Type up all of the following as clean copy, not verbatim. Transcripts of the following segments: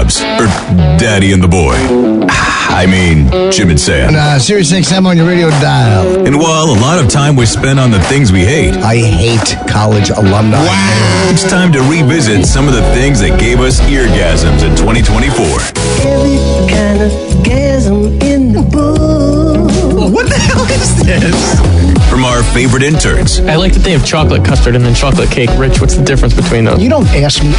Dubs, or Daddy and the Boy. I mean, Jim and Sam. Sirius XM on your radio dial. And while a lot of time was spent on the things we hate, I hate college alumni. wow, it's time to revisit some of the things that gave us eargasms in 2024. Every kind of gasm in the book. What the hell is this? From our favorite interns I like that they have chocolate custard and then chocolate cake. Rich, what's the difference between those? You don't ask me.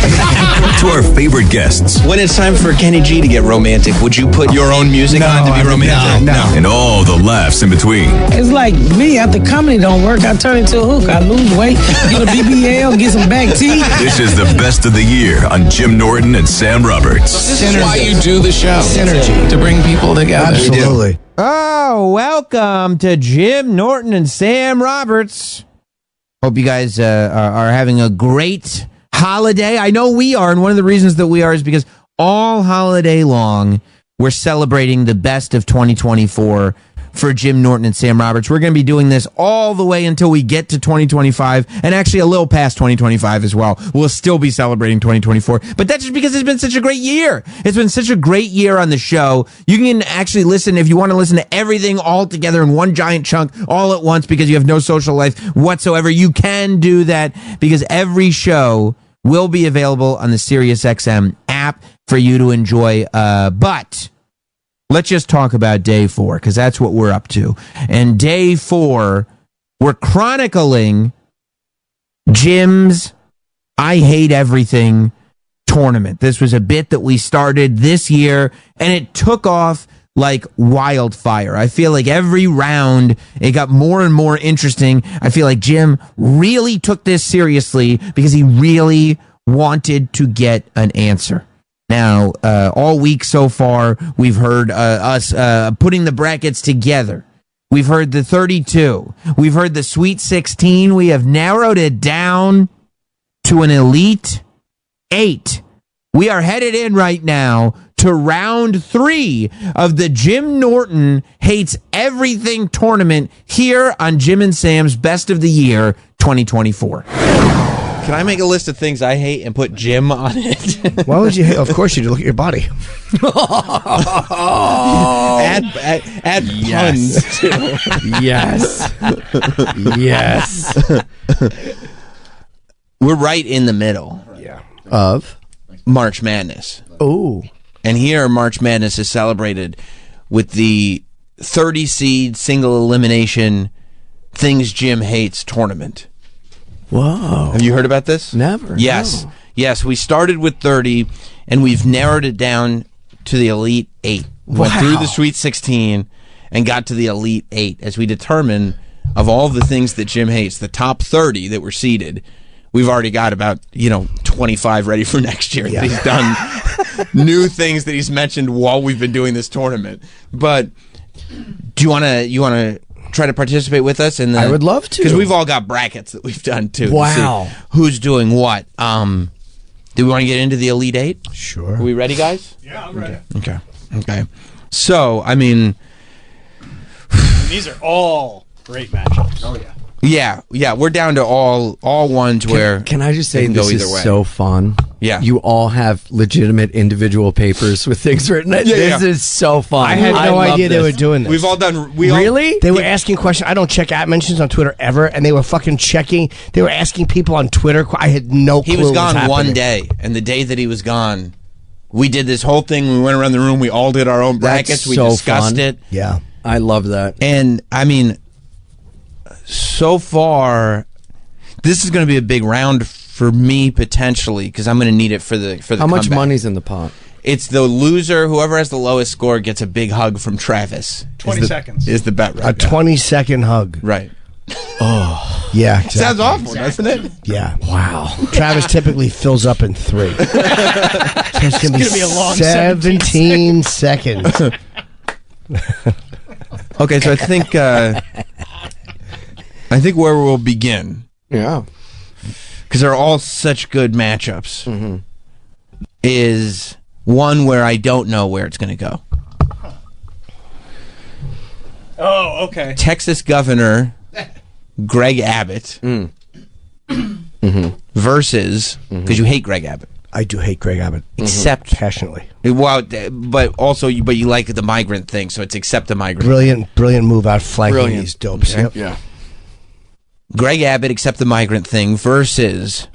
to our favorite guests When it's time for Kenny G to get romantic, would you put your own music on to be romantic? No. and all the laughs in between. It's like me, after comedy don't work, I turn into a hook. I lose weight, get a BBL, get some back teeth. This is the best of the year on Jim Norton and Sam Roberts. This is why you do the show. Synergy. To bring people together. Absolutely. Oh, welcome to Jim Norton and Sam Roberts. Hope you guys are having a great holiday. I know we are, and one of the reasons that we are is because all holiday long, we're celebrating the best of 2024 for Jim Norton and Sam Roberts. We're going to be doing this all the way until we get to 2025, and actually a little past 2025 as well. We'll still be celebrating 2024, but that's just because it's been such a great year. It's been such a great year on the show. You can actually listen, if you want to listen to everything all together in one giant chunk all at once because you have no social life whatsoever, you can do that because every show will be available on the SiriusXM app for you to enjoy. But let's just talk about day 4, because that's what we're up to. And day 4, we're chronicling Jim's I Hate Everything tournament. This was a bit that we started this year, and it took off like wildfire. I feel like every round, it got more and more interesting. I feel like Jim really took this seriously because he really wanted to get an answer. Now, all week so far, we've heard us putting the brackets together. We've heard the 32. We've heard the Sweet 16. We have narrowed it down to an Elite 8. We are headed in right now to round 3 of the Jim Norton Hates Everything tournament here on Jim and Sam's Best of the Year 2024. Can I make a list of things I hate and put Jim on it? Why would you hate? Of course you do. Look at your body. Add puns too. Yes. Yes. We're right in the middle Of? March Madness. Oh. And here March Madness is celebrated with the 30 seed single elimination Things Jim Hates tournament. Whoa. Have you heard about this? Never. Yes. No. Yes, we started with 30 and we've narrowed it down to the Elite 8. We went through the Sweet 16 and got to the Elite 8 as we determine of all the things that Jim hates, the top 30 that were seeded. We've already got about, 25 ready for next year. Yeah. He's done new things that he's mentioned while we've been doing this tournament. But do you want to try to participate with us in the, I would love to, because we've all got brackets that we've done too. Wow. To see who's doing what? Do we want to get into the Elite 8? Sure. Are we ready, guys? Yeah, I'm ready. Okay. So, I mean, These are all great matchups. Oh yeah. yeah, we're down to all ones where Can I just it say can go this either is way. so fun? Yeah. You all have legitimate individual papers with things written. This is so fun. I had no love idea they this. were doing this. We've all done. Really? They were asking questions. I don't check at mentions on Twitter ever, and they were fucking checking. They were asking people on Twitter. I had no clue. He was gone what one day, and the day that he was gone, we did this whole thing. We went around the room. We all did our own brackets. That's We so discussed fun. it. Yeah. I love that. And I mean, so far, this is going to be a big round for me potentially because I'm going to need it for the How much comeback. money's in the pot? It's the loser. Whoever has the lowest score gets a big hug from Travis. 20 seconds. Is the bet right? A 20-second hug. Right. Yeah. Exactly. Sounds awful, doesn't it? Yeah. Wow. Travis typically fills up in 3. So it's going to be a long 17 seconds. Okay, so I think where we'll begin, Yeah. because they're all such good matchups, is one where I don't know where it's going to go. Oh, okay. Texas Governor Greg Abbott versus, because you hate Greg Abbott. I do hate Greg Abbott. Except passionately. Well, but also, you like the migrant thing, so it's accept the migrant. Brilliant move out flanking these dopes. Okay. Yep. Yeah. Greg Abbott accept the migrant thing versus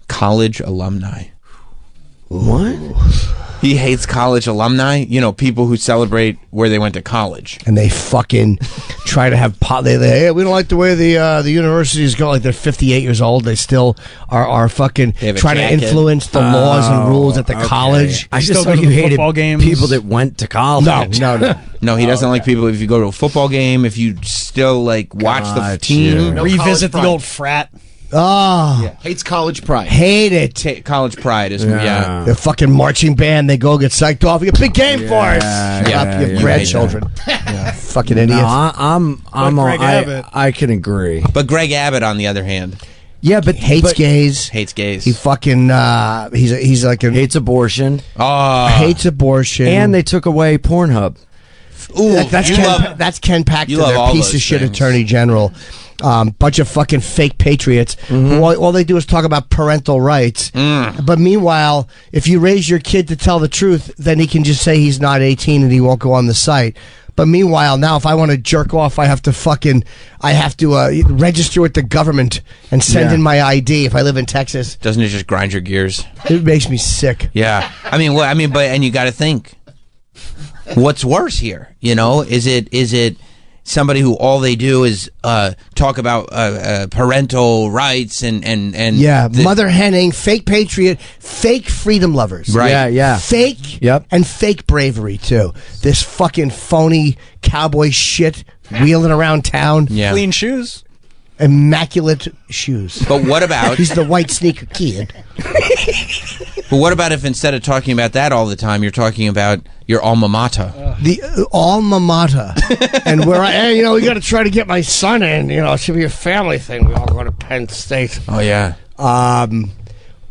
college alumni. What? He hates college alumni. You know, people who celebrate where they went to college. And they fucking try to have hey, we don't like the way the universities go. Like they're 58 years old. They still are fucking trying to influence the laws and rules at the college. I just thought you hated people that went to college. No, he doesn't like people. If you go to a football game, if you still like watch the team, revisit the old frat. Oh, Yeah. Hates college pride. Hate it. College pride is the fucking marching band. They go get psyched off. You get a big game for us. Shut up, your grandchildren. Fucking idiots. No, I can agree. But Greg Abbott, on the other hand, hates gays. Hates gays. He fucking he's like hates abortion. Hates abortion. And they took away Pornhub. Ooh, that's Ken Paxton, love their all piece of those shit things. attorney general. Bunch of fucking fake patriots. Who all they do is talk about parental rights. But meanwhile, if you raise your kid to tell the truth, then he can just say he's not 18 and he won't go on the site. But meanwhile, now if I want to jerk off, I have to register with the government and send in my ID if I live in Texas. Doesn't it just grind your gears? It makes me sick. Yeah. I mean, and you got to think, what's worse here? You know, is it somebody who all they do is talk about parental rights and mother henning, fake patriot, fake freedom lovers, right? Yeah, fake, and fake bravery too. This fucking phony cowboy shit wheeling around town. Yeah, clean shoes, immaculate shoes. But what about he's the white sneaker kid? But what about if instead of talking about that all the time, you're talking about your alma mater? The alma mater. And where we got to try to get my son in. You know, it should be a family thing. We all go to Penn State. Oh, yeah.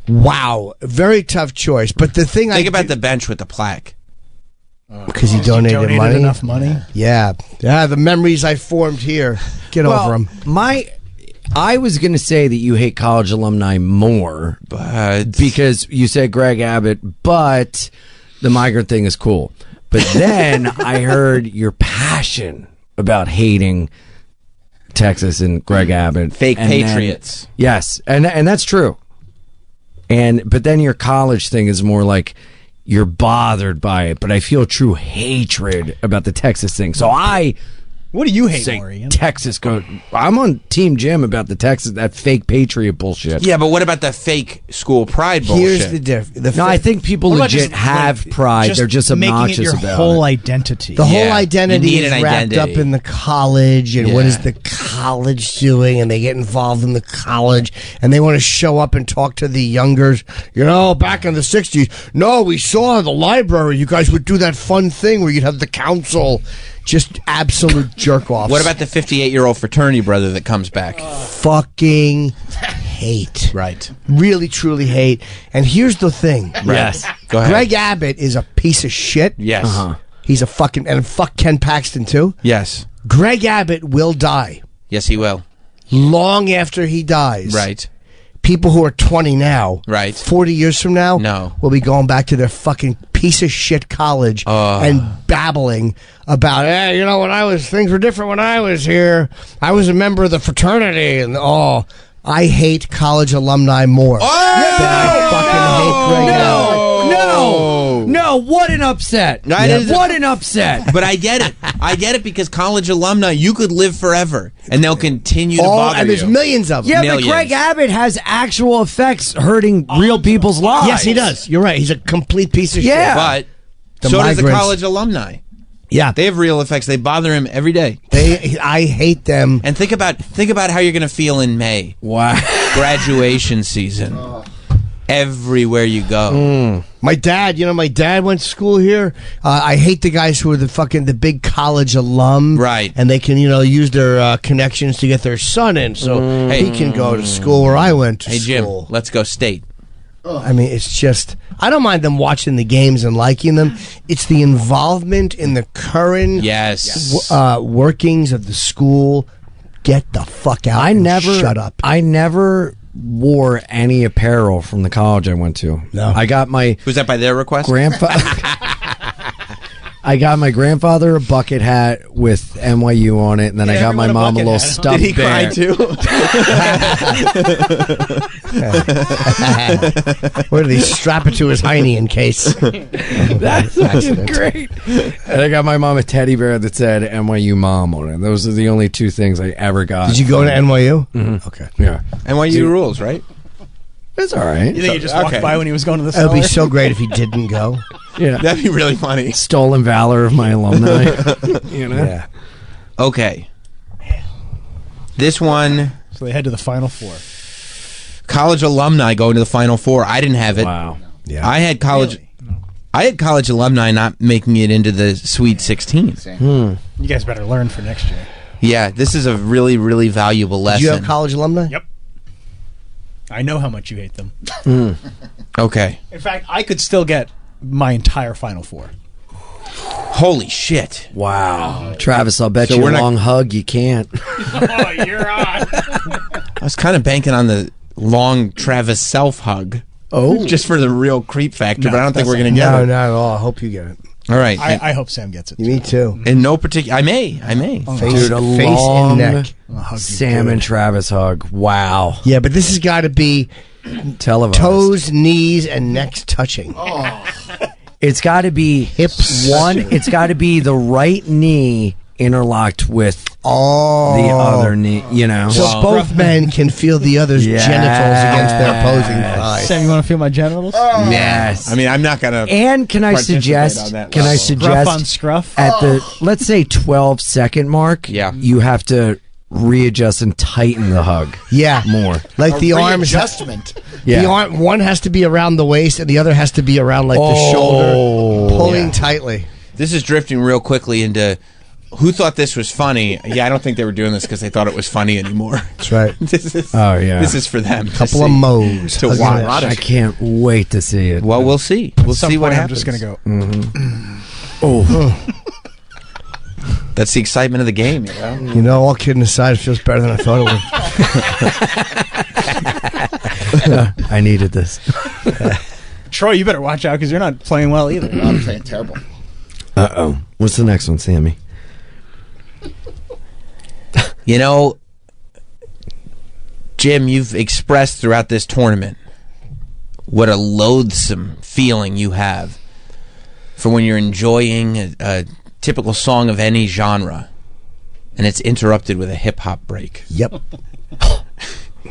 Wow. Very tough choice. But the thing Think about the bench with the plaque. Because he donated money. Enough money. Yeah. The memories I formed here. Get over them. I was going to say that you hate college alumni more, because you said Greg Abbott, but the migrant thing is cool. But then I heard your passion about hating Texas and Greg Abbott, fake patriots. Yes, and that's true. But then your college thing is more like you're bothered by it, but I feel true hatred about the Texas thing. So what do you hate say more, Ian? Texas go. I'm on Team Jim about the Texas, that fake patriot bullshit. Yeah, but what about the fake school pride bullshit? Here's the difference. No, I think people legit have pride. They're just obnoxious making it your about whole it. identity. The whole identity you need is an wrapped identity. up in the college, and what is the college doing, and they get involved in the college, and they want to show up and talk to the youngers. You know, back in the 60s, no, we saw in the library, you guys would do that fun thing where you'd have the council. Just absolute jerk-offs. What about the 58-year-old fraternity brother that comes back? Fucking hate. Right. Really, truly hate. And here's the thing. Yes. Go ahead. Greg Abbott is a piece of shit. Yes. He's a fucking... And fuck Ken Paxton, too. Yes. Greg Abbott will die. Yes, he will. Long after he dies. Right. People who are 20 now, Right. 40 years from now, No. will be going back to their fucking piece of shit college and babbling about, things were different when I was here. I was a member of the fraternity, and I hate college alumni more than I fucking hate Greg Abbott. No, what an upset. What an upset. But I get it. I get it because college alumni, you could live forever, and they'll continue to bother and there's you. millions of them. Yeah, Millions. but Greg Abbott has actual effects hurting real people's lives. Yes, he does. You're right. He's a complete piece of shit. But The so does the migrants. college alumni. Yeah. They have real effects. They bother him every day. I hate them. And think about how you're going to feel in May. Wow. Graduation season. Everywhere you go. My dad went to school here. I hate the guys who are the big college alum. Right. And they can, use their connections to get their son in so he can go to school where I went to Hey, Jim, school. let's go state. I mean, it's just, I don't mind them watching the games and liking them. It's the involvement in the current Yes. workings of the school. Get the fuck out. Shut up. I never wore any apparel from the college I went to. No. I got my Was that by their request? grandfather. I got my grandfather a bucket hat with NYU on it, and then I got my mom a little stuffed Did he bear. cry too? Where did he strap it to his hiney in case? That's fucking great. And I got my mom a teddy bear that said NYU mom on it. Those are the only two things I ever got. Did you go to NYU? Mhm. Okay. Yeah. NYU rules, right? It's all right. You think he just walked by when he was going to the It would be cellar? so great if he didn't go. Yeah. That'd be really funny. Stolen valor of my alumni. You know? Yeah. Okay. This one, So they head to the Final Four. college alumni going to the Final Four. I didn't have it. Wow. Yeah. I had college. I had college alumni not making it into the Sweet 16. You guys better learn for next year. Yeah, this is a really, really valuable lesson. Did you have college alumni? Yep. I know how much you hate them. Okay. In fact, I could still get my entire Final Four. Holy shit. Wow. Travis, I'll bet So you we're a not- long hug you can't. Oh, you're on. I was kind of banking on the long Travis self hug. Oh. Just for the real creep factor, No, but I don't think that's we're going to No, get it. not at all. I hope you get it. All right. I hope Sam gets it. Me too. In no particular... I may. Face, Dude, a face long and neck. I'll hug you Sam good. and Travis hug. Wow. Yeah, but this has got to be Televised. toes, knees, and necks touching. It's got to be Hips. one. It's got to be the right knee interlocked with Oh. the other knee. You know. So both men can feel the other's Yes. genitals against their opposing thigh. Sam, you want to feel my genitals? Yes. I mean, I'm not going to... And can I participate suggest? on that Can I level. Scruff on suggest scruff? at the let's say 12-second mark? Yeah. You have to readjust and tighten the hug Yeah. more. Like the arms. Adjustment. Yeah. The arm, one has to be around the waist and the other has to be around like the shoulder, pulling tightly. This is drifting real quickly into... Who thought this was funny? Yeah, I don't think they were doing this because they thought it was funny anymore. That's right. This is, Oh yeah. This is for them. Couple of modes. To Hugging watch. it. I can't wait to see it. Well, we'll see. We'll At some see what point, I'm happens. just going to go. Oh. That's the excitement of the game, you know? You know, all kidding aside, it feels better than I thought it would. I needed this. Troy, you better watch out because you're not playing well either. I'm playing terrible. Uh-oh. What's the next one, Sammy? You know, Jim, you've expressed throughout this tournament what a loathsome feeling you have for when you're enjoying a typical song of any genre and it's interrupted with a hip-hop break. Yep.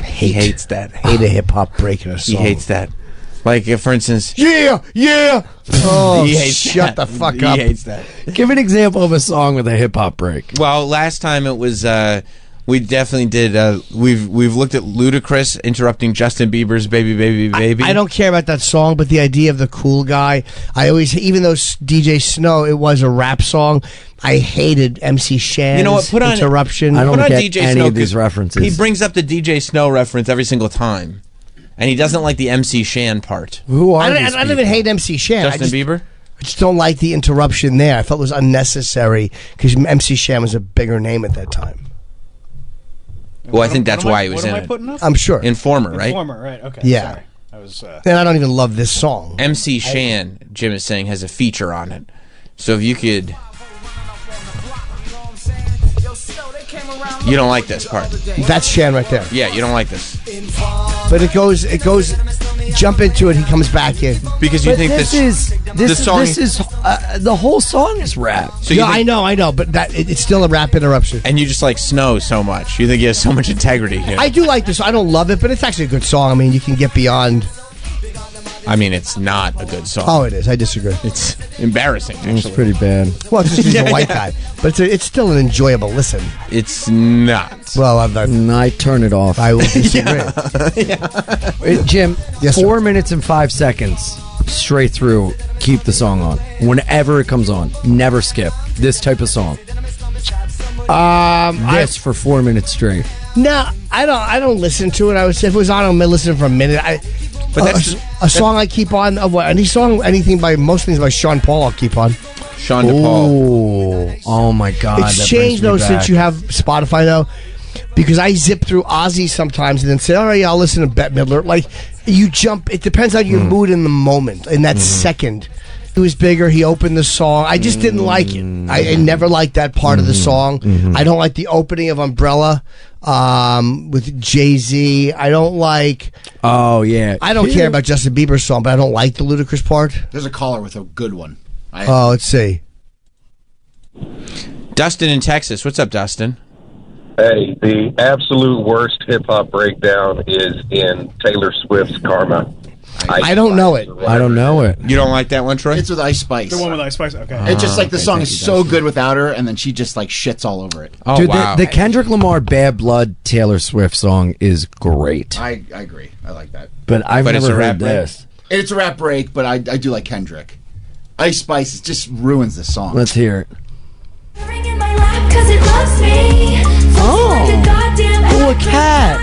He hates that. Hate a hip hop break in a He song. hates that. Like, if, for instance... Yeah, yeah. Oh, he hates shut that. the fuck He up. hates that. Give an example of a song with a hip hop break. Well, last time it was... we definitely did... we've looked at Ludacris interrupting Justin Bieber's Baby, Baby, Baby. I don't care about that song, but the idea of the cool guy, I always, even though DJ Snow, it was a rap song, I hated MC Shan's You know what? Put on interruption. I don't Put on get DJ any Snow of these 'cause references. He brings up the DJ Snow reference every single time, and he doesn't like the MC Shan part. Who are I these don't even people? hate MC Shan. Justin Bieber. I just don't like the interruption there. I felt it was unnecessary because MC Shan was a bigger name at that time. Well, I think that's why he was What in am I it. putting up? I'm sure. Informer, right? Informer, right? Okay. Yeah. Sorry. I was. And I don't even love this song. MC Shan, Jim is saying, has a feature on it. So if you could... You don't like this part. That's Shan right there. Yeah, you don't like this. But it goes, jump into it, he comes back in. Because you But think this is the whole song is rap. So you Yeah, think- I know, but it's still a rap interruption. And you just like Snow so much. You think he has so much integrity. You know? I do like this. I don't love it, but it's actually a good song. I mean, you can get beyond. I mean, it's not a good song. Oh, it is. I disagree. It's embarrassing, actually. It's pretty bad. Well, it's just he's a white guy, but it's still an enjoyable listen. It's not. Well, I turn it off. I will disagree. Jim, Yes, 4 minutes and 5 seconds straight through. Keep the song on whenever it comes on. Never skip this type of song. This for 4 minutes straight. No, I don't listen to it. I would say if it was on, I'm listen for a minute. But that's a song I keep on of what? Anything by most things by Sean Paul. I'll keep on. Sean DePaul. Oh my God! It's that changed though brings me since back. you have Spotify though. because I zip through Ozzy sometimes and then say, all right, I'll listen to Bette Midler. Like, you jump. It depends on your mood in the moment, in that second. He was bigger. He opened the song. I just didn't like it. I never liked that part of the song. I don't like the opening of Umbrella with Jay-Z. I don't like... Oh, yeah. I don't care about Justin Bieber's song, but I don't like the ludicrous part. There's a caller with a good one. Let's see. Dustin in Texas. What's up, Dustin? Hey, the absolute worst hip-hop breakdown is in Taylor Swift's Karma. I don't know it. I don't know it. You don't like that one, Troy? It's with Ice Spice. The one with Ice Spice? Okay. It's just like the okay, song thank is you, so Dustin. good without her, and then she just like shits all over it. Oh, Dude, wow. the Kendrick Lamar Bad Blood Taylor Swift song is great. I agree. I like that. But I've it's never a rap heard this. It's a rap break, but I do like Kendrick. Ice Spice just ruins the song. Let's hear it. Oh, a cat.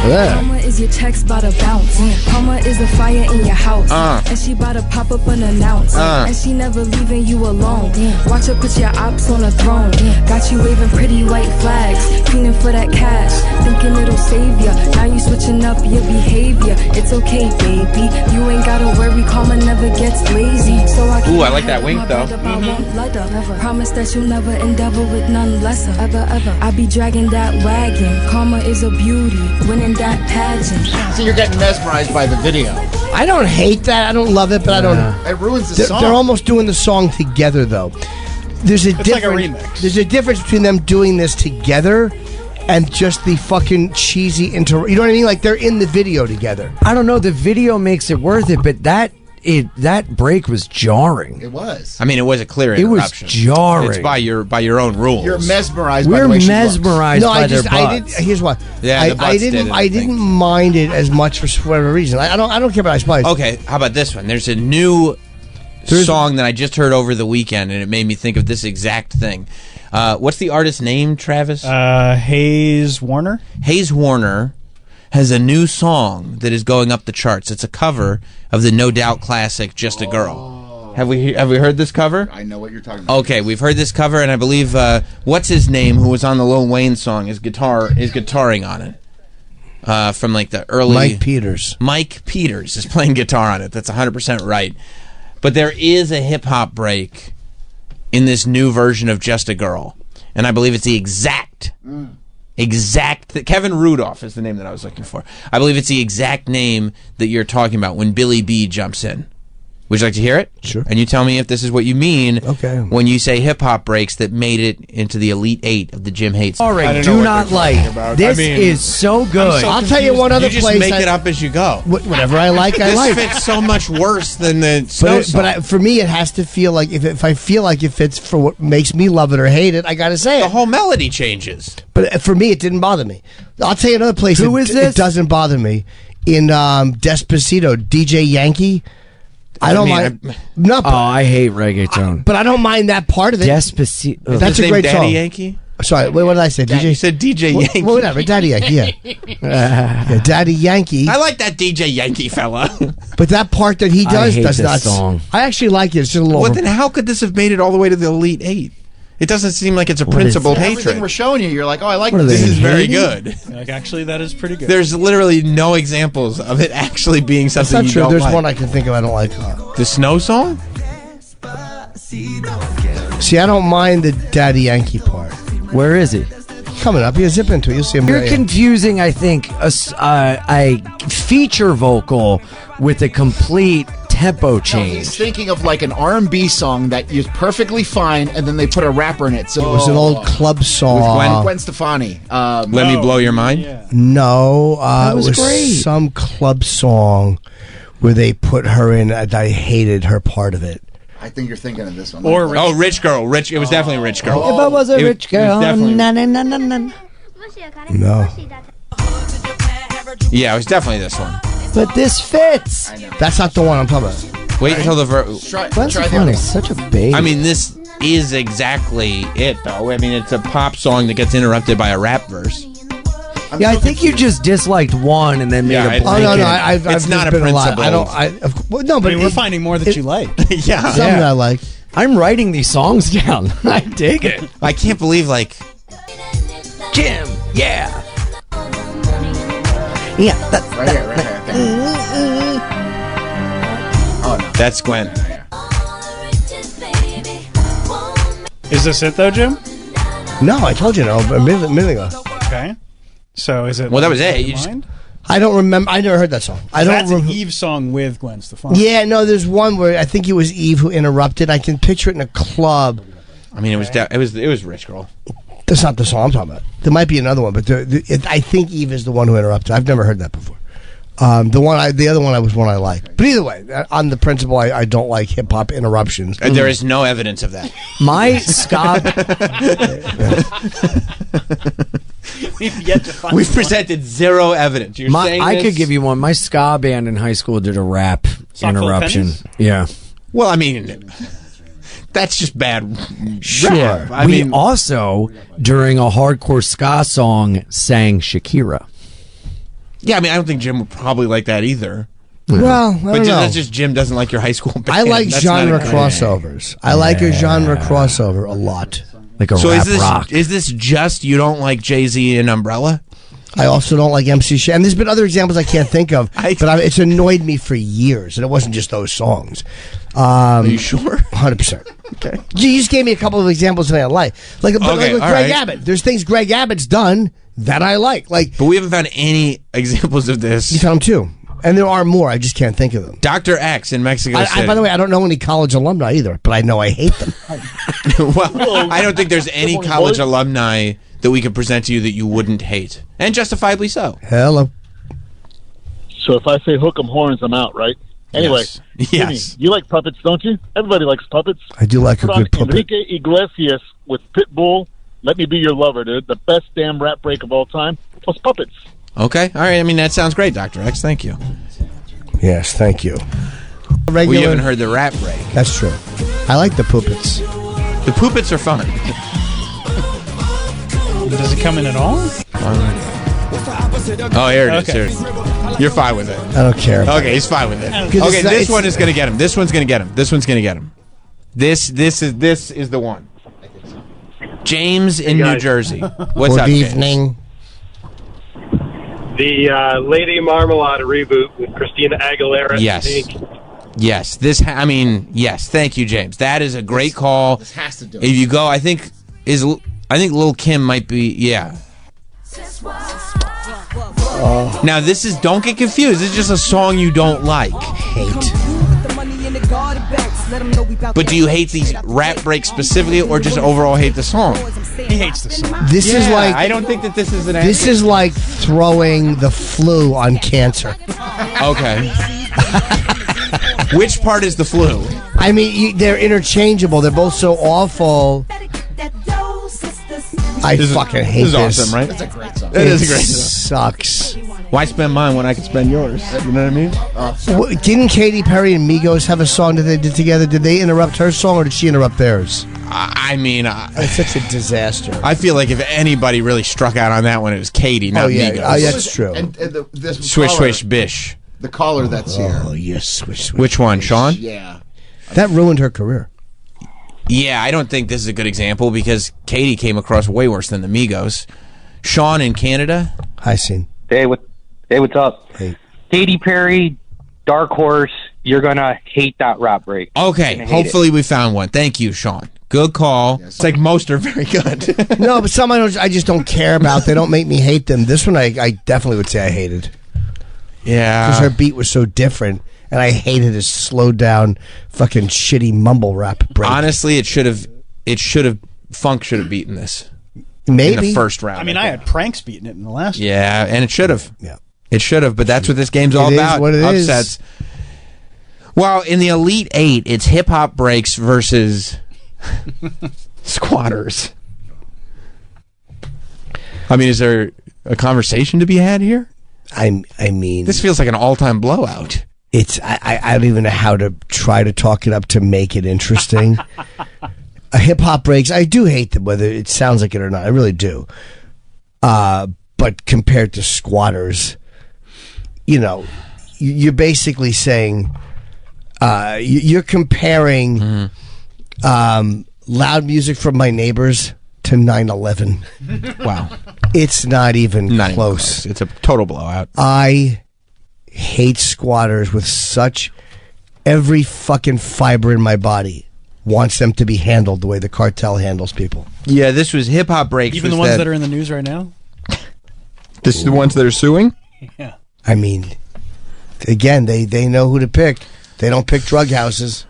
Karma is your text by the bounce. Karma is a fire in your house. And she about to pop up unannounced. And she never leaving you alone. Watch her put your ops on a throne. Got you waving pretty white flags. Cleaning for that cash. Thinking it'll save ya. Now you switching up your behavior. It's okay, baby. You ain't gotta worry. Karma never gets lazy. So I Ooh, I like that wink, though. Promise that you'll never endeavor with none lesser. Ever. I be dragging that wagon. Karma is a beauty. Winning that pageant. So you're getting mesmerized by the video. I don't hate that. I don't love it, but I don't... It ruins the song. They're almost doing the song together, though. It's like a remix. There's a difference between them doing this together and just the fucking cheesy You know what I mean? Like, they're in the video together. I don't know. The video makes it worth it, but that break was jarring. It was. I mean, it was a clear It was interruption. jarring. It's by your own rules. You're mesmerized by We're the way she mesmerized No, by their I butts. did. Here's why. Yeah, the butts did it, I I didn't mind it as much for whatever reason. I don't care about Ice Spice. Okay, how about this one? There's a new song that I just heard over the weekend, and it made me think of this exact thing. What's the artist's name, Travis? Hayes Warner. Hayes Warner has a new song that is going up the charts. It's a cover of the No Doubt classic "Just a Girl." Have we heard this cover? I know what you're talking about. Okay, we've heard this cover, and I believe what's his name, who was on the Lil Wayne song, is guitaring on it. From like the early Mike Peters. Mike Peters is playing guitar on it. That's 100% right. But there is a hip hop break in this new version of "Just a Girl," and I believe it's the exact. Kevin Rudolph is the name that I was looking for. I believe it's the exact name that you're talking about when Billy B jumps in. Would you like to hear it? Sure. And you tell me if this is what you mean Okay. when you say hip-hop breaks that made it into the Elite 8 of the Jim Hates. All right, do not like. This is so good. I'll tell you one other You just place. make it up as you go. Whatever I like, I This like. fits so much worse than the Snow song. For me, it has to feel like if I feel like it fits for what makes me love it or hate it, I gotta say The it. whole melody changes. But for me, it didn't bother me. I'll tell you another place. Who is this? It doesn't bother me. In Despacito, DJ Yankee. I don't mind. No, Oh, I hate reggaeton. but I don't mind that part of it. Despacito. That's His a name great Daddy song. Yankee? Sorry, wait, what did I say? DJ. You said DJ Yankee. Well, whatever, Daddy Yankee. Yeah. Yeah, Daddy Yankee. I like that DJ Yankee fella. But that part that he I does hate does this not. song. I actually like it. It's just a little. Well, then how could this have made it all the way to the Elite 8? It doesn't seem like it's a principled Everything hatred. we're showing you, you're like, oh, I like What are this. they, This is very hating? good. Like, actually, that is pretty good. There's literally no examples of it actually being That's something not you true. don't There's like. one I can think of I don't like. The Snow song? See, I don't mind the Daddy Yankee part. Where is he? Coming up, you zip into it. You'll see him. You're right confusing, I think, a feature vocal with a complete tempo No, change. he's thinking of like an R&B song that is perfectly fine, and then they put a rapper in it. So It was an old club song. Gwen Stefani. Let Me Blow Your Mind? Yeah. No, That it was was great. some club song where they put her in, and I hated her part of it. I think you're thinking of this one. Or Oh, Rich Girl. It was definitely Rich Girl. If I was a It- rich it was girl, definitely- na na na na na. No. Yeah, it was definitely this one. But this fits. That's not the one I'm talking about. Wait until the Try Gwen the other Stefani one. is such a baby. I mean, this is exactly it, though. I mean, it's a pop song that gets interrupted by a rap verse. yeah, I think you just disliked one and then made Yeah, a it's- Oh blanket. no, I've It's just not a been lot. principle. I don't. Well, no, I but mean, we're finding more that you like. Yeah. Some that I like. I'm writing these songs down. I dig it. I can't believe, like, Jim, yeah. Yeah. Right here. Oh, no. That's Gwen. Is this it though, Jim? No, I told you no a minute ago. Okay. So is it? Well, that was it. Mind? You just- I don't remember. I never heard that song. I don't. That's an Eve song with Gwen Stefani. Yeah, no. There's one where I think it was Eve who interrupted. I can picture it in a club. I mean, it was Rich Girl. That's not the song I'm talking about. There might be another one, but I think Eve is the one who interrupted. I've never heard that before. The other one was one I like. But either way, on the principle, I don't like hip hop interruptions. There is no evidence of that. My ska. We've yet to find. We've presented zero evidence. You're saying I this? could give you one. My ska band in high school did a rap Song full of interruption. pennies? Yeah. Well, I mean, that's just bad. Sure. Rap. I We mean, also, during a hardcore ska song, sang Shakira. yeah. I mean, I don't think Jim would probably like that either. Well, I But don't know. that's just Jim doesn't like your high school band. I like That's not a genre good- crossovers. I like a genre crossover a lot. Like a So rap is this rock. is this just you don't like Jay-Z and Umbrella? I also don't like MC Shan. And there's been other examples I can't think of, but it's annoyed me for years, and it wasn't just those songs. Are you sure? 100%. Okay. You just gave me a couple of examples that I like. Like with all Greg right. Abbott. There's things Greg Abbott's done that I like. Like, But we haven't found any examples of this. you found them too. And there are more. I just can't think of them. Dr. X in Mexico City. By the way, I don't know any college alumni either, but I know I hate them. Well, I don't think there's any college alumni that we could present to you that you wouldn't hate, and justifiably so. Hello. So if I say hook 'em horns, I'm out, right? Anyway, Yes. Jimmy, Yes. you like puppets, don't you? Everybody likes puppets. I do like a Put on good puppet. Enrique Iglesias with Pitbull, Let Me Be Your Lover, dude. The best damn rap break of all time, plus puppets. Okay. All right. I mean, that sounds great, Dr. X. Thank you. Yes, thank you. We haven't heard the rap break. That's true. I like the puppets. The poopits are fun. Does it come in at all? Oh, here it is. Okay. Here it is. You're fine with it. I don't care. Okay, he's fine with it. Okay, this one is going to get him. This one's going to get him. This one's going to get him. This is the one. James in New Jersey. What's Good up, James? evening. The Lady Marmalade reboot with Christina Aguilera. Yes. Yes. Yes. Thank you, James. That is a great call. This has to do it. If you go, I think Lil' Kim might be. Yeah. Now this is. Don't get confused. This is just a song you don't like. Hate. But do you hate these rap breaks specifically, or just overall hate the song? He hates the song. This is like I don't think that this is an. this is like throwing the flu on cancer. Okay. Which part is the flu? I mean, they're interchangeable. They're both so awful. I fucking hate this. This is awesome, right? That's a great song. It is a great song. Sucks. Why spend mine when I can spend yours? You know what I mean? Didn't Katy Perry and Migos have a song that they did together? Did they interrupt her song or did she interrupt theirs? I mean, It's such a disaster. I feel like if anybody really struck out on that one, it was Katie, not Migos. Oh, that's true. And this Swish, caller, swish, bish. The caller that's here. Oh, yes, swish, swish. Which one, Sean? Yeah. That ruined her career. Yeah, I don't think this is a good example because Katie came across way worse than the Migos. Sean in Canada? Hi, Scene. Hey, what's up? Hey. Katy Perry, Dark Horse, you're going to hate that rap break. Okay, You're gonna hate hopefully we found one. Thank you, Sean. Good call. Yes. It's like most are very good. No, but some I just don't care about. They don't make me hate them. This one I definitely would say I hated. Yeah. Because her beat was so different. And I hated his slowed down, fucking shitty mumble rap break. Honestly, Funk should have beaten this. Maybe. In the first round. I mean, I had Pranks beating it in the last. Yeah, and it should have. Yeah. It should have, but that's what this game's all It is about. what it is. Upsets. Well, in the Elite Eight, it's hip hop breaks versus squatters. I mean, is there a conversation to be had here? I mean, this feels like an all-time blowout. It's I don't even know how to try to talk it up to make it interesting. Hip hop breaks, I do hate them, whether it sounds like it or not. I really do. But compared to squatters, you know, you're basically saying you're comparing loud music from my neighbors to 9/11. Wow. It's not even close. It's a total blowout. I hate squatters with such every fucking fiber in my body wants them to be handled the way the cartel handles people. Yeah, this was hip hop breaks. Even the ones that are in the news right now. This is the ones that are suing. Yeah. I mean, again, they know who to pick. They don't pick drug houses.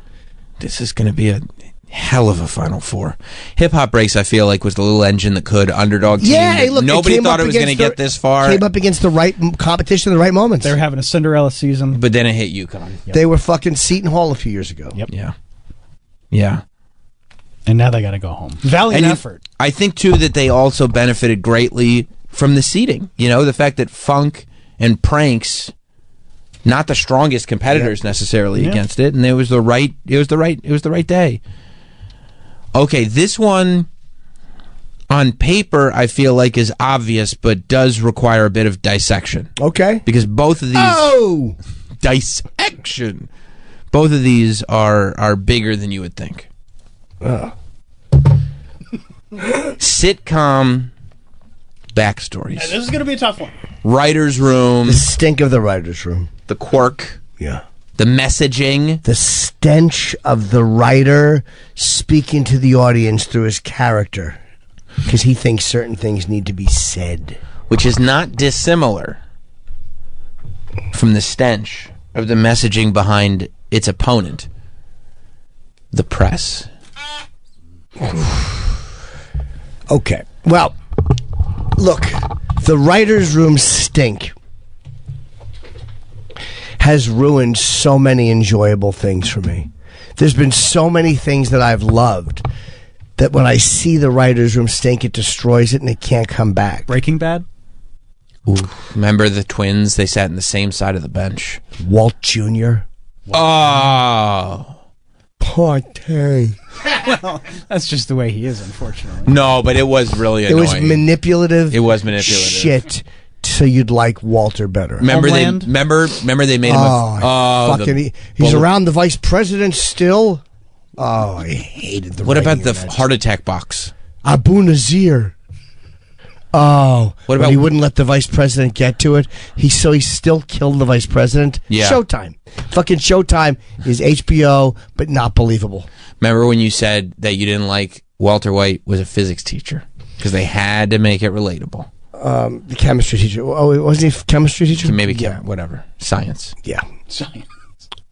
This is going to be a hell of a Final Four. Hip hop breaks, I feel like, was the little engine that could. Underdog team. Yeah, hey, look, nobody thought it was going to get this far. Came up against the right competition in the right moments. They were having a Cinderella season. But then it hit UConn. Yep. They were fucking Seton Hall a few years ago. Yep. Yeah. Yeah. And now they got to go home. Valiant effort. I think, too, that they also benefited greatly from the seeding. You know, the fact that Funk and Pranks, not the strongest competitors necessarily against it, and it was the right day. Okay, this one on paper I feel like is obvious, but does require a bit of dissection. Okay. Because both of these dissection. Both of these are bigger than you would think. Sitcom backstories. This is going to be a tough one. Writer's room. The stink of the writer's room. The quirk. Yeah. The messaging. The stench of the writer speaking to the audience through his character. Because he thinks certain things need to be said. Which is not dissimilar from the stench of the messaging behind its opponent, the press. Okay. Well, look, the writer's room stink has ruined so many enjoyable things for me. There's been so many things that I've loved that when I see the writer's room stink, it destroys it and it can't come back. Breaking Bad? Ooh. Remember the twins? They sat in the same side of the bench. Walt Jr. Oh. Party. Well, that's just the way he is, unfortunately. No, but it was really annoying. It was manipulative. It was manipulative. Shit. So you'd like Walter better. Remember they made him he's around the vice president still. Oh, I hated the. What about the heart attack box? Abu Nazir. Oh, what about he wouldn't let the vice president get to it? He still killed the vice president. Yeah. Showtime. Fucking Showtime is HBO, but not believable. Remember when you said that you didn't like Walter White was a physics teacher because they had to make it relatable. The chemistry teacher. Oh, wasn't he a chemistry teacher? Maybe whatever. Science. Yeah. Science.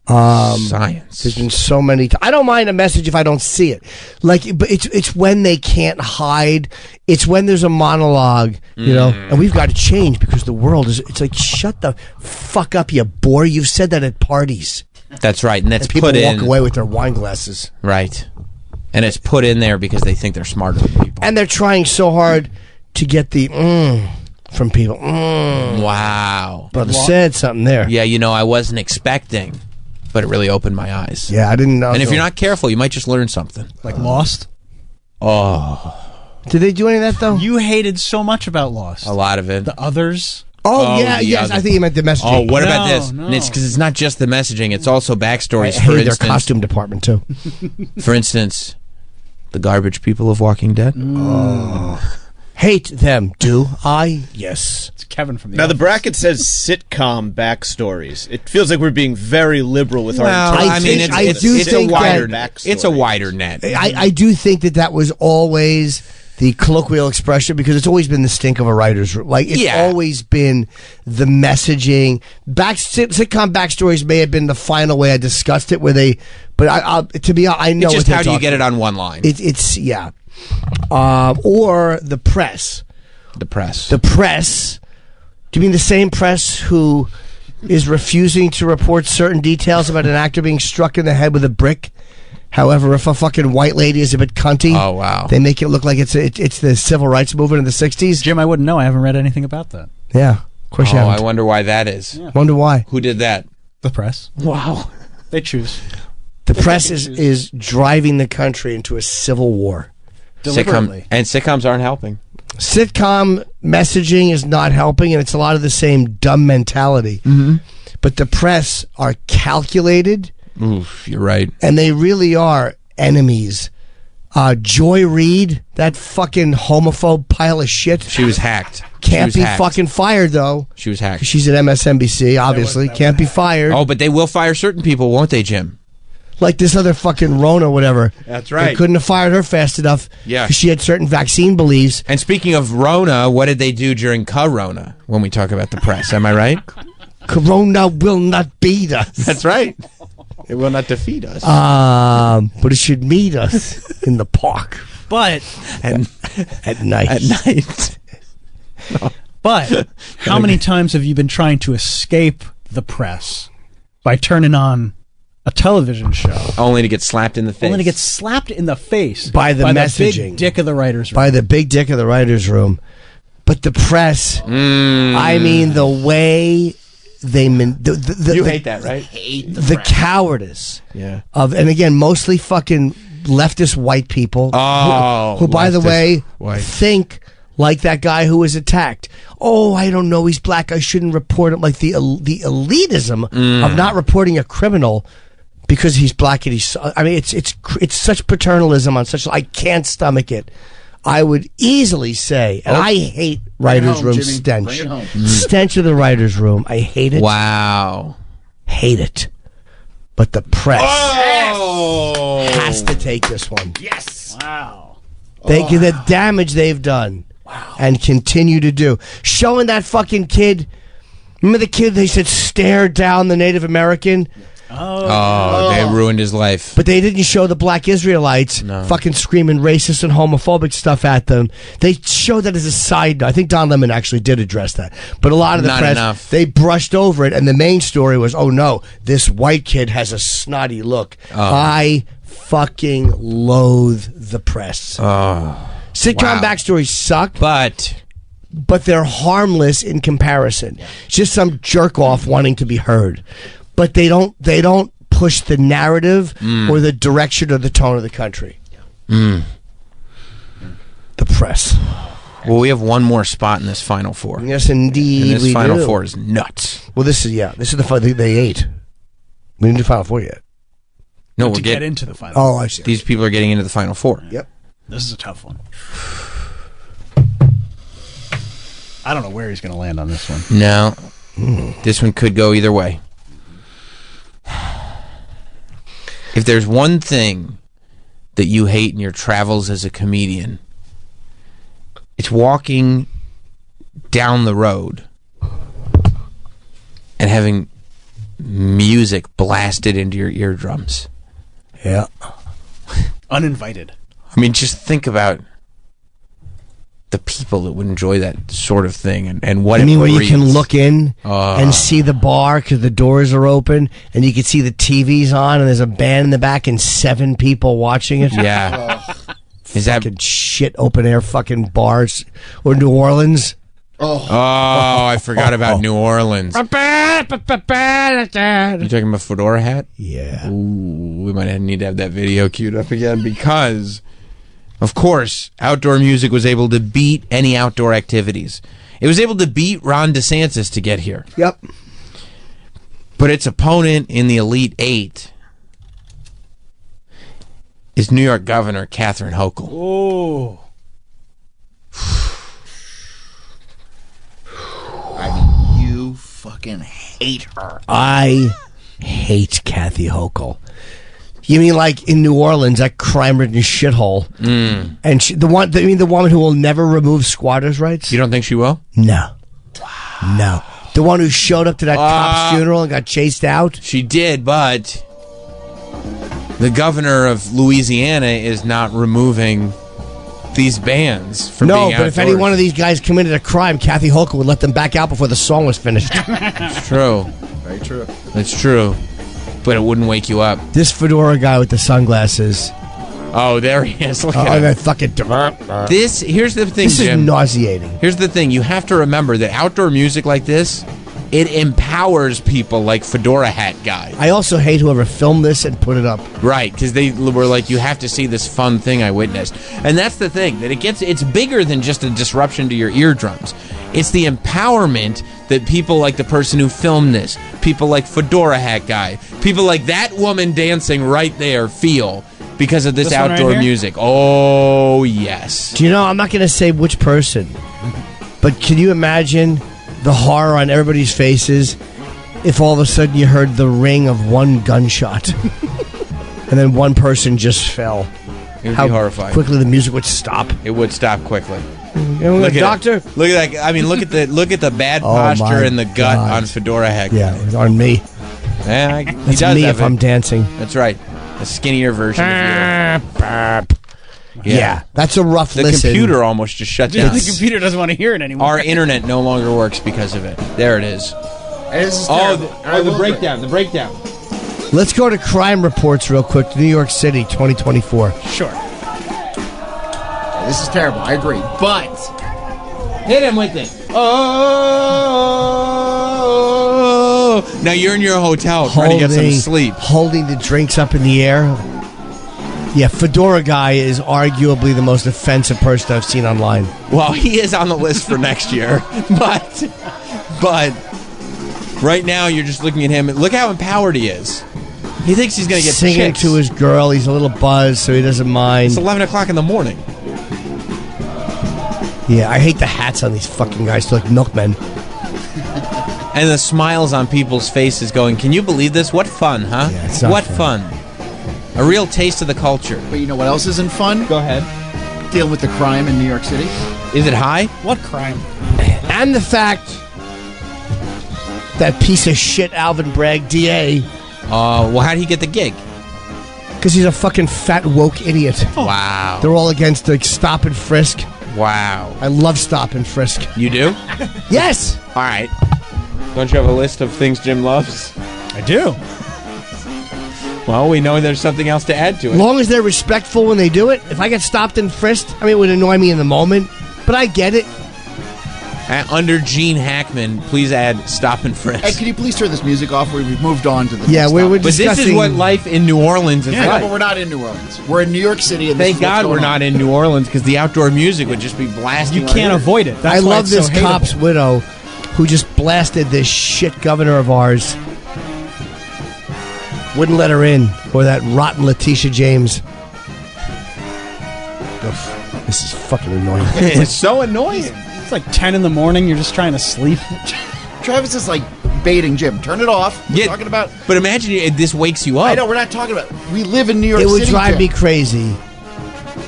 Science. There's been so many. I don't mind a message if I don't see it. Like, but it's when they can't hide. It's when there's a monologue, you know, and we've got to change because the world is. It's like, shut the fuck up, you bore. You've said that at parties. That's right, and that's and people put walk in away with their wine glasses. Right, and it's put in there because they think they're smarter than people, and they're trying so hard to get the from people. Wow, but said something there. Yeah, you know, I wasn't expecting. But it really opened my eyes. Yeah, I didn't know. And if you're not careful, you might just learn something. Like Lost? Oh. Did they do any of that, though? You hated so much about Lost. A lot of it. The Others? Yes. I think you meant the messaging. Oh, what about this? No. And it's because it's not just the messaging, it's also backstories. I hate their costume department, too. For instance, the garbage people of Walking Dead. Hate them, do I? Yes. It's Kevin from the Now, Office. the bracket says sitcom backstories. It feels like we're being very liberal with our interpretation. It's a wider net. I do think that was always the colloquial expression because it's always been the stink of a writer's room. Like, it's always been the messaging. Sitcom backstories may have been the final way I discussed it, where they. But I know. It's just how do you get it on one line? It's or the press. The press. The press. Do you mean the same press who is refusing to report certain details about an actor being struck in the head with a brick? However, if a fucking white lady is a bit cunty, oh wow, they make it look like it's the civil rights movement in the 60s. Jim, I wouldn't know. I haven't read anything about that. Yeah, of course you haven't. I wonder why that is. Yeah. Wonder why. Who did that? The press. Wow. They choose. The press is driving the country into a civil war. Sitcoms aren't helping. Sitcom messaging is not helping, and it's a lot of the same dumb mentality. Mm-hmm. But the press are calculated. Oof, you're right. And they really are enemies Joy Reid, that fucking homophobe pile of shit. She was hacked. Can't be fucking fired, though. She was hacked. She's at MSNBC, obviously. Can't be fired. Oh, but they will fire certain people, won't they, Jim? Like this other fucking Rona, whatever. That's right. They couldn't have fired her fast enough. Yeah. Because she had certain vaccine beliefs. And speaking of Rona, what did they do during Corona when we talk about the press? Am I right? Corona will not beat us. That's right. It will not defeat us. But it should meet us in the park. But at night. At night. No. But how many times have you been trying to escape the press by turning on a television show? Only to get slapped in the face. Only to get slapped in the face by the messaging. The big dick of the writers' room. By the big dick of the writers' room. But the press, I mean, the way they... you hate that, right? Hate the cowardice. Yeah. And again, mostly fucking leftist white people. Who by the way, think like that guy who was attacked. Oh, I don't know, he's black, I shouldn't report him. Like the elitism of not reporting a criminal because he's black and he's... I mean, it's such paternalism on such... I can't stomach it. I would easily say, and I hate writer's room stench. Stench of the writer's room. I hate it. Wow. Hate it. But the press has to take this one. Yes. Wow. The damage they've done and continue to do. Showing that fucking kid, remember the kid they said stared down the Native American? Oh, they ruined his life. But they didn't show the black Israelites fucking screaming racist and homophobic stuff at them. They showed that as a side note. I think Don Lemon actually did address that. But a lot of the press, they brushed over it, and the main story was, oh no, this white kid has a snotty look. I fucking loathe the press. Sitcom backstories suck. But they're harmless in comparison. It's just some jerk off wanting to be heard. But they don't push the narrative or the direction or the tone of the country. The press. Well, we have one more spot in this Final Four. Yes, indeed. And this Final Four is nuts. Well, this is the final. They ate. We didn't do Final Four yet. No, to get into the Final Four. Oh, I see. These people are getting into the Final Four. Yep. This is a tough one. I don't know where he's going to land on this one. No. This one could go either way. If there's one thing that you hate in your travels as a comedian, it's walking down the road and having music blasted into your eardrums. Yeah. Uninvited. I mean, just think about the people that would enjoy that sort of thing and what anywhere it you breeds. can look in and see the bar because the doors are open and you can see the TVs on and there's a band in the back and 7 people watching it. Yeah. Is that shit open air fucking bars or New Orleans? I forgot about New Orleans. You talking about Fedora Hat? Yeah. Ooh, we might need to have that video queued up again because, of course, outdoor music was able to beat any outdoor activities. It was able to beat Ron DeSantis to get here. Yep. But its opponent in the Elite Eight is New York Governor Catherine Hochul. Oh. I mean, you fucking hate her. I hate Kathy Hochul. You mean like in New Orleans, that crime-ridden shithole? And the woman who will never remove squatters' rights? You don't think she will? No. No. The one who showed up to that cop's funeral and got chased out? She did, but the governor of Louisiana is not removing these bands from being outdoors. But if any one of these guys committed a crime, Kathy Hochul would let them back out before the song was finished. It's true. Very true. It's true. But it wouldn't wake you up. This fedora guy with the sunglasses. Oh, there he is. Look at him. That fucking... Here's the thing, This Jim. is nauseating. Here's the thing. You have to remember that outdoor music like this, it empowers people like Fedora Hat Guy. I also hate whoever filmed this and put it up. Right, because they were like, you have to see this fun thing I witnessed. And that's the thing, that it's bigger than just a disruption to your eardrums. It's the empowerment that people like the person who filmed this, people like Fedora Hat Guy, people like that woman dancing right there feel. because of this This one right outdoor here? music. Oh, yes. Do you know, I'm not going to say which person, but can you imagine the horror on everybody's faces if all of a sudden you heard the ring of one gunshot and then one person just fell? It would How be horrifying. quickly the music would stop. It would stop quickly. Look at doctor. Look at that. I mean, look at the bad Oh, my posture and the gut God. on Fedora Heck. Yeah, it's on me. Yeah, he That's does me have if I'm it. dancing. That's right. A skinnier version of you. Yeah, that's a rough The listen. computer almost just shut down. The computer doesn't want to hear it anymore. Our internet no longer works because of it. There it is. This is Oh, terrible. the breakdown. The breakdown. Let's go to crime reports real quick. New York City, 2024. Sure. This is terrible. I agree. But Hit him with it. Oh! Now you're in your hotel trying to get some sleep. Holding the drinks up in the air. Yeah, Fedora Guy is arguably the most offensive person I've seen online. Well, he is on the list for next year, but right now you're just looking at him. Look how empowered he is. He thinks he's going to get singing chicks. to his girl. He's a little buzzed, so he doesn't mind. It's 11 o'clock in the morning. Yeah, I hate the hats on these fucking guys. They're like milkmen. And the smiles on people's faces going, can you believe this? What fun, huh? Yeah, it's not what fun. A real taste of the culture. you know what else isn't fun? Go ahead. Dealing with the crime in New York City. Is it high? What crime? And the fact that piece of shit Alvin Bragg, DA. Well, how'd he get the gig? Because he's a fucking fat woke idiot. Wow. They're all against like stop and frisk. Wow. I love stop and frisk. You do? Yes. All right. Don't you have a list of things Jim loves? I do. Well, we know there's something else to add to it. As long as they're respectful when they do it. If I get stopped and frisked, I mean, it would annoy me in the moment, but I get it. Under Gene Hackman, please add stop and frisk. Hey, can you please turn this music off? We've moved on to the Yeah, next we topic. were But this is discussing- what life in New Orleans is I know, like. but we're not in New Orleans. We're in New York City. And this Thank is what's God going we're on. not in New Orleans because the outdoor music would just be blasting. You can't avoid it. That's I why love it's this so hateable. cop's widow who just blasted this shit governor of ours. Wouldn't let her in. Or that rotten Letitia James. Oof, this is fucking annoying. It's so annoying. It's like 10 in the morning. You're just trying to sleep. Travis is like baiting Jim. Turn it off. We're talking about. But imagine this wakes you up. I know we're not talking about. We live in New York It would City. drive Jim. me crazy.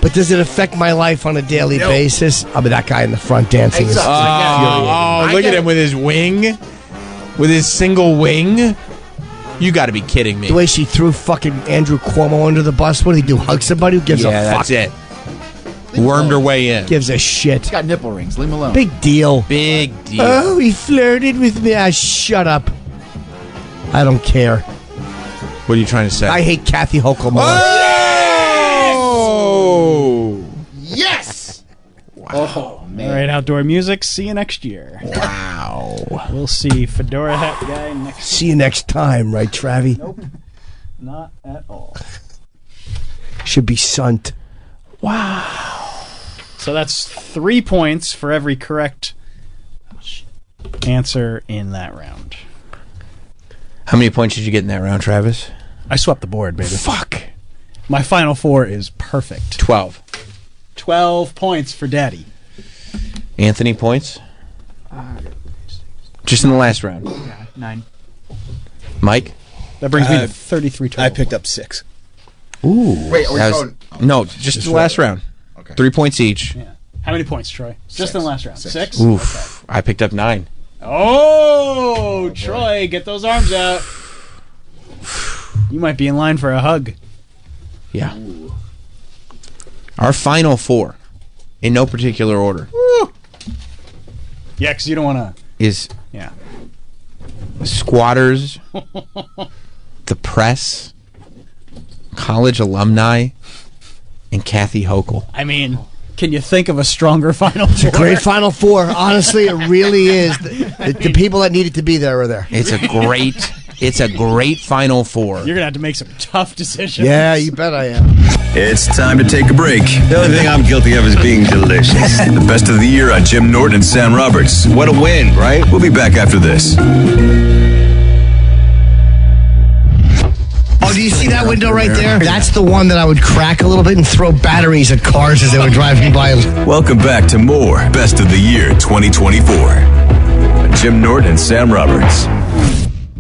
But does it affect my life on a daily No. basis? I'll be that guy in the front dancing. Hey, sucks. I Look get at it. him with his wing. With his single wing. You got to be kidding me. The way she threw fucking Andrew Cuomo under the bus. What did he do? Hug somebody? Who gives a fuck? that's it. Wormed her way in. Gives a shit. He's got nipple rings. Leave him alone. Big deal. Big deal. Oh, he flirted with me. Ah, shut up. I don't care. What are you trying to say? I hate Kathy Hochul more. Oh! Yes. Oh man. All right, outdoor music. See you next year. Wow. We'll see Fedora Hat Guy next See you next time, right, Travi? Nope. Not at all. Should be sunt. Wow. So that's 3 points for every correct answer in that round. How many points did you get in that round, Travis? I swept the board, baby. Fuck. My final four is perfect. 12. 12 points for Daddy. Anthony points? Just in the last round. 9. Mike? That brings me to 33 total. I picked up 6. Ooh. Wait, are we That was- going? no, just the last round. Okay. 3 points each. Yeah. How many points, Troy? Just in the last round. 6? Oof. I picked up 9. Oh, Troy, get those arms out. You might be in line for a hug. Yeah. Our final 4, in no particular order, Yeah, because you don't want to. is Yeah. squatters, the press, college alumni, and Kathy Hochul. I mean, can you think of a stronger final four? Great Final Four. Honestly, it really is. The people that needed to be there are there. It's a great final 4. You're going to have to make some tough decisions. Yeah, you bet I am. It's time to take a break. The only thing I'm guilty of is being delicious. The best of the year on Jim Norton and Sam Roberts. What a win, right? We'll be back after this. Oh, do you see that that window right there? That's the one that I would crack a little bit and throw batteries at cars as they were driving by. Welcome back to more Best of the Year 2024. Jim Norton and Sam Roberts.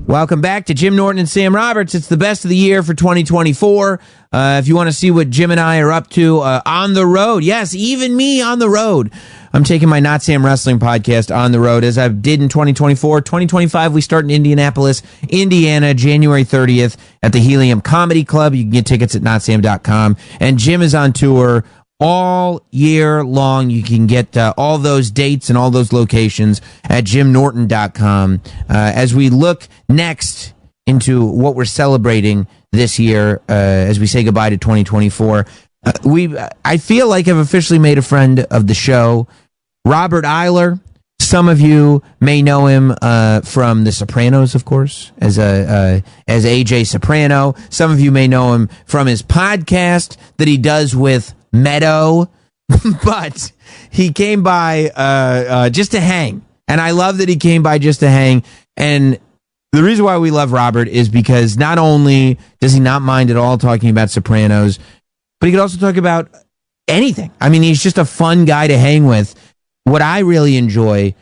Welcome back to Jim Norton and Sam Roberts. It's the best of the year for 2024. If you want to see what Jim and I are up to on the road, yes, even me on the road. I'm taking my Not Sam Wrestling podcast on the road as I did in 2024. 2025, we start in Indianapolis, Indiana, January 30th at the Helium Comedy Club. You can get tickets at notsam.com. And Jim is on tour all year long. You can get all those dates and all those locations at jimnorton.com. As we look next into what we're celebrating this year, as we say goodbye to 2024, I feel like I've officially made a friend of the show, Robert Iler. Some of you may know him from The Sopranos, of course, as AJ Soprano. Some of you may know him from his podcast that he does with Meadow, but he came by just to hang, and I love that he came by just to hang. And the reason why we love Robert is because not only does he not mind at all talking about Sopranos, but he could also talk about anything. I mean, he's just a fun guy to hang with. What I really enjoy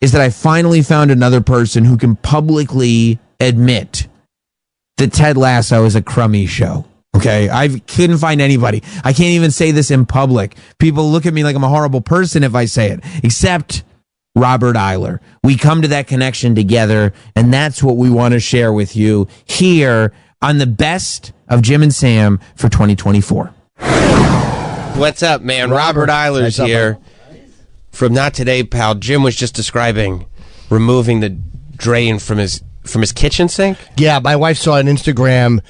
is that I finally found another person who can publicly admit that Ted Lasso is a crummy show. Okay, I couldn't find anybody. I can't even say this in public. People look at me like I'm a horrible person if I say it, except Robert Iler. We come to that connection together, and that's what we want to share with you here on the best of Jim and Sam for 2024. What's up, man? Robert Iler's here from Not Today, pal. Jim was just describing removing the drain from his kitchen sink. Yeah, my wife saw an Instagram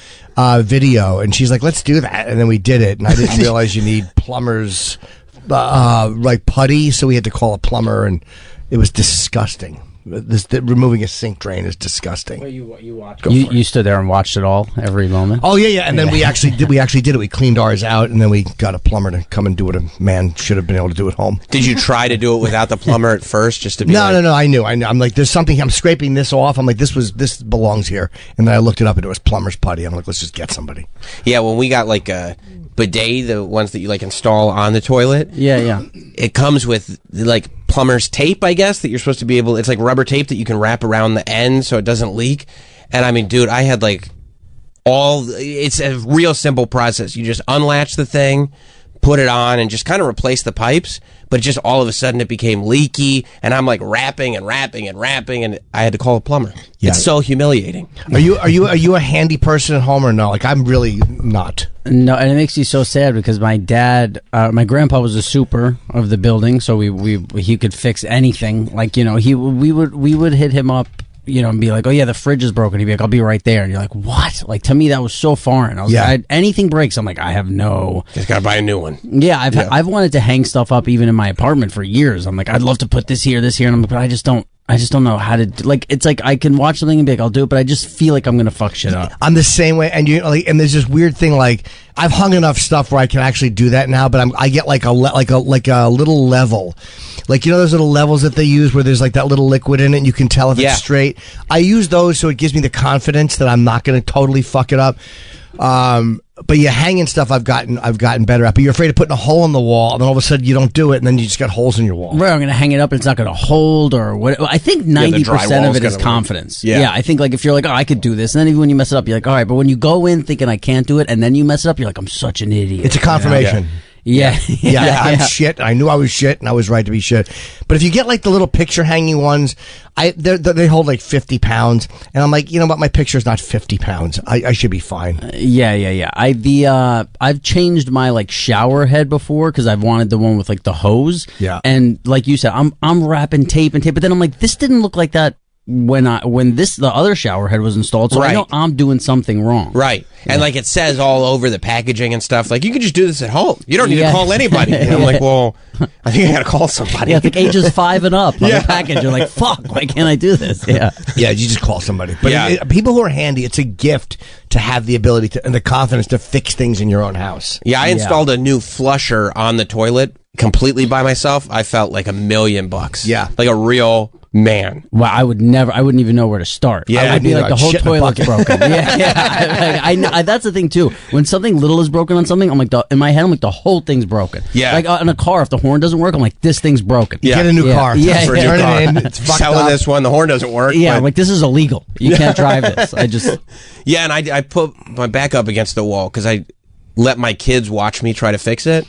video, and she's like, let's do that. And then we did it, and I didn't realize you need plumbers, like putty, so we had to call a plumber, and it was disgusting. Removing a sink drain is disgusting. Well, you watched. You stood there and watched it all, every moment. Oh yeah. And then we actually did it. We cleaned ours out, and then we got a plumber to come and do what a man should have been able to do at home. Did you try to do it without the plumber at first, just to be? No. I knew. I'm like, there's something. I'm scraping this off. I'm like, this belongs here. And then I looked it up, and it was plumber's putty. I'm like, let's just get somebody. Yeah, when we got like a bidet, the ones that you like install on the toilet. Yeah. It comes with like plumber's tape, I guess, that you're supposed to be able. It's like rubber tape that you can wrap around the end so it doesn't leak. And I mean, dude, I had like it's a real simple process. You just unlatch the thing, put it on, and just kind of replace the pipes. But just all of a sudden it became leaky, and I'm like wrapping, and I had to call a plumber. Yeah. It's so humiliating. Are you a handy person at home or no? Like, I'm really not. No, and it makes you so sad because my dad, my grandpa was a super of the building, so he could fix anything. Like, we would hit him up, and be like, oh yeah, the fridge is broken. He'd be like, I'll be right there. And you're like, what? Like, to me, that was so foreign. I was like, anything breaks, I'm like, I have no. Just gotta buy a new one. Yeah, I've wanted to hang stuff up even in my apartment for years. I'm like, I'd love to put this here, and I'm like, but I just don't know how to do, like, it's like I can watch something and be like, I'll do it, but I just feel like I'm gonna fuck shit up. I'm the same way, and and there's this weird thing, like, I've hung enough stuff where I can actually do that now, but I get like a little level, like, those little levels that they use where there's like that little liquid in it and you can tell if it's straight. I use those so it gives me the confidence that I'm not going to totally fuck it up. But yeah, hanging stuff I've gotten better at. But you're afraid of putting a hole in the wall, and then all of a sudden you don't do it, and then you just got holes in your wall. Right, I'm going to hang it up, and it's not going to hold, or what? I think 90% of it is confidence. Yeah, I think like if you're like, oh, I could do this, and then even when you mess it up, you're like, all right. But when you go in thinking I can't do it, and then you mess it up, you're like, I'm such an idiot. It's a confirmation. Yeah. I'm shit. I knew I was shit, and I was right to be shit. But if you get like the little picture hanging ones, they hold like 50 pounds, and I'm like, you know what? My picture's not 50 pounds. I should be fine. Yeah. I've changed my like shower head before because I've wanted the one with like the hose. Yeah. And like you said, I'm wrapping tape, but then I'm like, this didn't look like that when the other shower head was installed, so I know I'm doing something wrong. Right. And like it says all over the packaging and stuff, like you can just do this at home. You don't need to call anybody. And I'm like, well, I think I gotta call somebody. Yeah, like ages 5 and up on the package. You're like, fuck, why can't I do this? Yeah. Yeah, you just call somebody. But people who are handy, it's a gift to have the ability to and the confidence to fix things in your own house. Yeah, I installed a new flusher on the toilet completely by myself. I felt like $1 million. Yeah. Like a real man. Well, I wouldn't even know where to start. Yeah, I would be like, the whole shit in a toilet's broken. Yeah. I know, that's the thing too. When something little is broken on something, I'm like, in my head, I'm like, the whole thing's broken. Yeah. Like in a car, if the horn doesn't work, I'm like, this thing's broken. Yeah. Get a new car. Yeah. Turn it in. It's fucked Selling up. this one, the horn doesn't work. Yeah, but- like this is illegal. You can't drive this. I just. Yeah, and I put my back up against the wall because I let my kids watch me try to fix it.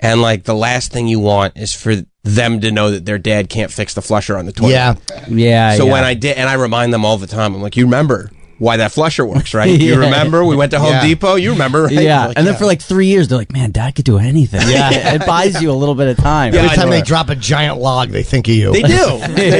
And like the last thing you want is for them to know that their dad can't fix the flusher on the toilet. Yeah. So when I did, and I remind them all the time, I'm like, you remember why that flusher works, right? You Yeah. remember we went to Home Depot? You remember, right? Yeah, Like, and then for like 3 years, they're like, man, Dad could do anything. Yeah. It buys you a little bit of time. Every time they drop a giant log, they think of you. They do. They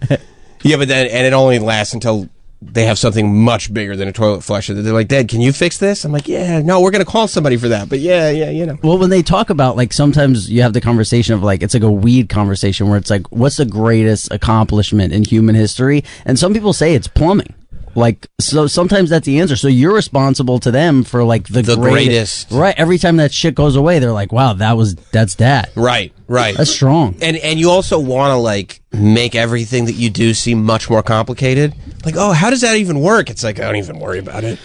do. Yeah, but then, and it only lasts until they have something much bigger than a toilet flusher. They're like, Dad, can you fix this? I'm like, yeah, no, we're going to call somebody for that. But yeah, you know. Well, when they talk about, like, sometimes you have the conversation of, like, it's like a weed conversation where it's like, what's the greatest accomplishment in human history? And some people say it's plumbing. Like, so sometimes that's the answer. So you're responsible to them for, like, the greatest. Right. Every time that shit goes away, they're like, wow, that's Dad. Right. That's strong. And you also want to, like, make everything that you do seem much more complicated. Like, oh, how does that even work? It's like, I don't even worry about it.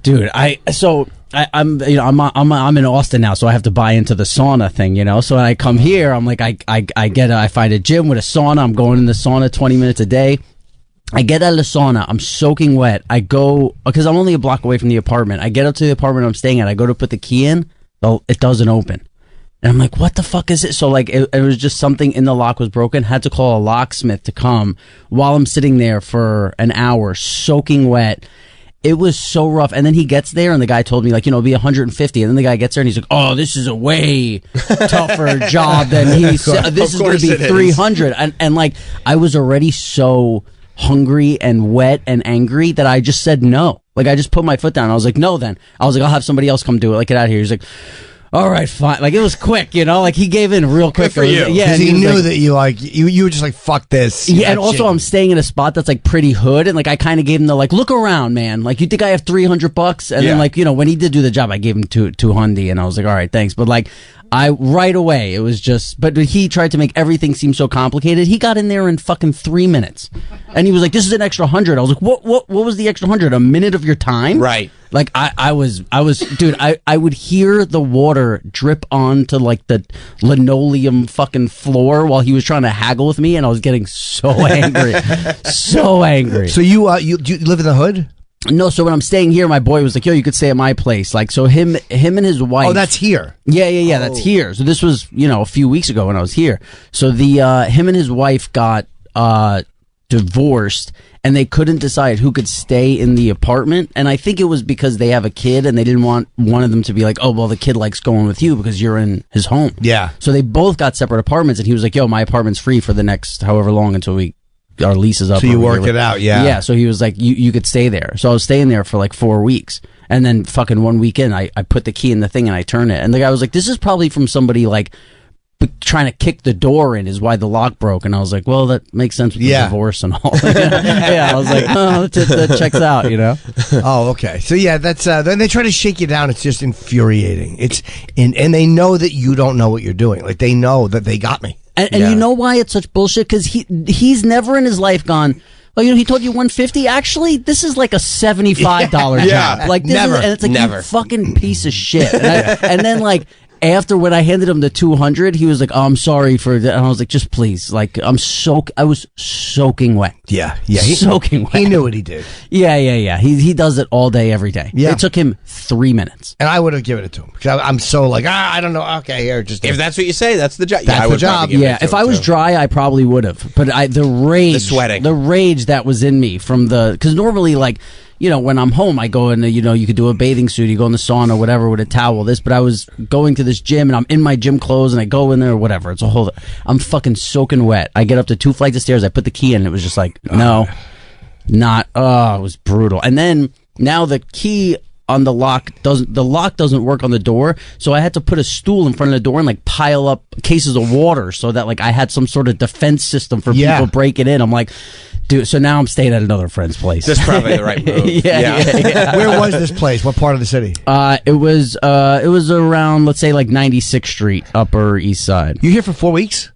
Dude, I'm in Austin now, so I have to buy into the sauna thing, you know. So when I come here, I'm like, I find a gym with a sauna. I'm going in the sauna 20 minutes a day. I get out of the sauna. I'm soaking wet. I go because I'm only a block away from the apartment. I get up to the apartment I'm staying at. I go to put the key in. It doesn't open. And I'm like, what the fuck is it? So like, it was just something in the lock was broken. Had to call a locksmith to come while I'm sitting there for an hour, soaking wet. It was so rough. And then he gets there and the guy told me like, it'll be 150. And then the guy gets there and he's like, oh, this is a way tougher job than he said. This is going to be 300. And like, I was already so hungry and wet and angry that I just said no. Like, I just put my foot down. I was like, no, then. I was like, I'll have somebody else come do it. Like, get out of here. He's like, all right, fine. Like, it was quick, like he gave in real quick. Good for you. Yeah, because he knew that you were just like, fuck this. Yeah, and also I'm staying in a spot that's like pretty hood, and like I kind of gave him the like, look around, man. Like, you think I have $300? And then like, when he did do the job, I gave him $200, and I was like, all right, thanks. But like, right away, it was just, but he tried to make everything seem so complicated. He got in there in fucking 3 minutes. And he was like, this is an extra 100. I was like, what was the extra 100? A minute of your time? Right. Like, I was, dude, I would hear the water drip onto like the linoleum fucking floor while he was trying to haggle with me. And I was getting so angry. So angry. So you do you live in the hood? No, so when I'm staying here, my boy was like, yo, you could stay at my place. Like, so him and his wife. Oh, that's here. Yeah, that's here. So this was, a few weeks ago when I was here. So him and his wife got divorced, and they couldn't decide who could stay in the apartment. And I think it was because they have a kid, and they didn't want one of them to be like, oh, well, the kid likes going with you because you're in his home. Yeah. So they both got separate apartments, and he was like, yo, my apartment's free for the next however long until our lease is up. So you work it out, yeah. Yeah, so he was like, you could stay there. So I was staying there for like 4 weeks. And then fucking 1 weekend, I put the key in the thing and I turned it. And the guy was like, this is probably from somebody like trying to kick the door in is why the lock broke. And I was like, well, that makes sense with the divorce and all. Yeah, I was like, oh, that checks out, Oh, okay. So yeah, that's then they try to shake you down. It's just infuriating. And they know that you don't know what you're doing. Like, they know that they got me. And you know why it's such bullshit? Because he's never in his life gone, well, he told you 150. Actually, this is like a $75 job. Like, never. And it's like, Never. you fucking piece of shit. And then like, after when I handed him the 200, he was like, oh, I'm sorry for that. And I was like, just please. Like, I was soaking wet. Yeah. Soaking wet. He knew what he did. Yeah. He does it all day, every day. Yeah. It took him 3 minutes. And I would have given it to him. Because I'm so like, I don't know. Okay, here, just. If that's what you say, that's the job. That's I the would job. probably give it to If him, I was too. dry, I probably would have. But the rage, The sweating. the rage that was in me from because normally, like, when I'm home, I go in, you could do a bathing suit, you go in the sauna, whatever, with a towel, but I was going to this gym and I'm in my gym clothes and I go in there, whatever. It's a whole, I'm fucking soaking wet. I get up to 2 flights of stairs, I put the key in, and it was just like, it was brutal. And then now the key on the lock doesn't work on the door, so I had to put a stool in front of the door and like pile up cases of water so that like I had some sort of defense system for people breaking in. I'm like, dude, so now I'm staying at another friend's place. That's probably the right move. Yeah. Where was this place? What part of the city? It was around, let's say, like 96th Street, Upper East Side. You here for 4 weeks?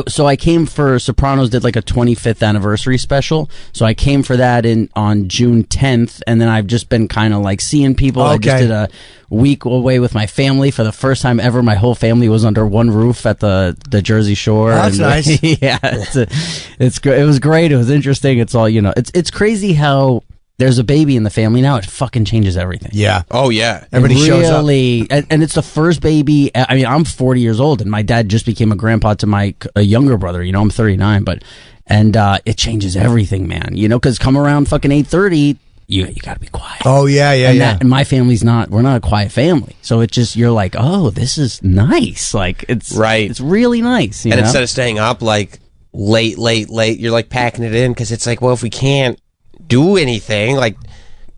So I came for Sopranos did like a 25th anniversary special. So I came for that on June 10th, and then I've just been kind of like seeing people. Okay. I just did a week away with my family for the first time ever. My whole family was under one roof at the Jersey Shore. That's nice. Yeah, it's great. It was great. It was interesting. It's all It's crazy how there's a baby in the family now. It fucking changes everything. Yeah. Oh yeah. Everybody shows up. And it's the first baby. I mean, I'm 40 years old, and my dad just became a grandpa to my younger brother. I'm 39, and it changes everything, man. Because come around fucking 8:30, you got to be quiet. Oh yeah, And my family's we're not a quiet family, so it just you're like, oh, this is nice. Like it's right. It's really nice. And instead of staying up like late, you're like packing it in because it's like, well, if we can't do anything like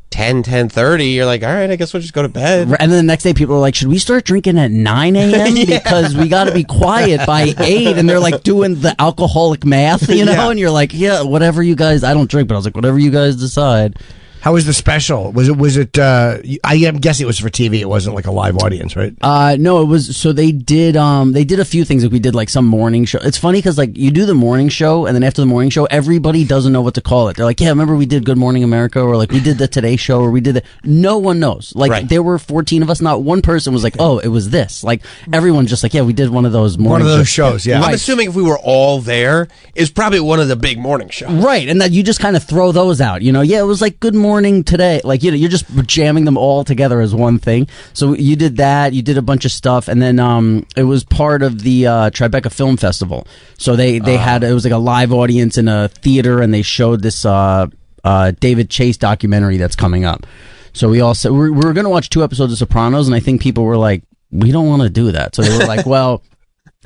10:30, you're like, all right, I guess we'll just go to bed. And then the next day people are like, should we start drinking at 9 a.m. because we got to be quiet by 8? And they're like doing the alcoholic math, and you're like, yeah, whatever you guys, I don't drink, but I was like, whatever you guys decide. How was the special? Was it I am guessing it was for TV. It wasn't like a live audience, right? No, it was. So they did a few things. Like we did like some morning show. It's funny because like you do the morning show, and then after the morning show, everybody doesn't know what to call it. They're like, yeah, remember we did Good Morning America, or like we did the Today Show, or we did the. No one knows. Like there were 14 of us. Not one person was like, oh, it was this. Like everyone's just like, yeah, we did one of those morning shows. Yeah, I'm assuming if we were all there, it's probably one of the big morning shows. Right, and that you just kind of throw those out. Yeah, it was like Good Morning Today. Like, you're just jamming them all together as one thing. So you did that, you did a bunch of stuff, and then it was part of the Tribeca Film Festival. So they had, it was like a live audience in a theater, and they showed this David Chase documentary that's coming up. So we all said, we were going to watch 2 episodes of Sopranos, and I think people were like, we don't want to do that. So they were like, well,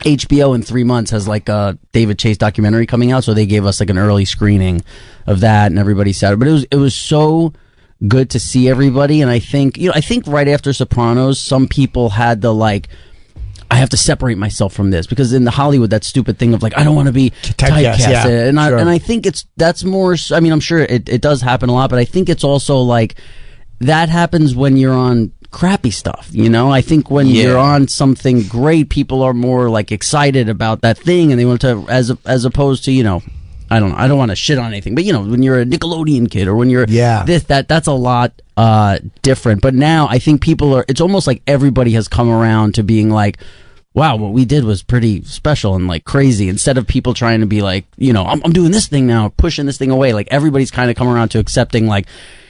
HBO in 3 months has like a David Chase documentary coming out, so they gave us like an early screening of that, and everybody said it. But it was so good to see everybody, and I think right after Sopranos, some people had the like, I have to separate myself from this, because in the Hollywood, that stupid thing of like, I don't want to be typecast, and I think that's more. I mean, I'm sure it does happen a lot, but I think it's also like that happens when you're on crappy stuff. I think when you're on something great, people are more like excited about that thing, and they want to as opposed to I don't know. I don't want to shit on anything, but when you're a Nickelodeon kid, or when you're that's a lot different. But now I think it's almost like everybody has come around to being like, wow, what we did was pretty special and like crazy, instead of people trying to be like, I'm doing this thing now, pushing this thing away. Like everybody's kind of come around to accepting like,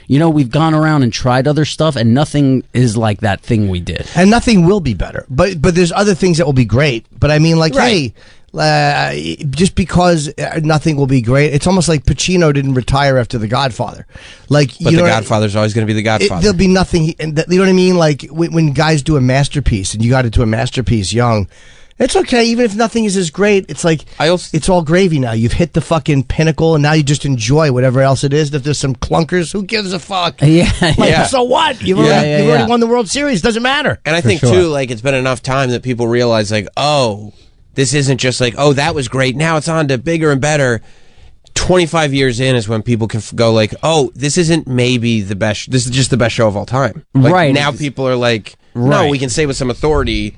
we've gone around and tried other stuff, and nothing is like that thing we did. And nothing will be better. But there's other things that will be great. But I mean, like, hey, just because nothing will be great, it's almost like Pacino didn't retire after The Godfather. Like, but The Godfather's always going to be The Godfather. There'll be nothing. You know what I mean? Like when guys do a masterpiece, and you got into a masterpiece young, it's okay. Even if nothing is as great, it's like it's all gravy now. You've hit the fucking pinnacle, and now you just enjoy whatever else it is. If there's some clunkers, who gives a fuck? So what? You've already won the World Series. Doesn't matter. And I think too, like it's been enough time that people realize, like, oh, this isn't just like, oh, that was great. Now it's on to bigger and better. 25 years in is when people can go like, oh, this isn't maybe the best. This is just the best show of all time. Like, right. Now people are like, no, we can say with some authority,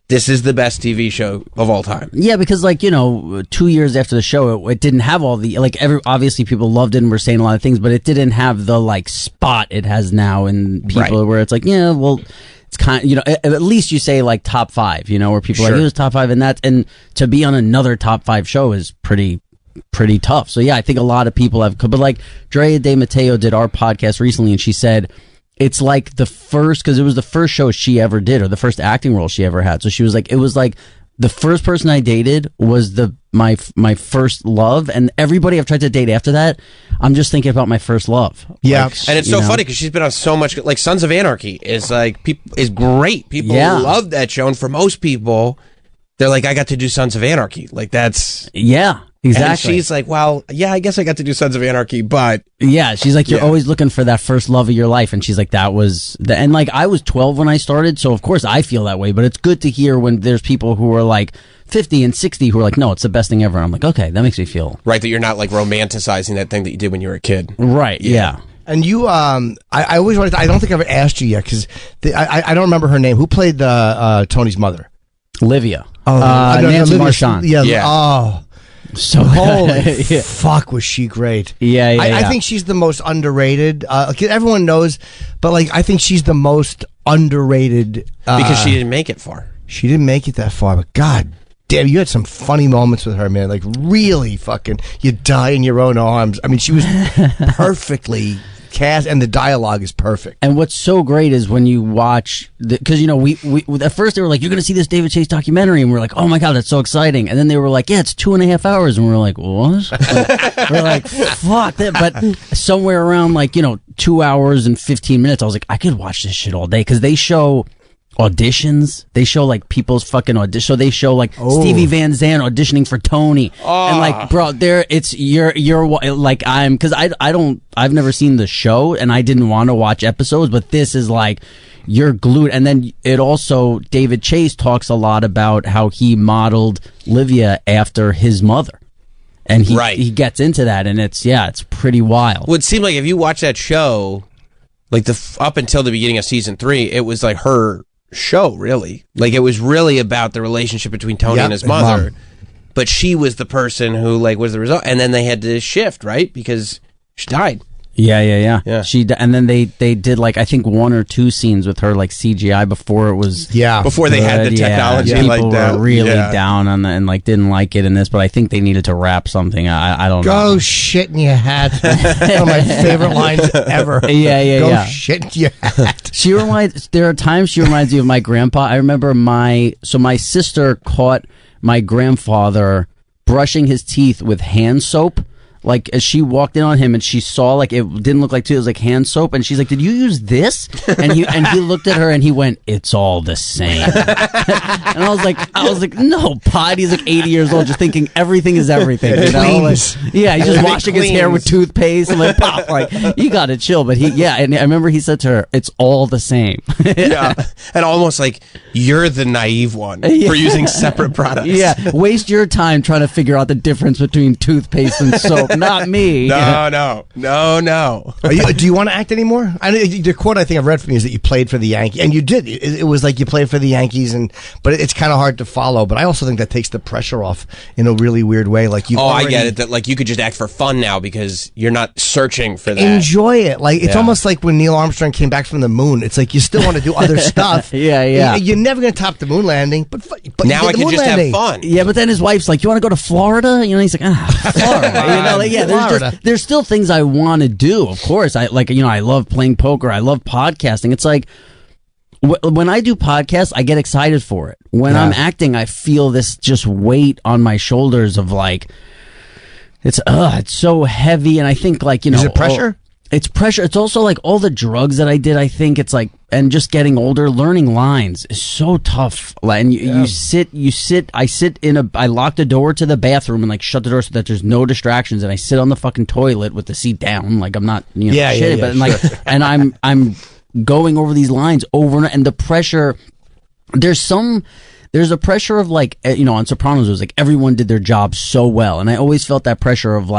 this is the best TV show of all time. Yeah, because 2 years after the show, it didn't have all the obviously people loved it and were saying a lot of things, but it didn't have the spot it has now in people where it's like, yeah, well, it's kind of, at least you say like top 5, where people are like, it was top 5, and to be on another top 5 show is pretty tough. So yeah, I think a lot of people have, but like Drea De Matteo did our podcast recently, and she said it's like because it was the first show she ever did, or the first acting role she ever had. So she was like, it was like the first person I dated was my first love, and everybody I've tried to date after that, I'm just thinking about my first love. Yeah, and it's so funny because she's been on so much. Like Sons of Anarchy is is great. People love that show, and for most people, they're like, I got to do Sons of Anarchy. Like that's exactly. And she's like, well, yeah, I guess I got to do Sons of Anarchy, but yeah, she's like, you're always looking for that first love of your life, and she's like, that was and like I was 12 when I started, so of course I feel that way. But it's good to hear when there's people who are like 50 and 60 who are like, no, it's the best thing ever. I'm like, okay, that makes me feel right, that you're not like romanticizing that thing that you did when you were a kid. Right. Yeah. And you, I always wanted to, I don't think I've ever asked you yet, because I don't remember her name. Who played Tony's mother? Livia. Nancy Olivia- Marchand. Yeah. Oh. So holy fuck, was she great? Yeah, I think she's the most underrated. Everyone knows, but like I think she's the most underrated because she didn't make it far. She didn't make it that far, but god damn, you had some funny moments with her, man. Like really fucking, you die in your own arms. I mean, she was perfectly cast, and the dialogue is perfect. And what's so great is when you watch, because we at first they were like, you're going to see this David Chase documentary, and we're like, oh my god, that's so exciting. And then they were like, yeah, it's 2.5 hours, and we're like, what? We're like, fuck that. But somewhere around 2 hours and 15 minutes, I was like, I could watch this shit all day, because they show auditions. They show people's fucking audition. So they show Stevie Van Zandt auditioning for Tony, and bro, you're because I've never seen the show, and I didn't want to watch episodes, but this is you're glued. And then it also, David Chase talks a lot about how he modeled Livia after his mother. And he gets into that, and it's pretty wild. Well, it seemed like if you watch that show, up until the beginning of season 3, it was her show, really. It was really about the relationship between Tony and his mother. But she was the person who was the result, and then they had to shift, right? Because she died. Yeah. And then they did I think 1 or 2 scenes with her CGI before it was before they had the technology people that. Were really down on and didn't like it in this, but I think they needed to wrap something. I don't know. Go shit in your hat. One of my favorite lines ever. Go shit in your hat. There are times she reminds me of my grandpa. I remember my sister caught my grandfather brushing his teeth with hand soap. As she walked in on him, and she saw it didn't look like tooth, it was hand soap, and she's like, "Did you use this?" And he looked at her and he went, "It's all the same." And I was like, "No, Pod." He's 80 years old, just thinking everything is everything. You know, he's just washing his hair with toothpaste and pop. You got to chill. But and I remember he said to her, "It's all the same." And almost you're the naive one for using separate products. Yeah, waste your time trying to figure out the difference between toothpaste and soap. Not me. No. Do you want to act anymore? The quote I think I've read from you is that you played for the Yankees, and you did. It was you played for the Yankees, but it's kind of hard to follow. But I also think that takes the pressure off in a really weird way. I get it. That you could just act for fun now because you're not searching for that. Enjoy it. It's almost like when Neil Armstrong came back from the moon. It's you still want to do other stuff. Yeah. You're never going to top the moon landing, but now I can just have fun. Yeah, but then his wife's like, "You want to go to Florida?" He's like, Florida. There's still things I want to do. Of course, I love playing poker. I love podcasting. It's when I do podcasts, I get excited for it. When I'm acting, I feel this just weight on my shoulders of it's so heavy, and I think is it pressure? It's pressure. It's also all the drugs that I did. I think it's and just getting older, learning lines is so tough. And you sit. I lock the door to the bathroom and shut the door so that there's no distractions. And I sit on the fucking toilet with the seat down. I'm not shitty, but and I'm going over these lines over and the pressure. There's a pressure of on Sopranos it was everyone did their job so well, and I always felt that pressure of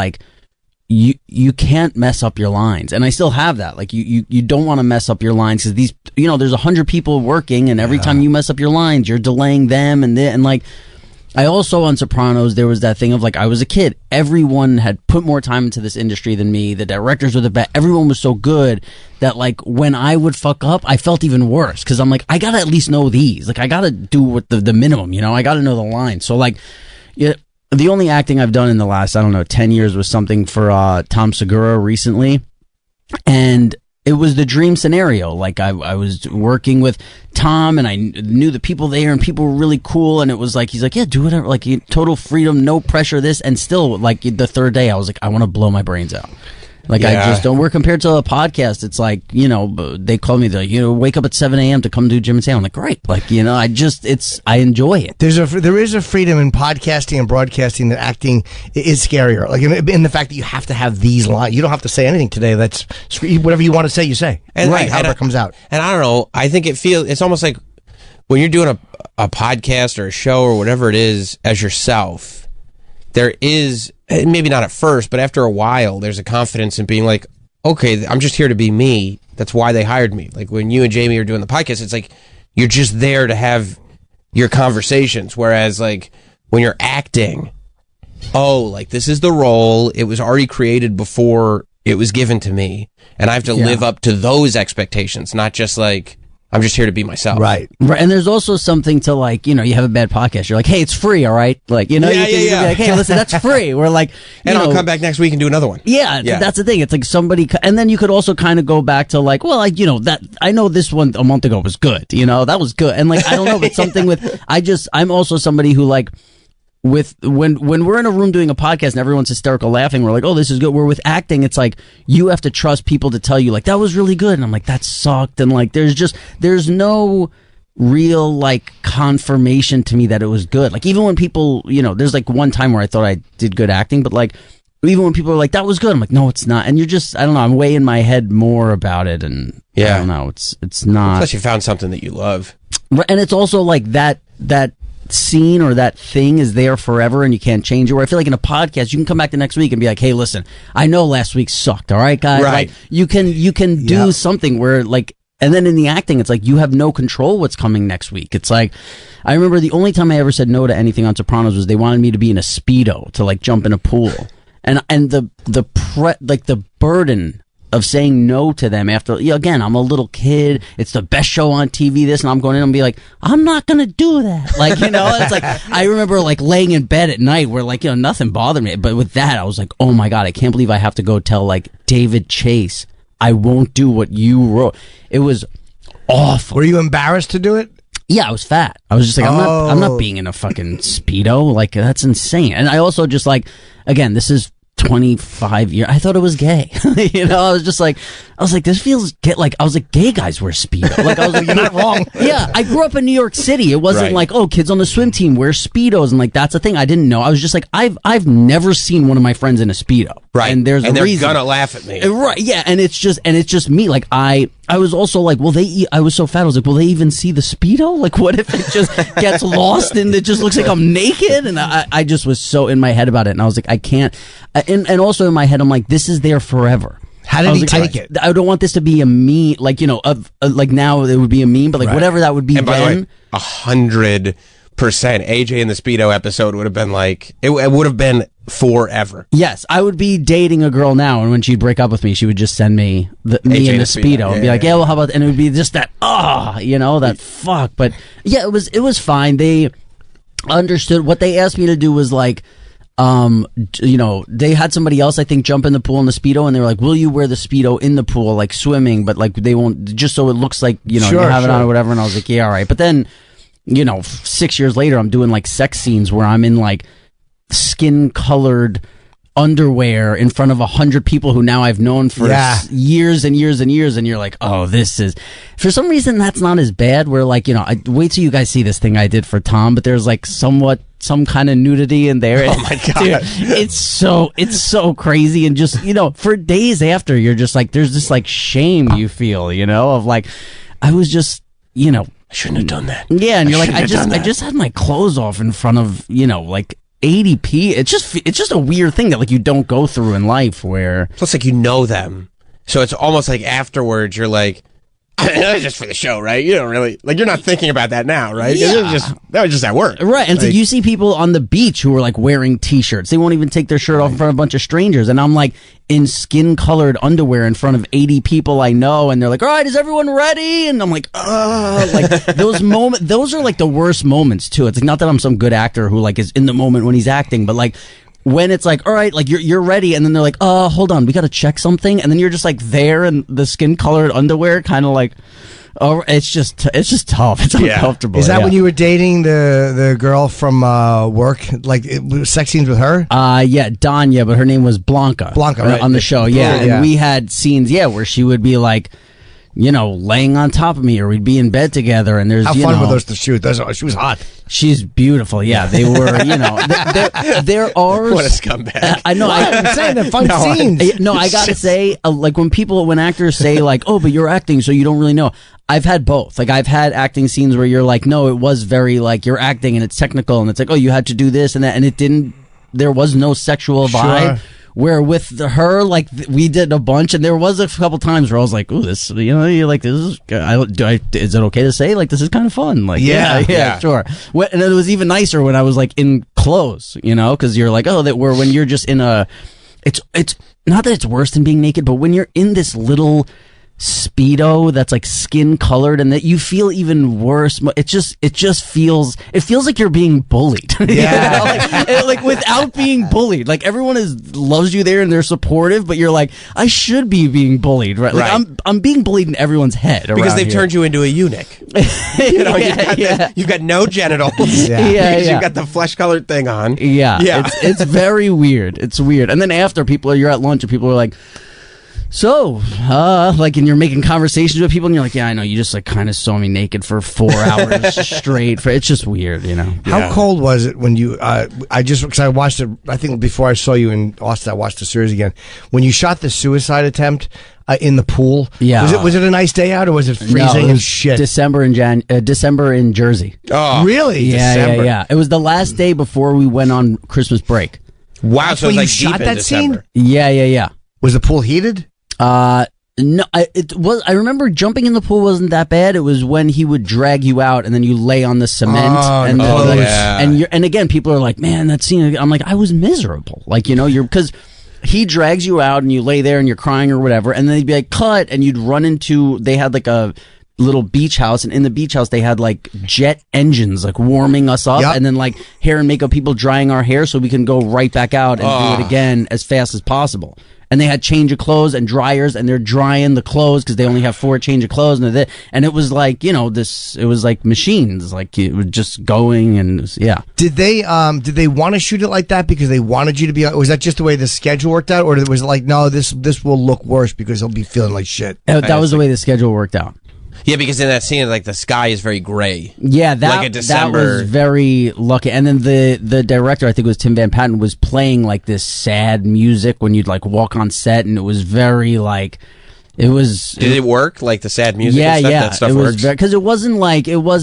you can't mess up your lines, and I still have that. You don't want to mess up your lines because these there's 100 people working, and every time you mess up your lines, you're delaying them, and I also on Sopranos there was that thing of I was a kid. Everyone had put more time into this industry than me. The directors were the best. Everyone was so good that when I would fuck up, I felt even worse because I'm I gotta at least know these. I gotta do what the minimum. I gotta know the line. So the only acting I've done in the last, 10 years was something for Tom Segura recently. And it was the dream scenario. I was working with Tom and I knew the people there and people were really cool. And it was he's yeah, do whatever. Total freedom, no pressure, this. And still, the third day, I was I want to blow my brains out. I just don't work compared to a podcast. It's they call me wake up at 7 a.m. to come do Jim and Sam. I'm great. I enjoy it. There is a freedom in podcasting and broadcasting that acting is scarier. In the fact that you have to have these lines. You don't have to say anything today. That's whatever you want to say, you say. And however it comes out. And I don't know. I think it's almost like when you're doing a podcast or a show or whatever it is as yourself, there is, maybe not at first, but after a while, there's a confidence in being okay, I'm just here to be me. That's why they hired me. When you and Jamie are doing the podcast, it's you're just there to have your conversations. Whereas like when you're acting, like this is the role. It was already created before it was given to me, and I have to live up to those expectations, not just like I'm just here to be myself. Right. And there's also something to like, you have a bad podcast. You're like, hey, it's free, all right? Like, you can be like, hey, listen, that's free. We're like, I'll come back next week and do another one. Yeah, that's the thing. It's like somebody, and then you could also kind of go back to like, well, like, that I know this one a month ago was good. That was good. And like, I don't know, but something with, I'm also somebody who like, with when we're in a room doing a podcast and everyone's hysterical laughing, we're like, oh, this is good. Where with acting, it's like you have to trust people to tell you like that was really good, and I'm like that sucked, and like there's no real like confirmation to me that it was good. Like even when people, there's like one time where I thought I did good acting, but like even when people are like that was good, I'm like no, it's not, and you're just I don't know, I'm way in my head more about it, and I don't know, it's not. Unless you found something that you love, and it's also like that scene or that thing is there forever and you can't change it. Where I feel like in a podcast you can come back the next week and be like, hey, listen, I know last week sucked, all right, guys? Right. Like, you can do something where like, and then in the acting it's like you have no control what's coming next week. It's like I remember the only time I ever said no to anything on Sopranos was they wanted me to be in a Speedo to like jump in a pool, and the burden of saying no to them after, again, I'm a little kid, it's the best show on TV, this, and I'm going in and be like, I'm not gonna do that. Like, it's like, I remember like laying in bed at night where like, nothing bothered me. But with that, I was like, oh my God, I can't believe I have to go tell like David Chase, I won't do what you wrote. It was awful. Were you embarrassed to do it? Yeah, I was fat. I was just like, I'm not being in a fucking Speedo. Like, that's insane. And I also just like, again, this is 25 years. I thought it was gay. I was like, this feels gay. Like, I was like, gay guys wear Speedo. Like, I was like, you're not wrong. Yeah, I grew up in New York City. It wasn't like, oh, kids on the swim team wear Speedos, and like that's a thing. I didn't know. I was just like, I've never seen one of my friends in a Speedo. Right. And there's a they're reason. gonna laugh at me. Right. Yeah. And it's just me. Like I was also like, I was so fat. I was like, will they even see the Speedo? Like, what if it just gets lost and it just looks like I'm naked? And I just was so in my head about it. And I was like, I can't. And also in my head, I'm like, this is there forever. How did he take it? I don't want this to be a meme, like, like now it would be a meme, but like whatever that would be. And by then, the way, 100%. AJ in the Speedo episode would have been like, it would have been forever. Yes, I would be dating a girl now, and when she'd break up with me, she would just send me me in the Speedo and be like, yeah, well, how about, and it would be just that, that fuck. But yeah, it was fine. They understood. What they asked me to do was like, they had somebody else, I think, jump in the pool in the Speedo, and they were like, will you wear the Speedo in the pool, like swimming, but like they won't, just so it looks like, you have it on or whatever. And I was like, yeah, all right. But then, 6 years later, I'm doing like sex scenes where I'm in like skin colored underwear in front of 100 people who now I've known for years and years and years, and you're like, oh, this is, for some reason that's not as bad. Where like, I wait till you guys see this thing I did for Tom, but there's like some kind of nudity in there. Oh my God. Dude, it's so crazy, and just for days after, you're just like, there's this like shame you feel, of like, I was just I shouldn't have done that. Yeah, and you're like, I just had my clothes off in front of like 80p. It's just a weird thing that like you don't go through in life where. Plus, like, them, so it's almost like afterwards you're like, that was just for the show, right? You don't really like, you're not thinking about that now, right? Yeah. That was just at work, right? And so you see people on the beach who are like wearing t-shirts. They won't even take their shirt off in front of a bunch of strangers, and I'm like in skin-colored underwear in front of 80 people I know, and they're like, all right, is everyone ready? And I'm like, like those moments, those are like the worst moments too. It's like, not that I'm some good actor who like is in the moment when he's acting, but like when it's like, all right, like you're ready, and then they're like, hold on, we got to check something, and then you're just like there in the skin-colored underwear, kind of like, oh, it's just tough. It's uncomfortable. Is that when you were dating the girl from work, like sex scenes with her? Yeah, Danya, but her name was Blanca. Blanca, right? On the show, yeah. And we had scenes, where she would be like, laying on top of me, or we'd be in bed together, and there's how fun were those to shoot? She was hot. She's beautiful. Yeah, they were. There are. What a scumbag! I know. I'm saying they're fun scenes. No, I gotta say, like when actors say like, oh, but you're acting, so you don't really know. I've had both. Like, I've had acting scenes where you're like, no, it was very like you're acting and it's technical, and it's like, oh, you had to do this and that, and it didn't. There was no sexual vibe. Sure. Where with her, like we did a bunch, and there was a couple times where I was like, "Ooh, this, you're like, this is. Is it okay to say like this is kind of fun?" Like, yeah, sure. And it was even nicer when I was like in clothes, because you're like, oh, when you're just in a. It's not that it's worse than being naked, but when you're in this little Speedo that's like skin colored and that you feel even worse, it just feels like you're being bullied. Like without being bullied, like everyone loves you there and they're supportive, but you're like, I should be being bullied, right? Like I'm being bullied in everyone's head because they've turned you into a eunuch. You've got no genitals. You've got the flesh colored thing on. It's very weird. It's weird. And then after you're at lunch and people are like, so, and you're making conversations with people, and you're like, yeah, I know, you just, like, kind of saw me naked for 4 hours straight. It's just weird, How cold was it when you, because I watched it, I think before I saw you in Austin, I watched the series again. When you shot the suicide attempt in the pool, was it a nice day out, or was it freezing and shit? December in Jersey. Oh, really? Yeah. It was the last day before we went on Christmas break. Wow, That's so when it was you like shot deep in that December. scene? Yeah. Was the pool heated? No, it was. I remember jumping in the pool wasn't that bad. It was when he would drag you out and then you lay on the cement and again, people are like, man, that scene. I'm like, I was miserable. Like, because he drags you out and you lay there and you're crying or whatever, and then they'd be like, cut, and you'd run into. They had like a little beach house, and in the beach house they had like jet engines like warming us up, and then like hair and makeup people drying our hair so we can go right back out and do it again as fast as possible. And they had change of clothes and dryers, and they're drying the clothes because they only have 4 change of clothes, and it was like, it was like machines, like it was just going, and Did they want to shoot it like that because they wanted you to be? Was that just the way the schedule worked out, or was it like, no, this will look worse because he'll be feeling like shit? That was the way the schedule worked out. Yeah, because in that scene, like the sky is very gray. Yeah, like a December. That was very lucky. And then the director, I think it was Tim Van Patten, was playing like this sad music when you'd like walk on set, and it was very like it was. Did it work? Like the sad music? Yeah, and stuff? yeah. That stuff it works because it wasn't like everybody.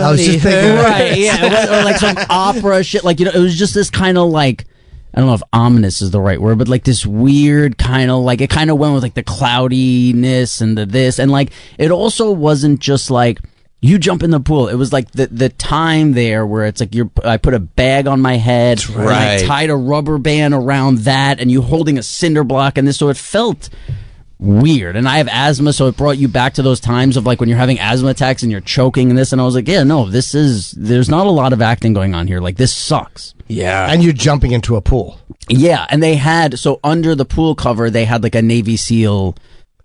I was just thinking, right? Yeah, or like some opera shit. Like it was just this kind of like. I don't know if ominous is the right word, but like this weird kind of like, it kind of went with like the cloudiness and the this, and like it also wasn't just like you jump in the pool. It was like the time there where it's like I put a bag on my head, and I tied a rubber band around that, and you holding a cinder block and this, so it felt weird. And I have asthma, so it brought you back to those times of like when you're having asthma attacks and you're choking and this, and I was like, yeah, no, there's not a lot of acting going on here. Like this sucks. Yeah. And you're jumping into a pool. Yeah, and they had, so under the pool cover, they had like a Navy SEAL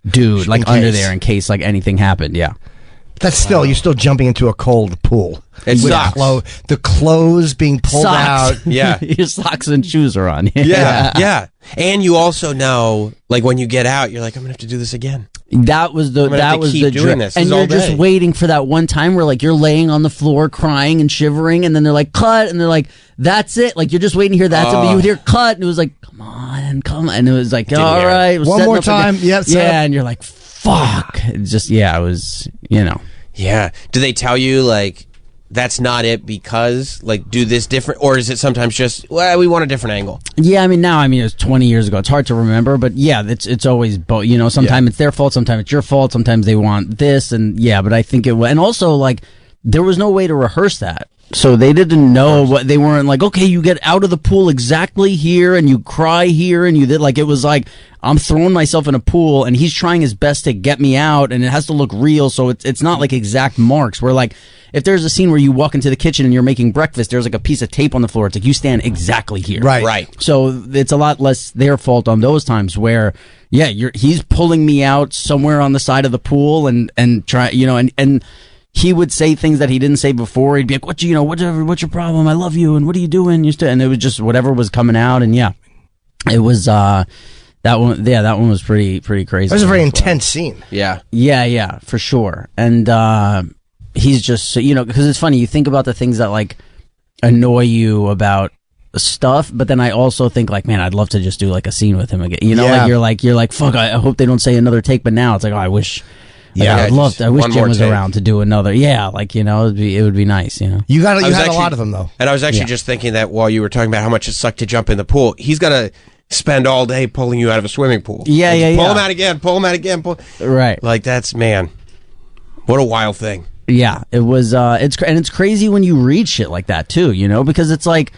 dude like under there in case like anything happened. Yeah. That's still, you're still jumping into a cold pool. It sucks. The clothes being pulled out. Yeah. Your socks and shoes are on. Yeah. And you also know, like when you get out, you're like, I'm gonna have to do this again. That was the doing this and you're just waiting for that one time where like you're laying on the floor crying and shivering, and then they're like, cut, and they're like, that's it. Like you're just waiting to hear that's it, but you would hear cut, and it was like, come on, and it was like, all right, one more time, and you're like, fuck. It just it was, Yeah. Do they tell you like that's not it because like do this different, or is it sometimes just, well, we want a different angle? Yeah, it was 20 years ago. It's hard to remember, but yeah, it's always both. Sometimes it's their fault, sometimes it's your fault, sometimes they want this, and but I think it was, and also like there was no way to rehearse that. So they didn't know what, they weren't like, okay, you get out of the pool exactly here and you cry here and you did, like, it was like, I'm throwing myself in a pool and he's trying his best to get me out and it has to look real. So it's not like exact marks where like, if there's a scene where you walk into the kitchen and you're making breakfast, there's like a piece of tape on the floor. It's like you stand exactly here. Right. So it's a lot less their fault on those times where, yeah, he's pulling me out somewhere on the side of the pool and try, and he would say things that he didn't say before. He'd be like, what's your problem? I love you. And what are you doing? And it was just whatever was coming out. And yeah, it was, that one was pretty crazy. It was a very intense scene. Yeah, for sure. And, he's just, because it's funny, you think about the things that like annoy you about stuff, but then I also think like, man, I'd love to just do like a scene with him again. Like you're like, fuck, I hope they don't say another take, but now it's like, oh, I wish Yeah, I'd love to. I wish one Jim more was take. around to do another. Yeah, like, it would be nice, You I had was a actually- lot of them though. And I was actually just thinking that while you were talking about how much it sucked to jump in the pool, he's got to spend all day pulling you out of a swimming pool. Yeah, Like, pull him out again, pull him out again. Right. Like, that's, man, what a wild thing. Yeah, it was. It's crazy when you read shit like that too, because it's like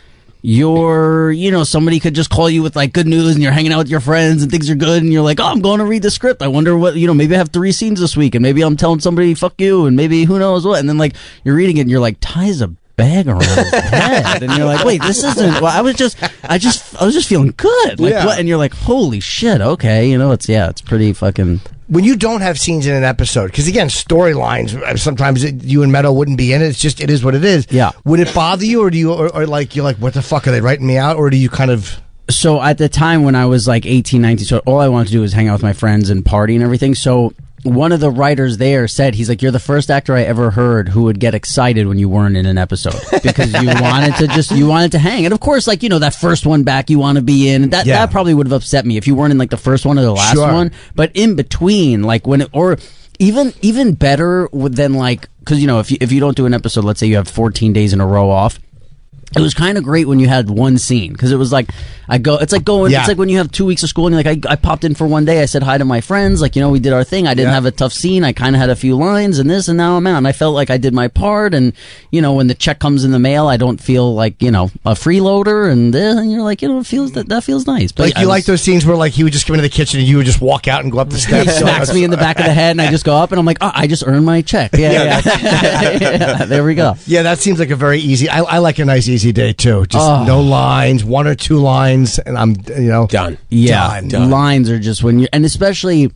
somebody could just call you with like good news and you're hanging out with your friends and things are good and you're like, oh, I'm going to read the script. I wonder what, maybe I have 3 scenes this week and maybe I'm telling somebody fuck you and maybe who knows what, and then like you're reading it and you're like, ties a bag around his head and you're like, wait, this isn't. Well, I was just feeling good. Like what? And you're like, holy shit. Okay, it's pretty fucking. When you don't have scenes in an episode, because again, storylines, sometimes you and Meadow wouldn't be in it. It is what it is. Yeah. Would it bother you, or do you, or like, you're like, what the fuck, are they writing me out? Or do you kind of... So at the time when I was like 18, 19, so all I wanted to do was hang out with my friends and party and everything. So one of the writers there said, he's like, you're the first actor I ever heard who would get excited when you weren't in an episode because you wanted to hang. And of course, like, that first one back you want to be in, that probably would have upset me if you weren't in like the first one or the last one. But in between, like or even better than like, because if you don't do an episode, let's say you have 14 days in a row off, it was kind of great when you had one scene because it was like it's like when you have 2 weeks of school and you're like, I popped in for one day, I said hi to my friends, like, we did our thing, I didn't have a tough scene, I kind of had a few lines and this, and now I'm out and I felt like I did my part, and when the check comes in the mail I don't feel like a freeloader, and you're like, it feels that feels nice. But like, you like those scenes where like he would just come into the kitchen and you would just walk out and go up the steps. He smacks me in the back of the head and I just go up and I'm like, oh, I just earned my check. Yeah. There we go. Yeah, that seems like a very easy. I like a nice easy day too. Just no lines, 1 or 2 lines, and I'm done. Yeah, done. Lines are just when you, and especially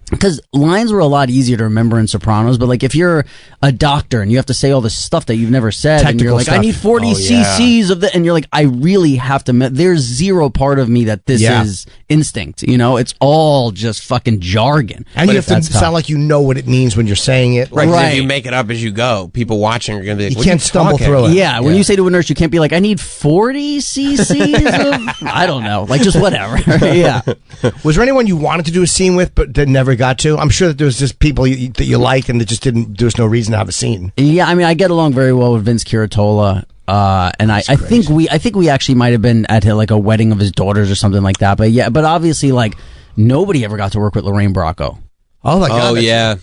because lines were a lot easier to remember in Sopranos, but like if you're a doctor and you have to say all this stuff that you've never said, Technical and you're like, stuff. I need 40 cc's of the, and you're like, I really have to. There's zero part of me that this is instinct. It's all just fucking jargon, and you have to sound like you know what it means when you're saying it. Right. If you make it up as you go, people watching are going to be like, you can't stumble through it. Yeah, when you say to a nurse, you can't be like, I need 40 cc's of, I don't know, like just whatever. Yeah. Was there anyone you wanted to do a scene with but that never got to? I'm sure that there was just people that you liked and that just didn't. There was no reason to have a scene. Yeah, I mean, I get along very well with Vince Curatola, and I think we actually might have been at like a wedding of his daughters or something like that. But obviously, like, nobody ever got to work with Lorraine Bracco. Oh my God! Oh yeah.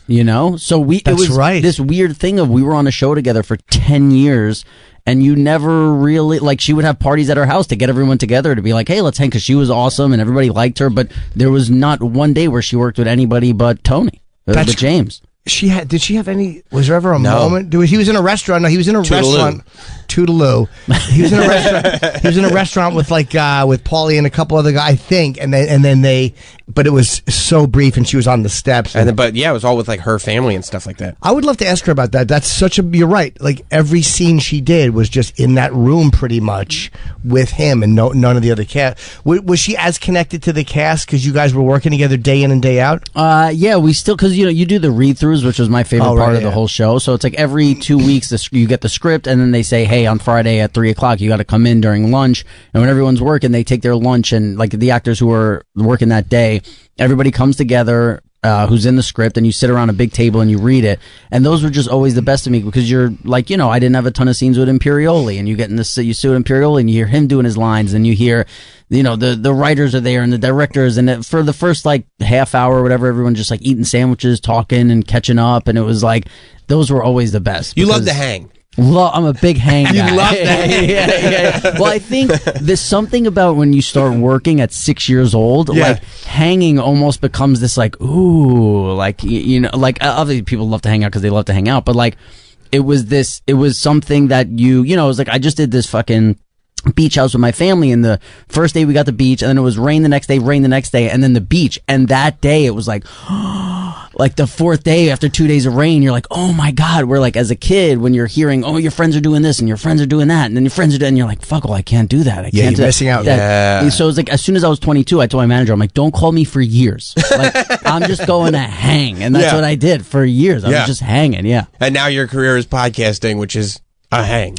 So it was right. This weird thing of we were on a show together for 10 years. And you never really, like, she would have parties at her house to get everyone together to be like, hey, let's hang, because she was awesome and everybody liked her. But there was not one day where she worked with anybody but Tony, but James. Did she have any? Was there ever a moment? He was in a restaurant. No, he was in a restaurant. Toodaloo. He was in a restaurant. He was in a restaurant with with Paulie and a couple other guys, I think. And then they, but it was so brief, and she was on the steps. But it was all with like her family and stuff like that. I would love to ask her about that. That's such a. You're right. Like every scene she did was just in that room, pretty much with him, and none of the other cast. Was she as connected to the cast because you guys were working together day in and day out? Yeah, we still, because you do the read-throughs, which was my favorite part of the whole show. So it's like every 2 weeks you get the script, and then they say, hey, on Friday at 3:00 you got to come in during lunch. And when everyone's working, they take their lunch, and like the actors who are working that day, everybody comes together. Who's in the script, and you sit around a big table and you read it. And those were just always the best of me because you're like, I didn't have a ton of scenes with Imperioli, and you get in this, you see with Imperioli and you hear him doing his lines, and you hear, the writers are there and the directors, and for the first like half hour or whatever, everyone just like eating sandwiches, talking and catching up, and it was like, those were always the best. You love to hang. I'm a big hang guy. You love that. Yeah. Well, I think there's something about when you start working at 6 years old, like hanging almost becomes this like, ooh, like, like obviously people love to hang out because they love to hang out, but like it was something that it was like, I just did this fucking beach house with my family, and the first day we got the beach, and then it was rain the next day, and then the beach, and that day it was like like the fourth day after 2 days of rain, you're like, oh my God. We're like, as a kid, when you're hearing, oh, your friends are doing this and your friends are doing that, and then your friends are doing, and you're like, fuck, well, I can't do that. I can't you're missing out. Yeah. So it's like, as soon as I was 22, I told my manager, I'm like, don't call me for years. Like, I'm just going to hang. And that's what I did for years. I was just hanging. Yeah. And now your career is podcasting, which is A hang.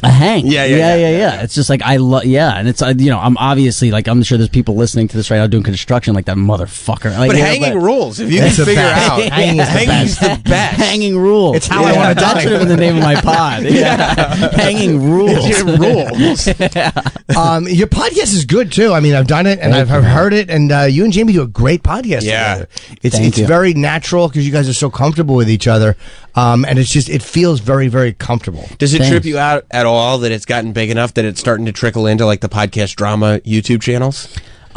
Yeah. It's just like and it's I'm obviously like I'm sure there's people listening to this right now doing construction like that motherfucker. Like, but hanging rules, if you can figure out, hanging's the best. Hanging rules. It's how I want to die. That should have been the name of my pod. Hanging rules. Your podcast is good too. I mean, I've done it and I've heard it, and you and Jamie do a great podcast together. It's very natural because you guys are so comfortable with each other, and it feels very, very comfortable. Does it trip you out at all that it's gotten big enough that it's starting to trickle into like the podcast drama YouTube channels?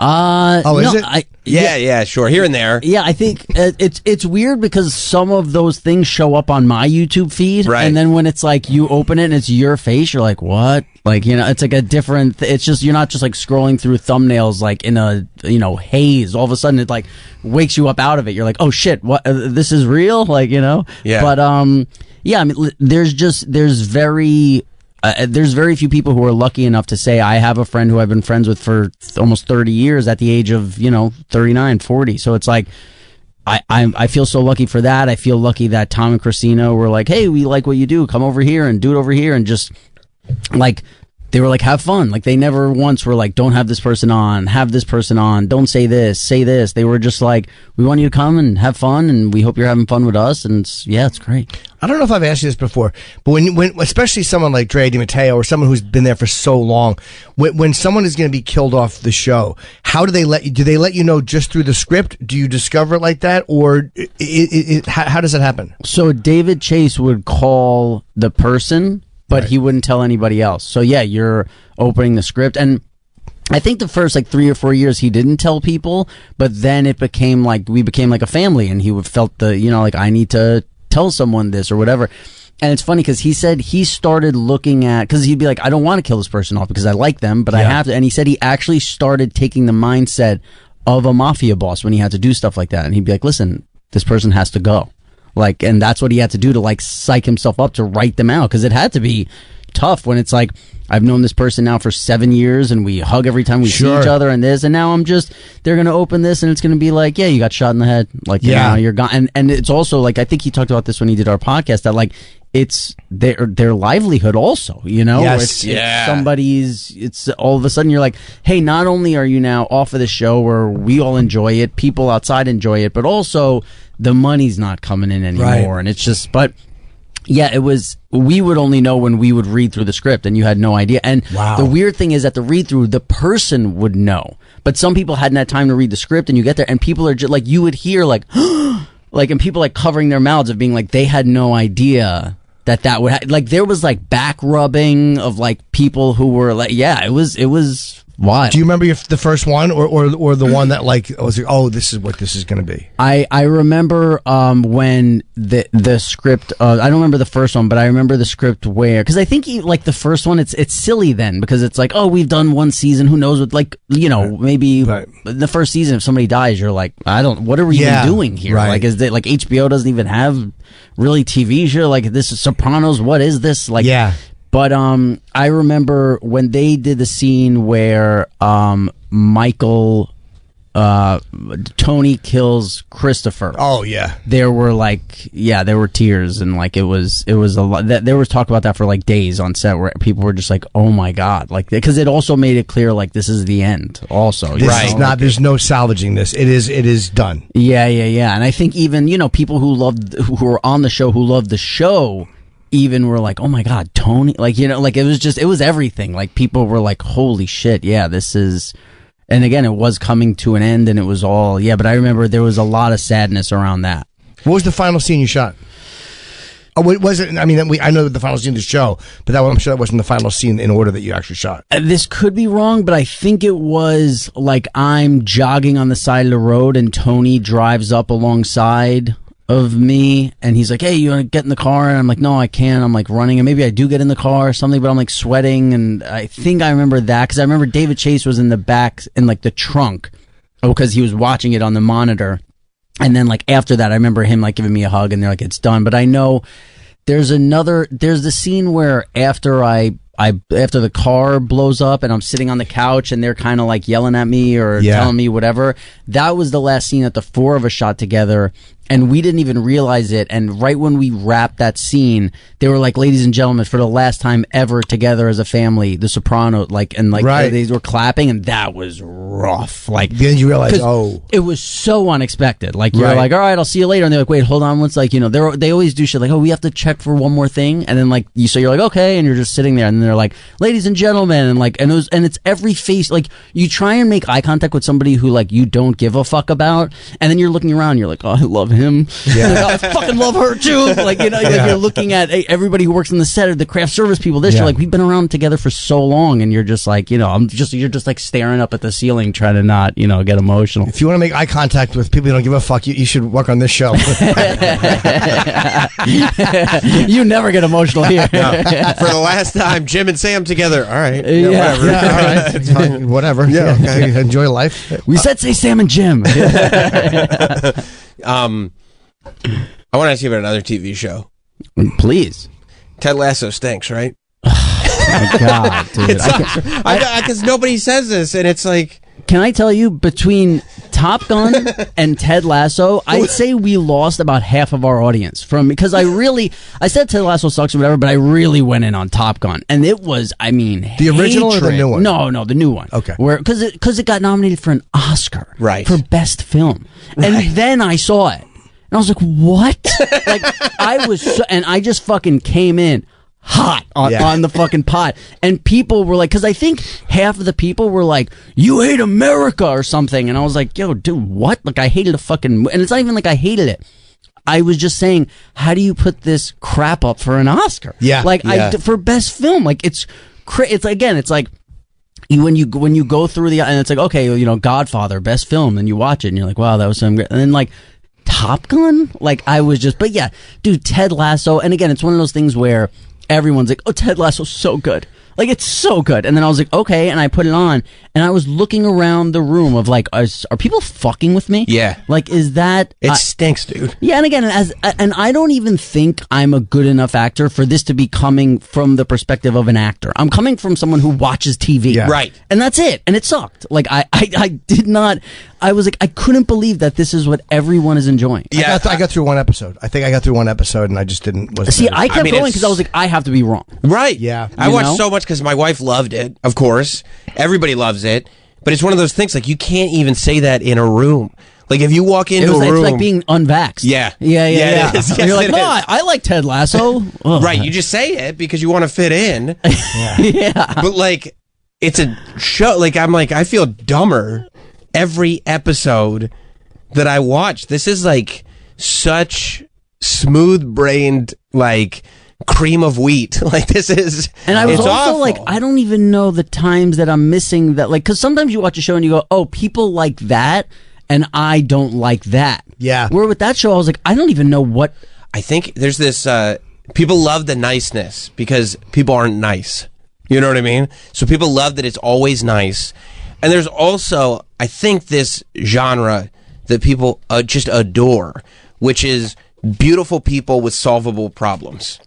Is it? Yeah, sure, here and there. Yeah, I think it's weird because some of those things show up on my YouTube feed, right? And then when it's like you open it and it's your face, you're like, what? Like, it's like a different. It's just you're not just like scrolling through thumbnails like in a haze. All of a sudden, it like wakes you up out of it. You're like, oh shit, what? This is real? Like Yeah. But yeah, I mean, there's very few people who are lucky enough to say I have a friend who I've been friends with for almost 30 years at the age of 39, 40. So it's like I feel so lucky for that. I feel lucky that Tom and Christina were like, hey, we like what you do. Come over here and do it over here, and just like. They were like, have fun. Like, they never once were like, don't have this person on, have this person on, don't say this, say this. They were just like, we want you to come and have fun, and we hope you're having fun with us. And it's great. I don't know if I've asked you this before, but when especially someone like Dre DiMatteo or someone who's been there for so long, when someone is going to be killed off the show, how do they let you? Do they let you know just through the script? Do you discover it like that, or how does that happen? So David Chase would call the person, but he wouldn't tell anybody else. So yeah, you're opening the script, and I think the first like 3 or 4 years he didn't tell people, but then it became like we became like a family, and he felt like I need to tell someone this or whatever. And it's funny because he said he started looking at, because he'd be like, I don't want to kill this person off because I like them, but I have to. And he said he actually started taking the mindset of a mafia boss when he had to do stuff like that, and he'd be like, listen, this person has to go. Like, and that's what he had to do to like psych himself up to write them out, because it had to be tough when it's like, I've known this person now for 7 years and we hug every time we see each other and this, and now they're going to open this and it's going to be like, yeah, you got shot in the head. Like, you're gone. And it's also like, I think he talked about this when he did our podcast, that like, it's their livelihood also, Yes. It's somebody's, it's all of a sudden you're like, hey, not only are you now off of the show where we all enjoy it, people outside enjoy it, but also the money's not coming in anymore. Right. And it's just, but yeah, we would only know when we would read through the script and you had no idea. And the weird thing is at the read through, the person would know, but some people hadn't had time to read the script, and you get there and people are just like, you would hear like, like, and people like covering their mouths of being like, they had no idea that would like, there was like back rubbing of like people who were like, yeah, it was wild. Do you remember the first one or the one that like was like, oh, this is what this is going to be? I remember when the script I don't remember the first one, but I remember the script where, because I think like the first one it's silly then, because it's like, oh, we've done one season, who knows what, like, maybe the first season if somebody dies you're like, what are we even doing here? Like, is it like HBO doesn't even have really TV show, like this is Sopranos, what is this, like? But I remember when they did the scene where Michael Tony kills Christopher. Oh yeah, there were tears, and like it was a lot. There was talk about that for like days on set, where people were just like, oh my god, like, because it also made it clear like this is the end. Also, this is not. There's no salvaging this. It is done. Yeah. And I think even people who were on the show, who loved the show, even were like, oh my god, Tony, like, like it was everything. Like, people were like, holy shit, yeah, this is. And again, it was coming to an end, and it was all, but I remember there was a lot of sadness around that. What was the final scene you shot? Oh, was it? I mean, I know the final scene of the show, but I'm sure that wasn't the final scene in order that you actually shot. This could be wrong, but I think it was like I'm jogging on the side of the road, and Tony drives up alongside of me, and he's like, hey, you want to get in the car? And I'm like, no, I can't. I'm like running, and maybe I do get in the car or something, but I'm like sweating, and I think I remember that, because I remember David Chase was in the back, in like the trunk, because he was watching it on the monitor, and then like after that, I remember him like giving me a hug, and they're like, it's done. But I know there's the scene where after the car blows up and I'm sitting on the couch and they're kind of like yelling at me or telling me whatever. That was the last scene that the four of us shot together. and we didn't even realize it. And right when we wrapped that scene, they were like, "Ladies and gentlemen, for the last time ever together as a family, the Sopranos." Right. They were clapping, and that was rough. Like then you realize, it was so unexpected. Like you're Right. like, "All right, I'll see you later," and they're like, "Wait, hold on." Once they always do shit like, "Oh, we have to check for one more thing," and then you're like, "Okay," and you're just sitting there, and they're like, "Ladies and gentlemen," and it's every face. Like you try and make eye contact with somebody who you don't give a fuck about, and then you're looking around, you're like, "Oh, I love him." Yeah. Like, "Oh, I fucking love her too." You're looking at everybody who works in the set or the craft service people. You're like, we've been around together for so long, and you're just like, you're just like staring up at the ceiling, trying to not, get emotional. If you want to make eye contact with people you don't give a fuck, you should work on this show. You never get emotional here. No. For the last time, Jim and Sam together. All right. Yeah. Whatever. Yeah, all right. It's fine. Whatever. Yeah. Okay. Enjoy life. We said say Sam and Jim. I want to ask you about another TV show. Please. Ted Lasso stinks, right? Oh my God, dude. Because nobody says this, and it's like... Can I tell you, between Top Gun and Ted Lasso, I'd say we lost about half of our audience because I said Ted Lasso sucks or whatever, but I really went in on Top Gun, and it was, the original or the new one? No, the new one. Okay, because it got nominated for an Oscar, right, for best film, and then I saw it, and I was like, what? I was, and I just fucking came in hot on the fucking pot, and people were like, because I think half of the people were like, "You hate America" or something, and I was like, "Yo, dude, what?" I hated a fucking, and it's not even like I hated it. I was just saying, how do you put this crap up for an Oscar? Yeah, for best film, it's like when you go through and it's like, okay, Godfather, best film, and you watch it, and you're like, wow, that was some great, and then Top Gun, I was just, but yeah, dude, Ted Lasso, and again, it's one of those things where everyone's like, "Oh, Ted Lasso's so good." It's so good. And then I was like, okay, and I put it on, and I was looking around the room of are people fucking with me? Yeah. Is that... It stinks, dude. Yeah, and again, and I don't even think I'm a good enough actor for this to be coming from the perspective of an actor. I'm coming from someone who watches TV. Yeah. Right. And that's it. And it sucked. I did not... I was like, I couldn't believe that this is what everyone is enjoying. Yeah, I got through one episode. I think I got through one episode, and I just didn't... I kept going because I was like, I have to be wrong. Right. Yeah. I watched so much because my wife loved it, of course. Everybody loves it. But it's one of those things, you can't even say that in a room. If you walk into a room... It's like being unvaxxed. Yeah. Yeah. It is. Yes, you're like, no, I like Ted Lasso. Right, you just say it because you want to fit in. Yeah. But, it's a show... I feel dumber every episode that I watch. This is, such smooth-brained, cream of wheat. This is... And I was it's also awful. I don't even know the times that I'm missing that, because sometimes you watch a show and you go, oh, people like that, and I don't like that. Yeah. Where with that show, I was like, I don't even know what... I think there's this... people love the niceness because people aren't nice. You know what I mean? So people love that it's always nice. And there's also, I think, this genre that people just adore, which is beautiful people with solvable problems.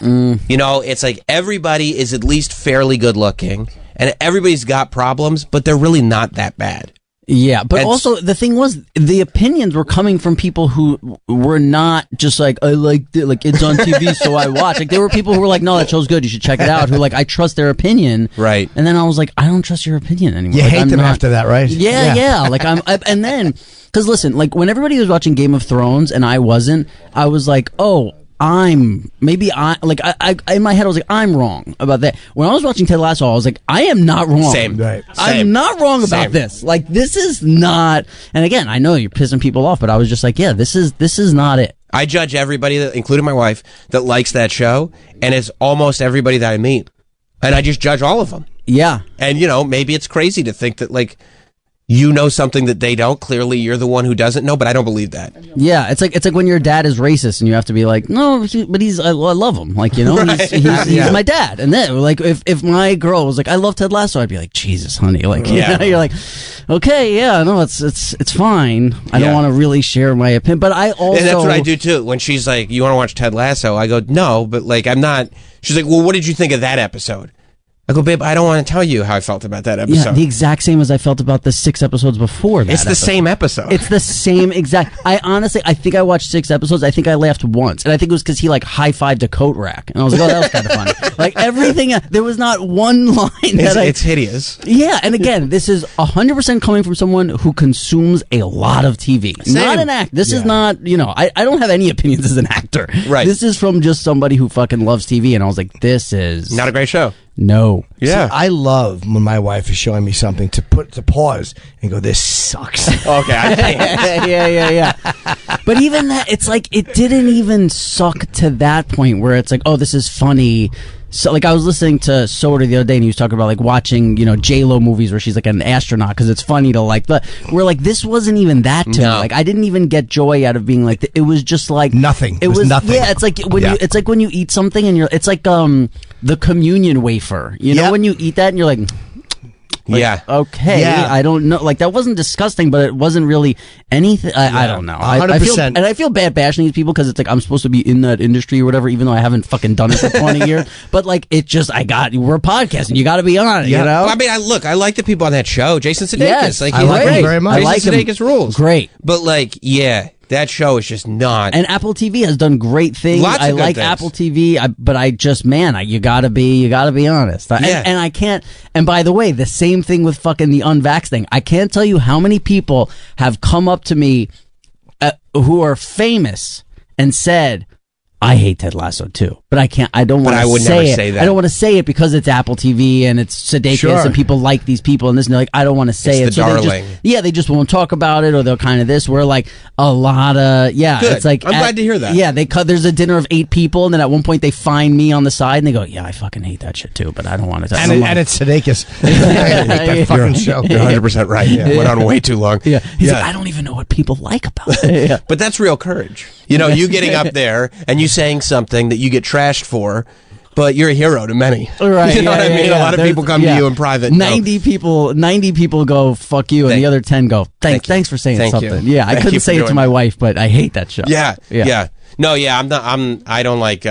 It's like everybody is at least fairly good looking, and everybody's got problems, but they're really not that bad. Yeah, but also the thing was, the opinions were coming from people who were not just I liked it, it's on TV, so I watch. There were people who were like, no, that show's good, you should check it out. Who I trust their opinion, right? And then I was like, I don't trust your opinion anymore. You hate them after that, right? Yeah. And then because listen, when everybody was watching Game of Thrones and I wasn't, I was like, oh. I in my head I was like, I'm wrong about that. When I was watching Ted Lasso, I was like, I am not wrong. Same. Right. I'm not wrong about this. This is not. And again, I know you're pissing people off, but I was just like, yeah, this is not it. I judge everybody, including my wife, that likes that show, and it's almost everybody that I meet, and I just judge all of them. Yeah. And maybe it's crazy to think that something that they don't. Clearly, you're the one who doesn't know, but I don't believe that. Yeah, it's like when your dad is racist and you have to be like, no, but I love him. Right. He's my dad. And then, if my girl was like, I love Ted Lasso, I'd be like, Jesus, honey, you're like, okay, yeah, no, it's fine. I don't want to really share my opinion, but I also, and that's what I do too. When she's like, you want to watch Ted Lasso? I go, no, but I'm not. She's like, well, what did you think of that episode? I go, babe, I don't want to tell you how I felt about that episode. Yeah, the exact same as I felt about the 6 episodes before that. It's the same episode. It's the same exact. I think I watched 6 episodes. I think I laughed once, and I think it was because he like high-fived a coat rack, and I was like, oh, that was kind of funny. Like everything, there was not one line it's hideous. Yeah, and again, this is 100% coming from someone who consumes a lot of TV. Same. Not an act. This is not. I don't have any opinions as an actor. Right. This is from just somebody who fucking loves TV, and I was like, this is not a great show. No. Yeah. See, I love when my wife is showing me something to pause and go, this sucks. Okay, I can't. yeah. But even that, it's like, it didn't even suck to that point where it's like, oh, this is funny. So, like, I was listening to Soder the other day, and he was talking about, like, watching, J-Lo movies where she's, like, an astronaut, because it's funny to, like, but we're like, this wasn't even that to me. Like, I didn't even get joy out of being, like, it was just, like... Nothing. It was nothing. Yeah, it's like when you eat something, and it's like, the communion wafer. You know, when you eat that, and you're like... yeah. Okay. Yeah. I don't know. Like, that wasn't disgusting, but it wasn't really anything. I don't know. 100%. I feel bad bashing these people because it's like I'm supposed to be in that industry or whatever, even though I haven't fucking done it for 20 years. But like, we're a podcast and you got to be on it. You know. Well, I mean, I like the people on that show. Jason Sudeikis. Yes, like, I like him very much. Jason Sudeikis rules. Great. But like, yeah. That show is just not. And Apple TV has done great things. Lots of good like things. Apple TV, but I just, you gotta be honest. And I can't. And by the way, the same thing with fucking the unvaxxed thing. I can't tell you how many people have come up to me who are famous and said, I hate Ted Lasso too, but I can't. I don't want to say it. Say that. I don't want to say it because it's Apple TV and it's Sudeikis and people like these people and this. And they're like, I don't want to say it's it. The darling. They just won't talk about it, or they'll kind of this. We're like a lot of Good. It's like I'm glad to hear that. Yeah, there's a dinner of 8 people, and then at one point they find me on the side and they go, yeah, I fucking hate that shit too, but I don't want to. And it's Sudeikis. That fucking show. You're 100% right. Yeah. Went on way too long. Yeah, he's like, I don't even know what people like about it. But that's real courage. You getting up there and you saying something that you get trashed for, but you're a hero to many. Right. You know what I mean? A lot of people come to you in private. 90 people go, fuck you, and the other 10 go, thanks for saying something. You. Yeah, I couldn't say it to my wife, but I hate that show. Yeah. No, yeah, I don't like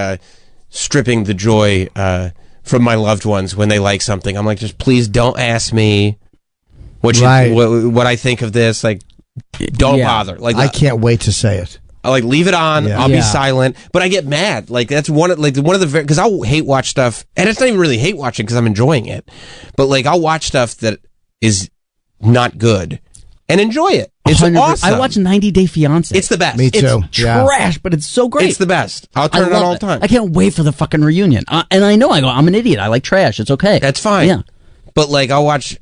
stripping the joy from my loved ones when they like something. I'm like, just please don't ask me what I think of this. Like, don't bother. Like, I can't wait to say it. I like leave it on. I'll be silent, but I get mad. Like that's one of the because I'll hate watch stuff, and it's not even really hate watching because I'm enjoying it. But like I'll watch stuff that is not good and enjoy it. It's 100%. awesome. I watch 90 Day Fiance. It's the best. Me too. It's trash, but it's so great. It's the best. I'll turn it on all the time. I can't wait for the fucking reunion. And I know I'm an idiot. I like trash. It's okay. That's fine. Yeah. But like I'll watch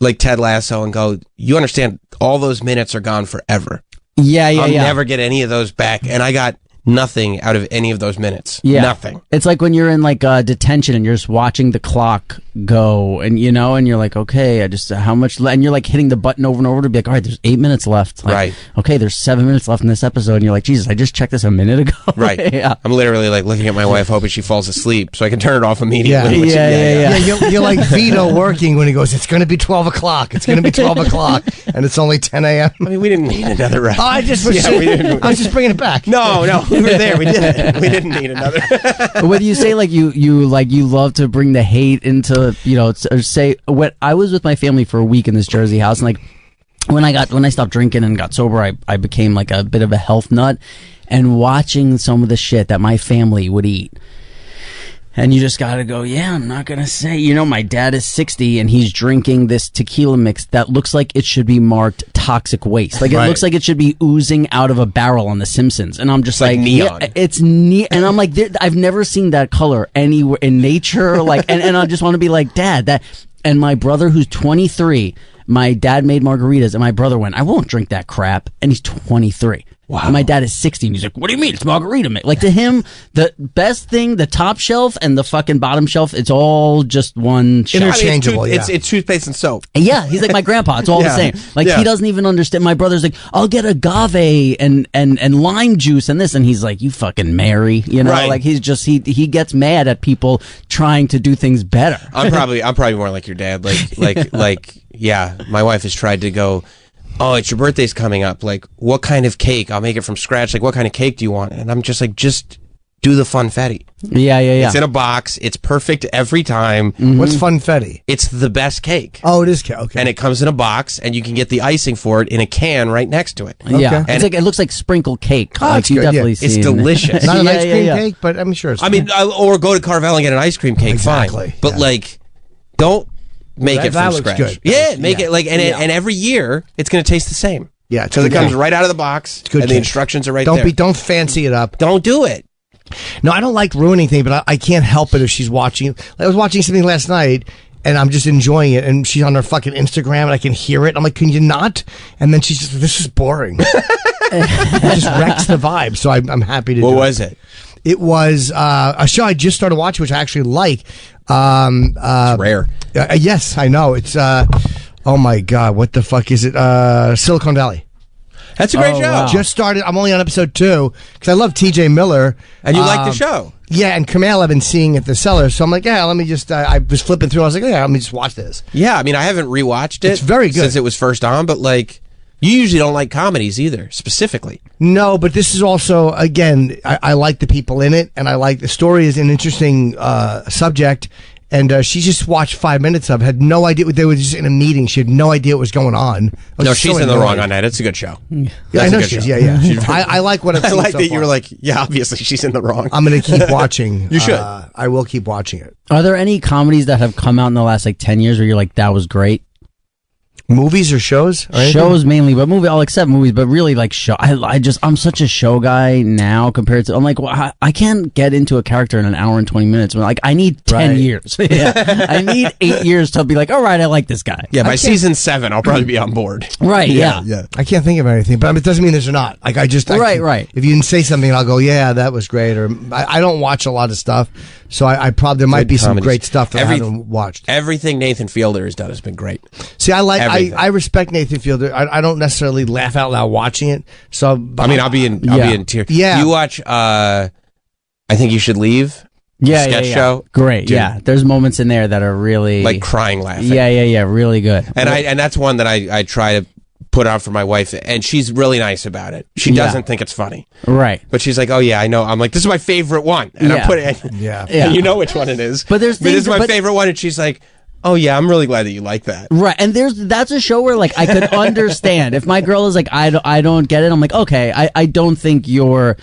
like Ted Lasso and go, you understand? All those minutes are gone forever. I'll never get any of those back, and I got nothing out of any of those minutes. Nothing. It's like when you're in like detention and you're just watching the clock go, and and you're like, okay, how much, and you're like hitting the button over and over to be like, all right, there's 8 minutes left. Like, right. Okay, there's 7 minutes left in this episode, and you're like, Jesus, I just checked this a minute ago. Right. Yeah. I'm literally like looking at my wife, hoping she falls asleep so I can turn it off immediately. Yeah. You're like Vito working when he goes, it's going to be 12 o'clock. It's going to be 12 o'clock, and it's only 10 a.m. I mean, we didn't need another round. Oh, I was just bringing it back. No, we were there. We didn't. We didn't need another. Whether you say like you love to bring the hate into or say what I was with my family for a week in this Jersey house, and like when I stopped drinking and got sober, I became like a bit of a health nut, and watching some of the shit that my family would eat. And you just gotta go, I'm not gonna say, my dad is 60 and he's drinking this tequila mix that looks like it should be marked toxic waste. Like, it looks like it should be oozing out of a barrel on The Simpsons. And I'm just like neon. It's neon. And I'm like, I've never seen that color anywhere in nature. Like, and I just want to be like, Dad, and my brother who's 23, my dad made margaritas and my brother went, I won't drink that crap. And he's 23. Wow. And my dad is 60 and he's like, what do you mean? It's margarita mix. Like, to him, the best thing, the top shelf and the fucking bottom shelf, it's all just one shelf. Interchangeable, It's toothpaste and soap. Yeah, he's like my grandpa. It's all the same. Like, he doesn't even understand. My brother's like, I'll get agave and lime juice and this. And he's like, you fucking Mary. Right. Like, he's just, he gets mad at people trying to do things better. I'm probably more like your dad. Yeah, my wife has tried to go, oh, it's your birthday's coming up. Like, what kind of cake? I'll make it from scratch. Like, what kind of cake do you want? And I'm just like, just do the funfetti. Yeah. It's in a box. It's perfect every time. What's funfetti? It's the best cake. Oh, it is cake. Okay. And it comes in a box, and you can get the icing for it in a can right next to it. Yeah, And it looks like sprinkle cake. Oh, like it's you good, definitely yeah. see It's delicious. Not an ice cream cake, but I'm sure it's. I mean, or go to Carvel and get an ice cream cake. Exactly, Fine, but like, don't make it that from looks scratch. good. Yeah, make it like, and every year it's going to taste the same. Yeah, because it comes right out of the box, It's good and the cake. instructions are right there. Don't fancy it up. Don't do it. No, I don't like ruining things, but I can't help it if she's watching. I was watching something last night, and I'm just enjoying it, and she's on her fucking Instagram, and I can hear it. I'm like, can you not? And then she's just, this is boring. It just wrecks the vibe, so I'm happy to do it. What was it? It was a show I just started watching, which I actually like. It's rare. Yes, I know. It's, oh my God, what the fuck is it? Silicon Valley. That's a great show. Wow. Just started. I'm only on episode 2 because I love TJ Miller. And you like the show. Yeah, and Kumail I've been seeing at the Cellar, so I'm like, yeah, let me just, I was flipping through, I was like, yeah, let me just watch this. Yeah, I mean, I haven't rewatched it. It's very good. Since it was first on, but like, you usually don't like comedies either, specifically. No, but this is also, again, I like the people in it, and I like the story is an interesting subject. And she just watched 5 minutes of it, had no idea. They were just in a meeting. She had no idea what was going on. No, she's in the wrong on that. It's a good show. Yeah, I know she is. Yeah. I like what I've I seen like so that far. you were like, yeah, obviously she's in the wrong. I'm going to keep watching. You should. I will keep watching it. Are there any comedies that have come out in the last like 10 years where you're like, that was great? Movies or shows? Or anything? Shows mainly, but I'll accept movies, but really like show. I'm such a show guy now compared to, I'm like, well, I can't get into a character in an hour and 20 minutes. Like, I need 10 years. Yeah. I need 8 years to be like, all right, I like this guy. Yeah, by season 7, I'll probably be on board. Right, yeah. I can't think of anything, but it doesn't mean there's not. Like, Right. If you can say something, I'll go, yeah, that was great. Or I don't watch a lot of stuff, so I probably, there might be some great stuff that I haven't watched. Everything Nathan Fielder has done has been great. See, I respect Nathan Fielder. I don't necessarily laugh out loud watching it. So I mean, I'll be in tears. Yeah. You watch I Think You Should Leave? Yeah, sketch yeah. show. Great. Dude. Yeah. There's moments in there that are really like crying laughing. Yeah. Really good. And that's one that I try to put on for my wife, and she's really nice about it. She doesn't think it's funny. Right. But she's like, oh yeah, I know. I'm like, this is my favorite one. And I'm putting it. Yeah. And you know which one it is. But this is my favorite one, and she's like, oh yeah, I'm really glad that you like that. Right, and that's a show where like I could understand if my girl is like I don't get it. I'm like, okay, I don't think you're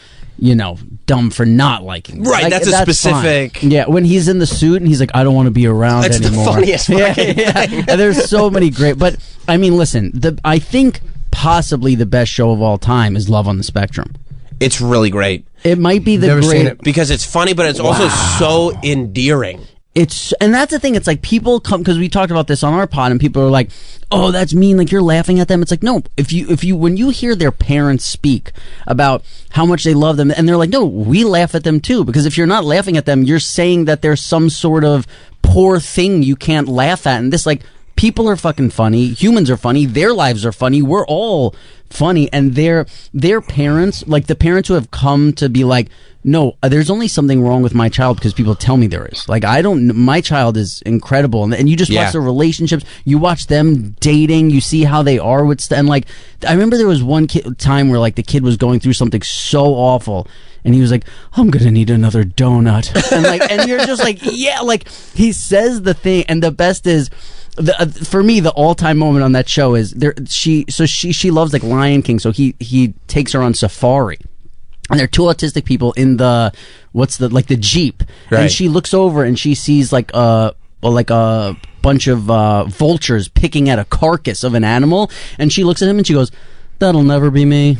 dumb for not liking it. Right, like, that's a specific. Fine. Yeah, when he's in the suit and he's like, I don't want to be around That's anymore. the funniest fucking thing. And there's so many great. But I mean, listen, I think possibly the best show of all time is Love on the Spectrum. It's really great. It might be the Never seen great it. Because it's funny, but it's also so endearing. And that's the thing. It's like people come, because we talked about this on our pod, and people are like, "Oh, that's mean. Like you're laughing at them." It's like, no. If you when you hear their parents speak about how much they love them, and they're like, "No, we laugh at them too." Because if you're not laughing at them, you're saying that there's some sort of poor thing you can't laugh at. And this, like, people are fucking funny. Humans are funny. Their lives are funny. We're all funny. And their parents, like the parents who have come to be like, no, there's only something wrong with my child because people tell me there is. Like, my child is incredible. And you just watch their relationships. You watch them dating. You see how they are with and like, I remember there was one time where like the kid was going through something so awful. And he was like, I'm going to need another donut. And you're just like, yeah, like he says the thing. And the best is, for me, the all-time moment on that show is she loves like Lion King. So he takes her on safari. And there are two autistic people in the Jeep, right. And she looks over and she sees like a bunch of vultures picking at a carcass of an animal, and she looks at him and she goes, "That'll never be me."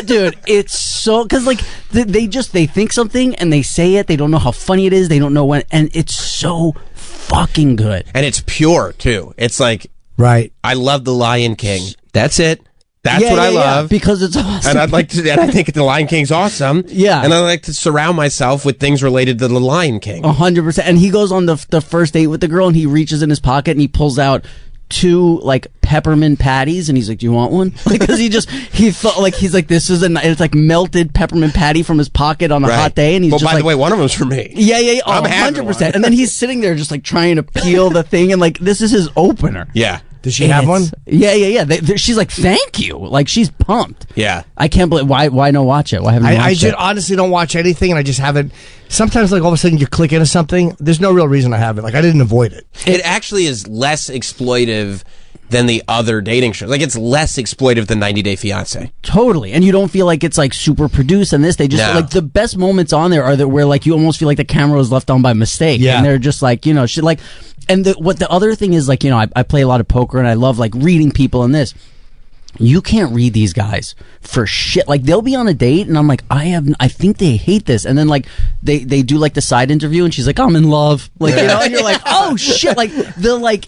Dude, it's so, because like they think something and they say it. They don't know how funny it is. They don't know when, and it's so fucking good. And it's pure too. It's like, right. I love the Lion King. That's it. That's what I love. Because it's awesome. And I think the Lion King's awesome. Yeah. And I like to surround myself with things related to the Lion King. 100%. And he goes on the first date with the girl, and he reaches in his pocket and he pulls out 2 like peppermint patties, and he's like, "Do you want one?" Like, because he thought like, he's like, this is it's like melted peppermint patty from his pocket on a hot day, and he's well, just by the way, one of them's for me. Yeah, I'm having 100%. And then he's sitting there just like trying to peel the thing, and like, this is his opener. Yeah. Does she have one? Yeah. She's like, thank you. Like, she's pumped. Yeah. I can't believe, why no watch it? Why haven't you watched I it? just honestly don't watch anything, and I just haven't. Sometimes, like, all of a sudden you click into something. There's no real reason I haven't. Like, I didn't avoid it. It actually is less exploitive than the other dating shows. Like, it's less exploitive than 90 Day Fiancé. Totally. And you don't feel like it's like super produced and this. They just like the best moments on there are where like you almost feel like the camera was left on by mistake. Yeah. And they're just like, you know, shit like, and what the other thing is like, you know, I play a lot of poker and I love like reading people in this. You can't read these guys for shit. Like they'll be on a date and I'm like, I think they hate this. And then like they do like the side interview and she's like, I'm in love. Like, you know, and you're like, oh shit. Like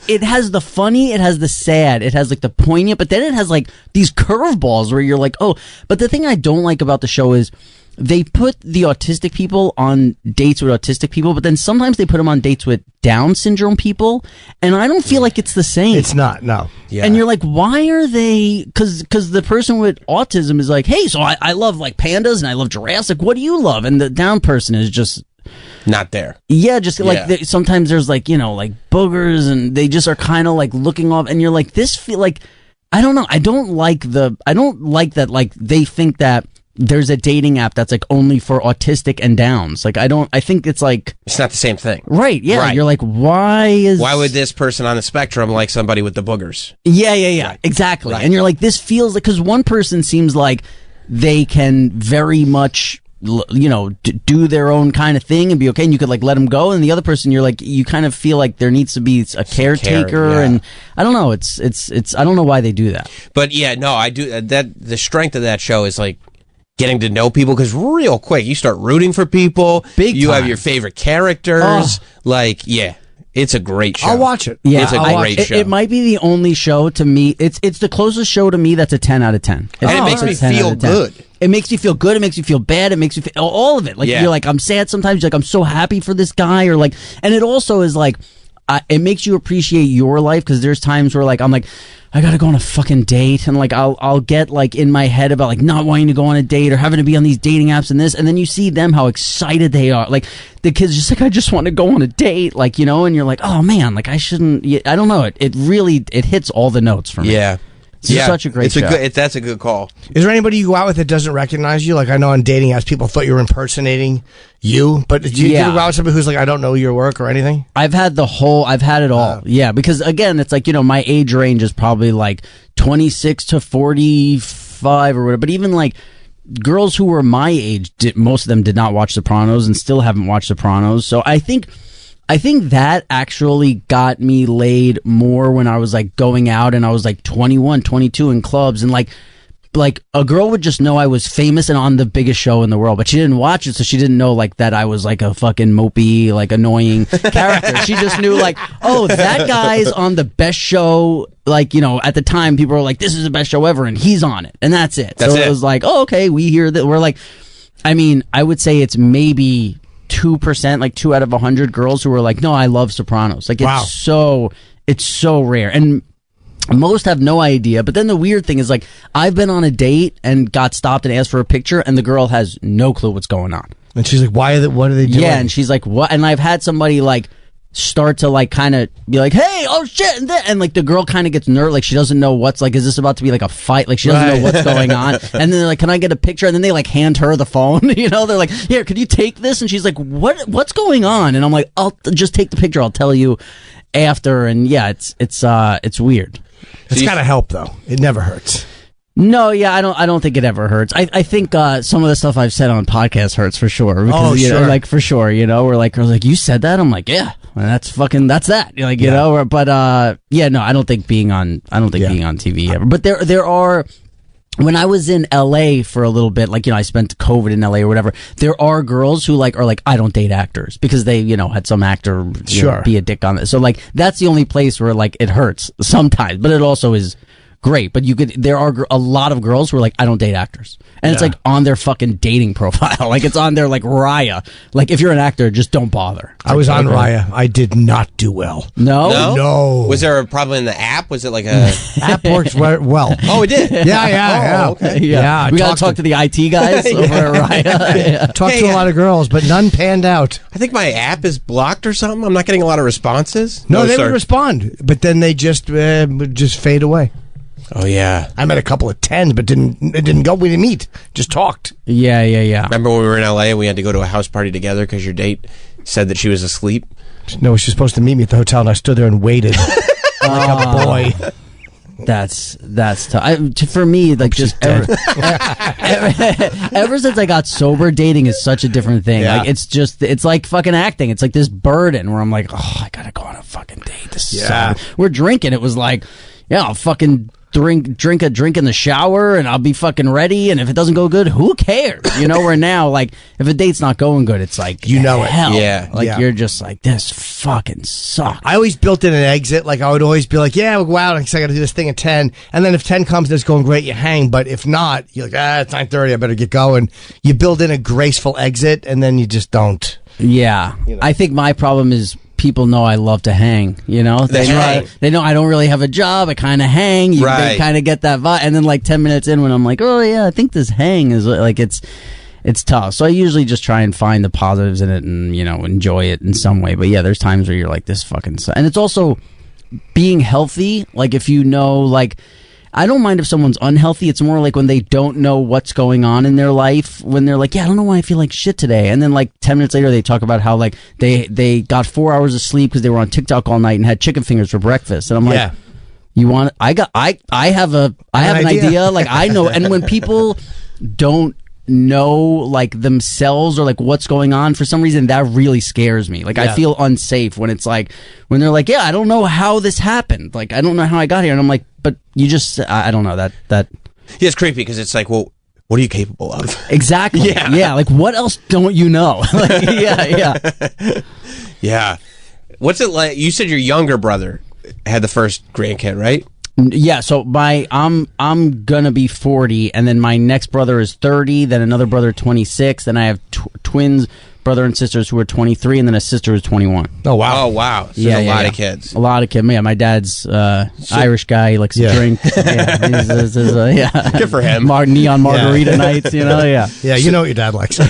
it has the funny, it has the sad, it has like the poignant, but then it has like these curveballs where you're like, oh, but the thing I don't like about the show is they put the autistic people on dates with autistic people, but then sometimes they put them on dates with Down syndrome people, and I don't feel like it's the same. It's not, no. Yeah. And you're like, why are they? Because the person with autism is like, hey, so I love like pandas and I love giraffes. Like, what do you love? And the Down person is just not there. Yeah, just like sometimes there's like, you know, like boogers, and they just are kind of like looking off, and you're like, this feel like, I don't know. I don't like that. Like they think that there's a dating app that's like only for autistic and Downs. Like I think it's like it's not the same thing. Right, yeah. Right. You're like, why would this person on the spectrum like somebody with the boogers? Yeah. Exactly. Right. And you're like, this feels like, because one person seems like they can very much, you know, do their own kind of thing and be okay, and you could like let them go, and the other person, you're like, you kind of feel like there needs to be a caretaker, and I don't know, it's I don't know why they do that. But yeah, no, I do that. The strength of that show is like getting to know people, because real quick you start rooting for people. You have your favorite characters. Like, yeah, it's a great show. I'll watch it. Yeah, it's a great show. It might be the only show to me. It's the closest show to me that's a 10 out of 10. And it makes me feel good. It makes you feel good. It makes you feel bad. It makes you feel all of it. Like you're like, I'm sad sometimes. You're like, I'm so happy for this guy, or like, and it also is like, it makes you appreciate your life, because there's times where like I'm like, I gotta go on a fucking date, and like I'll get like in my head about like not wanting to go on a date or having to be on these dating apps and this, and then you see them how excited they are. Like the kid's just like, I just want to go on a date, like, you know, and you're like, oh man, like I shouldn't. I don't know. It really hits all the notes for me. Yeah. It's such a great show. That's a good call. Is there anybody you go out with that doesn't recognize you? Like, I know on dating apps, people thought you were impersonating you, but did you go out with somebody who's like, I don't know your work or anything? I've had it all. Yeah, because again, it's like, you know, my age range is probably like 26 to 45 or whatever, but even like girls who were my age, most of them did not watch Sopranos and still haven't watched Sopranos. So I think that actually got me laid more when I was like going out and I was like 21, 22 in clubs, and like a girl would just know I was famous and on the biggest show in the world, but she didn't watch it, so she didn't know like that I was like a fucking mopey, like annoying character. She just knew like, oh, that guy's on the best show. Like, you know, at the time people were like, this is the best show ever, and he's on it, and that's it. It was like, oh, okay, we hear that. We're like, I mean, I would say it's maybe 2%, like 2 out of 100 girls who are like, no, I love Sopranos. Like, it's so rare, and most have no idea. But then the weird thing is, like, I've been on a date and got stopped and asked for a picture, and the girl has no clue what's going on. And she's like, what are they doing? Yeah, and she's like, what? And I've had somebody like start to like kind of be like, hey, oh shit, and like the girl kind of gets nervous, like she doesn't know what's like, is this about to be like a fight? Like she doesn't know what's going on, and then they're like, can I get a picture? And then they like hand her the phone, you know, they're like, here, could you take this? And she's like, what's going on? And I'm like, I'll just take the picture, I'll tell you after. And yeah, it's weird. It's gotta help though. It never hurts. No, yeah, I don't think it ever hurts. I think some of the stuff I've said on podcasts hurts for sure. Because, you know, like for sure, you know, we're like, girls like, you said that? I'm like, yeah, that's that. You're like, you know, but yeah, no, I don't think being on TV ever. But there are. When I was in LA for a little bit, like, you know, I spent COVID in LA or whatever, there are girls who like are like, I don't date actors, because they, you know, had some actor be a dick on it. So like that's the only place where like it hurts sometimes, but it also is great. But there are a lot of girls who are like, I don't date actors. And it's like on their fucking dating profile. Like it's on their like Raya. Like if you're an actor, just don't bother. I was on Raya. I did not do well. No? Was there a problem in the app? Was it like a app works well? Oh, it did. Yeah. Okay. Yeah. We got to talk to the IT guys over at Raya. Talked to a lot of girls, but none panned out. I think my app is blocked or something. I'm not getting a lot of responses. No, they would respond, but then they just fade away. Oh yeah, I met a couple of 10s, but it didn't go. We didn't meet. Just talked. Yeah. Remember when we were in LA and we had to go to a house party together because your date said that she was asleep? No, she was supposed to meet me at the hotel, and I stood there and waited like a boy. That's tough. For me, like just ever since I got sober, dating is such a different thing. Yeah. Like it's like fucking acting. It's like this burden where I'm like, oh, I gotta go on a fucking date. This sucks. We're drinking. It was like, yeah, I'll fucking drink a drink in the shower and I'll be fucking ready, and if it doesn't go good, who cares? Where now, like, if a date's not going good, it's like, hell. Yeah. You're just like, this fucking sucks. I always built in an exit. Like, I would always be like, yeah, we'll go out because I got to do this thing at 10. And then if 10 comes and it's going great, you hang. But if not, you're like, it's 9:30, I better get going. You build in a graceful exit, and then you just don't. Yeah. I think my problem is people know I love to hang, They know I don't really have a job. I kind of hang. They kind of get that vibe. And then like 10 minutes in when I'm like, oh yeah, I think this hang is like, it's tough. So I usually just try and find the positives in it and, enjoy it in some way. But yeah, there's times where you're like, this fucking sucks. And it's also being healthy. Like if like, I don't mind if someone's unhealthy. It's more like when they don't know what's going on in their life, when they're like, yeah, I don't know why I feel like shit today. And then like 10 minutes later, they talk about how like they got 4 hours of sleep because they were on TikTok all night and had chicken fingers for breakfast. And I'm like, you want, I have an idea. Like I know. And when people don't know like themselves or like what's going on, for some reason that really scares me. Like I feel unsafe when it's like, when they're like, yeah, I don't know how this happened, like I don't know how I got here, and I'm like, but you just, I don't know, that yeah, it's creepy because it's like, well, what are you capable of? Exactly. Yeah, like what else don't you know? Like, yeah. What's it like? You said your younger brother had the first grandkid, right? Yeah, so I'm gonna be 40, and then my next brother is 30, then another brother 26, then I have twins, brother and sisters who are 23, and then a sister who's 21. Oh wow! So there's a lot of kids. A lot of kids. Yeah, my dad's Irish guy. He likes to drink. Good for him. Neon margarita nights. Yeah. Yeah, you know what your dad likes. So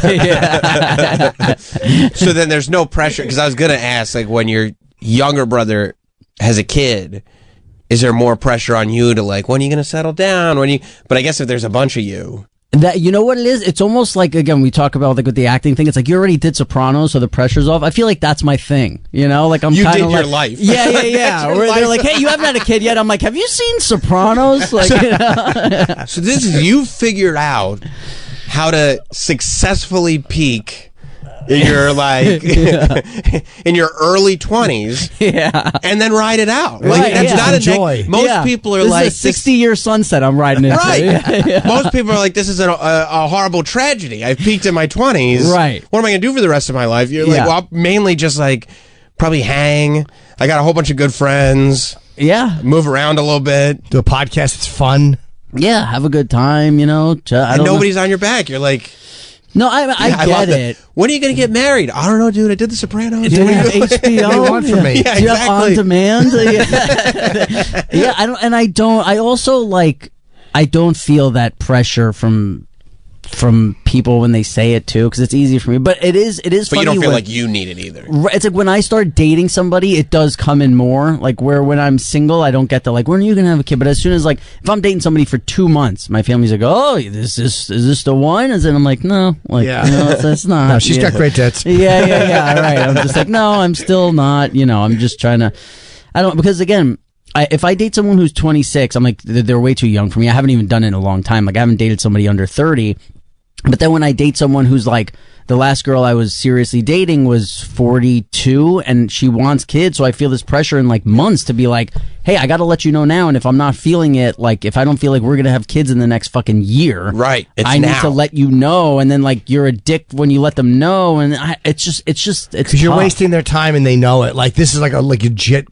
then there's no pressure, because I was gonna ask, like, when your younger brother has a kid, is there more pressure on you to like, when are you going to settle down? But I guess if there's a bunch of you. That, you know what it is? It's almost like, again, we talk about like with the acting thing. It's like you already did Sopranos, so the pressure's off. I feel like that's my thing. Like I'm. You did your life. Yeah. Where they're like, hey, you haven't had a kid yet. I'm like, have you seen Sopranos? Like, So this is, you figured out how to successfully peak in your like in your early 20s, and then ride it out. Like that's not enjoy. Most people are this like, is a 60-year sunset I'm riding into. Right. Most people are like, this is a horrible tragedy. I've peaked in my 20s. Right. What am I gonna do for the rest of my life? You're like, well, I'll mainly just like probably hang. I got a whole bunch of good friends. Yeah. Move around a little bit. Do a podcast. It's fun. Yeah. Have a good time. And nobody's on your back. You're like. No, I get it. When are you going to get married? I don't know, dude. I did the Sopranos. Do we have HBO? What do you want from me? Do you have on demand? Yeah, I don't. I also like. I don't feel that pressure from people when they say it too, because it's easy for me. But it is. But funny you don't feel like you need it either. It's like when I start dating somebody, it does come in more. Like where when I'm single, I don't get the like, when are you gonna have a kid? But as soon as like, if I'm dating somebody for 2 months, my family's like, oh, is this the one? And then I'm like, no, like, it's not. No, she's got great tits. Yeah. All right. I'm just like, no, I'm still not. I'm just trying to. I don't, because again, if I date someone who's 26, I'm like, they're way too young for me. I haven't even done it in a long time. Like I haven't dated somebody under 30. But then when I date someone who's like the last girl I was seriously dating was 42 and she wants kids. So I feel this pressure in like months to be like, hey, I got to let you know now. And if I'm not feeling it, like if I don't feel like we're going to have kids in the next fucking year, right? I need to let you know. And then like you're a dick when you let them know. And it's because you're wasting their time and they know it. Like this is like a legit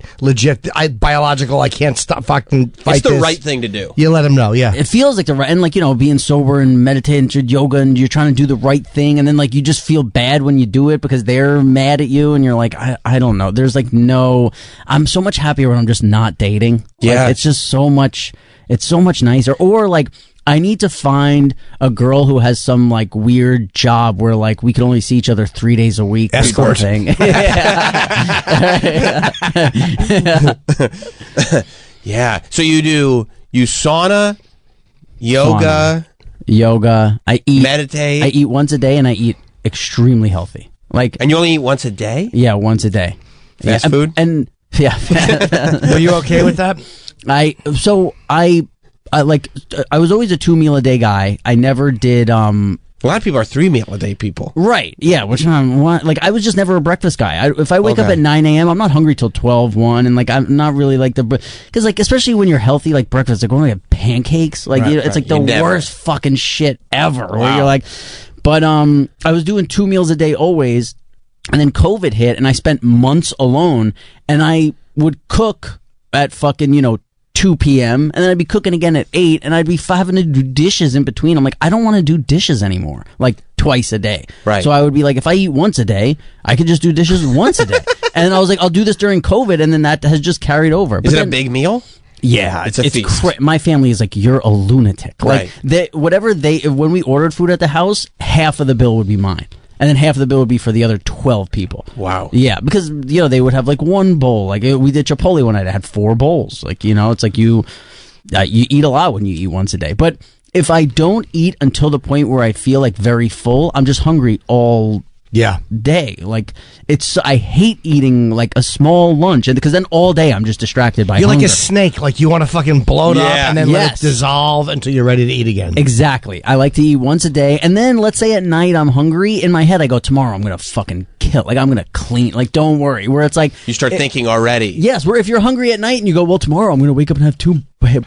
biological. I can't stop fucking fight. It's the this. right thing to do. You let them know. Yeah, it feels like the right, and like, you know, being sober and meditating, yoga, and you're trying to do the right thing, and then like you just feel bad when you do it because they're mad at you, and you're like, I don't know. There's like no. I'm so much happier when I'm just not dating. Yeah, like, it's just so much. It's so much nicer. Or like, I need to find a girl who has some like weird job where like we can only see each other 3 days a week. Escort. Thing. Yeah. So you sauna, yoga, I eat, meditate. I eat once a day, and I eat extremely healthy. Like, and you only eat once a day? Yeah, once a day. Fast food? And yeah. Are you okay with that? I was always a 2 meal a day guy. I never did. A lot of people are 3 meal a day people. Right. Yeah. Which like I was just never a breakfast guy. If I wake up at 9 a.m., I'm not hungry till 12, 1, and like I'm not really like because like especially when you're healthy, like breakfast, like when we have pancakes, like it's like the worst fucking shit ever. Wow. Where you're like, but I was doing 2 meals a day always, and then COVID hit, and I spent months alone, and I would cook at fucking 2 p.m. and then I'd be cooking again at 8, and I'd be having to do dishes in between. I'm like, I don't want to do dishes anymore, like twice a day. Right. So I would be like, if I eat once a day, I could just do dishes once a day. And I was like, I'll do this during COVID, and then that has just carried over. Is it a big meal? Yeah, it's a feast. My family is like, you're a lunatic. Right. Like when we ordered food at the house, half of the bill would be mine. And then half of the bill would be for the other 12 people. Wow. Yeah, because, they would have like one bowl. Like we did Chipotle one night. I had 4 bowls. Like, it's like you eat a lot when you eat once a day. But if I don't eat until the point where I feel like very full, I'm just hungry all day. Like I hate eating like a small lunch, and because then all day I'm just distracted by You're hunger. like a snake. Like you want to fucking bloat up and then let it dissolve until you're ready to eat again. Exactly. I like to eat once a day, and then let's say at night I'm hungry. In my head I go, tomorrow I'm gonna fucking kill. Like I'm gonna clean. Like don't worry. Where it's like you start thinking already. Yes. Where if you're hungry at night and you go, well, tomorrow I'm gonna wake up and have 2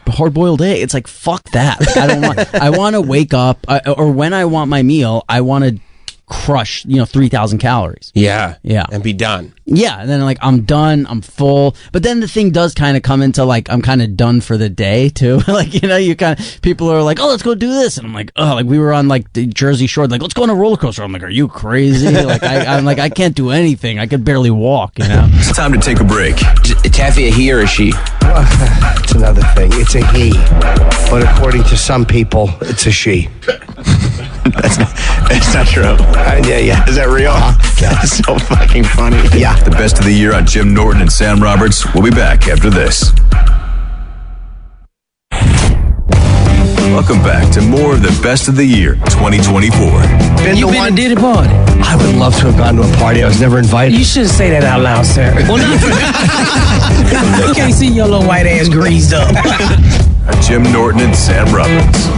hard-boiled eggs. It's like fuck that. Like, I don't want. I want to wake up, or when I want my meal, I want to crush 3,000 calories. Yeah and be done. And then like I'm done, I'm full, but then the thing does kind of come into like I'm kind of done for the day too. Like you kind of, people are like, oh, let's go do this, and I'm like, oh, like we were on like the Jersey Shore, like let's go on a roller coaster. I'm like, are you crazy? Like I'm like, I can't do anything, I could barely walk. It's time to take a break. Taffy, a he or a she? It's another thing. It's a he, but according to some people, it's a she. That's not true. Yeah. Is that real? That's so fucking funny. Yeah. The best of the year on Jim Norton and Sam Roberts. We'll be back after this. Welcome back to more of the best of the year 2024. You been and did a party? I would love to have gone to a party. I was never invited. You shouldn't say that out loud, sir. Well, I can't see your little white ass greased up. Jim Norton and Sam Roberts.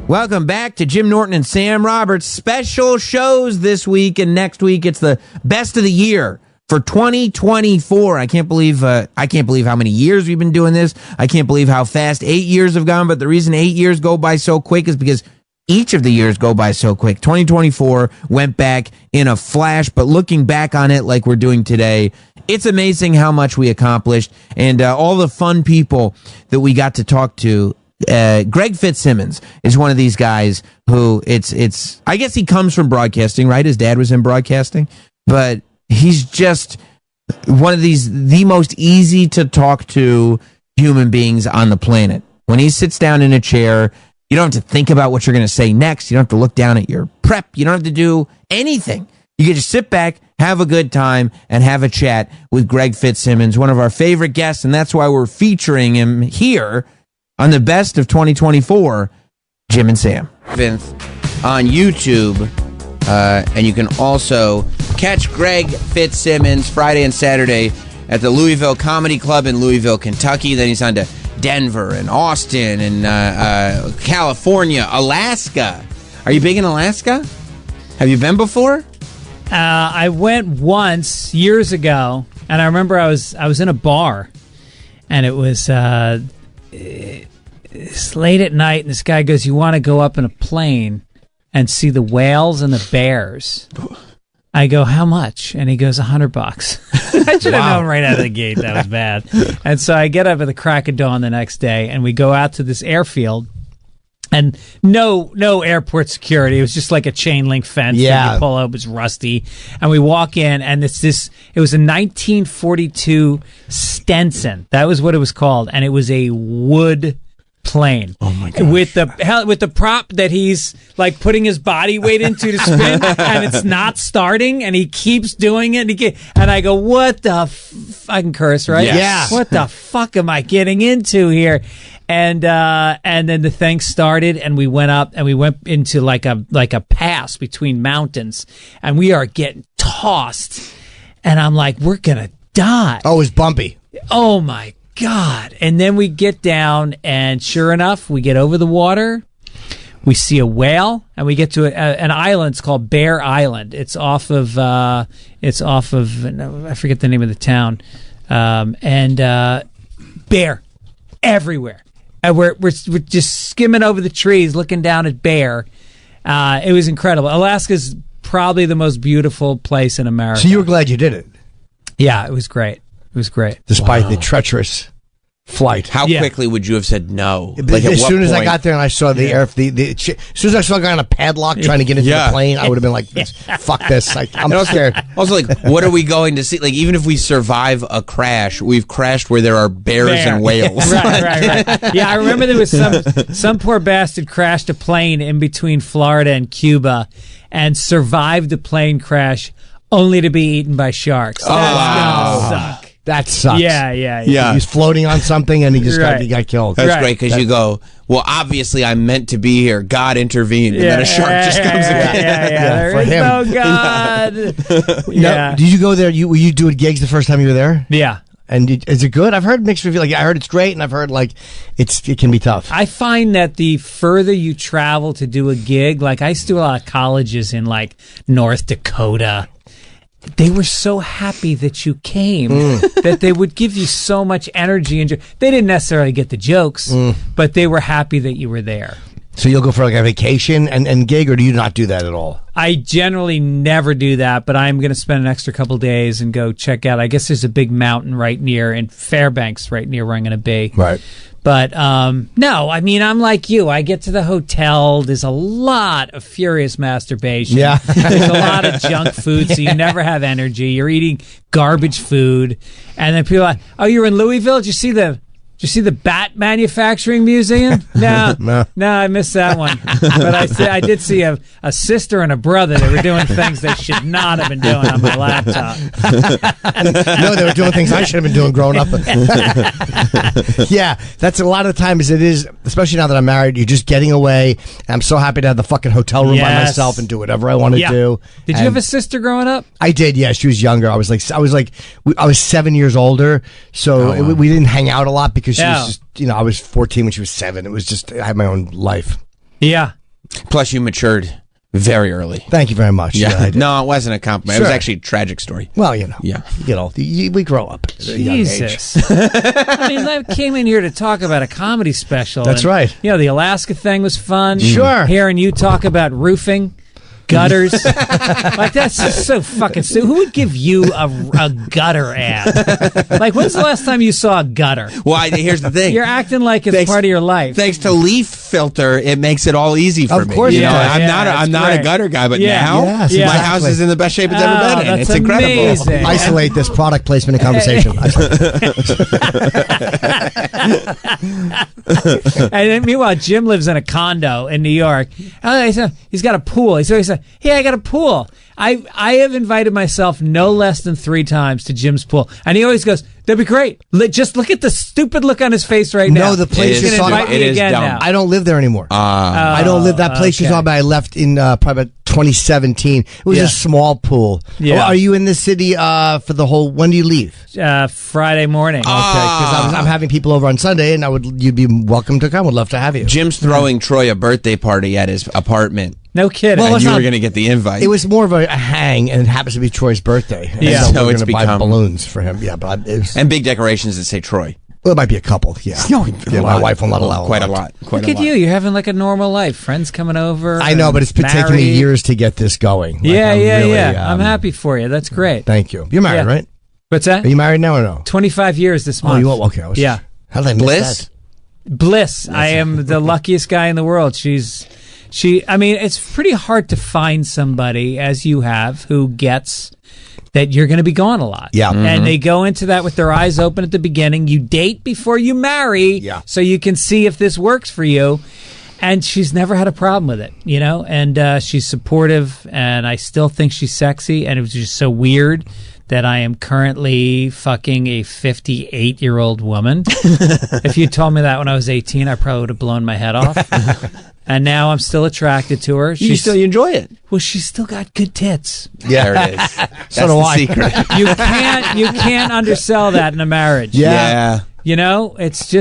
Welcome back to Jim Norton and Sam Roberts. Special shows this week and next week. It's the best of the year for 2024. I can't believe how many years we've been doing this. I can't believe how fast 8 years have gone. But the reason 8 years go by so quick is because each of the years go by so quick. 2024 went back in a flash, but looking back on it like we're doing today, it's amazing how much we accomplished and all the fun people that we got to talk to. Greg Fitzsimmons is one of these guys who it's I guess he comes from broadcasting, right? His dad was in broadcasting, but he's just one of the most easy to talk to human beings on the planet. When he sits down in a chair, you don't have to think about what you're going to say next. You don't have to look down at your prep. You don't have to do anything. You can just sit back, have a good time, and have a chat with Greg Fitzsimmons, one of our favorite guests, and that's why we're featuring him here on the best of 2024, Jim and Sam. On YouTube, and you can also catch Greg Fitzsimmons Friday and Saturday at the Louisville Comedy Club in Louisville, Kentucky. Then he's on to Denver and Austin and California, Alaska. Are you big in Alaska? Have you been before? I went once years ago, and I remember I was in a bar, and it was it's late at night, and this guy goes, "You want to go up in a plane and see the whales and the bears?" I go, "How much?" And he goes, $100. I should have known right out of the gate that was bad. And so I get up at the crack of dawn the next day, and we go out to this airfield. And no airport security. It was just like a chain link fence. Yeah. You pull up, it was rusty. And we walk in, and it was a 1942 Stenson. That was what it was called. And it was a wood plane. Oh my god! With the prop that he's like putting his body weight into to spin, and it's not starting, and he keeps doing it. And I go, "What the I can curse, right? Yes. Yeah. What the fuck am I getting into here?" And then the thing started, and we went up, and we went into like a pass between mountains, and we are getting tossed, and I'm like, "We're gonna die." Oh, it was bumpy. Oh my God. And then we get down, and sure enough, we get over the water. We see a whale, and we get to an island. It's called Bear Island. It's off of I forget the name of the town. Bear everywhere. And we're just skimming over the trees, looking down at bear. It was incredible. Alaska's probably the most beautiful place in America. So you were glad you did it? Yeah, it was great. It was great. Despite the treacherous flight. How quickly would you have said no? As soon as I got there and I saw as soon as I saw a guy on a padlock trying to get into the plane, I would have been like, fuck this. I'm scared. Also, like, what are we going to see? Like, even if we survive a crash, we've crashed where there are bears and whales. Right. Yeah, I remember there was some poor bastard crashed a plane in between Florida and Cuba and survived the plane crash only to be eaten by sharks. That's gonna suck. That sucks. Yeah. He was floating on something and he just got killed. That's great because you go, well, obviously I'm meant to be here. God intervened. And then a shark just comes in. There is no God. Now, did you go there? Were you doing gigs the first time you were there? Yeah. And is it good? I've heard mixed reviews. Like, I heard it's great, and I've heard like it can be tough. I find that the further you travel to do a gig, like I used to do a lot of colleges in like North Dakota. They were so happy that you came that they would give you so much energy. And they didn't necessarily get the jokes, but they were happy that you were there. So you'll go for like a vacation and gig, or do you not do that at all? I generally never do that, but I'm going to spend an extra couple days and go check out. I guess there's a big mountain right near in Fairbanks, right near where I'm going to be. Right. But no, I mean, I'm like you. I get to the hotel. There's a lot of furious masturbation. Yeah. There's a lot of junk food, so you never have energy. You're eating garbage food. And then people are like, "Oh, you're in Louisville? Did you see the bat manufacturing museum?" No, I missed that one. But I did see a sister and a brother that were doing things they should not have been doing on my laptop. No, they were doing things I should have been doing growing up. Yeah, that's a lot of the times it is, especially now that I'm married, you're just getting away. And I'm so happy to have the fucking hotel room by myself and do whatever I want to do. Did you have a sister growing up? I did, yeah. She was younger. I was 7 years older, so we didn't hang out a lot because she was just, I was 14 when she was 7. It was just, I had my own life. Yeah. Plus, you matured very early. Thank you very much. Yeah. No, it wasn't a compliment. Sure. It was actually a tragic story. Well, Yeah. We grow up at a young age. Jesus. I mean, I came in here to talk about a comedy special. That's right. The Alaska thing was fun. Sure. Hearing you talk about roofing. Gutters. Like, that's just so fucking stupid. Who would give you a gutter ad? Like, when's the last time you saw a gutter? Well, here's the thing. You're acting like it's part of your life. Thanks to Leaf Filter, it makes it all easy for me. Of course, I'm not a gutter guy, but now my house is in the best shape it's ever been in. It's incredible. Amazing. Isolate this product placement and conversation. And then, meanwhile, Jim lives in a condo in New York. He's got a pool. He said, "Hey, I got a pool." I have invited myself no less than 3 times to Jim's pool, and he always goes, "That'd be great." Just look at the stupid look on his face right now. No, the place you're talking about. It is dumb. Now. I don't live there anymore. I don't live that place you're talking about. I left in probably about 2017. It was a small pool. Yeah. Are you in the city for the whole? When do you leave? Friday morning. Okay, because I'm having people over on Sunday, and you'd be welcome to come. Would love to have you. Jim's throwing Troy a birthday party at his apartment. No kidding. Well, and it's you not- were going to get the invite. It was more of a hang, and it happens to be Troy's birthday. And Yeah. so So we're it's going to buy become- balloons for him. Yeah, but and big decorations that say Troy. well, it might be a couple. Yeah, yeah. My wife will not allow quite a lot. lot. Quite Look a at lot. you. You're having like a normal life. Friends coming over. I know, but it's been taking me married. years to get this going. Like, Yeah, I'm yeah, really, yeah. I'm happy for you. That's great. Thank you. You're married, Yeah. right? What's that? Are you married now or no? 25 years this month. Oh, you are? Okay. Yeah. How did I miss Bliss? that? Bliss. I am the luckiest guy in the world. I mean, it's pretty hard to find somebody, as you have, who gets that you're going to be gone a lot. Yeah. And they go into that with their eyes open at the beginning. You date before you marry. Yeah. So you can see if this works for you. And she's never had a problem with it, you know? And she's supportive, and I still think she's sexy. And it was just so weird that I am currently fucking a 58-year-old woman. If you told me that when I was 18, I probably would have blown my head off. And now I'm still attracted to her. You enjoy it. Well, she's still got good tits. Yeah. There it is. That's So do the I. secret. You can't undersell that in a marriage. Yeah. You know, it's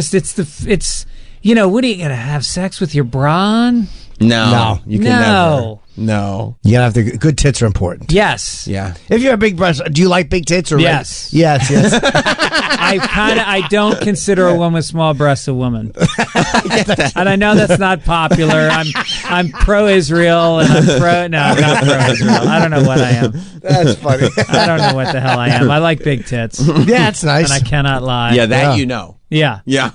you know, what are you gonna have sex with your bra on? No. You can No. never. No. You gotta have good tits are important. Yes. Yeah. If you're a big breast, do you like big tits or Yes. Yes. I don't consider a woman with small breasts a woman. And I know that's not popular. I'm pro-Israel and I'm not pro-Israel. I don't know what I am. That's funny. I don't know what the hell I am. I like big tits. Yeah, that's nice. And I cannot lie. Yeah, that Yeah. you know. Yeah. Yeah.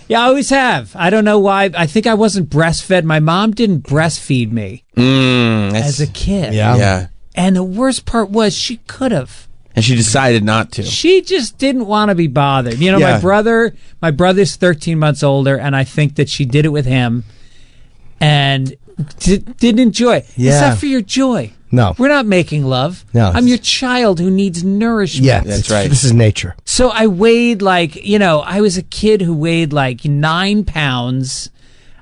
Yeah, I always have. I don't know why. I think I wasn't breastfed. My mom didn't breastfeed me as a kid. Yeah. Yeah. And the worst part was she could have. And she decided not to. She just didn't want to be bothered. You know, Yeah. my brother's 13 months older, and I think that she did it with him and didn't enjoy it. It's Yeah. not for your joy. No. We're not making love. No. I'm your child who needs nourishment. Yeah, That's right. This is nature. So I weighed I was a kid who weighed like 9 pounds.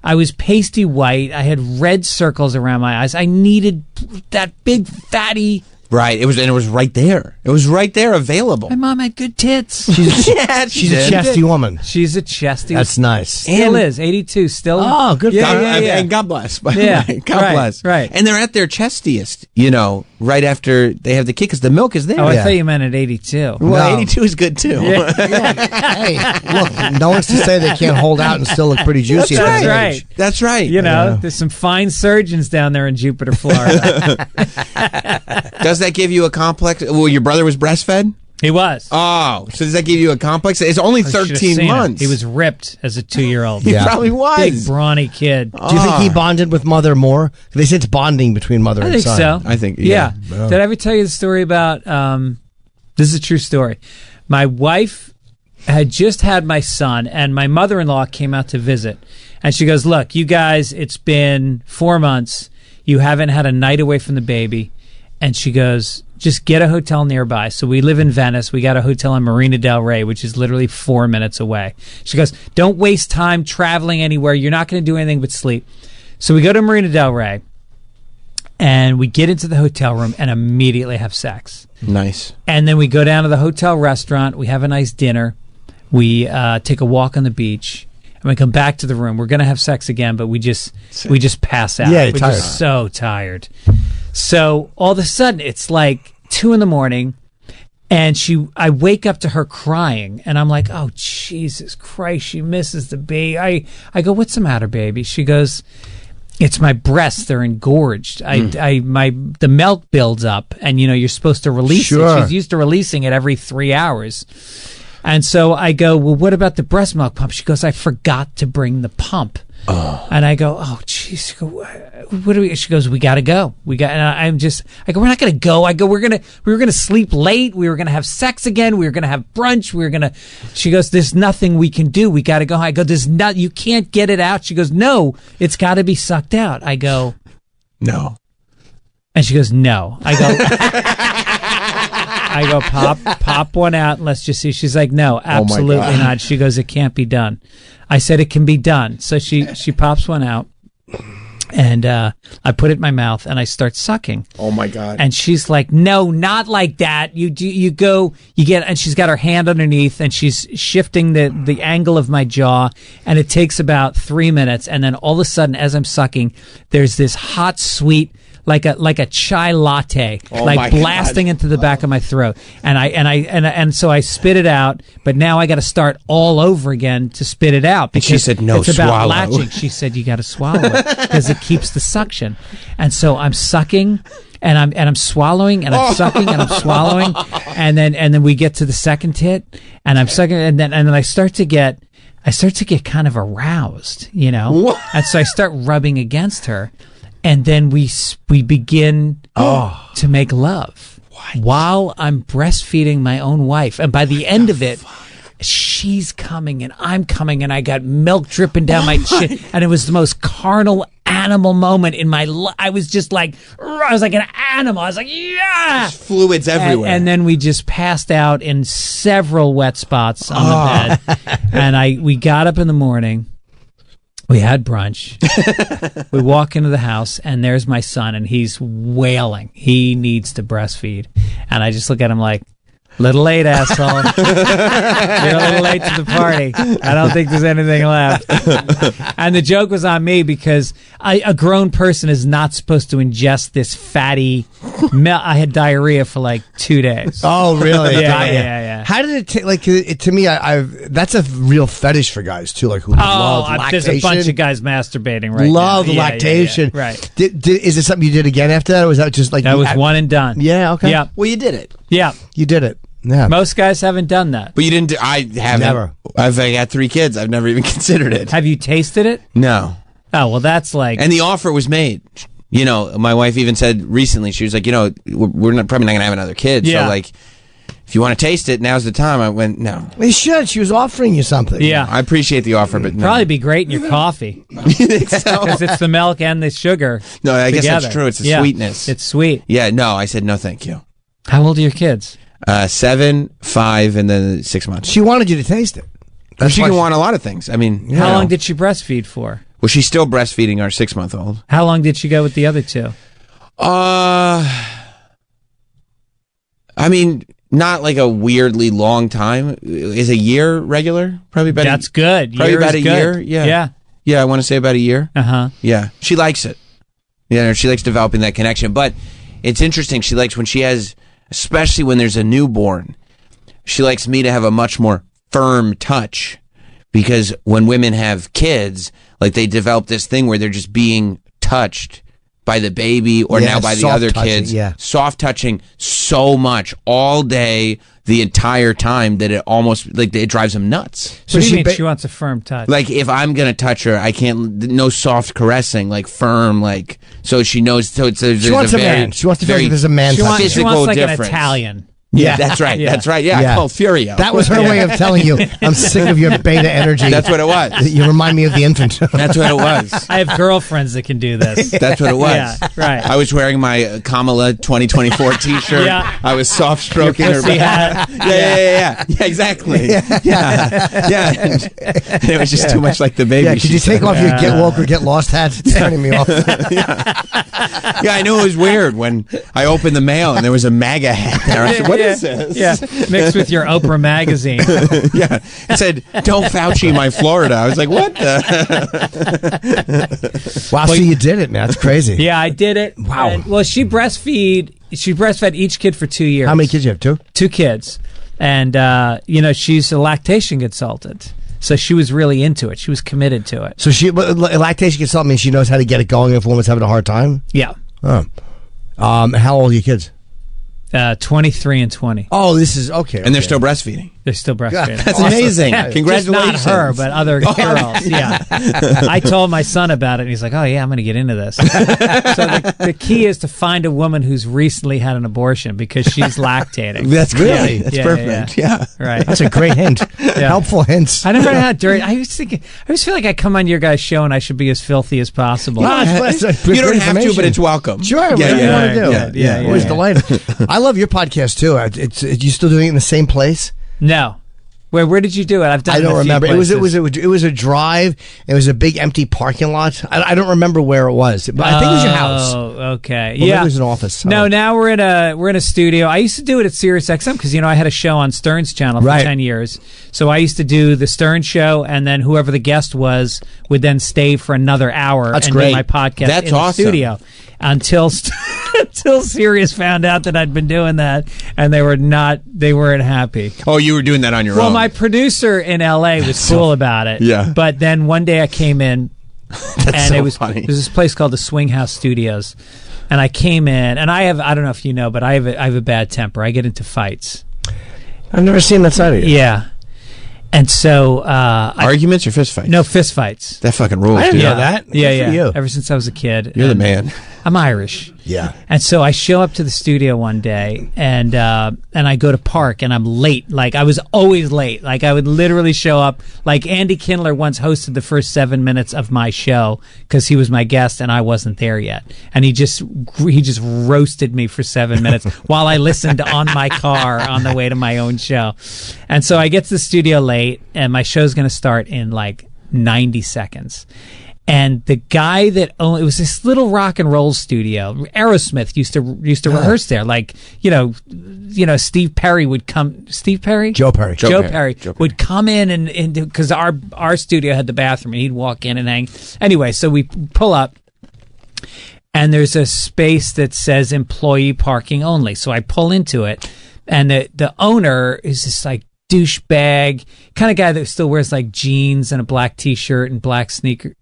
I was pasty white. I had red circles around my eyes. I needed that big fatty. Right. It was right there. It was right there available. My mom had good tits. She's she a did. chesty woman. She's a chesty. That's nice. Still is 82. Still. Oh, good. Yeah, God. yeah, yeah. And God bless. By the Yeah, way. God right, bless. right. And they're at their chestiest, you know, right after they have the kid because the milk is there. Oh, I thought you meant at 82. Well, No. 82 is good too. Hey, look, no one's to say they can't hold out and still look pretty juicy. That's at that right. age. That's right. You know, there's some fine surgeons down there in Jupiter, Florida. Does that give you a complex? Well, your brother was breastfed? He was. Oh, so does that give you a complex? It's only I should have 13 seen him. months. He was ripped as a 2-year-old. He probably was. Big, brawny kid. Do you think he bonded with mother more? They say it's bonding between mother I and think son. so. I think, Yeah. yeah. Did I ever tell you the story about? This is a true story. My wife had just had my son, and my mother-in-law came out to visit, and she goes, "Look, you guys, it's been 4 months. You haven't had a night away from the baby." And she goes, "Just get a hotel nearby." So we live in Venice. We got a hotel in Marina del Rey, which is literally 4 minutes away. She goes, "Don't waste time traveling anywhere. You're not going to do anything but sleep." So we go to Marina del Rey, and we get into the hotel room and immediately have sex. Nice. And then we go down to the hotel restaurant. We have a nice dinner. We take a walk on the beach. And we come back to the room. We're going to have sex again, but we just pass out. Yeah, you're We're tired. just so tired. So all of a sudden, it's like 2 a.m, and I wake up to her crying, and I'm like, "Oh, Jesus Christ, she misses the baby." I go, "What's the matter, baby?" She goes, "It's my breasts; they're engorged. The milk builds up, and you're supposed to release Sure. it. She's used to releasing it every 3 hours." And so I go, "Well, what about the breast milk pump?" She goes, "I forgot to bring the pump." And I go, "Oh, jeez." What do we? She goes, "We got to go. We got." And I go, "We're not going to go." I go, we were gonna sleep late. We were gonna have sex again. We were gonna have brunch. She goes, "There's nothing we can do. We got to go." I go, you can't get it out." She goes, "No, it's got to be sucked out." I go, No. and she goes, "No." I go, pop one out and let's just see. She's like, "No, absolutely not." She goes, "It can't be done." I said, "It can be done." So she pops one out, And I put it in my mouth and I start sucking. Oh my God. And she's like, no, not like that. You get, and she's got her hand underneath and she's shifting the angle of my jaw. And it takes about 3 minutes. And then all of a sudden, as I'm sucking, there's this hot, sweet, like a chai latte, like blasting into the back of my throat. And so I spit it out, but now I got to start all over again to spit it out. Because she said, no, it's about swallow. latching. She said, you got to swallow it because it keeps the suction. And so I'm sucking and I'm swallowing and I'm sucking and I'm swallowing. And then we get to the second tit and I'm sucking and then I start to get kind of aroused, you know? And so I start rubbing against her. And then we begin to make love while I'm breastfeeding my own wife. And by the end of it, she's coming and I'm coming and I got milk dripping down my chin. And it was the most carnal animal moment in my life. I was just like, I was like an animal. I was like, yeah! There's fluids everywhere. And then we just passed out in several wet spots on the bed. And we got up in the morning. We had brunch. We walk into the house, and there's my son, and he's wailing. He needs to breastfeed. And I just look at him like, little late, asshole. You're a little late to the party. I don't think there's anything left. And the joke was on me because a grown person is not supposed to ingest this fatty milk. I had diarrhea for like 2 days. Oh, really? Yeah. How did it take? Like to me, that's a real fetish for guys too. Like who love lactation. There's a bunch of guys masturbating right love now. lactation. Yeah. Right. Is it something you did again after that, or was that just like that was one and done? Yeah. Okay. Yeah. Well, you did it. Yeah. You did it. Yeah. Most guys haven't done that. But you didn't. I haven't. Never. I've had 3 kids. I've never even considered it. Have you tasted it? No. Oh, well, that's like... And the offer was made. You know, my wife even said recently, she was like, you know, we're probably not going to have another kid. Yeah. So, like, if you want to taste it, now's the time. I went, no. They should. She was offering you something. Yeah. I appreciate the offer, but no. Probably be great in your coffee. You think so? Because it's the milk and the sugar. No, I guess together. that's true. It's the sweetness. It's sweet. Yeah, no, I said no thank you. How old are your kids? 7, 5, and then 6 months. She wanted you to taste it. She can want a lot of things. I mean, How long did she breastfeed for? Well, she's still breastfeeding our 6-month-old. How long did she go with the other 2? I mean, not like a weirdly long time. Is a year regular? Probably about. That's good. Probably Year about is a good. year. Yeah. I want to say about a year. Yeah. She likes it. Yeah, she likes developing that connection. But it's interesting. She likes when she has, especially when there's a newborn. She likes me to have a much more firm touch, because when women have kids, like they develop this thing where they're just being touched by the baby or now by the other kids. Soft touching so much all day, the entire time, that it almost like it drives them nuts. So she wants a firm touch. Like if I'm gonna touch her, I can't. No soft caressing, like firm, like so she knows. So it's she wants a man. She wants to feel like there's a man. She wants like difference. an Italian. Yeah, that's right. That's right. Yeah, I call Furio. That was her way of telling you, I'm sick of your beta energy. That's what it was. You remind me of the infant. That's what it was. I have girlfriends that can do this. That's what it was. Yeah, right. I was wearing my Kamala 2024 T-shirt. Yeah. I was soft stroking her back. Yeah, exactly. Yeah. And it was just too much like the baby. Yeah, could you take off your get woke or get lost hats? It's turning me off. Yeah, I knew it was weird when I opened the mail and there was a MAGA hat there. I said, what is this? Yeah, mixed with your Oprah magazine. Yeah, it said, "Don't Fauci my Florida." I was like, "What the?" Wow, so you did it, man. That's crazy. Yeah, I did it. Wow. And, she breastfed each kid for 2 years. How many kids you have? 2? 2 kids, and she's a lactation consultant. So she was really into it. She was committed to it. So a lactation consultant means she knows how to get it going if a woman's having a hard time. Yeah. How old are your kids? 23 and 20. Oh, this is okay. And they're still breastfeeding. They're still breastfeeding. That's amazing. Congratulations. Just not her, but other girls. Yeah. I told my son about it, and he's like, "Oh yeah, I'm going to get into this." So the key is to find a woman who's recently had an abortion because she's lactating. That's great. That's perfect. Yeah. Right. That's a great hint. Helpful hints. I never had dirty. I always feel like I come on your guys' show and I should be as filthy as possible. You don't have to, but it's welcome. Sure, whatever you want to do. Always delighted. I love your podcast too. You still doing it in the same place? No. Where did you do it? I've done. I it in don't a few remember. It was places. a drive. It was a big empty parking lot. I don't remember where it was, but I think it was your house. Oh, okay. Well, maybe yeah, it was an office. No, now we're in a studio. I used to do it at Sirius XM because I had a show on Stern's channel for 10 years. So I used to do the Stern show, and then whoever the guest was would then stay for another hour and do my podcast in the studio until Sirius found out that I'd been doing that, and they weren't happy. Oh, you were doing that on your own. Well, my producer in LA was cool about it. Yeah. But then one day I came in, and it was funny. There's this place called the Swing House Studios, and I came in, and I don't know if you know, but I have a bad temper. I get into fights. I've never seen that side of you. Yeah. And so arguments or fist fights? No, fist fights. That fucking rules. I didn't dude. know that. Yeah, Good for yeah. you. Ever since I was a kid. You're the man. I'm Irish. Yeah. And so I show up to the studio one day, and I go to park, and I'm late. Like, I was always late. Like, I would literally show up. Like, Andy Kindler once hosted the first 7 minutes of my show because he was my guest and I wasn't there yet. And he just roasted me for 7 minutes while I listened on my car on the way to my own show. And so I get to the studio late, and my show's going to start in like 90 seconds. And the guy that owned it was this little rock and roll studio. Aerosmith used to rehearse there. Like, Steve Perry would come. Steve Perry? Joe Perry. Joe Perry would come in and because our studio had the bathroom, and he'd walk in and hang. Anyway, so we pull up, and there's a space that says employee parking only. So I pull into it, and the owner is this like douchebag kind of guy that still wears like jeans and a black T-shirt and black sneaker.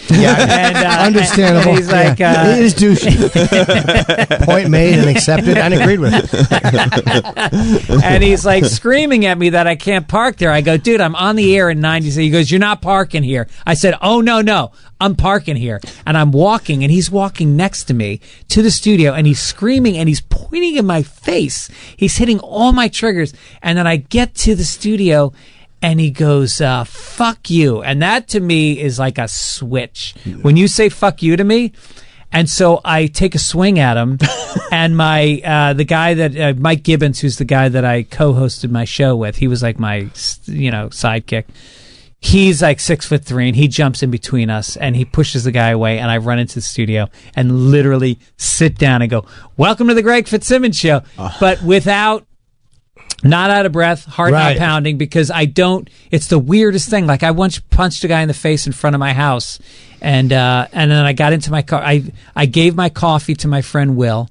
Yeah, and, understandable. And he's like, it is douchey. Point made and accepted and agreed with. And he's like screaming at me that I can't park there. I go, dude, I'm on the air in 90. He goes, you're not parking here. I said, oh, no, I'm parking here. And I'm walking, and he's walking next to me to the studio, and he's screaming, and he's pointing in my face. He's hitting all my triggers. And then I get to the studio, and he goes, fuck you. And that to me is like a switch. When you say fuck you to me, and so I take a swing at him, and the guy that, Mike Gibbons, who's the guy that I co-hosted my show with, he was like my, sidekick. He's like 6'3", and he jumps in between us, and he pushes the guy away, and I run into the studio and literally sit down and go, welcome to the Greg Fitzsimmons Show, but not out of breath, heart not pounding, because it's the weirdest thing. Like, I once punched a guy in the face in front of my house, and then I got into my car. I gave my coffee to my friend Will,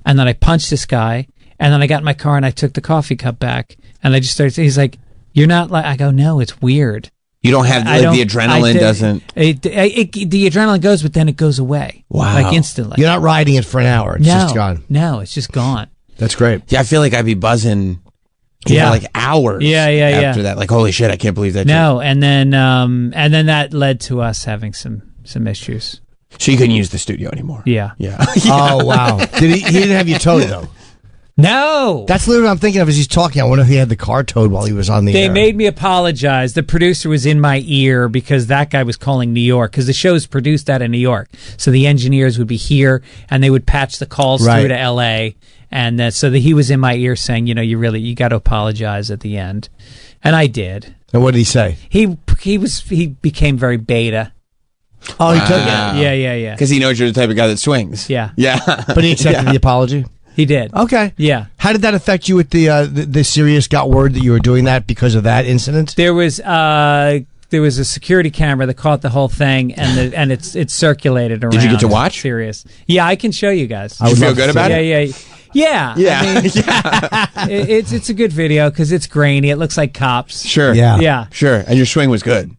and then I punched this guy, and then I got in my car and I took the coffee cup back, and I just started, he's like, you're not like, I go, no, it's weird. You don't have, the adrenaline doesn't... the adrenaline goes, but then it goes away. Wow. Like, instantly. You're not riding it for an hour. It's just gone. No, it's just gone. That's great. Yeah, I feel like I'd be buzzing... for like hours. After that, like, holy shit, I can't believe that. No, and then that led to us having some issues. So you couldn't use the studio anymore. Yeah. Oh wow. He didn't have you towed though? No. That's literally what I'm thinking of as he's talking. I wonder if he had the car towed while he was on the air. They made me apologize. The producer was in my ear because that guy was calling New York, because the show's produced out of New York. So the engineers would be here, and they would patch the calls through to L.A., and so he was in my ear saying, you got to apologize at the end. And I did. And what did he say? He became very beta. Oh, he took it? Yeah. Because he knows you're the type of guy that swings. Yeah. But he accepted the apology? He did. Okay. Yeah. How did that affect you with the Sirius got word that you were doing that because of that incident? There was a security camera that caught the whole thing, and it's circulated around. Did you get to watch? Sirius. Yeah, I can show you guys. Did you feel good about it? Yeah. Yeah. I mean, it's a good video because it's grainy. It looks like cops. Sure. Yeah. Sure. And your swing was good.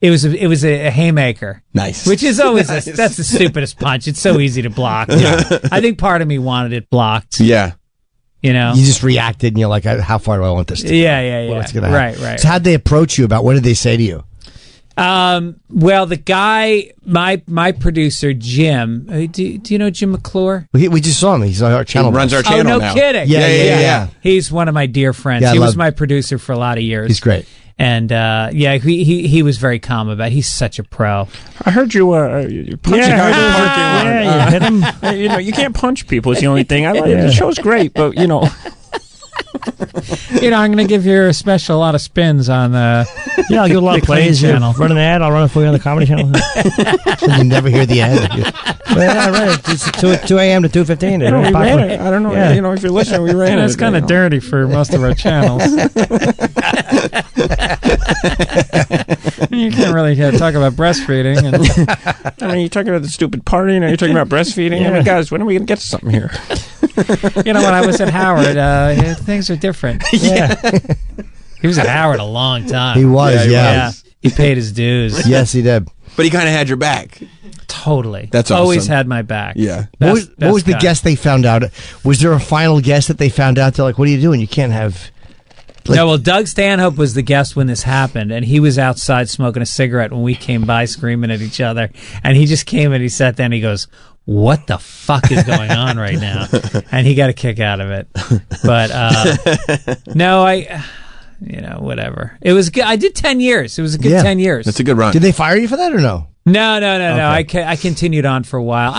It was a haymaker. Nice. Which is always that's the stupidest punch. It's so easy to block. Yeah. I think part of me wanted it blocked. Yeah. You just reacted, and you're like, how far do I want this to go? Yeah. What's gonna happen? Right. So how'd they approach you about? What did they say to you? Well, the guy, my producer, Jim, do you know Jim McClure? We just saw him. He's on our channel. He runs our channel now. Kidding. Yeah. He's one of my dear friends. Yeah, he was my producer for a lot of years. He's great. And he was very calm about it. He's such a pro. I heard you punch a guy in the parking lot. Yeah, you hit him. You can't punch people. It's the only thing. I like the show's great, but I'm going to give you a special lot of spins on the. Yeah, I'll give a lot of plays. Channel. Run an ad. I'll run it for you on the Comedy Channel. So you never hear the ad. Well, I ran it. It's 2 a.m. to 2:15. We ran it. I don't know. Yeah. If you're listening, we ran it. That's kind of dirty for most of our channels. You can't really talk about breastfeeding. And I mean, you're talking about the stupid party, and you're talking about breastfeeding. I mean, guys, when are we going to get to something here? When I was at Howard, things are different. Yeah. He was at Howard a long time. He was, yeah. He paid his dues. Yes, he did. But he kind of had your back. Totally. That's always awesome. had my back. Yeah. What was the guest they found out? Was there a final guest that they found out? They're like, what are you doing? You can't have... No, well, Doug Stanhope was the guest when this happened, and he was outside smoking a cigarette when we came by screaming at each other. And he just came and he sat there and he goes, what the fuck is going on right now? And he got a kick out of it. But, no, whatever. It was good. I did 10 years. It was a good 10 years. That's a good run. Did they fire you for that or no? No. I continued on for a while.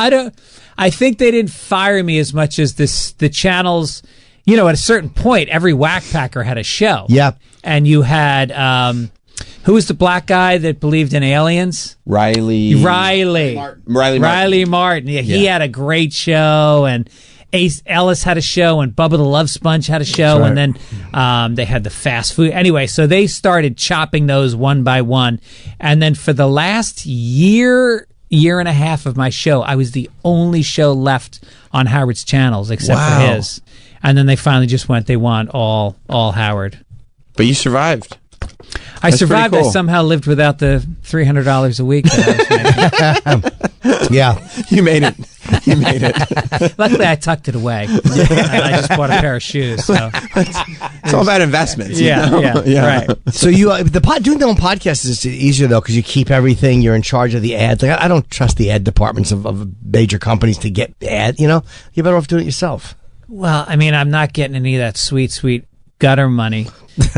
I think they didn't fire me as much as the channels. At a certain point, every whack packer had a show. Yep. And you had, who was the black guy that believed in aliens? Riley Martin. Yeah, he had a great show, and Ace Ellis had a show, and Bubba the Love Sponge had a show, Right. and then they had the fast food. Anyway, so they started chopping those one by one, and then for the last year and a half of my show, I was the only show left on Howard's channels except for his. And then they finally just they want all Howard. But you survived. I That's survived. pretty cool. I somehow lived without the $300 a week that I was making. Yeah. You made it. Luckily, I tucked it away. And I just bought a pair of shoes. So It's all about investments. Yeah, right. So you doing their own podcast is easier though because you keep everything. You're in charge of the ads. Like I don't trust the ad departments of major companies to get ad. You're better off doing it yourself. Well, I mean, I'm not getting any of that sweet gutter money.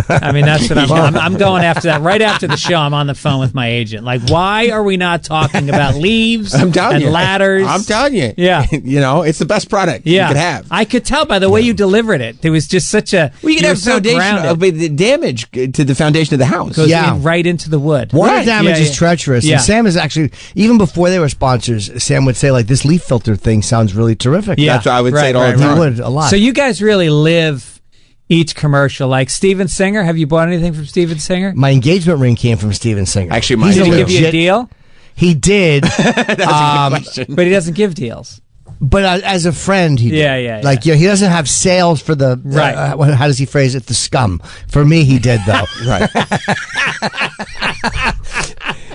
I mean, that's what I'm going after that. Right after the show, I'm on the phone with my agent. Like, why are we not talking about leaves I'm telling and you. ladders? I'm telling you. Yeah. It's the best product you could have. I could tell by the way you delivered it. There was just such a... We could you have were so foundation grounded. of the damage to the foundation of the house. Goes in right into the wood. Water damage is treacherous. Yeah. And Sam is actually, even before they were sponsors, Sam would say, like, this leaf filter thing sounds really terrific. Yeah. That's what I would say it all the He time. would, a lot. So you guys really live each commercial. Like Steven Singer, have you bought anything from Steven Singer? My engagement ring came from Steven Singer. Actually, He's Did a he give you a legit- deal? He did. That's a good question. But he doesn't give deals. But as a friend, he did. Yeah. Like, he doesn't have sales for the... Right. How does he phrase it? The scum. For me, he did, though. Right.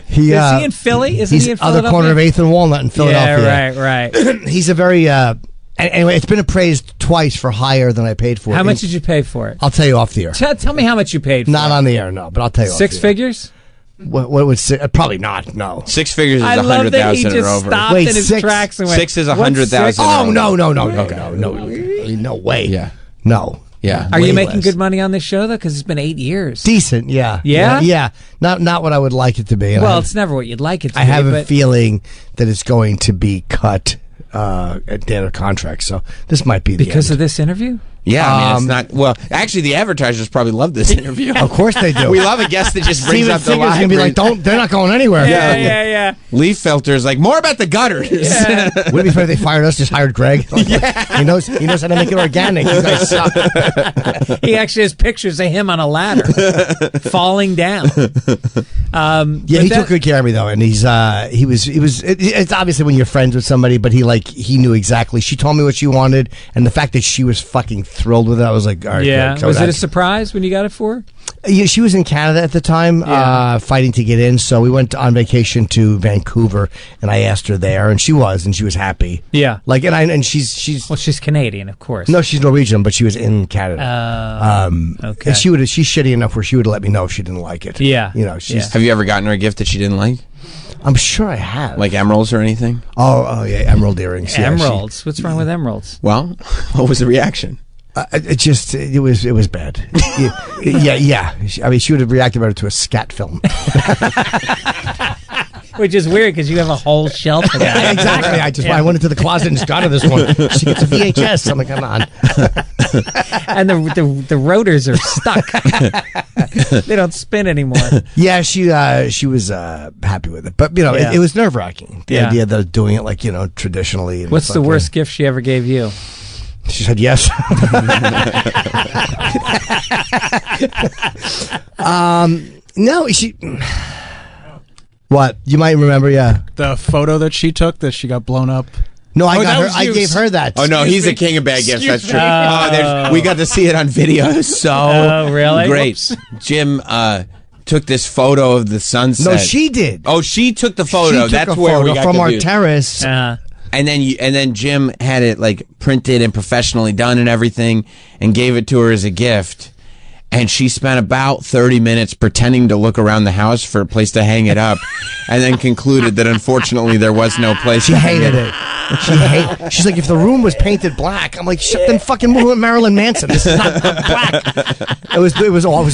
Is he in Philly? Isn't He's he in other Philadelphia? corner of 8th and Walnut in Philadelphia. Yeah, right. He's a very... anyway, it's been appraised twice for higher than I paid for it. How much did you pay for it? I'll tell you off the air. Tell me how much you paid for Not it. on the air, no, but I'll tell you off Six the air. figures? What would say? Probably not, no. 6 figures is I love that he 100,000 or just over. stopped Wait, in his 6? tracks and went, 6 is "What's 100,000. six?" Oh, no way. Yeah. No. Yeah. Are you Way making less. good money on this show, though? Because it's been 8 years. Decent, yeah. Yeah? Yeah. Not what I would like it to be. And Well, it's never what you'd like it to I be. have a but feeling that it's going to be cut at the end of contract, so this might be the because end. of this interview? Yeah, I mean, it's not... Well, actually, the advertisers probably love this interview. Of course they do. We love a guest that just brings Steven up the Singer's library. going to be like, they're not going anywhere. Yeah. Leaf filters, like, more about the gutters. Yeah. Would it be funny if they fired us, just hired Greg? He knows how to make it organic. You guys suck. He actually has pictures of him on a ladder falling down. Yeah, he took good care of me though, and it's obviously when you're friends with somebody, but he knew exactly. She told me what she wanted, and the fact that she was fucking thrilled with it, I was like, all right, Yeah. good. So Was it a that's- surprise when you got it for her? Yeah, she was in Canada at the time, fighting to get in. So we went on vacation to Vancouver, and I asked her there, and she was happy. Yeah. Like, and she's Well, she's Canadian, of course. no, she's Norwegian, but she was in Canada. Okay. And she's shitty enough where she would let me know if she didn't like it. Yeah. She's. Have you ever gotten her a gift that she didn't like? I'm sure I have. Like emeralds or anything? Oh yeah, emerald earrings. Yeah, Emeralds. What's wrong with emeralds? Well, what was the reaction? It was bad. Yeah. I mean, she would have reacted better to a scat film. Which is weird because you have a whole shelf of that. Exactly. I went into the closet and just got to this one. She gets a VHS. I'm like, come on. And the rotors are stuck. They don't spin anymore. Yeah, she was happy with it, but it was nerve wracking. The idea of doing it like traditionally. What's the worst gift she ever gave you? She said yes. No, she. What? You might remember, yeah. The photo that she took that she got blown up. No, I gave her that. Oh no, he's a king of bad gifts. That's true. We got to see it on video. So really great. Whoops. Jim took this photo of the sunset. No, she did. Oh, she took the photo. That's where we got from confused. our terrace. And then Jim had it like printed and professionally done and everything, and gave it to her as a gift. And she spent about 30 minutes pretending to look around the house for a place to hang it up, and then concluded that unfortunately there was no place. She hated it. She's like, if the room was painted black, I'm like, shit, then fucking move with Marilyn Manson. This is not black. It was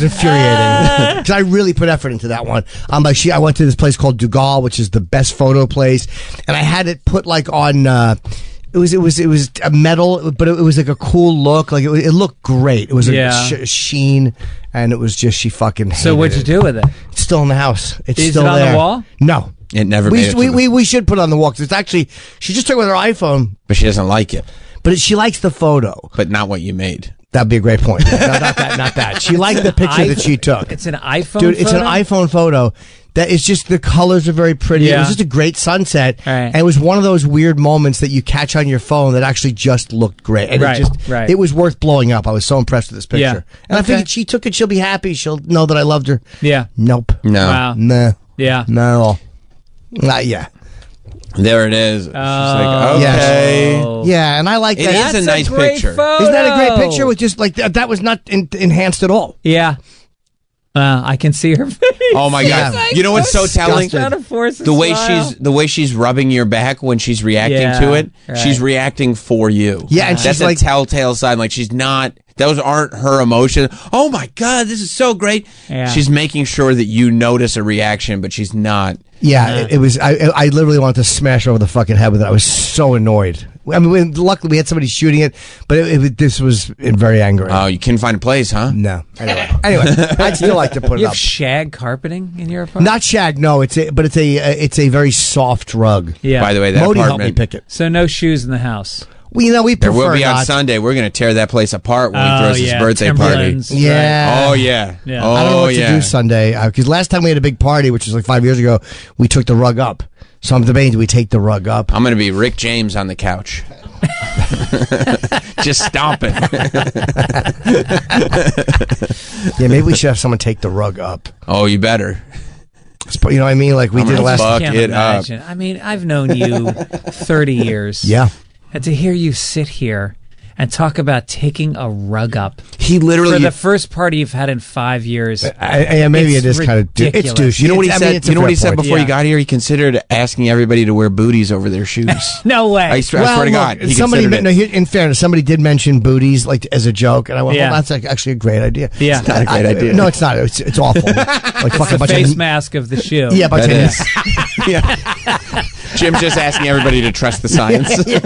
infuriating because I really put effort into that one. I went to this place called Dugal, which is the best photo place, and I had it put like on. It was a metal, but it was like a cool look. Like it looked great. It was a sheen, and it was just she fucking hated So what'd you do with it? It's still in the house. It's Is still it on there. the wall? No. It never made it. We should put it on the wall because it's actually she just took it with her iPhone, but she doesn't like it. But she likes the photo, but not what you made. That'd be a great point. No, not that. She liked the picture that she took. It's an iPhone. Dude, it's an iPhone photo. That is just the colors are very pretty. Yeah. It was just a great sunset, right. And it was one of those weird moments that you catch on your phone that actually just looked great. And it was worth blowing up. I was so impressed with this picture. Yeah. And I figured she took it, she'll be happy. She'll know that I loved her. Yeah. Nope. No. Wow. Nah. Yeah. Not at all. Not yet. There it is. She's like, okay. Yeah, and I like that. It is a nice picture. Isn't that a great picture with just like that was not enhanced at all. Yeah. I can see her face. Oh my god! Like, you know what's so telling? The way she's rubbing your back when she's reacting to it. Right. She's reacting for you. Yeah, and that's she's a like telltale sign. Like she's not. Those aren't her emotions. Oh my god, this is so great. Yeah. She's making sure that you notice a reaction, but she's not. Yeah, it was. I literally wanted to smash her over the fucking head with it. I was so annoyed. I mean, luckily we had somebody shooting it, but this was very angry. Oh, you couldn't find a place, huh? No. Anyway, I'd still like to put You it have up. shag carpeting in your apartment? Not shag, no. It's a very soft rug. Yeah. By the way, that Modi helped apartment. me pick it. So no shoes in the house. Well, we There prefer will be on not. Sunday. We're going to tear that place apart when he throws his birthday party. Timberlands, Yeah. right. Oh yeah. Yeah. Oh I don't know what yeah. to do Sunday because last time we had a big party, which was like 5 years ago, we took the rug up. So I'm debating, do we take the rug up? I'm going to be Rick James on the couch. Just stomping. Yeah, maybe we should have someone take the rug up. Oh, you better. You know what I mean? Like we I'm did gonna last fuck Can't it imagine. up. I mean, I've known you 30 years. Yeah. And to hear you sit here and talk about taking a rug up. He literally For the first party you've had in 5 years. Maybe it's it is kind of ridiculous. it's douche. You know what he said? It's a You know what he fair said point. before he got here? He considered asking everybody to wear booties over their shoes. No way. I swear to God. He somebody, considered it. in fairness, somebody did mention booties like as a joke, and I went, Yeah. "Well, that's actually a great idea." Yeah. It's not a great idea. No, it's not. It's awful. Like It's fucking the bunch face of mask of the shoe. yeah, bunch That of is. Yeah. Jim's just asking everybody to trust the science. Yeah.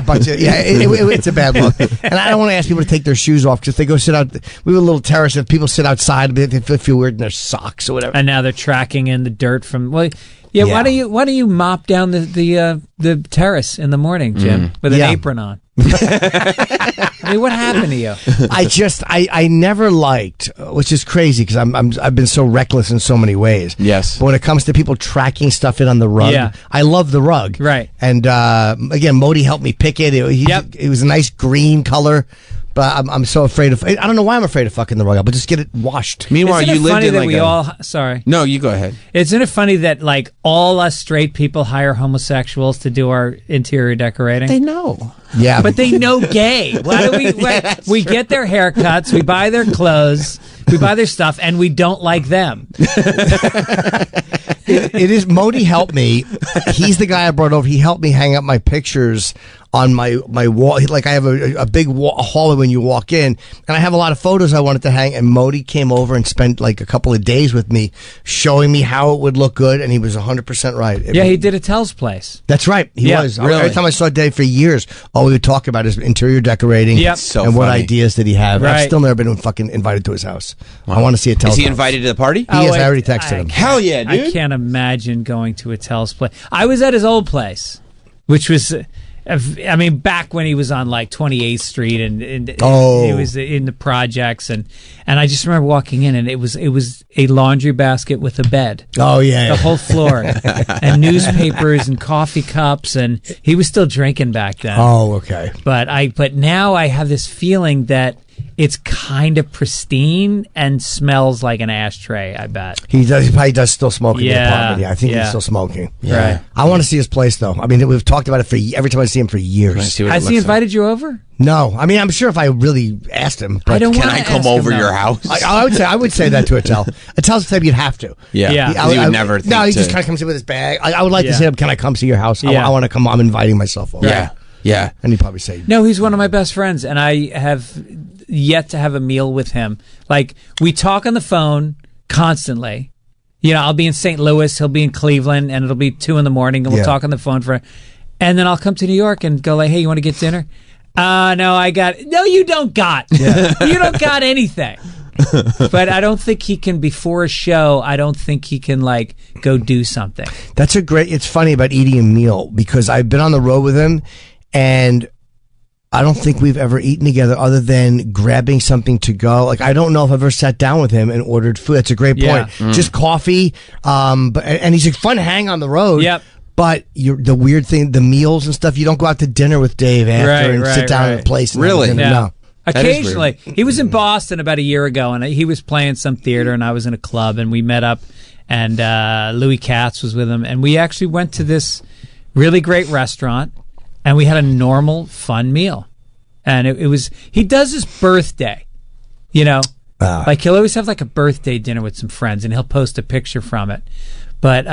bunch of it's a bad look, and I don't want to ask people to take their shoes off because if they go sit out, we have a little terrace. If people sit outside, they feel weird in their socks or whatever. And now they're tracking in the dirt from. Well, yeah. Yeah. Why do you mop down the terrace in the morning, Jim, with an Yeah. apron on? I mean, what happened to you? I never liked, which is crazy because I've been so reckless in so many ways. Yes. But when it comes to people tracking stuff in on the rug, Yeah. I love the rug. Right. And again, Modi helped me pick it. It was a nice green color. But I'm so afraid of. I don't know why I'm afraid of fucking the rug up. But just get it washed. Meanwhile, Isn't you it lived funny in that like we a. all? Sorry. No, you go ahead. Isn't it funny that like all us straight people hire homosexuals to do our interior decorating? They know. Yeah. But they know gay. Why do we? Yes. We get their haircuts, we buy their clothes, we buy their stuff, and we don't like them. It is Modi helped me. He's the guy I brought over. He helped me hang up my pictures on my wall. Like I have a big hallway when you walk in, and I have a lot of photos I wanted to hang. And Modi came over and spent like a couple of days with me, showing me how it would look good, and he was 100% right. He did Attell's place. That's right. He was. Really? Every time I saw Dave for years, all we would talk about is interior decorating. Yep. And what ideas did he have? Right. I've still never been fucking invited to his house. I want to see Attell's Is he house. invited to the party? He is. I already texted him. Hell yeah, dude. I can't imagine going to Attell's place. I was at his old place, which was, back when he was on like 28th Street and it was in the projects, and I just remember walking in, and it was a laundry basket with a bed. Oh yeah, the whole floor, and newspapers and coffee cups, and he was still drinking back then. Oh, okay. But now I have this feeling that it's kind of pristine and smells like an ashtray, I bet. He probably does still smoke in the Yeah, apartment. Yeah, I think yeah. he's still smoking. Yeah. Right. I want to see his place, though. I mean, we've talked about it for every time I see him for years. Has he invited you over? No. I mean, I'm sure if I really asked him. But I don't Can wanna I come ask over him, your though. house? I would say that to Attell. Attell's the type you'd have to. Yeah. Yeah. 'Cause you would never think No, he just to- kind of comes in with his bag. I would like to Yeah. say to him, can I come to your house? Yeah. I want to come. I'm inviting myself over. Yeah. Yeah. And he'd probably say, No, he's one of my best friends, and I have yet to have a meal with him. Like, we talk on the phone constantly. You know, I'll be in St. Louis, he'll be in Cleveland, and it'll be 2 a.m, and we'll talk on the phone and then I'll come to New York and go like, hey, you want to get dinner? No, you don't got. Yeah. You don't got anything. But I don't think he can, before a show, I don't think he can, like, go do something. it's funny about eating a meal, because I've been on the road with him, and I don't think we've ever eaten together other than grabbing something to go. Like, I don't know if I've ever sat down with him and ordered food. That's a great point. Yeah. Just coffee. And he's a fun hang on the road. Yep. But the weird thing, the meals and stuff, you don't go out to dinner with Dave after sit down at a place. And Really? have dinner. Yeah. No. Occasionally. He was in Boston about a year ago, and he was playing some theater, and I was in a club, and we met up, and Louis Katz was with him, and we actually went to this really great restaurant, and we had a normal, fun meal. And it was, he does his birthday, you know, like he'll always have like a birthday dinner with some friends, and he'll post a picture from it. But,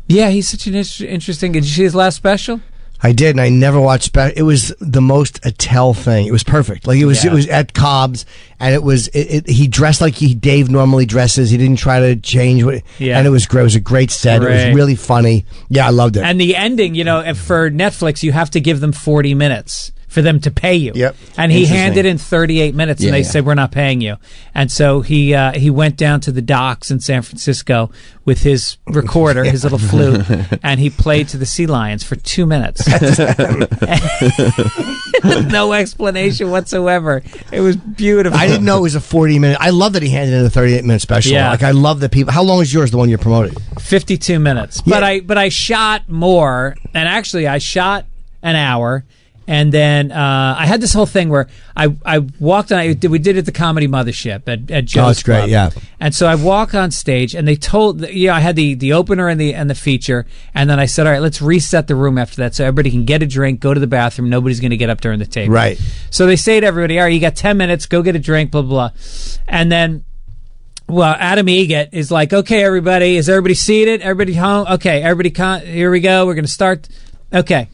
yeah, he's such an interesting, did you see his last special? I did, and I never watched. It was the most Attell thing. It was perfect. Like it was at Cobb's, and it was. He dressed like Dave normally dresses. He didn't try to change and it was great. It was a great set. It was really funny. Yeah, I loved it. And the ending, you know, for Netflix, you have to give them 40 minutes for them to pay you. Yep. And he handed in 38 minutes, and they said, we're not paying you. And so he went down to the docks in San Francisco with his recorder, his little flute, and he played to the sea lions for 2 minutes. No explanation whatsoever. It was beautiful. I didn't know it was a 40-minute. I love that he handed in a 38-minute special. Yeah. Like, I love that people. How long is yours, the one you're promoting? 52 minutes. Yeah. But I shot more, and actually I shot an hour. And then I had this whole thing where I walked on. We did it at the Comedy Mothership at Joe's Oh, it's great, Club. yeah. And so I walk on stage, and they told, I had the opener and the feature, and then I said, all right, let's reset the room after that so everybody can get a drink, go to the bathroom. Nobody's going to get up during the tape. Right. So they say to everybody, all right, you got 10 minutes, go get a drink, blah, blah, blah. And then, well, Adam Egget is like, okay, everybody, is everybody seated? Everybody home? Okay, everybody, here we go. We're going to start. Okay.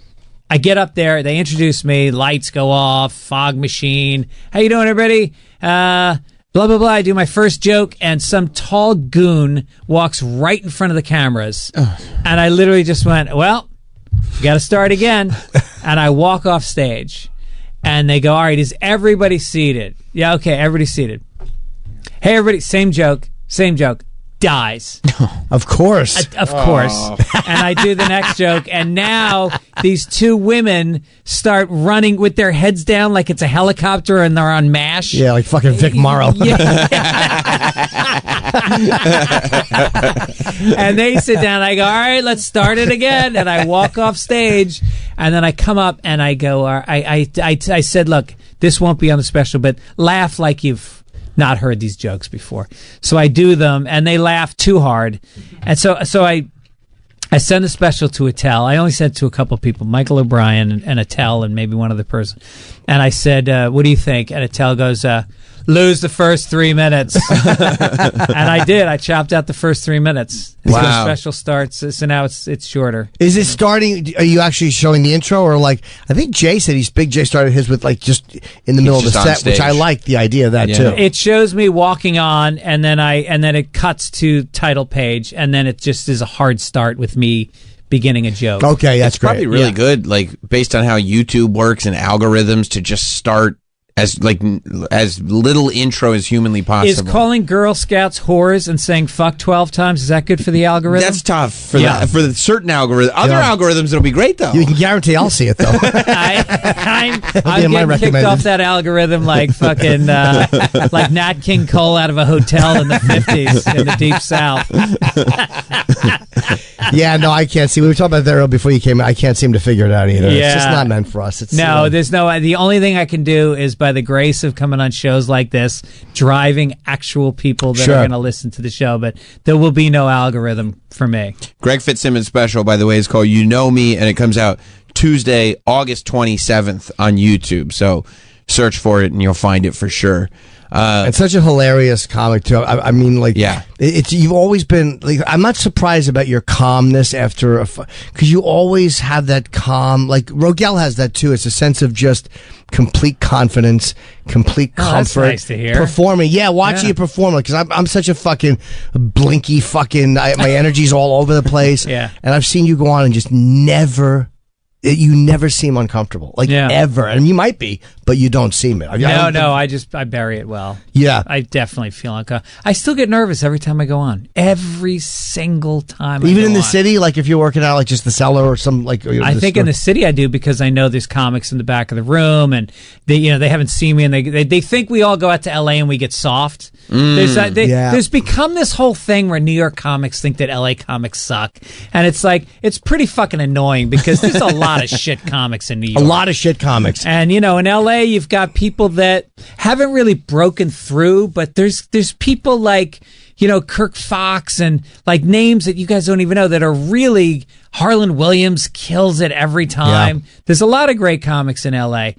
I get up there, they introduce me, lights go off, fog machine. How you doing, everybody? Blah, blah, blah. I do my first joke, and some tall goon walks right in front of the cameras. And I literally just went, well, you got to start again. And I walk off stage. And they go, all right, is everybody seated? Yeah, okay, everybody's seated. Hey, everybody, same joke. Dies. Of course. Of course. And I do the next joke, and now these two women start running with their heads down like it's a helicopter, and they're on MASH. Yeah, like fucking Vic Morrow. And they sit down, I go, all right, let's start it again. And I walk off stage, and then I come up and I go, I said, look, this won't be on the special, but laugh like you've not heard these jokes before. So I do them, and they laugh too hard. And so I send the special to Attell. I only sent it to a couple of people, Michael O'Brien and Attell and maybe one other person. And I said, what do you think? And Attell goes, lose the first 3 minutes. And I did. I chopped out the first 3 minutes. So the special starts, so now it's shorter. Is it starting? Are you actually showing the intro, or like I think Jay said Big Jay started his with like just in the middle of the set, which I like the idea of that too. It shows me walking on, and then it cuts to title page, and then it just is a hard start with me beginning a joke. Okay, that's great. Probably really good, like based on how YouTube works and algorithms, to just start as little intro as humanly possible. Is calling Girl Scouts whores and saying fuck 12 times, is that good for the algorithm? That's tough for the certain algorithm. Other algorithms, it'll be great though. You can guarantee I'll see it though. I'm getting kicked off that algorithm like fucking like Nat King Cole out of a hotel in the 50s in the Deep South. Yeah, no, I can't see. We were talking about that earlier before you came in. I can't seem to figure it out either. Yeah. It's just not meant for us. It's, there's no. The only thing I can do is, by the grace of coming on shows like this, driving actual people that are going to listen to the show. But there will be no algorithm for me. Greg Fitzsimmons special, by the way, is called "You Know Me," and it comes out Tuesday, August 27th on YouTube. So search for it and you'll find it for sure. It's such a hilarious comic too. I mean, like, it's you've always been like. I'm not surprised about your calmness after because you always have that calm. Like Rogel has that too. It's a sense of just complete confidence, complete comfort. That's nice to hear. Performing, watching you perform, because I'm such a fucking blinky fucking. My energy's all over the place. Yeah, and I've seen you go on and just never. You never seem uncomfortable, ever, and you might be, but you don't seem it. I bury it well. Yeah, I definitely feel uncomfortable. I still get nervous every time I go on. Every single time. Even in the city, like if you're working out, like just the cellar or some like. I think in the city I do, because I know there's comics in the back of the room, and they haven't seen me, and they think we all go out to LA and we get soft. There's become this whole thing where New York comics think that LA comics suck, and it's like it's pretty fucking annoying because there's a lot of shit comics in New York. A lot of shit comics. And, in LA, you've got people that haven't really broken through, but there's people like, Kirk Fox and like names that you guys don't even know that are really, Harlan Williams kills it every time. Yeah. There's a lot of great comics in LA.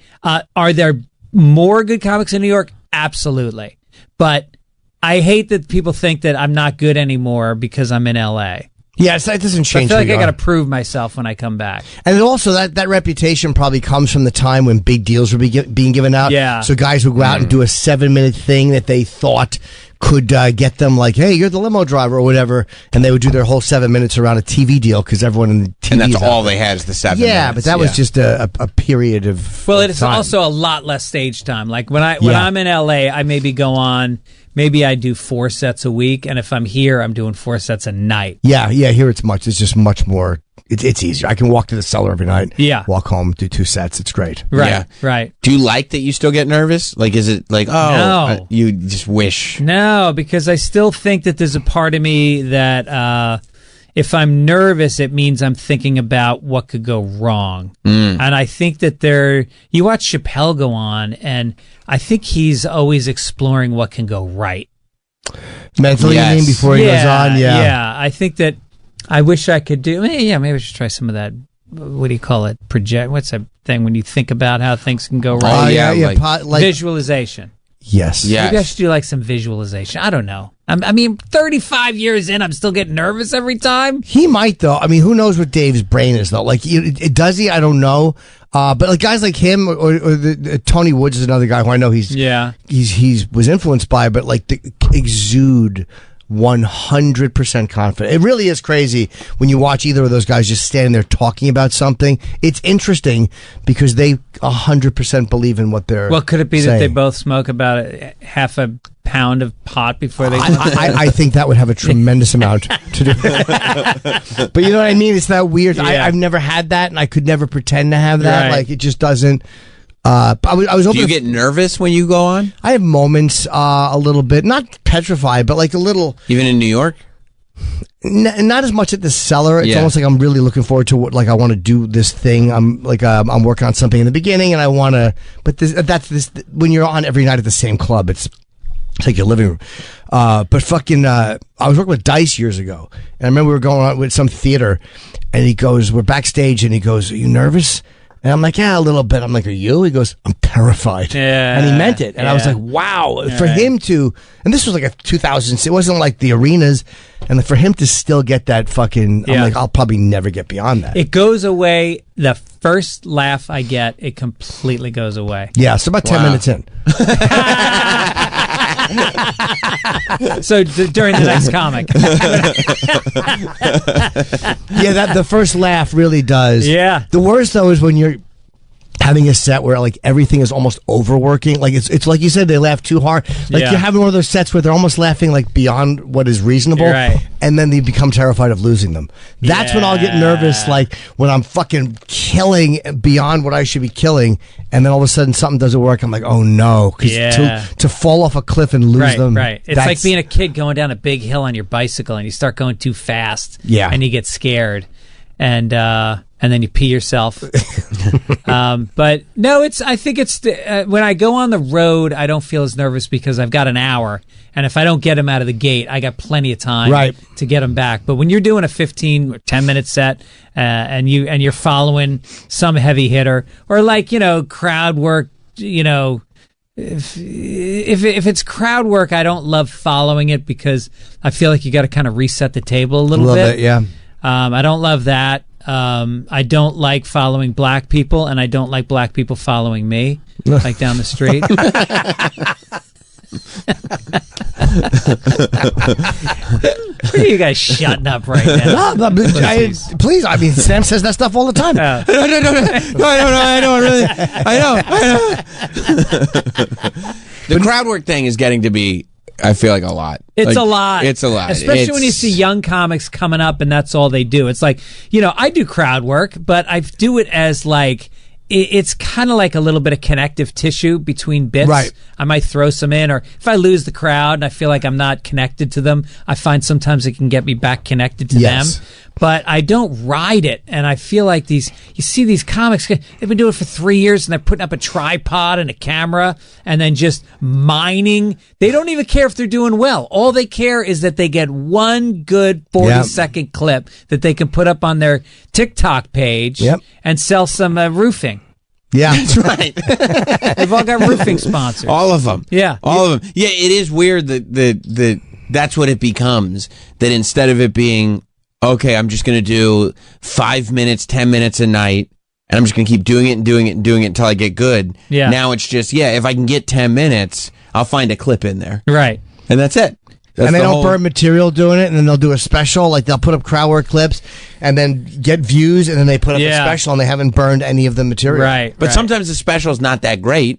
Are there more good comics in New York? Absolutely. But I hate that people think that I'm not good anymore because I'm in LA. Yeah, it doesn't change. I feel like I got to prove myself when I come back. And also that reputation probably comes from the time when big deals were being given out. Yeah. So guys would go out and do a 7-minute thing that they thought could get them like, hey, you're the limo driver or whatever, and they would do their whole 7 minutes around a TV deal because everyone in the TV. And that's all they had is the 7 minutes. Yeah, but that was just a period of. Well, it's also a lot less stage time. Like when I'm in LA, I maybe go on. Maybe I do 4 sets a week, and if I'm here, I'm doing 4 sets a night. Yeah, here it's just much more. It's easier. I can walk to the cellar every night. Yeah, walk home, do 2 sets. It's great. Right, right. Do you like that you still get nervous? Like, is it like, no. You just wish? No, because I still think that there's a part of me that if I'm nervous, it means I'm thinking about what could go wrong. And I think that you watch Chappelle go on, and I think he's always exploring what can go right. Mentally, you mean, before he goes on? Yeah. I think that I wish I could do, maybe I should try some of that, what do you call it? What's that thing when you think about how things can go wrong? Visualization. Yes. Maybe I should do like some visualization. I don't know. I mean, 35 years in, I'm still getting nervous every time. He might, though. I mean, who knows what Dave's brain is, though? Like, does he? I don't know. But like guys like him or Tony Woods is another guy who I know he was influenced by, but like exude 100% confident. It really is crazy when you watch either of those guys just standing there talking about something. It's interesting because they 100% believe in what they're Well, could it be saying. that they both smoke about half a pound of pot before they I think that would have a tremendous amount to do. But you know what I mean? It's that weird. Yeah. I've never had that, and I could never pretend to have that. Like, it just doesn't. I was Do you get nervous when you go on? I have moments, a little bit, not petrified, but like a little. Even in New York? Not as much at the cellar. It's almost like I'm really looking forward to what, like I want to do this thing. I'm like I'm working on something in the beginning, and I want to. But when you're on every night at the same club, it's like your living room. But fucking, I was working with Dice years ago, and I remember we were going on with some theater, and he goes, we're backstage, and he goes, "Are you nervous?" And I'm like, yeah, a little bit. I'm like, are you? He goes, I'm terrified. Yeah. And he meant it. And I was like, wow. For him to, and this was like a 2000, it wasn't like the arenas. And for him to still get that fucking, I'm like, I'll probably never get beyond that. It goes away. The first laugh I get, it completely goes away. Yeah, so about 10 minutes in. So during the next comic. Yeah, that the first laugh really does. Yeah. The worst though is when you're having a set where like everything is almost overworking. Like it's like you said, they laugh too hard. Like you're having one of those sets where they're almost laughing like beyond what is reasonable. Right. And then they become terrified of losing them. That's when I'll get nervous, like when I'm fucking killing beyond what I should be killing, and then all of a sudden something doesn't work. I'm like, oh no, because to fall off a cliff and lose them. Right. It's like being a kid going down a big hill on your bicycle and you start going too fast. Yeah. And you get scared, and then you pee yourself. But no, I think it's when I go on the road, I don't feel as nervous because I've got an hour, and if I don't get him out of the gate, I got plenty of time to get him back. But when you're doing a 15 or 10 minute set, and you're following some heavy hitter or like crowd work, if it's crowd work, I don't love following it because I feel like you got to kind of reset the table a little bit. Yeah. I don't love that. I don't like following black people, and I don't like black people following me, like down the street. What are you guys shutting up right now? Please, I mean, Sam says that stuff all the time. No, I know. The crowd work thing is getting to be, I feel like, a lot. It's a lot. It's a lot. Especially when you see young comics coming up and that's all they do. It's like, I do crowd work, but I do it as like, it's kind of like a little bit of connective tissue between bits. Right. I might throw some in, or if I lose the crowd and I feel like I'm not connected to them, I find sometimes it can get me back connected to them. But I don't ride it, and I feel like you see these comics, they've been doing it for 3 years, and they're putting up a tripod and a camera, and then just mining. They don't even care if they're doing well. All they care is that they get one good 40-second clip that they can put up on their TikTok page and sell some roofing. Yeah, that's right. They've all got roofing sponsors. All of them. Yeah. All of them. Yeah, it is weird that that's what it becomes. That instead of it being, okay, I'm just going to do 5 minutes, 10 minutes a night, and I'm just going to keep doing it and doing it and doing it until I get good. Yeah. Now it's just, if I can get 10 minutes, I'll find a clip in there. Right. And that's it. And they don't burn material doing it, and then they'll do a special. Like they'll put up crowd work clips and then get views, and then they put up a special, and they haven't burned any of the material. Right. But sometimes the special is not that great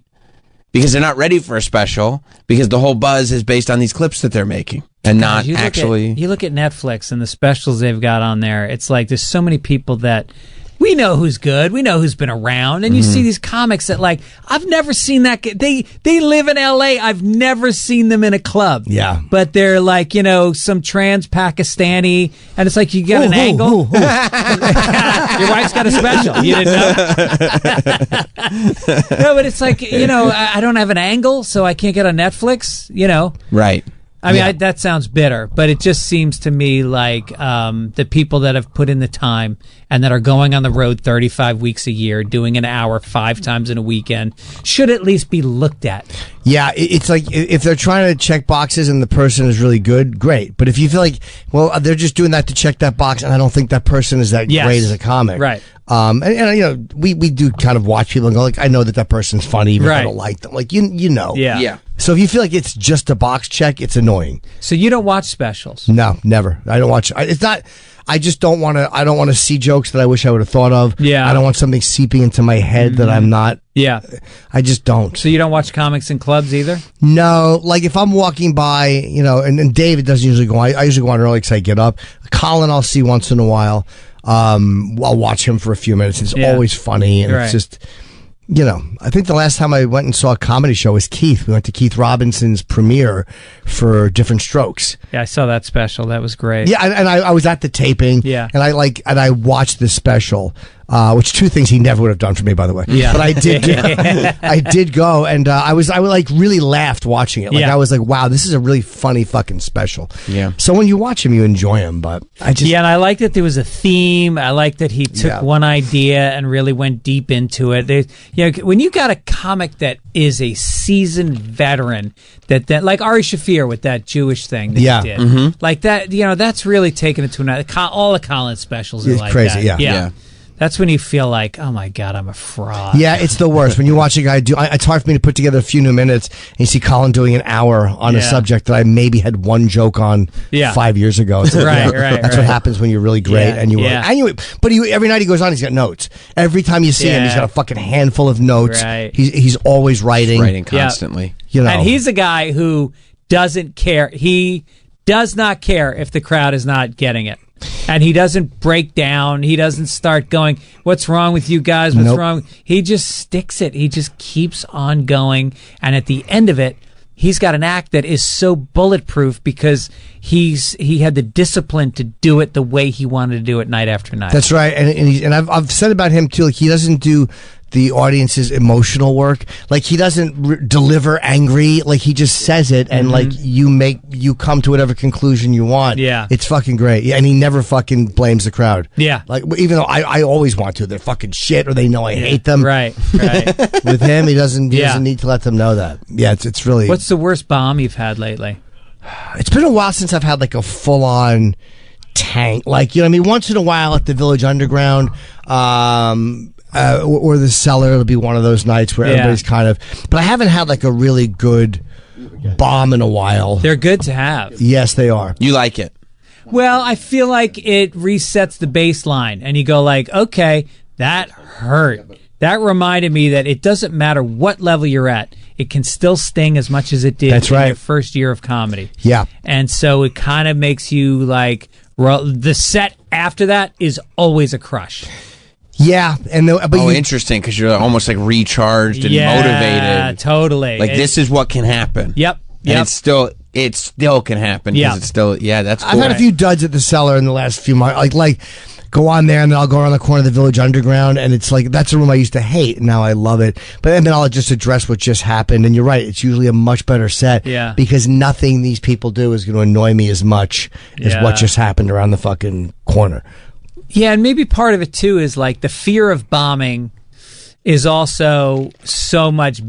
because they're not ready for a special because the whole buzz is based on these clips that they're making and not actually. You look at Netflix and the specials they've got on there. It's like there's so many people that we know who's good. We know who's been around. And you see these comics that, like, I've never seen that. They live in L.A. I've never seen them in a club. Yeah. But they're like, some trans Pakistani. And it's like, you got an angle. Your wife's got a special. You didn't know? No, but it's like, I don't have an angle, so I can't get on Netflix, Right. I mean, that sounds bitter, but it just seems to me like the people that have put in the time and that are going on the road 35 weeks a year, doing an hour 5 times in a weekend, should at least be looked at. Yeah, it's like if they're trying to check boxes and the person is really good, great. But if you feel like, well, they're just doing that to check that box, and I don't think that person is that great as a comic, right? And we do kind of watch people and go like, I know that person's funny, even if I don't like them. Like you know, yeah. So if you feel like it's just a box check, it's annoying. So you don't watch specials? No, never. I don't watch. It's not. I just don't want to. I don't want to see jokes that I wish I would have thought of. Yeah. I don't want something seeping into my head that I'm not. Yeah. I just don't. So you don't watch comics in clubs either? No. Like if I'm walking by, and David doesn't usually go. I usually go on early because I get up. Colin, I'll see once in a while. I'll watch him for a few minutes. It's always funny, and it's just. I think the last time I went and saw a comedy show was Keith. We went to Keith Robinson's premiere for Different Strokes. Yeah, I saw that special. That was great. Yeah, and I was at the taping. Yeah. And I watched this special. which two things he never would have done for me, by the way. Yeah. But I did. I did go, and I like really laughed watching it. Like I was like, wow, this is a really funny fucking special. Yeah. So when you watch him, you enjoy him. But I just and I like that there was a theme. I like that he took one idea and really went deep into it. When you got a comic that is a seasoned veteran, that like Ari Shaffir with that Jewish thing that he did, like that. That's really taking it to another. All the Colin specials are it's like crazy. that. Yeah. That's when you feel like, oh my God, I'm a fraud. Yeah, it's the worst. When you watch a guy do, it's hard for me to put together a few new minutes, and you see Colin doing an hour on a subject that I maybe had one joke on 5 years ago. It's like, that's what happens when you're really great. And but every night he goes on, he's got notes. Every time you see him, he's got a fucking handful of notes. Right. He's always writing. Writing constantly. And he's a guy who doesn't care. He does not care if the crowd is not getting it. And he doesn't break down. He doesn't start going, what's wrong with you guys? What's wrong? He just sticks it. He just keeps on going. And at the end of it, he's got an act that is so bulletproof because he had the discipline to do it the way he wanted to do it night after night. That's right. And I've said about him too, like he doesn't do the audience's emotional work. Like he doesn't deliver angry. Like he just says it, and like you come to whatever conclusion you want. Yeah, it's fucking great. Yeah, and he never fucking blames the crowd. Yeah, like even though I always want to, they're fucking shit or they know I hate them. Right. With him, he doesn't need to let them know that. Yeah, it's really. What's the worst bomb you've had lately? It's been a while since I've had like a full on tank. Like once in a while at the Village Underground. Or the Cellar, it'll be one of those nights where everybody's kind of. But I haven't had like a really good bomb in a while. They're good to have. Yes, they are. You like it? Well, I feel like it resets the baseline, and you go like, okay, that hurt. That reminded me that it doesn't matter what level you're at. It can still sting as much as it did in your first year of comedy. Yeah. And so it kind of makes you like, the set after that is always a crush. Yeah, interesting, because you're almost like recharged and motivated. Yeah, totally. Like this is what can happen. Yep. And it still can happen. Yeah, it's still that's cool. I've had a few duds at the Cellar in the last few months. Like go on there and then I'll go around the corner of the Village Underground, and it's like that's a room I used to hate, and now I love it. But then I'll just address what just happened, and you're right, it's usually a much better set. Yeah. Because nothing these people do is going to annoy me as much as what just happened around the fucking corner. Yeah, and maybe part of it too is like the fear of bombing is also so much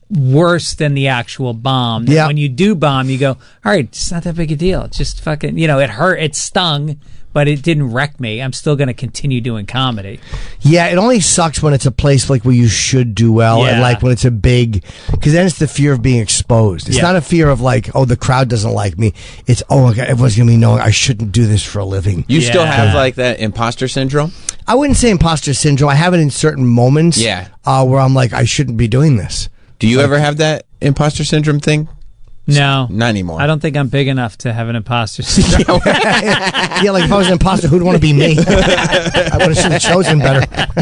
worse than the actual bomb. Yeah. When you do bomb, you go, all right, it's not that big a deal. It's just fucking, it hurt, it stung, but it didn't wreck me. I'm still going to continue doing comedy. Yeah, it only sucks when it's a place like where you should do well, and like when it's a big, because then it's the fear of being exposed. It's not a fear of like, oh, the crowd doesn't like me. It's, oh, okay, everyone's going to be knowing I shouldn't do this for a living. You still have like that imposter syndrome? I wouldn't say imposter syndrome. I have it in certain moments. Yeah. Where I'm like, I shouldn't be doing this. Do you ever have that imposter syndrome thing? No. Not anymore. I don't think I'm big enough to have an imposter syndrome. Yeah, like if I was an imposter, who'd want to be me? I would have chosen better. But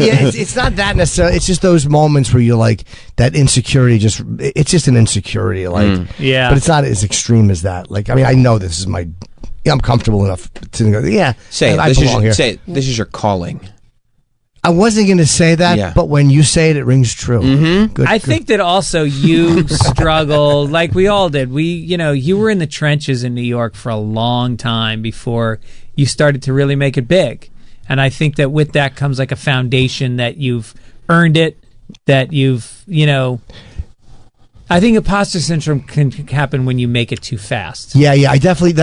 yeah, it's not that necessarily. It's just those moments where you're like, that insecurity it's just an insecurity. Like, but it's not as extreme as that. Like, I mean, I know this is I'm comfortable enough to go, say I belong here. Say this is your calling. I wasn't going to say that, but when you say it, it rings true. Mm-hmm. I think that also you struggle, like we all did. You were in the trenches in New York for a long time before you started to really make it big. And I think that with that comes like a foundation that you've earned it, that you've, I think imposter syndrome can happen when you make it too fast. Yeah, I definitely,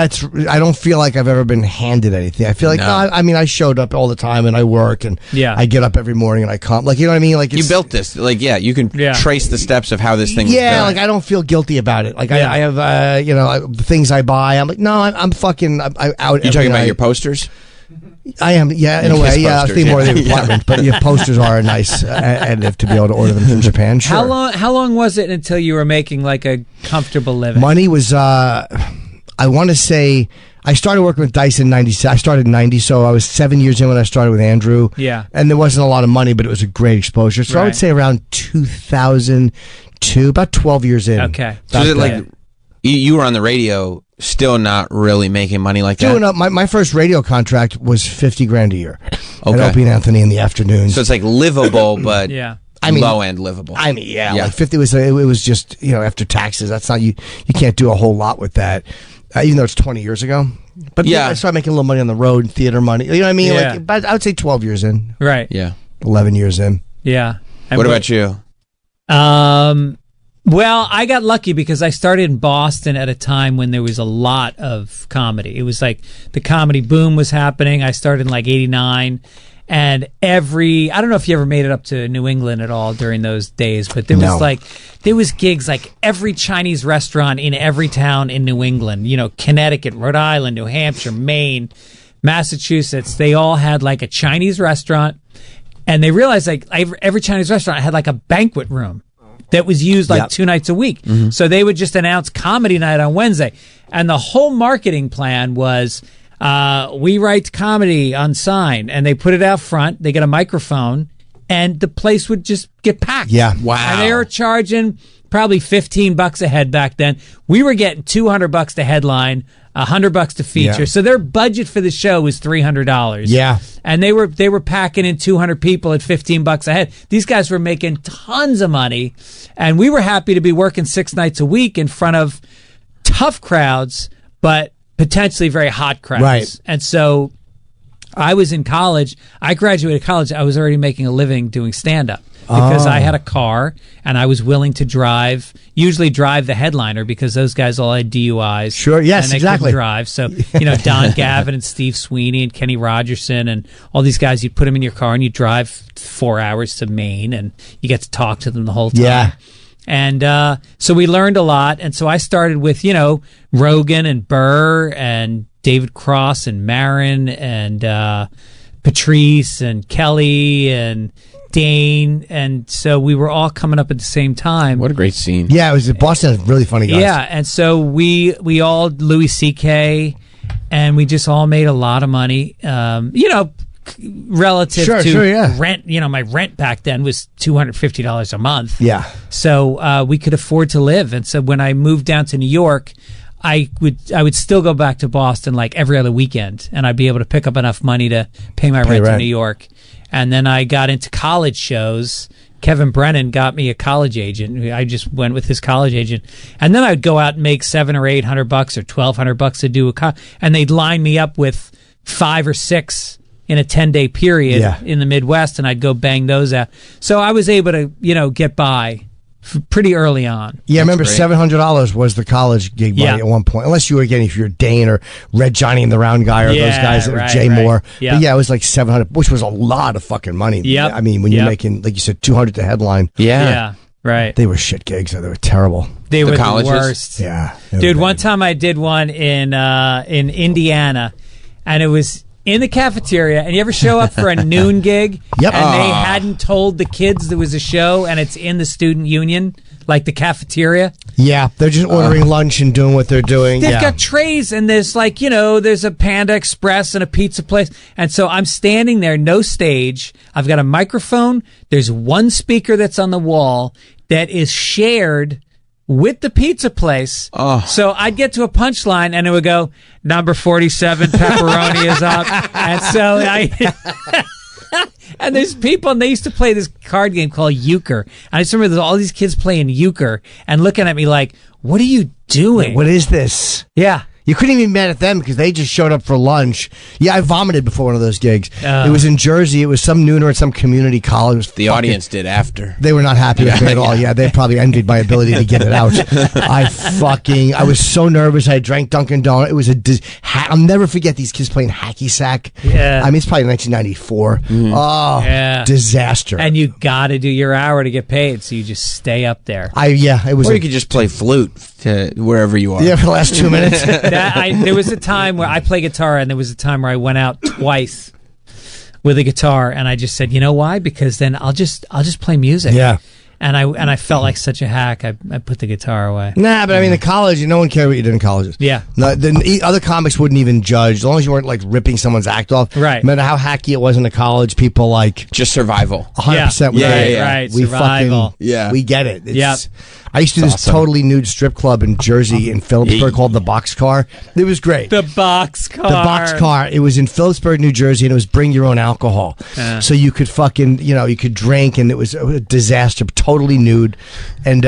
I don't feel like I've ever been handed anything. I feel like, I showed up all the time and I work and I get up every morning and I come. Like, you know what I mean? Like, you built this. Like, you can trace the steps of how this thing was done. Like, I don't feel guilty about it. Like, I have, the things I buy. I'm like, no, I'm fucking out. You're talking about your posters? I am, in a way, I think more of the apartment, but posters are a nice additive to be able to order them from Japan. Sure. How long was it until you were making like a comfortable living? Money was, I want to say, I started working with Dice in 90. I started in 90, so I was 7 years in when I started with Andrew. Yeah. And there wasn't a lot of money, but it was a great exposure. So I would say around 2002, about 12 years in. Okay. So is it like You were on the radio, still not really making money like that. Doing up, my first radio contract was $50,000 a year. Okay. At Opie and Anthony in the afternoons. So it's like livable, but I mean, low end livable. I mean, like 50 was it was just after taxes. That's not you can't do a whole lot with that, even though it's 20 years ago. But I started making a little money on the road, theater money. You know what I mean? Yeah. Like, but I would say 12 years in. Right. Yeah. 11 years in. Yeah. What about you? Well, I got lucky because I started in Boston at a time when there was a lot of comedy. It was like the comedy boom was happening. I started in like 89. And I don't know if you ever made it up to New England at all during those days, but there was gigs like every Chinese restaurant in every town in New England, Connecticut, Rhode Island, New Hampshire, Maine, Massachusetts. They all had like a Chinese restaurant, and they realized like every Chinese restaurant had like a banquet room that was used like 2 nights a week. Mm-hmm. So they would just announce comedy night on Wednesday. And the whole marketing plan was, we write comedy on sign, and they put it out front. They get a microphone, and the place would just get packed. Yeah. Wow. And they were charging probably $15 a head back then. We were getting $200 to headline, $100 to feature. Yeah. So their budget for the show was $300. Yeah. And they were packing in 200 people at $15 a head. These guys were making tons of money, and we were happy to be working 6 nights a week in front of tough crowds, but potentially very hot crowds. Right. And so I was in college. I graduated college. I was already making a living doing stand-up because I had a car and I was willing to usually drive the headliner because those guys all had DUIs. Sure, yes, and they exactly. couldn't drive. So, Don Gavin and Steve Sweeney and Kenny Rogerson and all these guys, you'd put them in your car and you drive 4 hours to Maine and you get to talk to them the whole time. Yeah. And so we learned a lot. And so I started with, Rogan and Burr and David Cross and Marin and Patrice and Kelly and Dane. And so we were all coming up at the same time. What a great scene. Yeah, it was Boston had really funny guys. Yeah, and so we all, Louis C.K., and we just all made a lot of money. Relative to rent, my rent back then was $250 a month. Yeah. So we could afford to live. And so when I moved down to New York, I would still go back to Boston like every other weekend, and I'd be able to pick up enough money to pay my rent in New York. And then I got into college shows. Kevin Brennan got me a college agent. I just went with his college agent, and then I'd go out and make $700 or $800 or $1,200 to do and they'd line me up with 5 or 6 in a 10-day period in the Midwest, and I'd go bang those out. So I was able to, get by pretty early on. Yeah, I remember $700 was the college gig money at one point. Unless you were getting, if you're Dane or Red Johnny and the Round Guy or those guys that were Jay Moore. Yeah. But it was like $700, which was a lot of fucking money. Yep. I mean, when you're making, like you said, $200 to headline. Yeah, right. They were shit gigs. They were terrible. They were the worst. Yeah. Dude, one time I did one in Indiana, and it was in the cafeteria, and you ever show up for a noon gig Yep. and they hadn't told the kids there was a show, and it's in the student union, like the cafeteria? Yeah, they're just ordering lunch and doing what they're doing. They've got trays, and there's like, there's a Panda Express and a pizza place. And so I'm standing there, no stage. I've got a microphone. There's one speaker that's on the wall that is shared with the pizza place. So I'd get to a punchline and it would go, number 47 pepperoni is up. And so and there's people, and they used to play this card game called euchre. And I just remember there's all these kids playing euchre and looking at me like, what are you doing? What is this? Yeah. You couldn't even be mad at them because they just showed up for lunch. Yeah, I vomited before one of those gigs. It was in Jersey. It was some nooner at some community college. The audience did after. They were not happy with me at all. Yeah, they probably envied my ability to get it out. I was so nervous. I drank Dunkin' Donuts. It was I'll never forget these kids playing hacky sack. Yeah. I mean, it's probably 1994. Disaster. And you got to do your hour to get paid, so you just stay up there. It was. Or you could just play flute to wherever you are. Yeah, for the last 2 minutes. There was a time where I play guitar, and there was a time where I went out twice with a guitar, and I just said, you know why? Because then I'll just play music. Yeah. And I felt like such a hack. I put the guitar away. Nah, but I mean, the college, no one cared what you did in colleges. Yeah. No, the other comics wouldn't even judge, as long as you weren't like ripping someone's act off. Right. No matter how hacky it was in the college, people like just survival. 100%. Right. We Survival. we get it. Yep. I used to do this totally nude strip club in Jersey in Phillipsburg called the Boxcar. It was great. The Boxcar. The Boxcar. It was in Phillipsburg, New Jersey, and it was bring your own alcohol. So you could fucking, you could drink, and it was a disaster, totally nude. And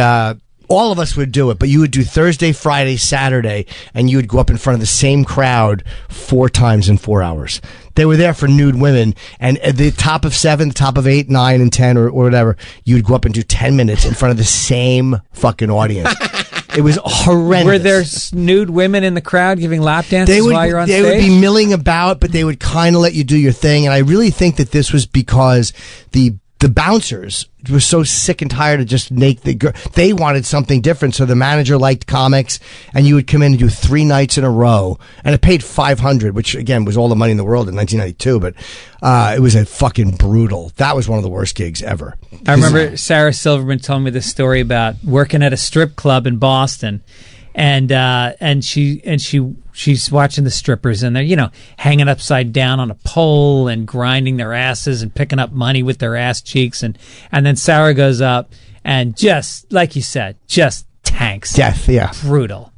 all of us would do it, but you would do Thursday, Friday, Saturday, and you would go up in front of the same crowd 4 times in 4 hours. They were there for nude women, and at the top of 7, the top of 8, 9, and 10, or whatever, you'd go up and do 10 minutes in front of the same fucking audience. It was horrendous. Were there nude women in the crowd giving lap dances while you're on stage? They would be milling about, but they would kind of let you do your thing, and I really think that this was because the bouncers were so sick and tired of just make the girl. They wanted something different, so the manager liked comics, and you would come in and do 3 nights in a row, and it paid $500, which again was all the money in the world in 1992. But it was a fucking brutal. That was one of the worst gigs ever. I remember Sarah Silverman told me this story about working at a strip club in Boston, and she's watching the strippers, and they're hanging upside down on a pole and grinding their asses and picking up money with their ass cheeks, and then Sarah goes up and just like you said, just tanks death, brutal.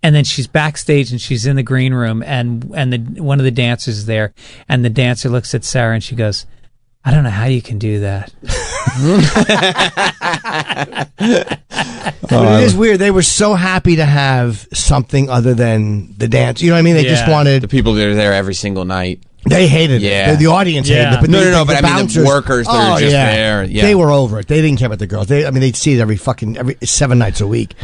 And then she's backstage and she's in the green room, and one of the dancers is there, and the dancer looks at Sarah and she goes, I don't know how you can do that. But it is weird. They were so happy to have something other than the dance. You know what I mean? They just wanted the people that are there every single night. They hated it. The audience hated it. But No, but I mean the workers that are just there. Yeah. They were over it. They didn't care about the girls. They'd see it every 7 nights a week.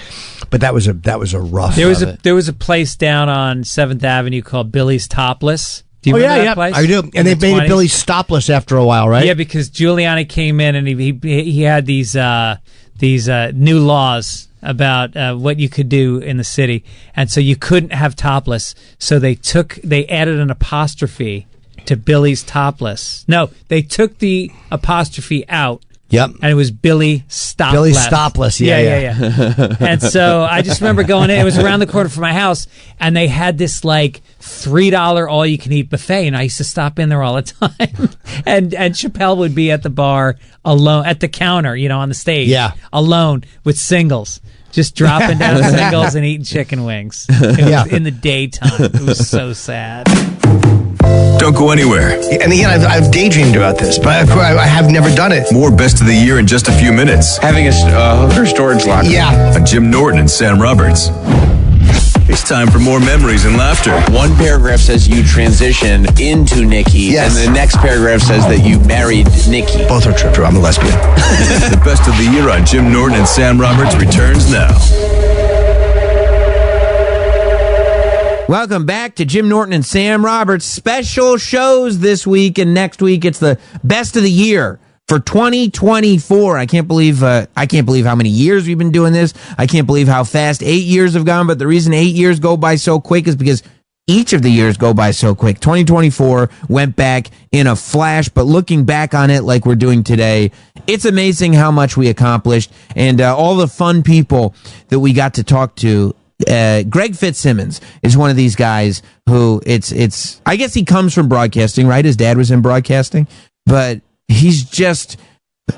But that was a rough. There was a place down on 7th Avenue called Billy's Topless. Do you remember that place? I do. And they made it Billy's Stopless after a while, right? Yeah, because Giuliani came in and he had these new laws about what you could do in the city, and so you couldn't have topless. So they added an apostrophe to Billy's Topless. No, they took the apostrophe out. Yep. And it was Billy Stopless. Billy Stopless, yeah. And so I just remember going in. It was around the corner from my house, and they had this like $3 all-you-can-eat buffet, and I used to stop in there all the time. and Chappelle would be at the bar alone, at the counter, on the stage, alone with singles, just dropping down singles and eating chicken wings. It was in the daytime. It was so sad. Don't go anywhere. And again, I've daydreamed about this, but I have never done it. More best of the year in just a few minutes. Having a hooker storage locker. Yeah. On Jim Norton and Sam Roberts. It's time for more memories and laughter. One paragraph says you transitioned into Nikki, and the next paragraph says that you married Nikki. Both are true. I'm a lesbian. The best of the year on Jim Norton and Sam Roberts returns now. Welcome back to Jim Norton and Sam Roberts. Special shows this week and next week. It's the best of the year for 2024. I can't believe how many years we've been doing this. I can't believe how fast 8 years have gone. But the reason 8 years go by so quick is because each of the years go by so quick. 2024 went back in a flash, but looking back on it like we're doing today, it's amazing how much we accomplished and all the fun people that we got to talk to. Greg Fitzsimmons is one of these guys who it's I guess he comes from broadcasting, right? His dad was in broadcasting, but he's just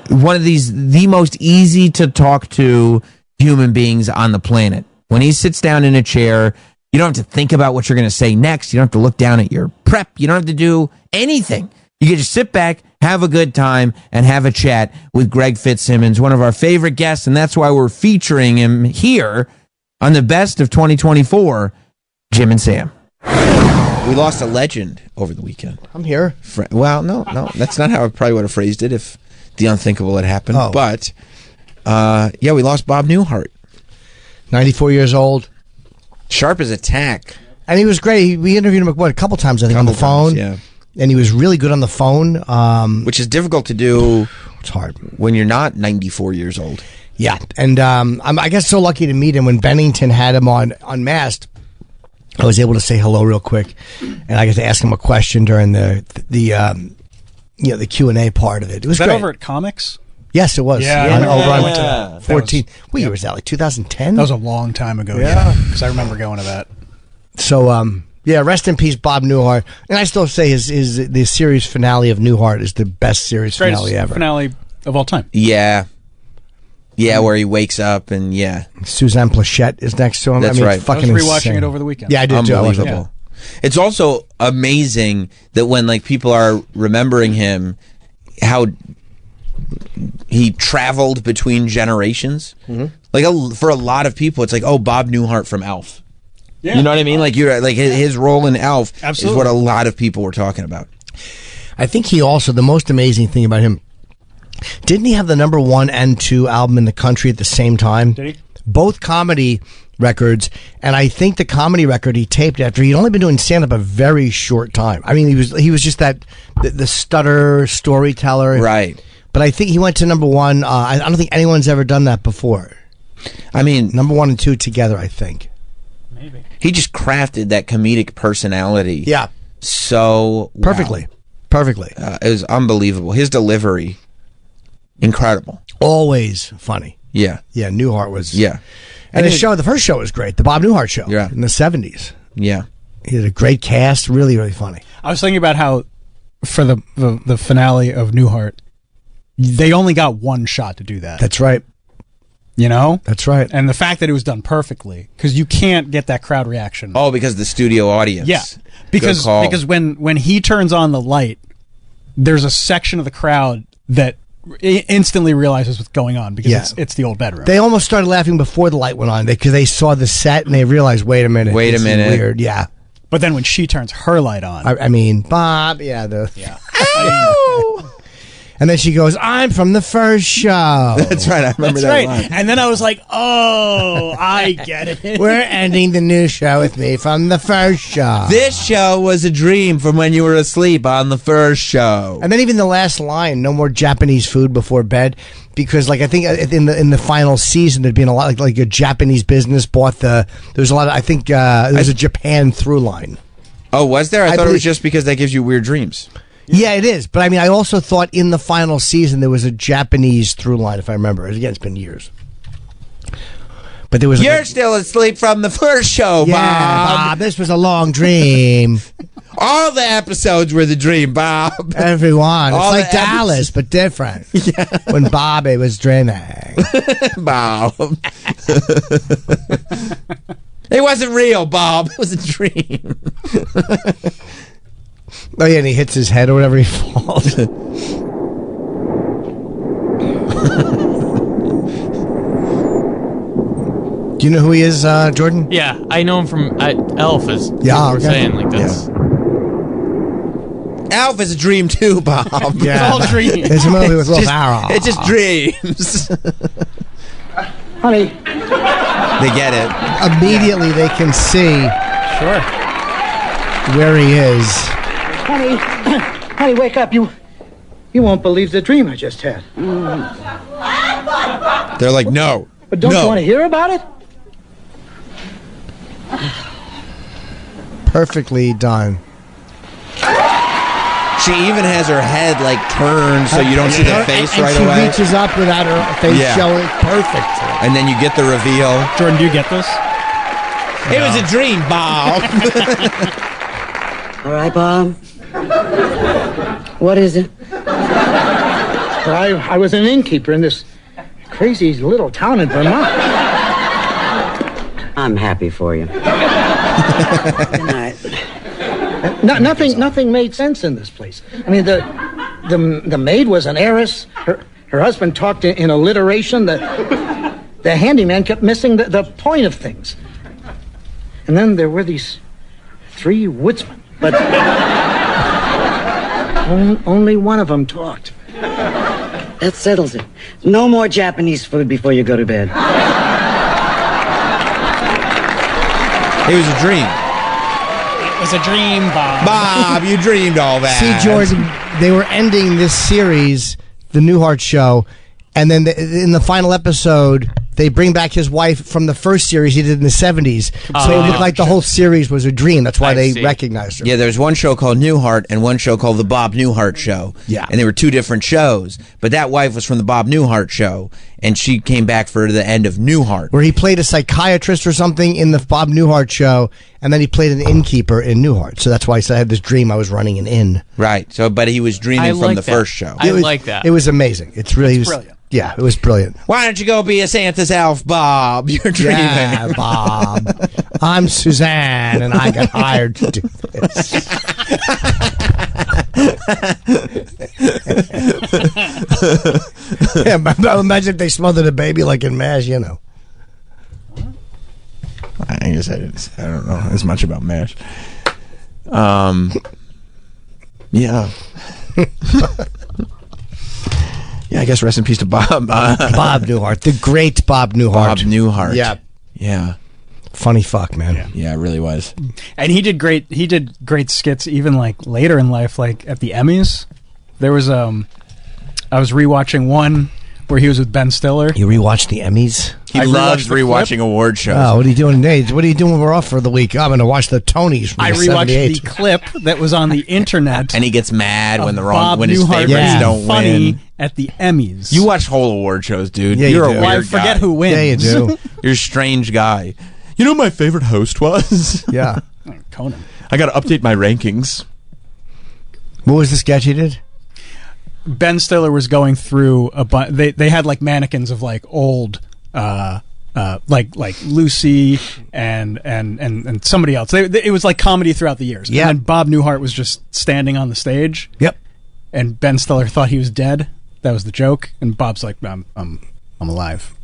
one of the most easy to talk to human beings on the planet. When he sits down in a chair, you don't have to think about what you're going to say next. You don't have to look down at your prep. You don't have to do anything. You can just sit back, have a good time, and have a chat with Greg Fitzsimmons, one of our favorite guests, and that's why we're featuring him here on the best of 2024, Jim and Sam. We lost a legend over the weekend. I'm here. Well, no, that's not how I probably would have phrased it if the unthinkable had happened. Oh. But, we lost Bob Newhart. 94 years old. Sharp as a tack. And he was great. We interviewed him, a couple times, I think, on the phone. Yeah. And he was really good on the phone. Which is difficult to do. It's hard. When you're not 94 years old. Yeah, and I'm, I guess, so lucky to meet him. When Bennington had him on Unmasked, I was able to say hello real quick, and I got to ask him a question during the Q&A part of it. It was that great. Over at Comics? Yes, it was. Yeah, over on 14. What year was that? Like 2010? That was a long time ago. Yeah, because I remember going to that. So, rest in peace, Bob Newhart. And I still say the series finale of Newhart is the best series finale ever. Finale of all time. Yeah. Yeah, where he wakes up and Suzanne Plachette is next to him. That's right. Fucking I was rewatching insane. it over the weekend. Yeah, I did too. Unbelievable. It's also amazing that when like people are remembering him, how he traveled between generations. Like for a lot of people, it's like, oh, Bob Newhart from Alf. Yeah. You know what I mean? Like you're like his role in Alf is Absolutely. what a lot of people were talking about. I think he also, the most amazing thing about him, didn't he have the number 1 and 2 album in the country at the same time? Did he? Both comedy records, and I think the comedy record he taped after he'd only been doing stand-up a very short time. I mean, he was just the stutter storyteller, right? But I think he went to number 1. I don't think anyone's ever done that before. I mean, number 1 and 2 together, I think. Maybe he just crafted that comedic personality, so perfectly. It was unbelievable. His delivery, incredible, always funny. Yeah, Newhart was And the first show was great. The Bob Newhart show in the 70s. Yeah. He had a great cast, really, really funny. I was thinking about how for the finale of Newhart, they only got one shot to do that. That's right. You know? That's right. And the fact that it was done perfectly, because you can't get that crowd reaction. Oh, because the studio audience. Yeah. Because when he turns on the light, there's a section of the crowd that instantly realizes what's going on because it's the old bedroom. They almost started laughing before the light went on because they saw the set and they realized, wait a minute. This is weird. Yeah. But then when she turns her light on. I mean, Bob, and then she goes, I'm from the first show. That's right. I remember that line. And then I was like, oh, I get it. We're ending the new show with me from the first show. This show was a dream from when you were asleep on the first show. And then even the last line, no more Japanese food before bed. Because, like, I think in the final season, there'd been a lot, like a Japanese business bought there was a lot of, I think, there was a Japan through line. Oh, was there? I thought it was just because that gives you weird dreams. Yeah, it is. But I mean, I also thought in the final season there was a Japanese through line, if I remember. Again, it's been years. But there was. You're still asleep from the first show, Bob. This was a long dream. All the episodes were the dream, Bob. Everyone. It's like Dallas, but different. Yeah. When Bobby was dreaming. Bob. It wasn't real, Bob. It was a dream. Oh, yeah, and he hits his head or whatever, he falls. Do you know who he is, Jordan? Yeah, I know him from Elf, as you were saying. Like, that's... Alf is a dream too, Bob. Yeah. It's all dreams. It's a movie with Will Ferrell. It's just dreams. Honey. They get it. Immediately they can see where he is. Honey, wake up. You won't believe the dream I just had. They're like, no. But don't you want to hear about it? Perfectly done. She even has her head like turned so you don't see the face right away. She reaches up without her face showing. Perfect. And then you get the reveal. Jordan, do you get this? It was a dream, Bob. All right, Bob. What is it? Well, I was an innkeeper in this crazy little town in Vermont. I'm happy for you. Good night. Nothing made sense in this place. I mean, the maid was an heiress. Her husband talked in alliteration. The handyman kept missing the point of things. And then there were these 3 woodsmen, but only one of them talked. That settles it. No more Japanese food before you go to bed. It was a dream. It was a dream, Bob. Bob, you dreamed all that. See, Jordan, they were ending this series, the Newhart show, and then in the final episode, they bring back his wife from the first series he did in the 70s. So it looked like the whole series was a dream. That's why they recognized her. Yeah, there's one show called Newhart and one show called The Bob Newhart Show. Yeah. And they were 2 different shows. But that wife was from The Bob Newhart Show, and she came back for the end of Newhart. Where he played a psychiatrist or something in the Bob Newhart show, and then he played an innkeeper in Newhart. So that's why I had this dream I was running an inn. Right. So, but he was dreaming from the first show. I like that. It was amazing. It's really... brilliant. Yeah, it was brilliant. Why don't you go be a Santa's elf, Bob? You're dreaming. Yeah, Bob. I'm Suzanne, and I got hired to do this. Yeah, imagine if they smothered a baby like in MASH, you know. I guess I don't know as much about MASH. Yeah. Yeah, I guess rest in peace to Bob. Bob Newhart, the great Bob Newhart. Bob Newhart. Yeah. Yeah. Funny fuck, man. Yeah, it really was. And he did great skits even like later in life, like at the Emmys. There was I was rewatching one where he was with Ben Stiller. You rewatched the Emmys? He loves rewatching award shows. Oh, what are you doing today? What are you doing when we're off for the week? I'm going to watch the Tonys from I the rewatched 78. the clip that was on the internet. And he gets mad when Bob his Newhart favorites don't funny win. at the Emmys. You watch whole award shows, dude. Yeah, You're you a do. weird Well, I forget guy. who wins. Yeah, you do. You're a strange guy. You know who my favorite host was? Yeah. Conan. I got to update my rankings. What was the sketch he did? Ben Stiller was going through a bunch. They had like mannequins of like old, like Lucy and somebody else. It was like comedy throughout the years. Yeah. And then Bob Newhart was just standing on the stage. Yep. And Ben Stiller thought he was dead. That was the joke. And Bob's like, I'm alive.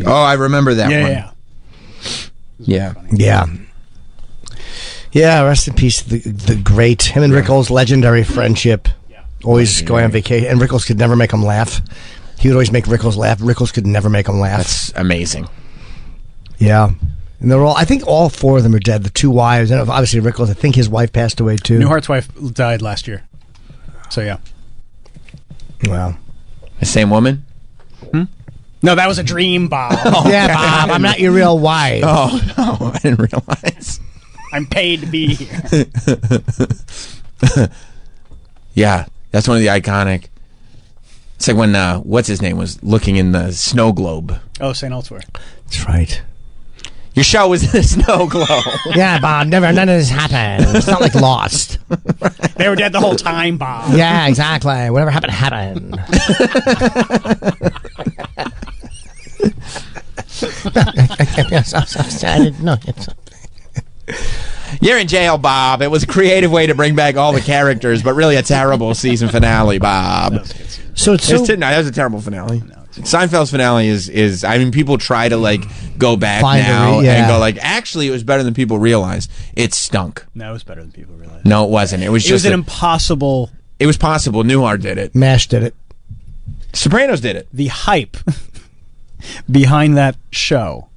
Oh, I remember that one. Yeah. Yeah. Yeah, rest in peace, the great, him and Rickles, legendary friendship. Always going on vacation. And Rickles could never make him laugh. He would always make Rickles laugh. Rickles could never make him laugh. That's amazing. Yeah. And they're all, I think all four of them are dead. The two wives, and obviously Rickles, I think his wife passed away too. Newhart's wife died last year. So yeah. Wow. The same woman? No, that was a dream, Bob. Yeah, Bob, I'm not your real wife. Oh, no, I didn't realize. I'm paid to be here. Yeah, that's one of the iconic. It's like when, what's his name, was looking in the snow globe. Oh, St. Elsewhere. That's right. Your show was in the snow globe. Yeah, Bob, none of this happened. It's not like Lost. They were dead the whole time, Bob. Yeah, exactly. Whatever happened, happened. I didn't know. You're in jail, Bob. It was a creative way to bring back all the characters, but really a terrible season finale, Bob. So it's so... that was a terrible finale. Seinfeld's finale is I mean, people try to like go back Find now yeah. and go like, actually, it was better than people realized. It stunk. No, it was better than people realized. No, it wasn't. It was just an impossible. It was possible. Newhart did it. MASH did it. Sopranos did it. The hype behind that show,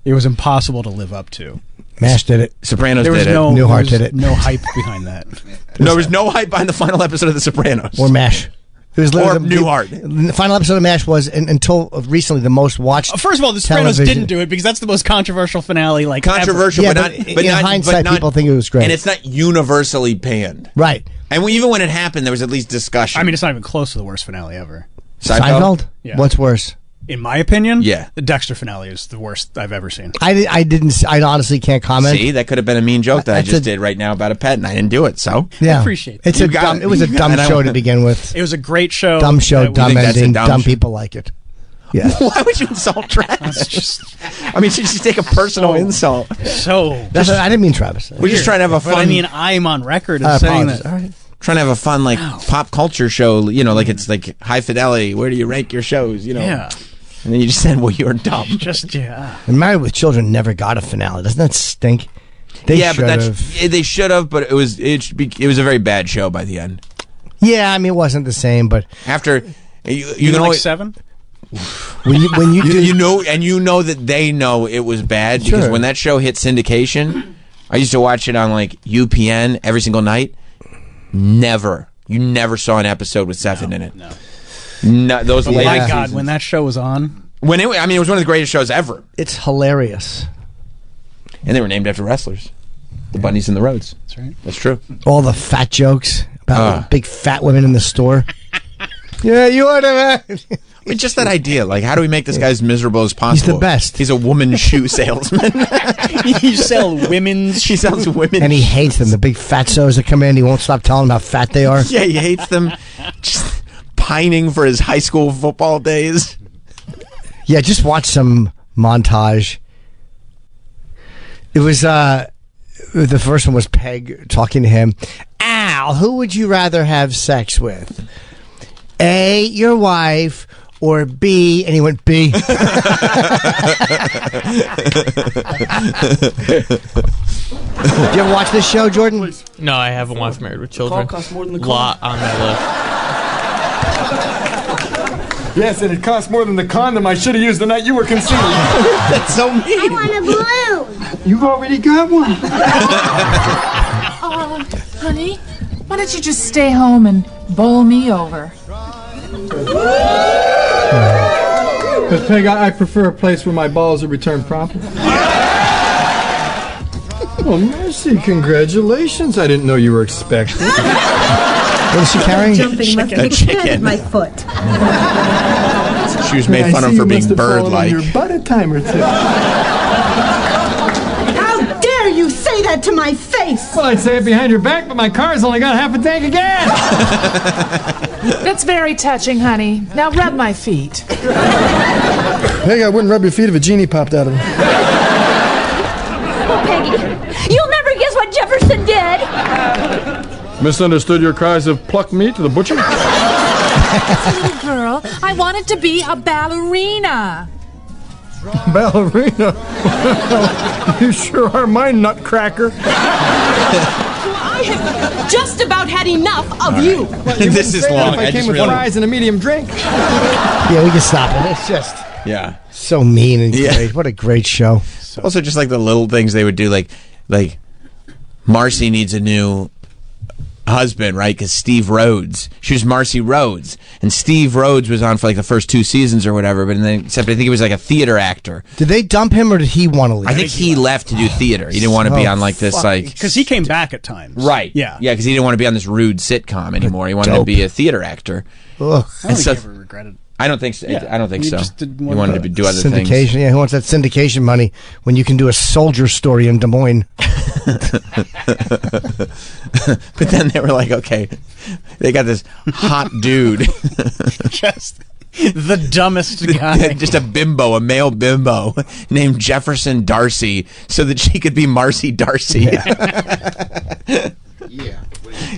it was impossible to live up to. MASH did it. Sopranos There was did it. Newhart did it. No hype behind that. There was no hype behind the final episode of The Sopranos. Or MASH. It was Or literally Newhart. The final episode of MASH was, until recently, the most watched. First of all, The Sopranos television. didn't do it because that's the most controversial finale. Like Controversial, Yeah, but but not. in But not, hindsight, but not, people think it was great. and it's not universally panned. Right. And even when it happened, there was at least discussion. I mean, it's not even close to the worst finale ever. Seinfeld? Yeah. What's worse? In my opinion, Yeah. the Dexter finale is the worst I've ever seen. I honestly can't comment. See, that could have been a mean joke that I That's just a- did right now about a pet, and I didn't do it. So Yeah. I appreciate It's that. a You got dumb. it. It was a You got dumb it. I show don't- to begin with. It was a great show. Dumb show, that dumb think that's a ending. dumb Dumb show? people like it. Yeah. why would you insult Travis? I mean, should you take a personal insult? So That's I didn't mean Travis. We're just trying to have a but fun. I mean, I'm on record I as saying apologize. that. All right. trying to have a fun like pop culture show. You know, like it's like high fidelity. Where do you rank your shows? You know. Yeah. And then you just said, "Well, you're dumb." Just yeah. And Married with Children never got a finale. Doesn't that stink? They yeah, but should've. they should have. But it was a very bad show by the end. Yeah, I mean, it wasn't the same, but After you You can like always 7? when you do, you know that they know it was bad because Sure. when that show hit syndication, I used to watch it on like UPN every single night. You never saw an episode with Sefton in it. No, those Oh later my God, seasons. when that show was on, it was one of the greatest shows ever, it's hilarious. and they were named after wrestlers, the Bunnies and the Rhodes. that's right. That's true. All the fat jokes about the big fat women in the store. Yeah, you order that. I mean, just that idea. Like, how do we make this guy as miserable as possible? He's the best. He's a woman's shoe salesman. You sell women's. He sells women. And he hates them. The big fatsos that come in, he won't stop telling them how fat they are. Yeah, he hates them. Just pining for his high school football days. Yeah, just watch some montage. It was the first one was Peg talking to him. Al, who would you rather have sex with? A, your wife, or B, and he went B. Did you ever watch this show, Jordan? No, I haven't watched Married with Children. The call costs more than the Lot on my list. Yes, and it costs more than the condom I should have used the night you were conceived. That's so mean. I want a balloon. You've already got one. Honey, why don't you just stay home and bowl me over? But Peg, I prefer a place where my balls are returned promptly. Oh, mercy, congratulations. I didn't know you were expecting. What is she carrying? Jumping must have expanded my foot. She was made fun of for being bird-like. Your butt a time or two. How dare you say that to my face? Well, I'd say it behind your back, but my car's only got half a tank of gas. That's very touching, honey. Now rub my feet. Peg, I wouldn't rub your feet if a genie popped out of them. Oh, Peggy, you'll never guess what Jefferson did. Misunderstood your cries of pluck meat to the butcher? Little girl, I wanted to be a ballerina. Ballerina? You sure are my nutcracker. I have just about had enough of you. Well, This is long. I came with fries and a medium drink. Yeah, we can stop it. It's just so mean and great. What a great show. Also, just like the little things they would do, like Marcy needs a new husband, right? Because Steve Rhodes, she was Marcy Rhodes, and Steve Rhodes was on for like the first 2 seasons or whatever. But then, except I think he was like a theater actor. Did they dump him or did he want to leave? I think he left to do theater. He didn't want to be on like this, like because he came back at times, right? Yeah, because he didn't want to be on this rude sitcom anymore. He wanted to be a theater actor. Ugh. I don't think he ever regretted. I don't think so. Yeah. I don't think He so. just didn't He want wanted to- to do other syndication. things. Yeah, who wants that syndication money when you can do a soldier story in Des Moines? But then they were like, okay, they got this hot dude. Just the dumbest guy. Just a bimbo, a male bimbo named Jefferson Darcy, so that she could be Marcy Darcy. Yeah.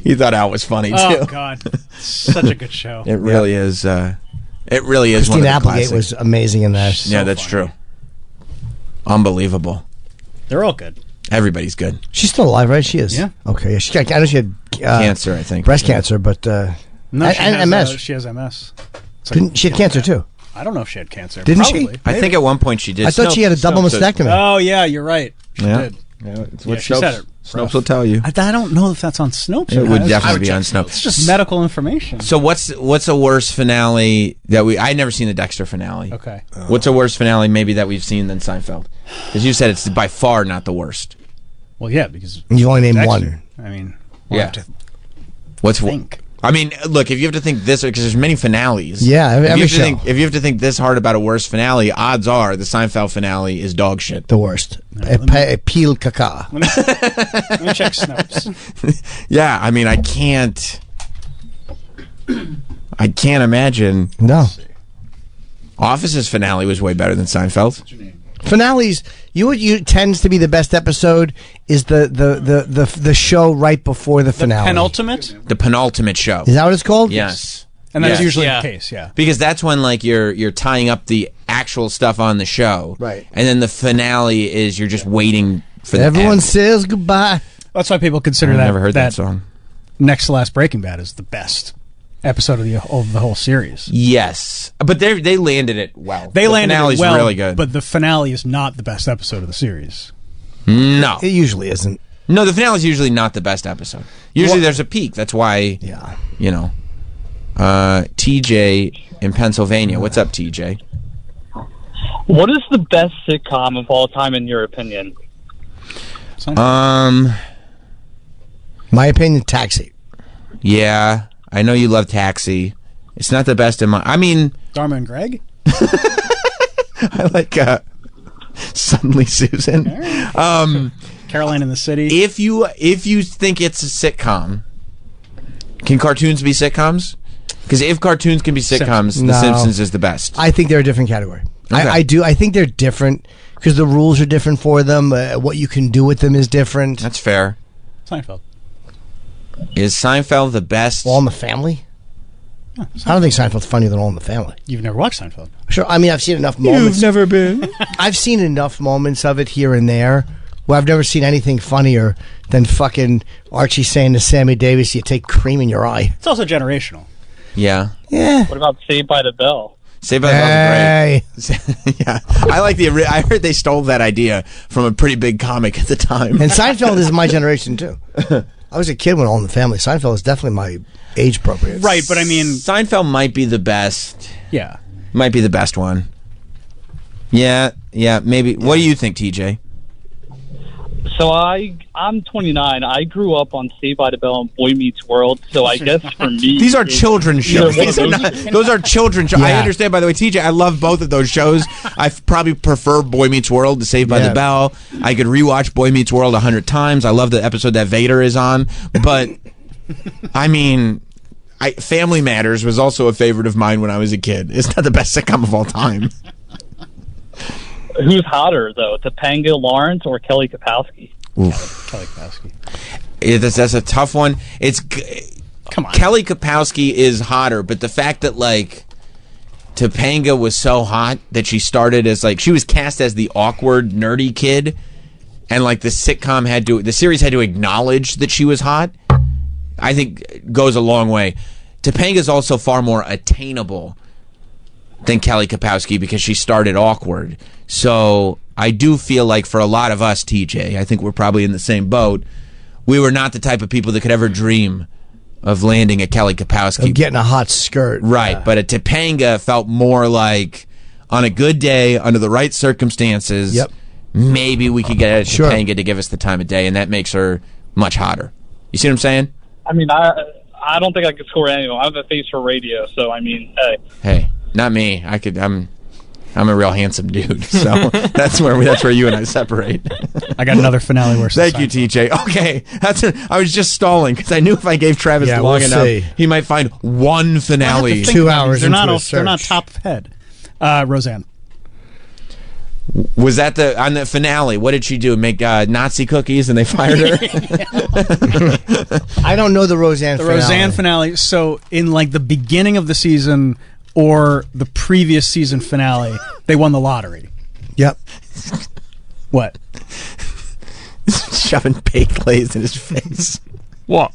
He thought Al was funny too. Oh God, such a good show. It really is. It really is. Christine one of the Applegate classics. was amazing in that. Yeah, that's true. Unbelievable. They're all good. Everybody's good. She's still alive, right? She is. Yeah. Okay. She got, I know she had Cancer, I think. breast cancer, but No, and MS. She has MS. Didn't she had cancer too? I don't know if she had cancer. Didn't Probably. she? I think at one point she did. I thought she had a double mastectomy. Oh yeah, you're right. She Yeah. did. It's Yeah, what she said it. Snopes will tell you. I don't know if that's on Snopes. It or would not. definitely I would be check on Snopes. It's just medical information. So what's a worse finale that we? I'd never seen the Dexter finale. Okay. What's a worse finale maybe that we've seen than Seinfeld? Because you said it's by far not the worst. Well, yeah, because You only named Dexter. one. I mean, we'll Yeah. have to What's think. I mean, look, if you have to think this, because there's many finales. Yeah, every if you have show. to think, if you have to think this hard about a worse finale, odds are the Seinfeld finale is dog shit. The worst. Peel caca. Let me check Snopes. Yeah, I mean, I can't imagine. No. Office's finale was way better than Seinfeld. Finales. You tends to be the best episode is the show right before the finale. Penultimate? The penultimate show. Is that what it's called? Yes. And that's Yeah. usually the case, yeah. Because that's when like you're tying up the actual stuff on the show. Right. And then the finale is you're just waiting for the Everyone end. says goodbye. That's why people consider I've that never heard that song. Next to Last Breaking Bad is the best episode of the whole series. Yes. But they landed it well. They landed finale's it well, really good. but the finale is not the best episode of the series. No. It usually isn't. No, the finale is usually not the best episode. Usually there's a peak. That's why, you know. TJ in Pennsylvania. What's up, TJ? What is the best sitcom of all time in your opinion? My opinion, Taxi. Yeah, I know you love Taxi. It's not the best in my... I mean... Dharma and Greg? I like Suddenly Susan. Caroline in the City. If you think it's a sitcom, can cartoons be sitcoms? Because if cartoons can be sitcoms, The No. Simpsons is the best. I think they're a different category. Okay. I do. I think they're different because the rules are different for them. What you can do with them is different. That's fair. Seinfeld. Is Seinfeld the best? All in the Family? Yeah, I don't think Seinfeld's funnier than All in the Family. You've never watched Seinfeld? Sure. I mean, I've seen enough moments. You've never been. I've seen enough moments of it here and there where I've never seen anything funnier than fucking Archie saying to Sammy Davis, "You take cream in your eye." It's also generational. Yeah. Yeah. What about Saved by the Bell? Saved by the Bell's great. Yeah, I like I heard they stole that idea from a pretty big comic at the time. And Seinfeld is my generation too. I was a kid when All in the Family. Seinfeld is definitely my age appropriate. Right, but I mean, Seinfeld might be the best. Yeah. Might be the best one. Yeah, maybe. What do you think, TJ? So I'm 29. I grew up on Saved by the Bell and Boy Meets World. So I guess for me, These are children's shows. Those are children's shows. Yeah. I understand, by the way, TJ, I love both of those shows. I probably prefer Boy Meets World to Saved by the Bell. I could rewatch Boy Meets World 100 times. I love the episode that Vader is on. But, I mean, Family Matters was also a favorite of mine when I was a kid. It's not the best sitcom of all time. Who's hotter though, Topanga Lawrence or Kelly Kapowski? Kelly Kapowski. That's a tough one. Come on. Kelly Kapowski is hotter, but the fact that Topanga was so hot that she started as she was cast as the awkward nerdy kid, and the series had to acknowledge that she was hot, I think goes a long way. Topanga's also far more attainable than Kelly Kapowski because she started awkward. So I do feel like for a lot of us, TJ, I think we're probably in the same boat. We were not the type of people that could ever dream of landing a Kelly Kapowski. Of getting a hot skirt. Right, but a Topanga felt more like on a good day, under the right circumstances, maybe we could get a Topanga to give us the time of day, and that makes her much hotter. You see what I'm saying? I mean, I don't think I could score anyone. I have a face for radio, so I mean, hey, not me. I'm a real handsome dude, so that's where you and I separate. I got another finale worse. Thank you, TJ. Okay, I was just stalling because I knew if I gave Travis long enough, he might find one finale. 2 hours. They're not top head. Roseanne. Was that on the finale? What did she do? Make Nazi cookies and they fired her? I don't know the Roseanne finale. Roseanne finale. So in the beginning of the season or the previous season finale, they won the lottery. Yep. What? Shoving baked lays in his face. What?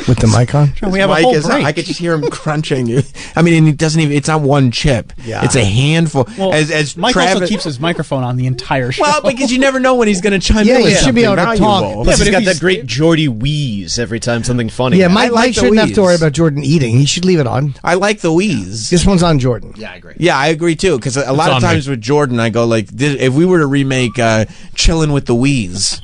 With the mic on? We have a whole break. I could just hear him crunching. I mean, and he doesn't even. It's not one chip. Yeah. It's a handful. Well, as Mike Travis also keeps his microphone on the entire show. Well, because you never know when he's going to chime in. Yeah, with you should be able to something talk. valuable. Plus, he's got that great Geordie wheeze every time something funny Yeah, happens. Mike shouldn't have to worry about Jordan eating. He should leave it on. I like the wheeze. This one's on Jordan. Yeah, I agree. Yeah, I agree too. Because a lot of times with Jordan, I go if we were to remake "Chillin' with the Wheeze,"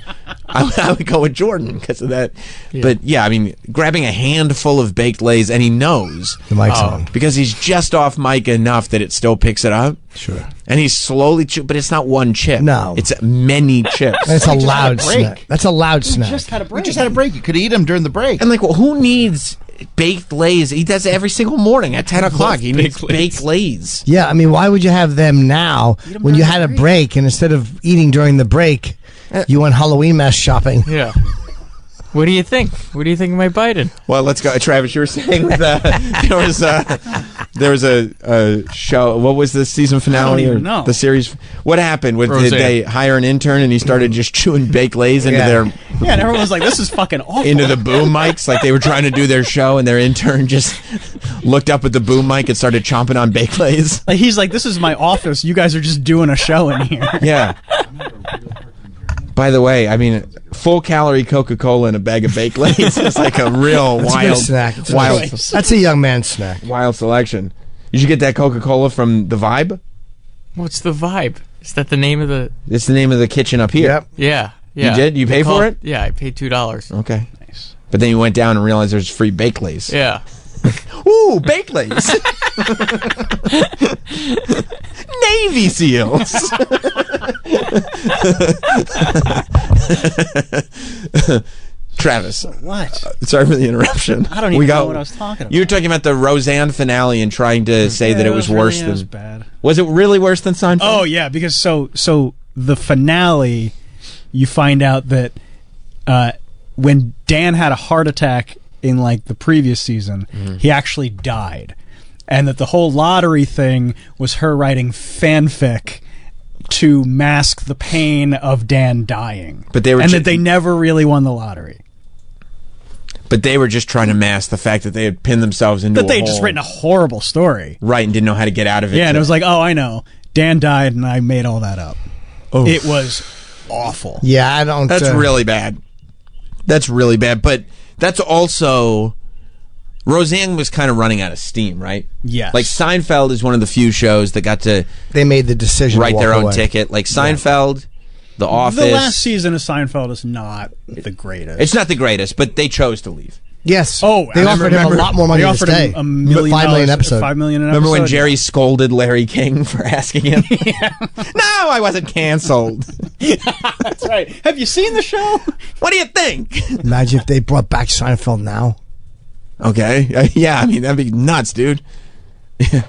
I would go with Jordan because of that. Yeah. But yeah, I mean, grabbing a handful of baked lays, and he knows the mic's on because he's just off mic enough that it still picks it up. Sure. And he's slowly, but it's not one chip. No, it's many chips. That's a loud snack. That's a loud snack. We just had a break. You could eat them during the break. And who needs baked lays? He does it every single morning at 10 o'clock. He needs baked lays. Yeah, I mean, why would you have them now when you had a break, and instead of eating during the break, you went Halloween mask shopping? Yeah. What do you think? What do you think of my Biden? Well, let's go. Travis, you were saying there was a show. What was the season finale? I don't even know. The series. What happened? Did they hire an intern and he started just chewing baked lays into their... Yeah, and everyone was like, this is fucking awful. Into the boom mics, like they were trying to do their show, and their intern just looked up at the boom mic and started chomping on baked lays. He's like, this is my office. You guys are just doing a show in here. Yeah. By the way, I mean, full calorie Coca-Cola and a bag of baked lays is like a real wild snack. That's a young man's snack. Wild selection. You should get that Coca-Cola from The Vibe. What's The Vibe? Is that the name of the... It's the name of the kitchen up here. Yep. Yeah. You did? You pay for it? Yeah, I paid $2. Okay. Nice. But then you went down and realized there's free baked lays. Yeah. Ooh, baked lays. Navy SEALs. Travis. What? Sorry for the interruption. I don't even know what I was talking about. You were talking about the Roseanne finale and trying to say that it was worse than. Bad. Was it really worse than Seinfeld? Oh yeah, because so the finale, you find out that when Dan had a heart attack in like the previous season, he actually died, and that the whole lottery thing was her writing fanfic to mask the pain of Dan dying. But they were that they never really won the lottery. But they were just trying to mask the fact that they had pinned themselves into That they had just written a horrible story. Right, and didn't know how to get out of it. Yeah, and it was like, oh, I know. Dan died, and I made all that up. Oh. It was awful. Yeah, I don't... That's really bad. That's really bad. But that's also... Roseanne was kind of running out of steam, right? Yes. Like, Seinfeld is one of the few shows that got to... They made the decision write to their walk own away. ticket. Like, Seinfeld... The Office. The last season of Seinfeld is not the greatest. It's not the greatest, but they chose to leave. Yes. Oh, they offered him a lot more money they to offered stay. him $1 million, $5 million episode. $5 million an Remember when episode? Jerry scolded Larry King for asking him? No, I wasn't canceled. That's right. Have you seen the show? What do you think? Imagine if they brought back Seinfeld now. Okay. Yeah, I mean, that'd be nuts, dude. You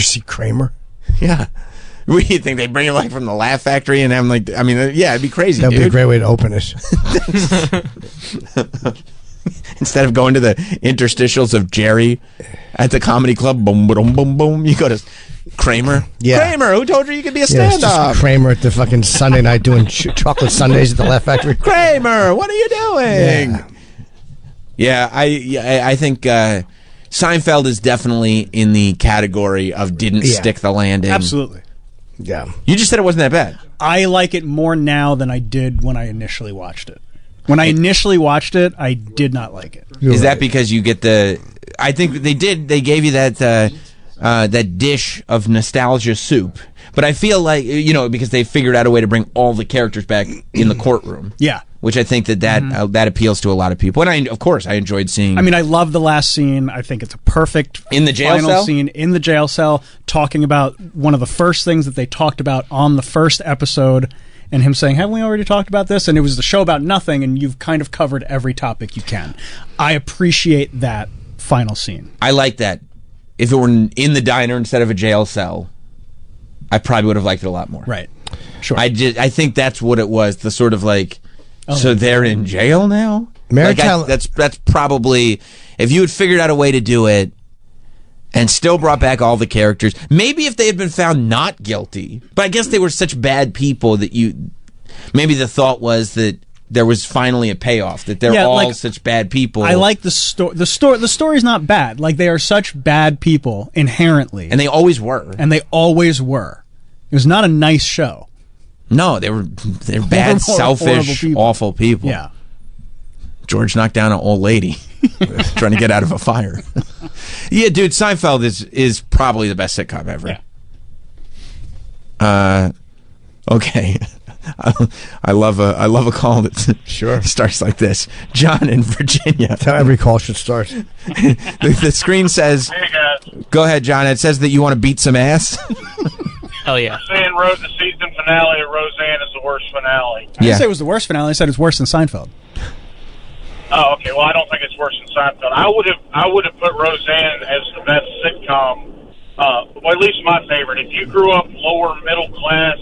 see Kramer? Yeah. What do you think? They bring him like from the Laugh Factory and have him like, I mean, yeah, it'd be crazy, That'd dude. be a great way to open it. Instead of going to the interstitials of Jerry at the comedy club, boom, boom, boom, boom, you go to Kramer. Yeah. Kramer, who told you you could be a Yeah, it's stand-up? just Kramer at the fucking Sunday night doing chocolate sundaes at the Laugh Factory. Kramer, what are you doing? Yeah, I think Seinfeld is definitely in the category of didn't stick the landing. Absolutely. Yeah. You just said it wasn't that bad. I like it more now than I did when I initially watched it. When I initially watched it, I did not like it. Is that because you get the... I think they gave you that that dish of nostalgia soup. But I feel like, because they figured out a way to bring all the characters back in the courtroom. Yeah. Which I think that appeals to a lot of people. And of course, I enjoyed seeing... I mean, I love the last scene. I think it's a perfect in the jail final cell? scene in the jail cell, talking about one of the first things that they talked about on the first episode, and him saying, haven't we already talked about this? And it was the show about nothing, and you've kind of covered every topic you can. I appreciate that final scene. I like that. If it were in the diner instead of a jail cell, I probably would have liked it a lot more. Right. Sure. I think that's what it was. The sort of like... So they're in jail now? That's probably... If you had figured out a way to do it and still brought back all the characters, maybe if they had been found not guilty, but I guess they were such bad people that maybe the thought was that there was finally a payoff, that they're all such bad people. I like the story. The story's not bad. Like, they are such bad people inherently. And they always were. It was not a nice show. No, they're bad, selfish, awful people. Yeah. George knocked down an old lady trying to get out of a fire. Yeah, dude, Seinfeld is probably the best sitcom ever. Yeah. Okay. I love a call that starts like this. John in Virginia. That's how every call should start. The screen says, "Hey guys, go ahead, John. It says that you want to beat some ass." Hell yeah. saying the season finale of Roseanne is the worst finale." I didn't say it was the worst finale. I said it's worse than Seinfeld. Oh, okay. Well, I don't think it's worse than Seinfeld. I would have put Roseanne as the best sitcom. Well, at least my favorite. If you grew up lower middle class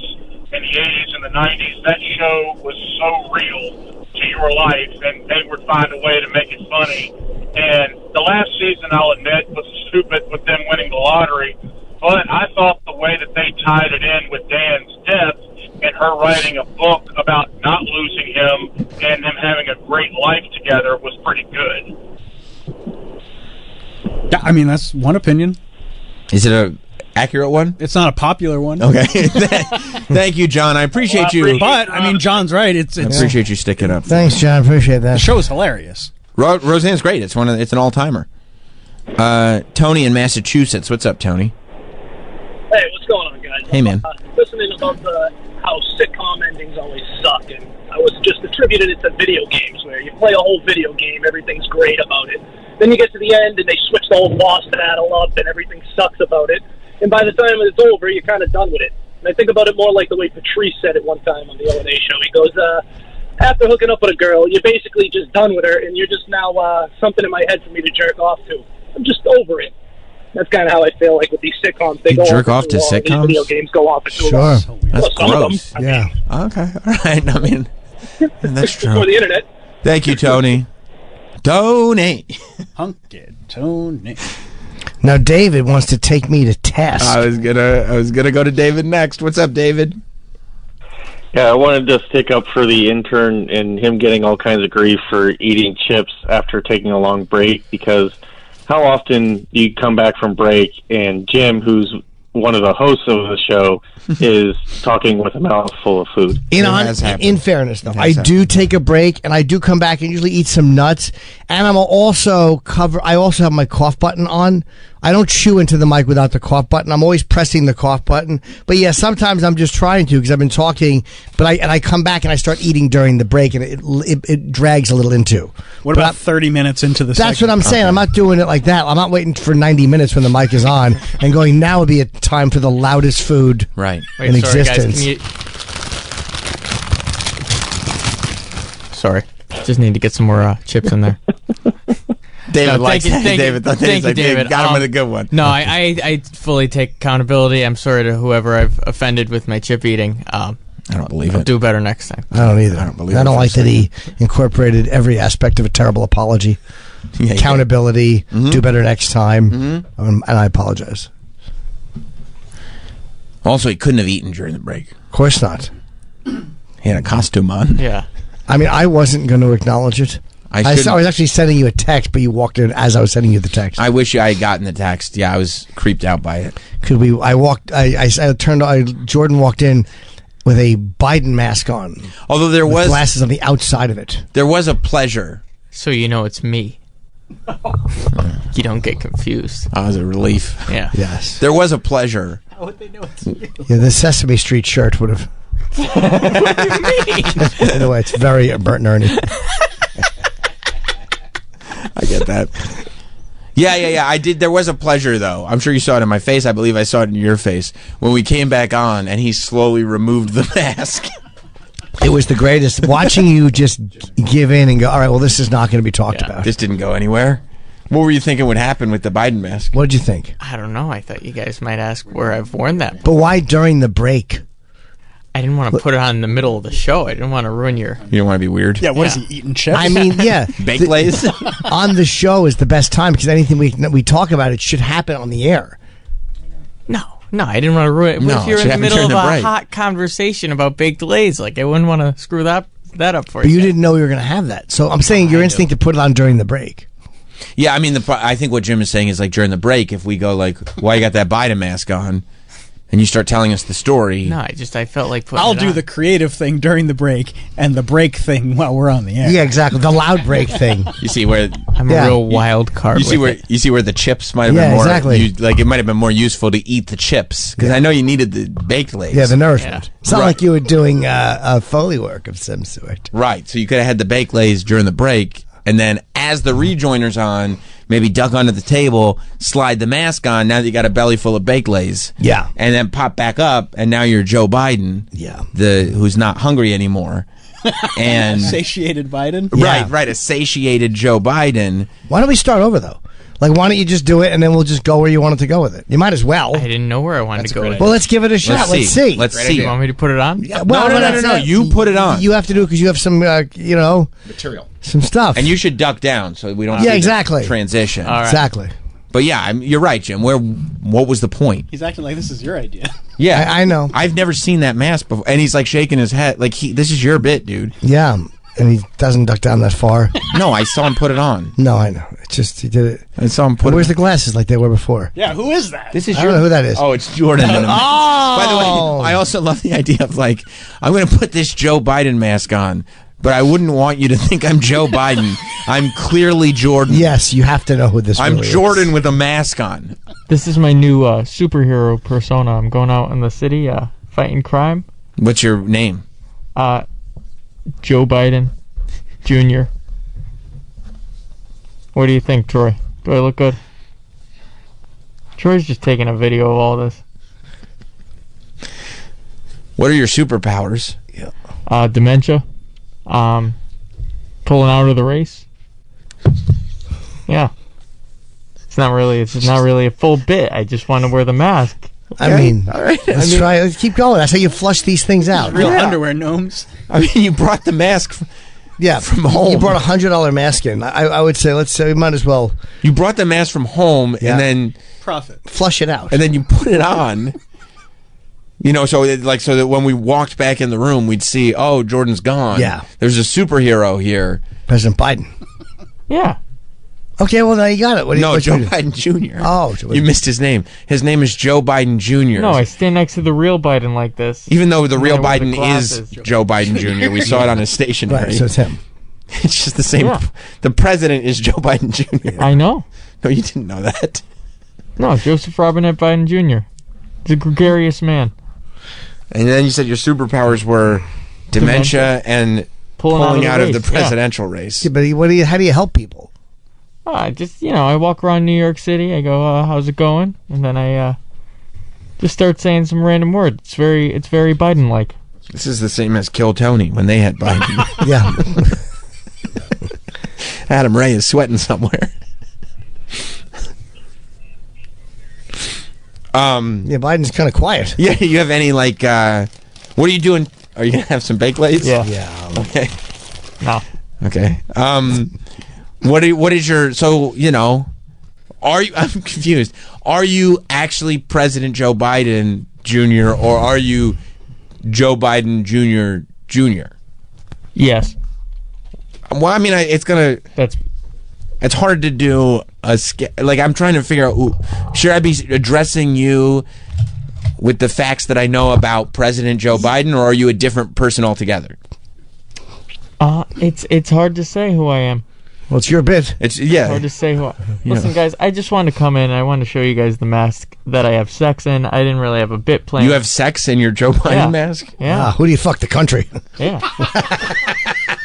in the 80s and the 90s, that show was so real to your life, and they would find a way to make it funny. And the last season, I'll admit, was stupid with them winning the lottery. But I thought the way that they tied it in with Dan's death and her writing a book about not losing him and them having a great life together was pretty good. Yeah, I mean, that's one opinion. Is it a accurate one? It's not a popular one. Okay. Thank you, John. I appreciate you. But, I mean, John's right. I appreciate you sticking up. Thanks, John. Appreciate that. The show is hilarious. Roseanne's great. It's an all-timer. Tony in Massachusetts. What's up, Tony? Hey, what's going on, guys? Hey, man. Listening about how sitcom endings always suck, and I was just attributed it to video games, where you play a whole video game, everything's great about it. Then you get to the end, and they switch the whole boss battle up, and everything sucks about it. And by the time it's over, you're kind of done with it. And I think about it more like the way Patrice said it one time on the O&A show. He goes, after hooking up with a girl, you're basically just done with her, and you're just now something in my head for me to jerk off to. I'm just over it. That's kind of how I feel like with these sitcoms. They You go jerk on off to these sitcoms? video games go on for too Sure. long. That's Well, some of them. gross. I mean, Yeah. Okay, all right. I mean, that's true. before the internet. Thank you, Tony. Tony. Hunky Tony. Now David wants to take me to task. I was gonna go to David next. What's up, David? Yeah, I wanted to stick up for the intern and him getting all kinds of grief for eating chips after taking a long break, because how often do you come back from break and Jim, who's one of the hosts of the show, is talking with a mouthful of food? In fairness, though, I do take a break and I do come back and usually eat some nuts. And I also have my cough button on. I don't chew into the mic without the cough button. I'm always pressing the cough button. But yeah, sometimes I'm just trying to because I've been talking. But I come back and I start eating during the break, and it drags a little into. What about 30 minutes into the That's segment? what I'm saying. I'm not doing it like that. I'm not waiting for 90 minutes when the mic is on and going, now would be a time for the loudest food right. in existence. Sorry, just need to get some more chips in there. David likes that. David thought thank you, David. Got him with a good one. No, I fully take accountability. I'm sorry to whoever I've offended with my chip eating. I don't believe I'll it. do better next time. I don't either. I don't like that he incorporated every aspect of a terrible apology. Accountability, do better next time, and I apologize. Also, he couldn't have eaten during the break. Of course not. He had a costume on. Yeah. I mean, I wasn't going to acknowledge it. I was actually sending you a text, but you walked in as I was sending you the text. I wish I had gotten the text. Yeah, I was creeped out by it. Jordan walked in with a Biden mask on. Although there was glasses on the outside of it. There was a pleasure. So you know it's me. You don't get confused. Oh, it was a relief. Yeah. Yes. There was a pleasure. How would they know it's you? Yeah, the Sesame Street shirt would have. Anyway, it's very Bert and Ernie. I get that. Yeah. I did. There was a pleasure, though. I'm sure you saw it in my face. I believe I saw it in your face when we came back on, and he slowly removed the mask. It was the greatest. Watching you just give in and go, all right, well, this is not going to be talked about. This didn't go anywhere. What were you thinking would happen with the Biden mask? What did you think? I don't know. I thought you guys might ask where I've worn that. But why during the break? I didn't want to put it on in the middle of the show. I didn't want to ruin your... You don't want to be weird? Yeah, what is he, eating chips? I mean, yeah. Baked Lays? On the show is the best time because anything we talk about, it should happen on the air. No, I didn't want to ruin it. What No, if you're it in the should middle of happen during a the break. hot conversation about baked lays? Like, I wouldn't want to screw that up for But you. you didn't know you were going to have that. So I'm saying your instinct to put it on during the break. Yeah, I mean, I think what Jim is saying is like during the break, if we go like, why you got that Biden mask on? And you start telling us the story. No, I felt like putting I'll it do on. the creative thing during the break and the break thing while we're on the air. Yeah, exactly. The loud break thing. You see where I'm a real wild card. You see where the chips might have been more exactly. like it might have been more useful to eat the chips because I know you needed the baked lays. Yeah, the nourishment. Yeah. It's not like you were doing Foley work of some sort. Right. So you could have had the baked lays during the break, and then as the rejoiner's on, maybe duck under the table, slide the mask on. Now that you got a belly full of baked lays. Yeah. And then pop back up, and now you're Joe Biden. Yeah. Who's not hungry anymore. And Satiated Biden? Right. A satiated Joe Biden. Why don't we start over, though? Like, why don't you just do it, and then we'll just go where you wanted to go with it? You might as well. I didn't know where I wanted to go with it. Well, let's give it a shot. Let's see. Let's see. You want me to put it on? Yeah, well, No. You put it on. You have to do it because you have some, material, some stuff. And you should duck down so we don't. Yeah, see exactly. The transition. All right. Exactly. But yeah, you're right, Jim. What was the point? He's acting like this is your idea. Yeah, I know. I've never seen that mask before, and he's like shaking his head, like this is your bit, dude. Yeah, and he doesn't duck down that far. No, I saw him put it on. No, I know. It's just he did it. I saw him put. Where's the glasses like they were before? Yeah, who is that? This is I don't know who that is. Oh, it's Jordan. Oh! By the way, I also love the idea of like I'm going to put this Joe Biden mask on, but I wouldn't want you to think I'm Joe Biden. I'm clearly Jordan. Yes, you have to know who this I'm really Jordan is. with a mask on. This is my new superhero persona. I'm going out in the city fighting crime. What's your name? Joe Biden Jr. What do you think, Troy? Do I look good? Troy's just taking a video of all this. What are your superpowers? Dementia. Pulling out of the race. Yeah. It's not really a full bit. I just want to wear the mask. Okay. I mean, all right. Let's try. Let's keep going. That's how you flush these things out. Real underwear gnomes. I mean, you brought the mask from home. You brought $100 mask in. I would say, let's say we might as well. You brought the mask from home and then flush it out. And then you put it on. You know, so that when we walked back in the room, we'd see, oh, Jordan's gone. Yeah. There's a superhero here. President Biden. Yeah. Okay, well, now you got it. Joe Biden Jr. Oh, you missed his name. His name is Joe Biden Jr. No, I stand next to the real Biden like this. Even though the real Biden is Joe Biden Jr. We saw it on his stationery. Right, so it's him. It's just the same. Yeah. The president is Joe Biden Jr. I know. No, you didn't know that. No, Joseph Robinette Biden Jr. He's a gregarious man. And then you said your superpowers were dementia and pulling out of the presidential race. Yeah, but how do you help people? I walk around New York City. I go, how's it going? And then I just start saying some random word. It's very Biden-like. This is the same as Kill Tony when they had Biden. Yeah. Adam Ray is sweating somewhere. Yeah, Biden's kind of quiet. Yeah, you have any what are you doing? Are you gonna have some baked lays? Yeah. Yeah. Okay. No. Okay. What is your are you? I'm confused. Are you actually President Joe Biden Jr. or are you Joe Biden Jr. Jr.? Yes. Well, I mean, it's hard to do I'm trying to figure out, should I be addressing you with the facts that I know about President Joe Biden, or are you a different person altogether? It's hard to say who I am. Well, it's your bit. It's hard to say who. Listen, guys, I just wanted to come in and I wanted to show you guys the mask that I have sex in. I didn't really have a bit planned. You have sex in your Joe Biden mask? Yeah. Who do you fuck, the country? Yeah.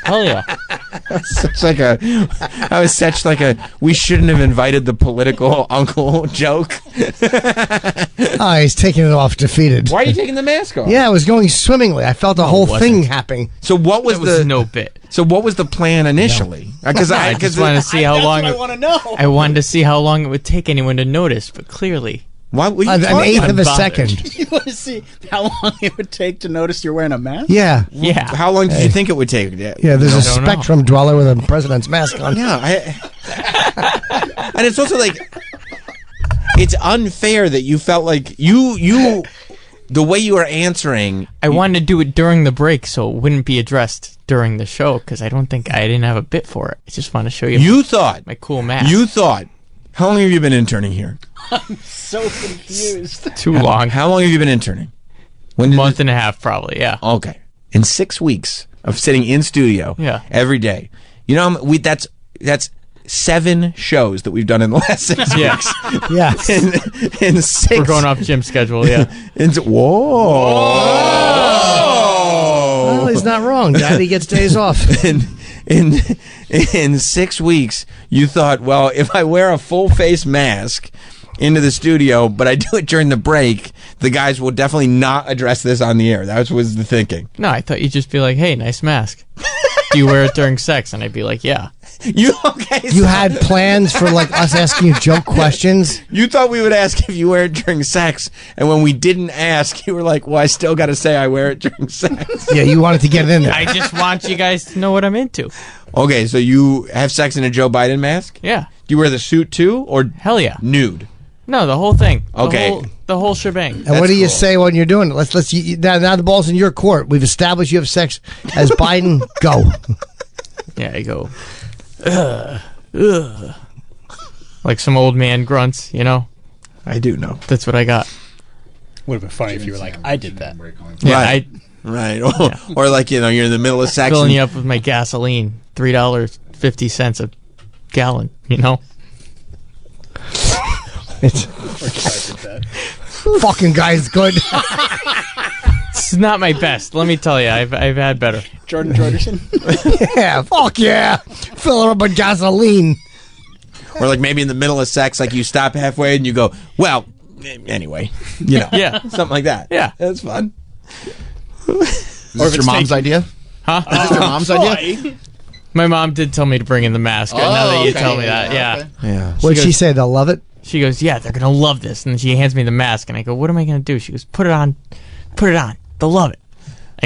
Hell yeah. That was such like a we shouldn't have invited the political uncle joke. He's taking it off defeated. Why are you taking the mask off? Yeah, it was going swimmingly. I felt the whole thing happening. So what was no bit? So what was the plan initially? Because I just wanted to see how long. I want to know. I wanted to see how long it would take anyone to notice, but clearly. Why would you an eighth of a second. You want to see how long it would take to notice you're wearing a mask? Yeah. Yeah. How long did you think it would take? Yeah, there's a spectrum dweller with a president's mask on. Yeah. And it's also it's unfair that you felt like you the way you were answering. I wanted to do it during the break so it wouldn't be addressed during the show because I didn't have a bit for it. I just want to show you. You thought my cool mask. You thought. How long have you been interning here? I'm so confused. Too long. How long have you been interning? Month and a half, probably. Yeah. Okay. In 6 weeks of sitting in studio, every day. You know, that's 7 shows that we've done in the last 6 weeks. Yeah. In 6. We're going off Jim's schedule. Yeah. Whoa. Well, he's not wrong. Daddy gets days off. In 6 weeks, you thought, well, if I wear a full face mask into the studio, but I do it during the break, the guys will definitely not address this on the air. That was the thinking. No, I thought you'd just be like, hey, nice mask. Do you wear it during sex? And I'd be like, yeah. You had plans for us asking you joke questions? You thought we would ask if you wear it during sex, and when we didn't ask, you were like, well, I still got to say I wear it during sex. Yeah, you wanted to get it in there. I just want you guys to know what I'm into. Okay, so you have sex in a Joe Biden mask? Yeah. Do you wear the suit too, or hell yeah, nude? No, the whole thing. Okay. The whole shebang. And what do you say when you're doing it? Now the ball's in your court. We've established you have sex as Biden. Go. Yeah, I go. Like some old man grunts, you know. I do know. That's what I got. Would have been funny if you were like, I did that. Yeah, right. Or like, you're in the middle of sex. Filling you up with my gasoline, $3.50 a gallon, you know. Fucking guy's good. It's not my best. Let me tell you, I've had better. Jordan Jorgensen. Yeah, fuck yeah. Fill her up with gasoline. Or like maybe in the middle of sex, like you stop halfway and you go, well, anyway, Yeah, something like that. Yeah, that's fun. Is this your mom's idea? Huh? Is this your mom's idea? My mom did tell me to bring in the mask. Now that you tell me that, Yeah. yeah. What'd she say? They'll love it? She goes, yeah, they're gonna love this. And she hands me the mask, and I go, what am I gonna do? She goes, put it on. They'll love it.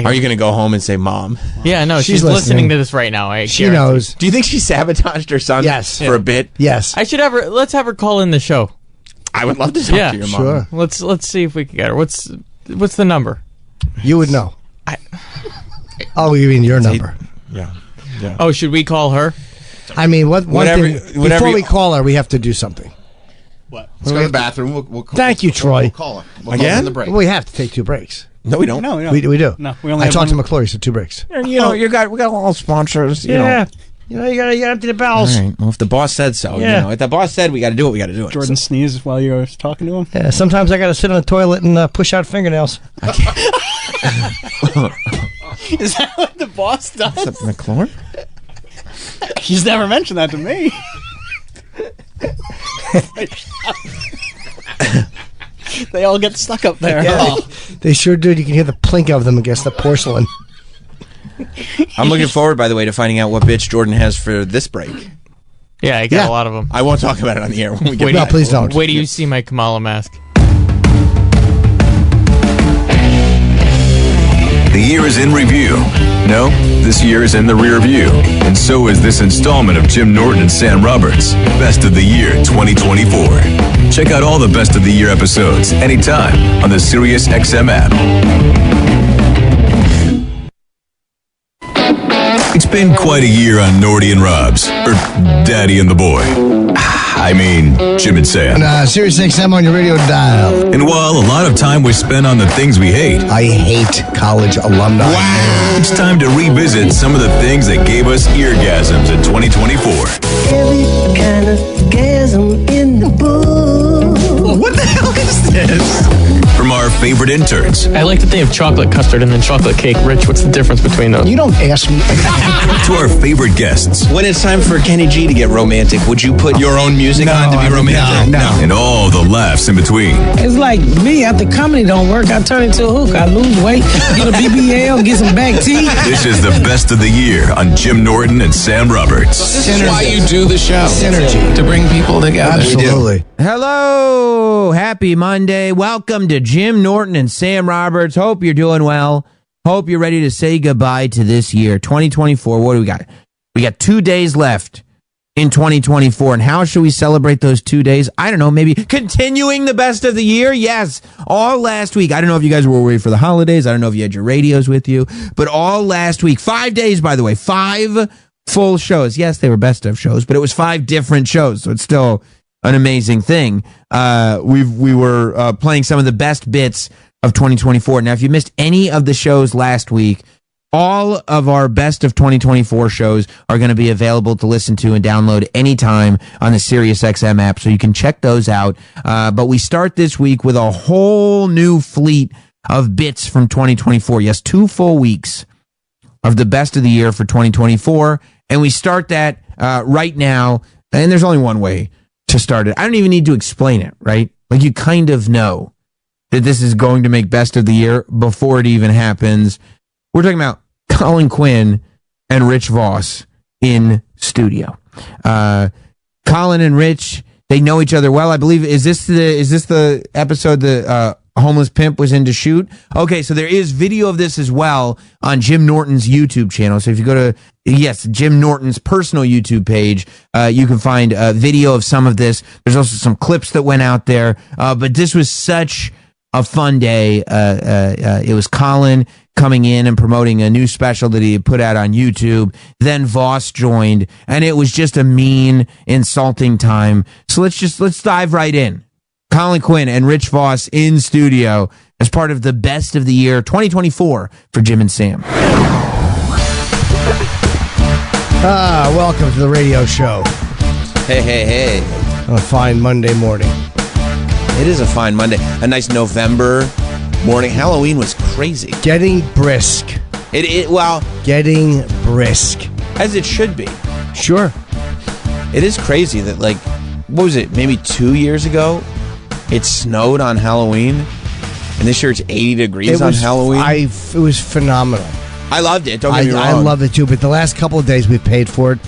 Are you going to go home and say, Mom? Yeah, no, she's listening to this right now. She knows. Do you think she sabotaged her son for a bit? Yes. I should have her. Let's have her call in the show. I would love to talk to your mom. Sure. Let's see if we can get her. What's the number? You would know. Oh, you mean your number? Yeah. Oh, should we call her? I mean, before we call her, we have to do something. What? Let's go to the bathroom. We'll call. Thank you, Troy. We'll call her. We'll call her in the break. We have to take 2 breaks. No, we don't. No, we do. No, we only I have talked to one. McClory, so 2 breaks. And, we got all sponsors. You know, you gotta empty the bells. All right. Well, if the boss said so, if the boss said we got to do it, we got to do it. Jordan sneezed while you were talking to him. Yeah, sometimes I gotta sit on the toilet and push out fingernails. Is that what the boss does? What's up, McClure? He's never mentioned that to me. They all get stuck up there. Yeah, they sure do. You can hear the plink of them against the porcelain. I'm looking forward, by the way, to finding out what bitch Jordan has for this break. Yeah, I got a lot of them. I won't talk about it on the air when we get Wait, back. No, please don't. Wait till you see my Kamala mask. The year is in review. No, this year is in the rear view. And so is this installment of Jim Norton and Sam Roberts' Best of the Year 2024. Check out all the Best of the Year episodes anytime on the Sirius XM app. It's been quite a year on Norty and Robs, or Daddy and the Boy. I mean, Jim and Sam. Sirius XM on your radio dial. And while a lot of time was spent on the things we hate, I hate college alumni. Wow! It's time to revisit some of the things that gave us eargasms in 2024. Every kind of gasm in the book. What the hell is this? From our favorite interns. I like that they have chocolate custard and then chocolate cake. Rich, what's the difference between those? You don't ask me. To our favorite guests. When it's time for Kenny G to get romantic, would you put your own music on to be romantic? No. And all the laughs in between. It's like me, after comedy don't work, I turn into a hook. I lose weight, get a BBL, get some back teeth. This is the Best of the Year on Jim Norton and Sam Roberts. This is why you do the show. Synergy. To bring people together. Absolutely. Hello, happy Monday. Welcome to Jim Norton and Sam Roberts. Hope you're doing well. Hope you're ready to say goodbye to this year, 2024. What do we got? We got 2 days left in 2024. And how should we celebrate those 2 days? I don't know, maybe continuing the best of the year? Yes. All last week. I don't know if you guys were ready for the holidays. I don't know if you had your radios with you. But all last week, 5 days, by the way, 5 full shows. Yes, they were best of shows, but it was 5 different shows. So it's still an amazing thing. We were playing some of the best bits of 2024. Now, if you missed any of the shows last week, all of our best of 2024 shows are going to be available to listen to and download anytime on the SiriusXM app, so you can check those out. But we start this week with a whole new fleet of bits from 2024. Yes, 2 full weeks of the best of the year for 2024. And we start that right now. And there's only one way to start it. I don't even need to explain it, right? Like, you kind of know that this is going to make best of the year before it even happens. We're talking about Colin Quinn and Rich Voss in studio. Colin and Rich, they know each other well. I believe, is this the episode the homeless pimp was in to shoot? Okay, so there is video of this as well on Jim Norton's YouTube channel. So if you go to, Jim Norton's personal YouTube page, you can find a video of some of this. There's also some clips that went out there. But this was such a fun day. It was Colin coming in and promoting a new special that he had put out on YouTube. Then Voss joined, and it was just a mean, insulting time. So let's dive right in. Colin Quinn and Rich Voss in studio as part of the Best of the Year 2024 for Jim and Sam. Welcome to the radio show. Hey. On a fine Monday morning. It is a fine Monday. A nice November morning. Halloween was crazy. Getting brisk. Getting brisk. As it should be. Sure. It is crazy that, like, what was it, maybe 2 years ago, it snowed on Halloween, and this year it's 80 degrees on Halloween. It was phenomenal. I loved it. Don't get me wrong. I love it too. But the last couple of days we paid for it,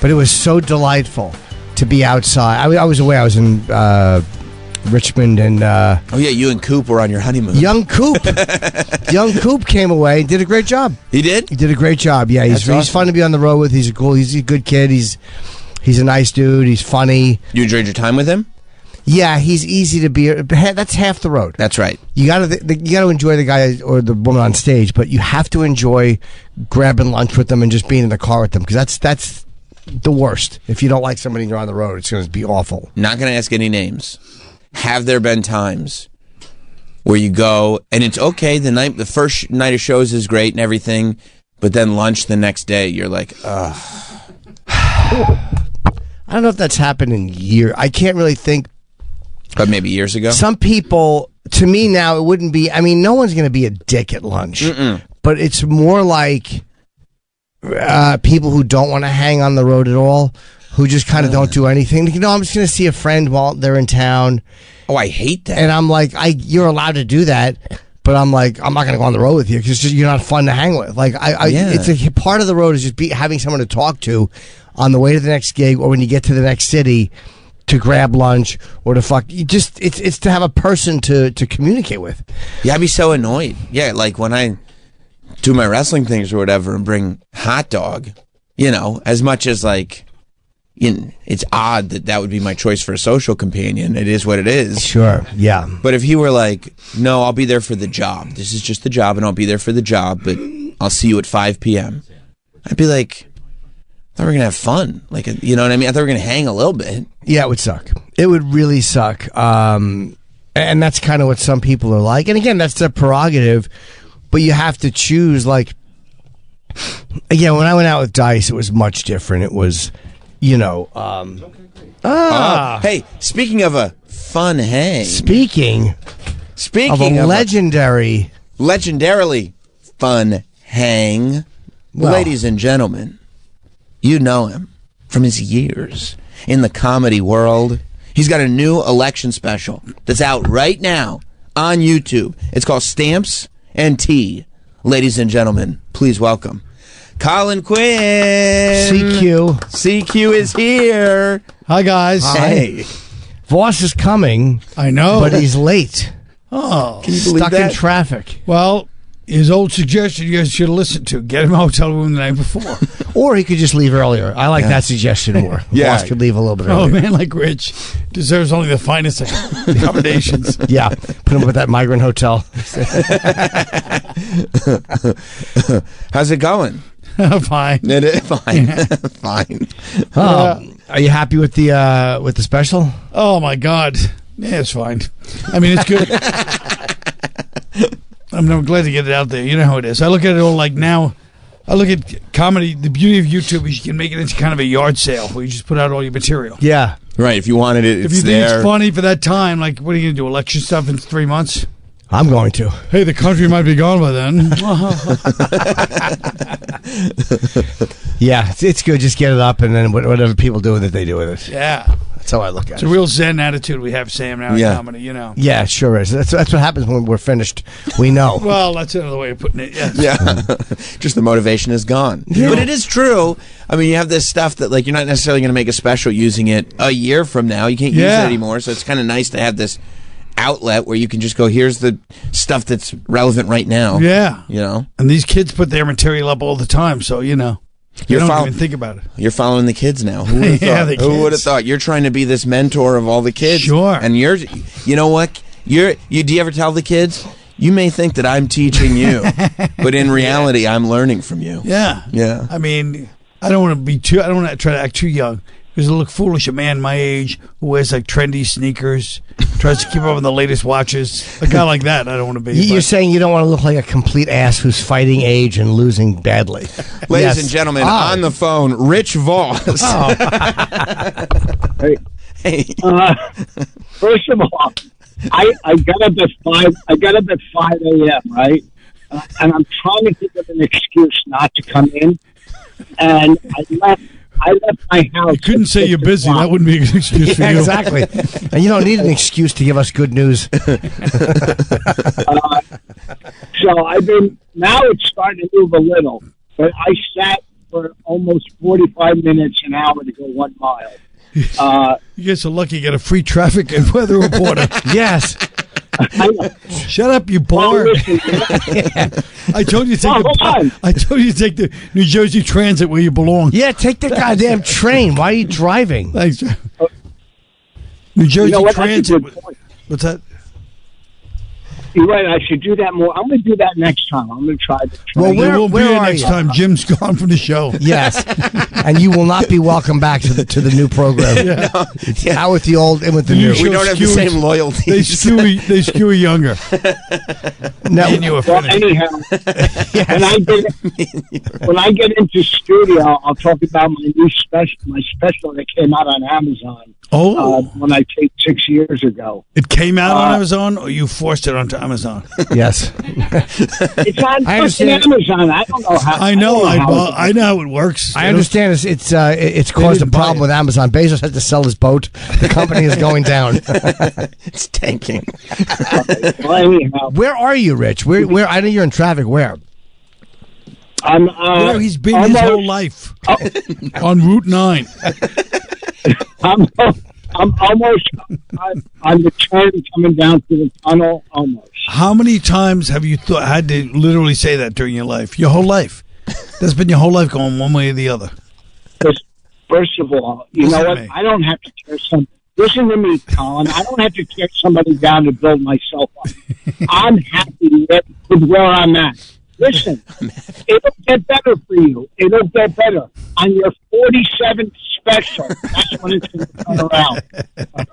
but it was so delightful to be outside. I was away. I was in Richmond and. Oh yeah, you and Coop were on your honeymoon. Young Coop came away and did a great job. He did. He did a great job. Yeah, he's fun to be on the road with. He's a good kid. He's a nice dude. He's funny. You enjoyed your time with him? Yeah, he's easy to be. That's half the road. That's right. You gotta enjoy the guy or the woman on stage, but you have to enjoy grabbing lunch with them and just being in the car with them, because that's the worst. If you don't like somebody and you're on the road, it's going to be awful. Not going to ask any names. Have there been times where you go and it's okay? The first night of shows is great and everything, but then lunch the next day, you're like, ugh. I don't know if that's happened in years. I can't really think. But maybe years ago? Some people, to me now, it wouldn't be, I mean, no one's going to be a dick at lunch. Mm-mm. But it's more like people who don't want to hang on the road at all, who just kind of don't do anything. You know, I'm just going to see a friend while they're in town. Oh, I hate that. And I'm like, you're allowed to do that, but I'm like, I'm not going to go on the road with you because you're not fun to hang with. Like, it's a part of the road is just having someone to talk to on the way to the next gig or when you get to the next city to grab lunch or to it's to have a person to communicate with. Yeah, I'd be so annoyed. Yeah, like when I do my wrestling things or whatever and bring hot dog, you know, as much as like, it's odd that would be my choice for a social companion. It is what it is. Sure, yeah. But if he were like, no, I'll be there for the job. This is just the job and I'll be there for the job, but I'll see you at 5 p.m. I'd be like, I thought we were going to have fun. Like, you know what I mean? I thought we were going to hang a little bit. Yeah, it would suck. It would really suck. And that's kind of what some people are like. And again, that's their prerogative. But you have to choose. Like, again, when I went out with Dice, it was much different. It was, you know. Hey, speaking of a fun hang. Speaking of a legendarily fun hang. Well, ladies and gentlemen. You know him from his years in the comedy world. He's got a new election special that's out right now on YouTube. It's called Stamps and Tea. Ladies and gentlemen, please welcome Colin Quinn. CQ is here. Hi, guys. Hey. Voss is coming. I know. But he's late. Oh. Can you believe Stuck in traffic. Well, his old suggestion you guys should have listened to. Get him a hotel room the night before. Or he could just leave earlier. I like that suggestion more. Yeah. Voss could leave a little bit earlier. Oh, man like Rich deserves only the finest accommodations. Yeah. Put him up at that migrant hotel. How's it going? Fine. It is fine. Fine. Are you happy with the special? Oh, my God. Yeah, it's fine. I mean, it's good. I'm glad to get it out there. You know how it is. I look at it all like now. I look at comedy. The beauty of YouTube is you can make it into kind of a yard sale where you just put out all your material. Yeah. Right. If you wanted it, if you think it's funny for that time, like, what are you going to do? Election stuff in 3 months? I'm going to. Hey, the country might be gone by then. Yeah, it's good. Just get it up, and then whatever people do with it, they do with it. Yeah. That's how I look at it. It's a real Zen attitude we have, Sam, now in comedy, you know. Yeah, sure is. That's what happens when we're finished. We know. Well, that's another way of putting it, yes. Yeah. Just the motivation is gone. Yeah. But it is true. I mean, you have this stuff that, like, you're not necessarily going to make a special using it a year from now. You can't use it anymore, so it's kind of nice to have this outlet where you can just go, here's the stuff that's relevant right now. Yeah. You know? And these kids put their material up all the time, so, you know. You don't even think about it. You're following the kids now. Who would have thought? Who would have thought? You're trying to be this mentor of all the kids. Sure. And you know what? Do you ever tell the kids, you may think that I'm teaching you, but in reality, I'm learning from you. Yeah. Yeah. I mean, I don't want to try to act too young. Because it look foolish, a man my age who wears like trendy sneakers, tries to keep up with the latest watches. A guy like that, I don't want to be. You're saying you don't want to look like a complete ass who's fighting age and losing badly. Ladies and gentlemen, on the phone, Rich Voss. Oh. Hey. First of all, I got up at 5 a.m. Right, and I'm trying to think of an excuse not to come in, and I left my house. You couldn't say you're busy. That wouldn't be an excuse for you. Exactly. And you don't need an excuse to give us good news. So now it's starting to move a little, but I sat for almost 45 minutes, an hour to go 1 mile. You guys are lucky you get a free traffic and weather reporter. Yes. Shut up, you bore. I told you to take the New Jersey Transit where you belong. Yeah, take the goddamn train. Why are you driving? Thanks. New Jersey Transit. What's that? You're right. I should do that more. I'm going to do that next time. I'm going to try to. Well, where won't be here next time. Jim's gone from the show. Yes, and you will not be welcome back to the new program. Yeah. Out with the old, in with the new. We don't have the same loyalty. They skew younger. No, well, anyhow, when I get into studio, I'll talk about my special that came out on Amazon. When I taped 6 years ago. It came out on Amazon, or you forced it onto Amazon? Yes. It's on Amazon. I don't know how. I know how it works. I understand it's caused a problem with Amazon. Bezos had to sell his boat. The company is going down. It's tanking. Well, anyhow, where are you, Rich? Where? I know you're in traffic. Where? He's been his whole life on Route 9. I'm almost on the turn coming down to the tunnel. Almost. How many times have you had to literally say that during your life? Your whole life. That's been your whole life going one way or the other. First of all, you know what? I don't have to tear somebody. Listen to me, Colin. I don't have to tear somebody down to build myself up. I'm happy with where I'm at. Listen, it'll get better for you. It'll get better. On your 47th special, that's when it's going to turn around.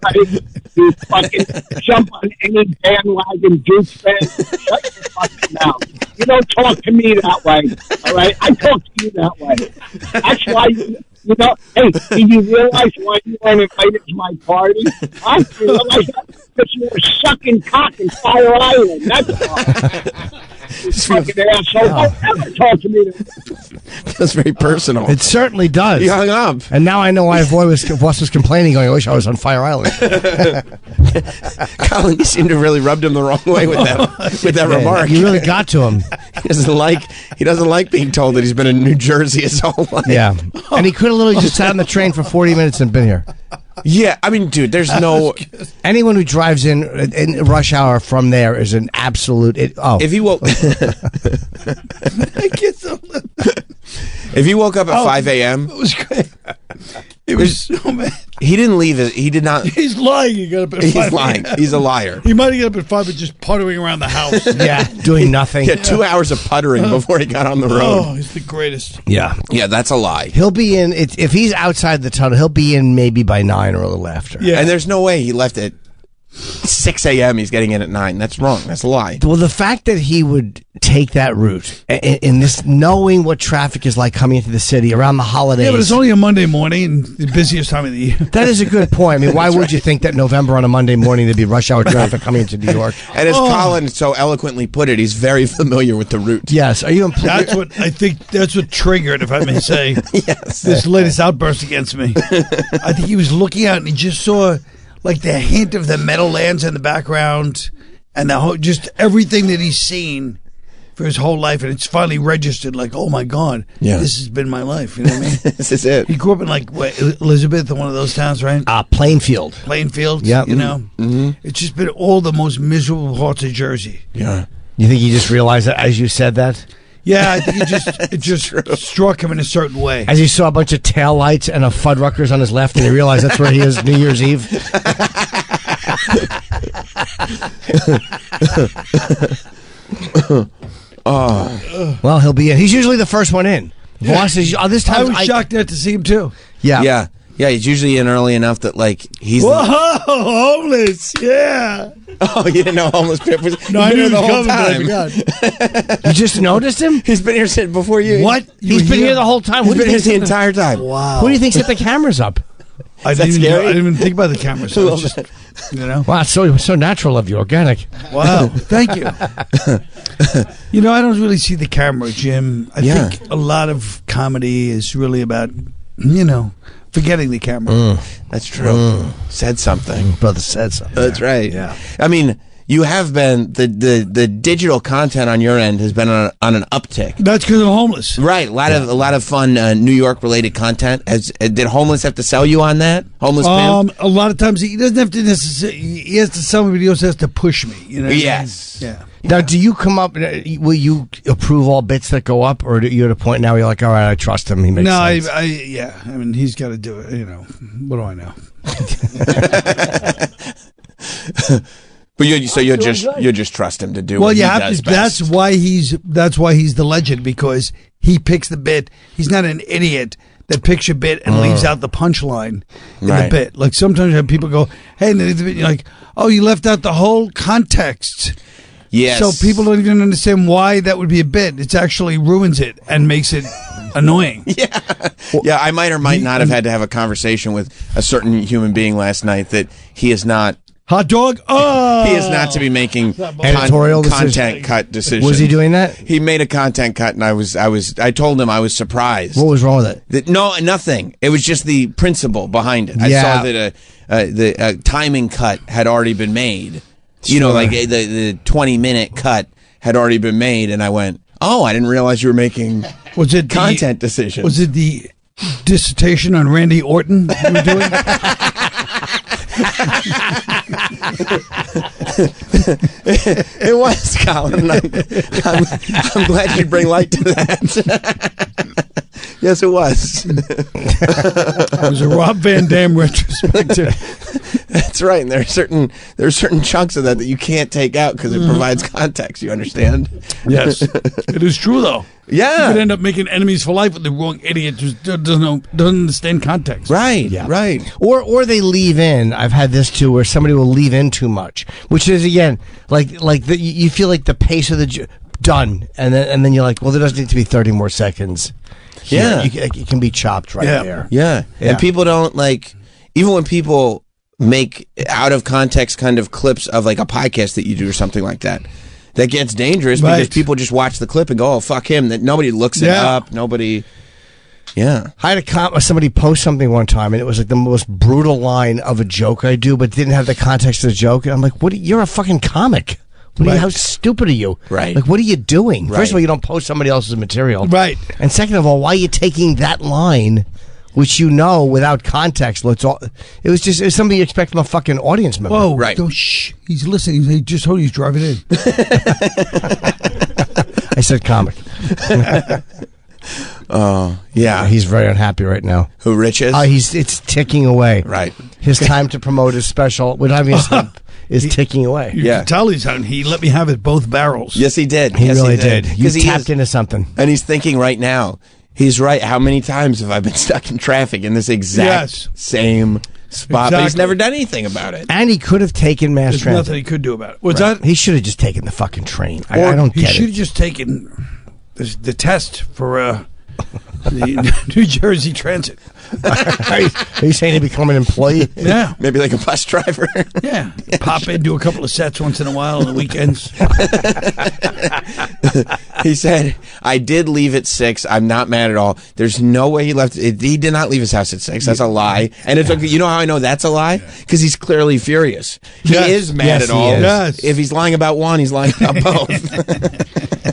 Right? You fucking jump on any bandwagon douchebag. Shut your fucking mouth. You don't talk to me that way, all right? I talk to you that way. That's why you know, hey, did you realize why you weren't invited to my party? I realized that because you were sucking cock in Fire Island. That's all. You fucking asshole. Don't ever talk to me. Feels very personal. It certainly does. He hung up. And now I know why Voss was complaining, going, I wish I was on Fire Island. Colin, you seem to have really rubbed him the wrong way with that remark. You really got to him. He doesn't like being told that he's been in New Jersey his whole life. Yeah. And he could have literally just sat on the train for 40 minutes and been here. Yeah, I mean, dude, there's no... Anyone who drives in rush hour from there is an absolute... If he woke... If he woke up at 5 a.m. It was great. It was so bad. He didn't leave it. He did not... He's lying. He got up at 5 He's lying. He's a liar. He might have got up at 5 but just puttering around the house. Yeah, doing nothing. Yeah, 2 hours of puttering before he got on the road. Oh, he's the greatest. Yeah. Yeah, that's a lie. He'll be in... If he's outside the tunnel, he'll be in maybe by 9 or a little after. Yeah. And there's no way he left at 6 a.m. He's getting in at 9. That's wrong. That's a lie. Well, the fact that he would take that route in this, knowing what traffic is like coming into the city around the holidays. Yeah, but it's only a Monday morning and the busiest time of the year. That is a good point. I mean, why would you think that November on a Monday morning there'd be rush hour traffic coming into New York? And as Colin so eloquently put it, he's very familiar with the route. Yes. Are you? That's what I think. That's what triggered, if I may say, this latest outburst against me. I think he was looking out and he just saw like the hint of the Meadowlands in the background, and the whole, just everything that he's seen for his whole life, and it's finally registered. Like, oh my God, this has been my life. You know what I mean? This is it. He grew up in like Elizabeth, one of those towns, right? Plainfield. Plainfield. Yeah. You know, it's just been all the most miserable parts of Jersey. Yeah. You think he just realized that as you said that? Yeah, I think it just struck him in a certain way. As he saw a bunch of taillights and a Fuddruckers on his left, and he realized that's where he is New Year's Eve. Well, he'll be in. He's usually the first one in. Voss is, this time I was shocked not to see him too. Yeah. Yeah. Yeah, he's usually in early enough that, like, he's... Whoa, homeless, yeah. Oh, you didn't know homeless Pip was... No, I knew he was the whole coming, time. You just noticed him? He's been here since before you. What? He's been here the whole time. He's been here the entire time. Wow. Who do you think set the cameras up? I didn't even think about the camera, so it's just, you know. Wow, it's so natural of you, organic. Wow, thank you. You know, I don't really see the camera, Jim. I think a lot of comedy is really about, you know, forgetting the camera. That's true. Said something. Brother said something. That's right. Yeah. I mean, you have been the digital content on your end has been on an uptick. That's because I'm homeless. Right, a lot of fun New York related content. Did Homeless have to sell you on that? Homeless Pimp? A lot of times he doesn't have to necessarily. He has to sell me, but he also has to push me. You know? Yes. Yeah. Now, do you come up? Will you approve all bits that go up, or are you at a point now where you're like, all right, I trust him. He makes sense. I mean, he's got to do it. You know, what do I know? But you just trust him to do. Well, what you he have does to. best. That's why he's the legend, because he picks the bit. He's not an idiot that picks your bit and leaves out the punchline in the bit. Like sometimes you have people go, "Hey," and you're like, "Oh, you left out the whole context." Yes. So people don't even understand why that would be a bit. It actually ruins it and makes it annoying. Yeah, I might or might not have had to have a conversation with a certain human being last night that he is not. Hot dog? Oh! He is not to be making editorial content cut decisions. Was he doing that? He made a content cut, and I told him I was surprised. What was wrong with it? No, nothing. It was just the principle behind it. I saw that the timing cut had already been made. You know, like the 20-minute cut had already been made, and I went, "Oh, I didn't realize you were making content decisions." Was it the dissertation on Randy Orton you were doing? It was, Colin. I'm glad you bring light to that. Yes, it was. It was a Rob Van Dam retrospective. That's right. And there are certain chunks of that you can't take out because it provides context. You understand? Yes, it is true though. Yeah, you could end up making enemies for life with the wrong idiot who doesn't understand context. Right. Yeah. Right. Or they leave in. I've had this too, where somebody will leave in too much, which is again you feel like the pace of the done, and then you're like, well, there doesn't need to be 30 more seconds. Yeah, it can be chopped right there. Yeah, and people don't like, even when people make out of context kind of clips of like a podcast that you do or something like that. That gets dangerous because people just watch the clip and go, "Oh, fuck him!" That nobody looks it up. Nobody. Yeah, I had somebody post something one time, and it was like the most brutal line of a joke I do, but didn't have the context of the joke. And I'm like, "What? You're a fucking comic. How stupid are you? Right? Like, what are you doing? Right. First of all, you don't post somebody else's material, right? And second of all, why are you taking that line?" Which without context. It was something you expect from a fucking audience member. Whoa, right. Don't, shh. He's listening. He just told you he's driving in. I said comic. Yeah. He's very unhappy right now. Who, Rich is? It's ticking away. Right. His time to promote his special, with obviously is ticking away. You can tell he let me have it both barrels. Yes, he did. He really did. You tapped into something. And he's thinking right now, he's right. How many times have I been stuck in traffic in this exact same spot? But he's never done anything about it. And he could have taken mass There's transit. nothing he could do about it. What's that? He should have just taken the fucking train. I don't He get should it. have just taken the test for the New Jersey Transit. Are you saying to become an employee? Yeah. Maybe like a bus driver. Yeah. Pop in, do a couple of sets once in a while on the weekends. He said, I did leave at 6. I'm not mad at all. There's no way he left. He did not leave his house at 6. That's a lie. And it's you know how I know that's a lie? Because he's clearly furious. He is mad at all. Yes. If he's lying about one, he's lying about both.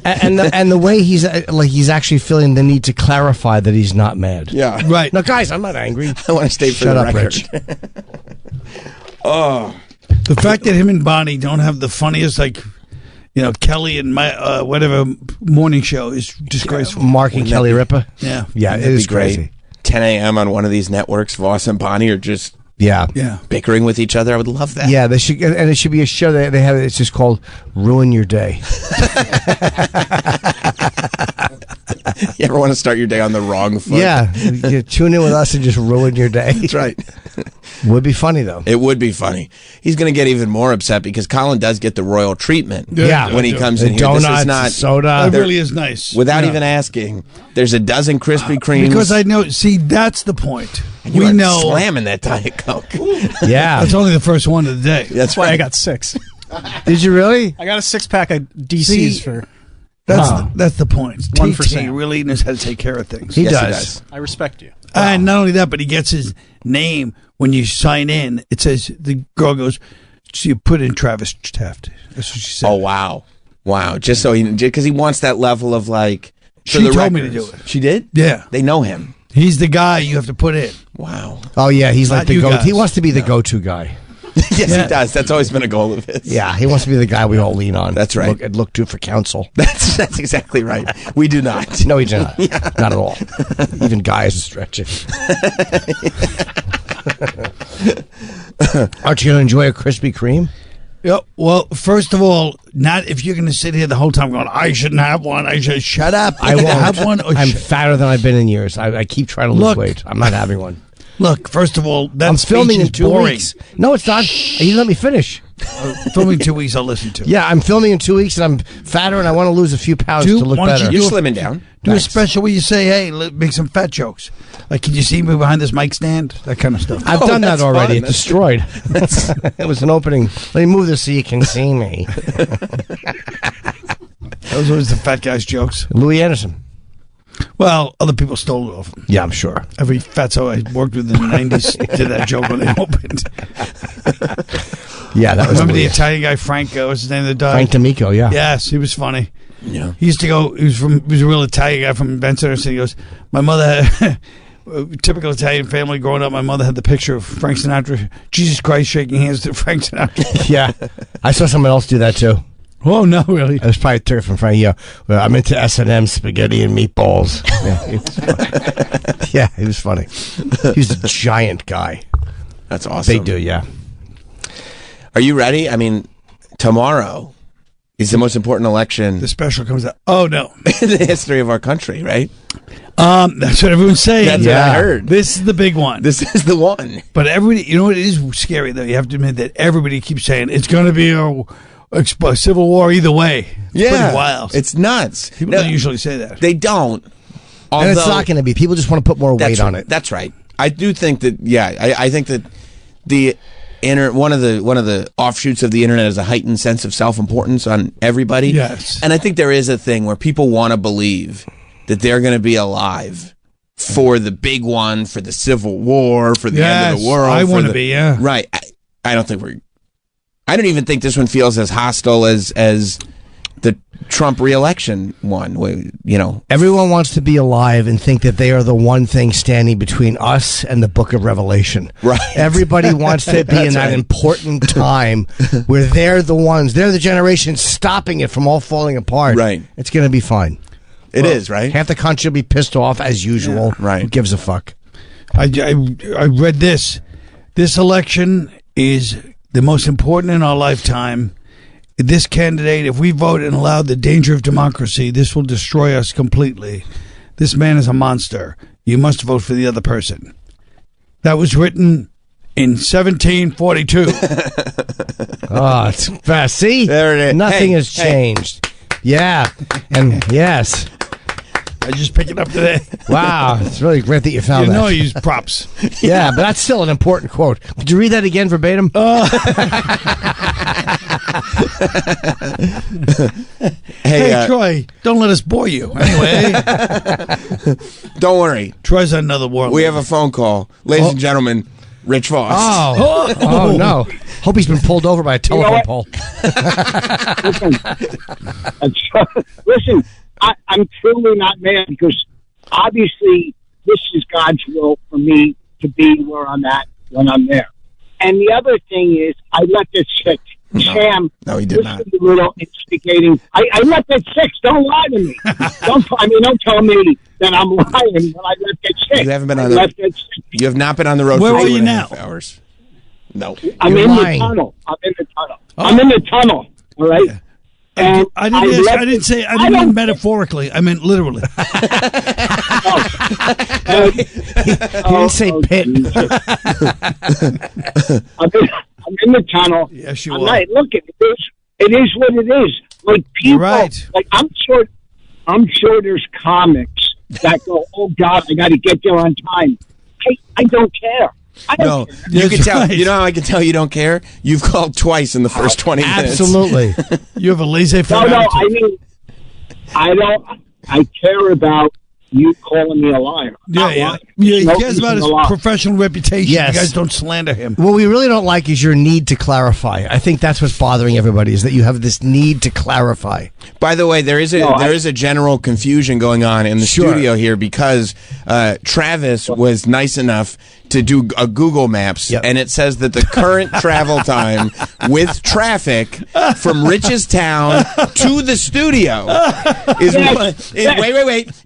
and the way he's actually feeling the need to clarify that he's not mad. Yeah. Right. No, guys, I'm not angry. I want to state for Shut the up, record. Rich. Oh. The fact that him and Bonnie don't have the funniest, Kelly and my whatever morning show is disgraceful. Mark and Kelly Ripa. Yeah. Yeah, it is crazy. 10 a.m. on one of these networks, Voss and Bonnie are just Yeah. bickering with each other. I would love that. Yeah, they should, and it should be a show that they have. It's just called "Ruin Your Day." You ever want to start your day on the wrong foot? Yeah, you tune in with us and just ruin your day. That's right. Would be funny though. It would be funny. He's going to get even more upset because Colin does get the royal treatment. Yeah, when he comes in here, donuts, this is not soda. That really is nice. Without even asking, there's a dozen Krispy Kremes. Because I know. See, that's the point. You are slamming that Diet Coke. Yeah, that's only the first one of the day. That's why I got 6. Did you really? I got a 6-pack of DCs for. That's the point. One for TT Sam. really knows how to take care of things. He does. I respect you. And not only that, but he gets his name when you sign in. It says the girl goes, So you put in Travis Taft. That's what she said. Oh, wow. Just so because he wants that level of like. She told me to do it. She did? Yeah. They know him. He's the guy you have to put in. Wow. Oh yeah, he's like Not the you go. guys. He wants to be the go-to guy. Yes, he does. That's always been a goal of his. Yeah, he wants to be the guy we all lean on. That's right. Look to for counsel. That's exactly right. We do not. No, we do not. Not at all. Even guys are stretching. Aren't you going to enjoy a Krispy Kreme? Yeah, well, first of all, not if you're going to sit here the whole time going, I shouldn't have one. I should shut up. I won't have one. I'm fatter than I've been in years. I keep trying to lose weight. I'm not having one. Look, first of all, that I'm filming in speech is 2 boring. weeks. No, it's not. You let me finish. Filming 2 weeks, I'll listen to. Yeah, I'm filming in 2 weeks, and I'm fatter, and I want to lose a few pounds to look better. You're slimming down. Do a special where you say, hey, make some fat jokes. Like, can you see me behind this mic stand? That kind of stuff. I've done that already. It's destroyed. It was an opening. Let me move this so you can see me. Those are always the fat guy's jokes. Louis Anderson. Well, other people stole it off him. Yeah, I'm sure. Every fatso I worked with in the 90s did that joke when they opened. Yeah, that was Remember the Louis. Italian guy, Frank, what's his name that died? Frank D'Amico, yeah. Yes, he was funny. Yeah. He used to go, he was a real Italian guy from Benson, so he goes, my mother had, typical Italian family growing up, my mother had the picture of Frank Sinatra, Jesus Christ shaking hands to Frank Sinatra. Yeah. I saw someone else do that, too. Oh, no, really? I was probably took it from Frank. Yeah, well, I'm into S&M spaghetti and meatballs. Yeah, he was funny. He was a giant guy. That's awesome. Big dude, yeah. Are you ready? I mean, tomorrow is the most important election. The special comes out. Oh, no. In the history of our country, right? That's what everyone's saying. That's what I heard. This is the big one. This is the one. But everybody, you know what? It is scary, though. You have to admit that everybody keeps saying it's going to be a civil war either way. It's pretty wild. It's nuts. People don't usually say that. They don't. And it's not going to be. People just want to put more weight on it. That's right. I do think that. Yeah, I think that one of the offshoots of the internet is a heightened sense of self-importance on everybody. Yes. And I think there is a thing where people want to believe that they're going to be alive for the big one, for the Civil War, for the end of the world. I want to be. Yeah. Right. I don't think I don't even think this one feels as hostile as the Trump re-election one. You know, everyone wants to be alive and think that they are the one thing standing between us and the Book of Revelation. Right. Everybody wants to be in that important time where they're the generation stopping it from all falling apart. Right. It's going to be fine. It is, right? Half the country will be pissed off as usual. Yeah, right. Who gives a fuck? I read this. This election is the most important in our lifetime. This candidate, if we vote and allow the danger of democracy, this will destroy us completely. This man is a monster. You must vote for the other person. That was written in 1742. Oh, it's fast. See? There it is. Nothing has changed. Yeah. And yes. I just picked it up today. Wow. It's really great that you found that. You know I use props. Yeah, but that's still an important quote. Could you read that again verbatim? Hey, Troy, don't let us bore you. Anyway. Don't worry. Troy's on another world. We have a phone call. Ladies and gentlemen, Rich Voss. Oh, no. Hope he's been pulled over by a telephone pole. Listen, I'm truly not mad because obviously this is God's will for me to be where I'm at when I'm there. And the other thing is, I let this sit. Sam, no, he did not. A little instigating. I let that sit. Don't lie to me. Don't tell me that I'm lying when I let that sit. You haven't been on the. You have not been on the road. Where for are 2.5 you now? Hours. No, I'm in the tunnel. I'm in the tunnel. All right. Yeah. And I didn't mean metaphorically. I meant literally. He didn't say pit. I'm in the tunnel. Yes, you are. Right. Look, it is what it is. Like people, you're right. Like I'm sure there's comics that go, "Oh God, I got to get there on time." I don't care. No, you can tell. You know how I can tell you don't care? You've called twice in the first 20 minutes. Absolutely. You have a laissez-faire attitude. I mean, I care about you calling me a liar. Yeah, he cares about his professional reputation. Yes. You guys don't slander him. What we really don't like is your need to clarify. I think that's what's bothering everybody, is that you have this need to clarify. By the way, there is a general confusion going on in the studio here because Travis was nice enough to do a Google Maps, and it says that the current travel time with traffic from Richestown to the studio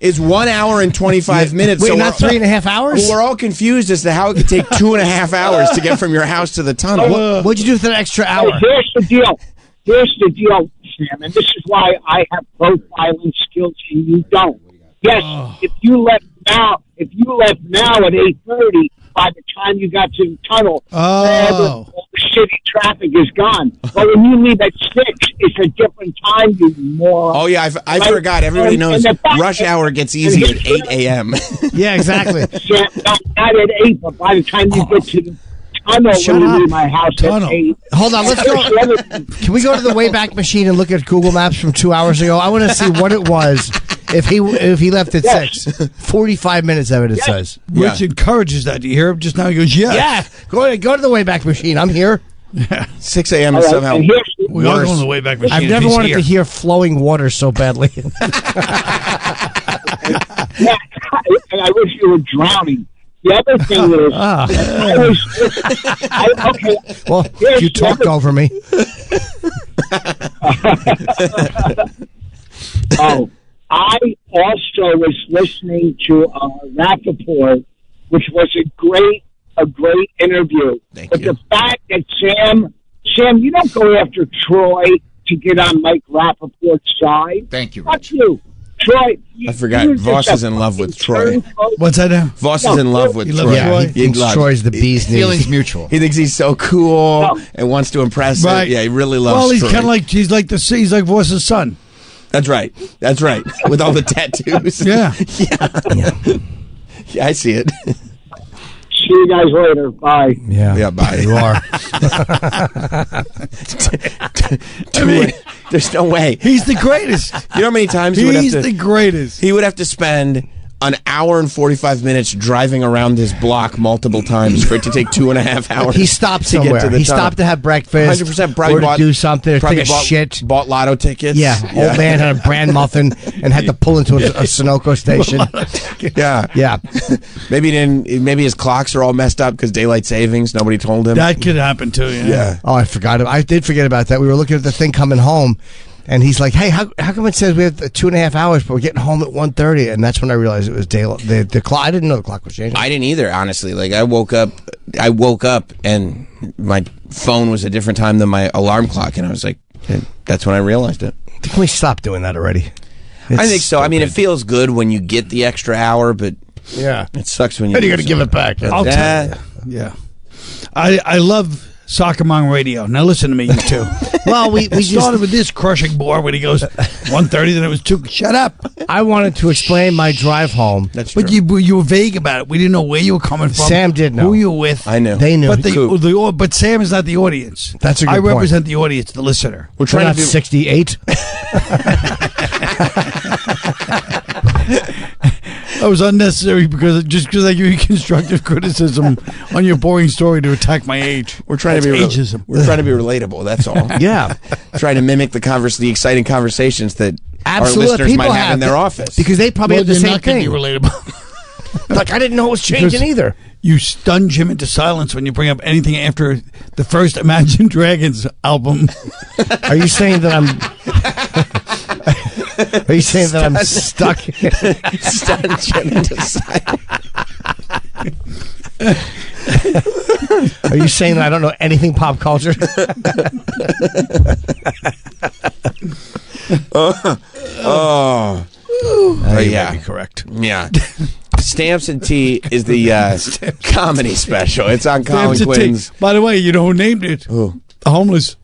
is 1 hour and 25 minutes. Wait, so not 3.5 hours? We're all confused as to how it could take 2.5 hours to get from your house to the tunnel. What'd you do with that extra hour? Here's the deal, Sam, and this is why I have profiling skills and you don't. Yes, if you left now at 8:30, by the time you got to the tunnel, all the city traffic is gone. But when you leave at 6, it's a different time, you moron. Oh, yeah, I forgot. Everybody knows rush hour gets easy at 8 a.m. Yeah, exactly. Yeah, not at 8, but by the time you get to the tunnel, Shut when you up. leave my house at 8. Hold on, let's go. Can we go to the Wayback Machine and look at Google Maps from 2 hours ago? I want to see what it was if he left at 6. 45 minutes of it, it says. Rich encourages that. Do you hear him just now? He goes, yes. Yeah. Go to the Wayback Machine. I'm here. 6 a.m. is somehow we are going to the Wayback Machine. I've never wanted to hear flowing water so badly. And I wish you were drowning. The other thing is, well, you talked over me. I also was listening to Rappaport, which was a great interview. But the fact that Sam, you don't go after Troy to get on Mike Rappaport's side. Thank you, Fuck you. Troy, I forgot. Voss is in love with Troy. What's that now? Voss is in love with Troy. Yeah, he thinks Troy's the bee's knees. Feelings mutual. He thinks he's so cool and wants to impress him. Yeah, he really loves Troy. Well, he's kind of like he's like Voss's son. That's right. With all the tattoos. Yeah. Yeah, I see it. See you guys later. Bye. Yeah, bye. You are. There's no way. He's the greatest. You know how many times he's the greatest. He would have to spend an hour and 45 minutes driving around this block multiple times for it to take 2.5 hours. He stopped to get somewhere. to the He tunnel. stopped to have breakfast. 100% probably or to do something. Or take a shit. Bought lotto tickets. Yeah, old man had a bran muffin and had to pull into a Sunoco station. Yeah. Maybe his clocks are all messed up because daylight savings. Nobody told him. That could happen too. Yeah. Oh, I forgot. I did forget about that. We were looking at the thing coming home. And he's like, "Hey, how come it says we have 2.5 hours, but we're getting home at 1:30?" And that's when I realized it was daylight. The clock. I didn't know the clock was changing. I didn't either, honestly. Like I woke up and my phone was a different time than my alarm clock, and I was like, that's when I realized it. Can we stop doing that already? I think so. I mean, it feels good when you get the extra hour, but it sucks when you. And you got to give it back. I'll tell you. Yeah, I love Soccer Mong Radio. Now listen to me, you two. Well, we started with this crushing bore when he goes 1:30, then it was 2. Shut up. I wanted to explain my drive home. That's true. But you were vague about it. We didn't know where you were coming from. Sam did know. Who you were with. I knew. They knew. But but Sam is not the audience. That's a good I point. represent the audience, the listener. We're trying to do 68. That was unnecessary because I give you constructive criticism on your boring story to attack my age. We're trying to be ageism. We're trying to be relatable. That's all. Yeah, trying to mimic the exciting conversations that Absolutely. our listeners People might have in their office because they probably have the same thing. Be relatable. Like I didn't know it was changing either. You stun Jim into silence when you bring up anything after the first Imagine Dragons album. Are you saying that I'm? Are you saying that I'm stuck? Stun Jim into silence. Are you saying that I don't know anything pop culture? Yeah, correct. Yeah. Stamps and Tea is the comedy special. It's on Colin Quinn's. By the way, you know who named it? Who? The Homeless.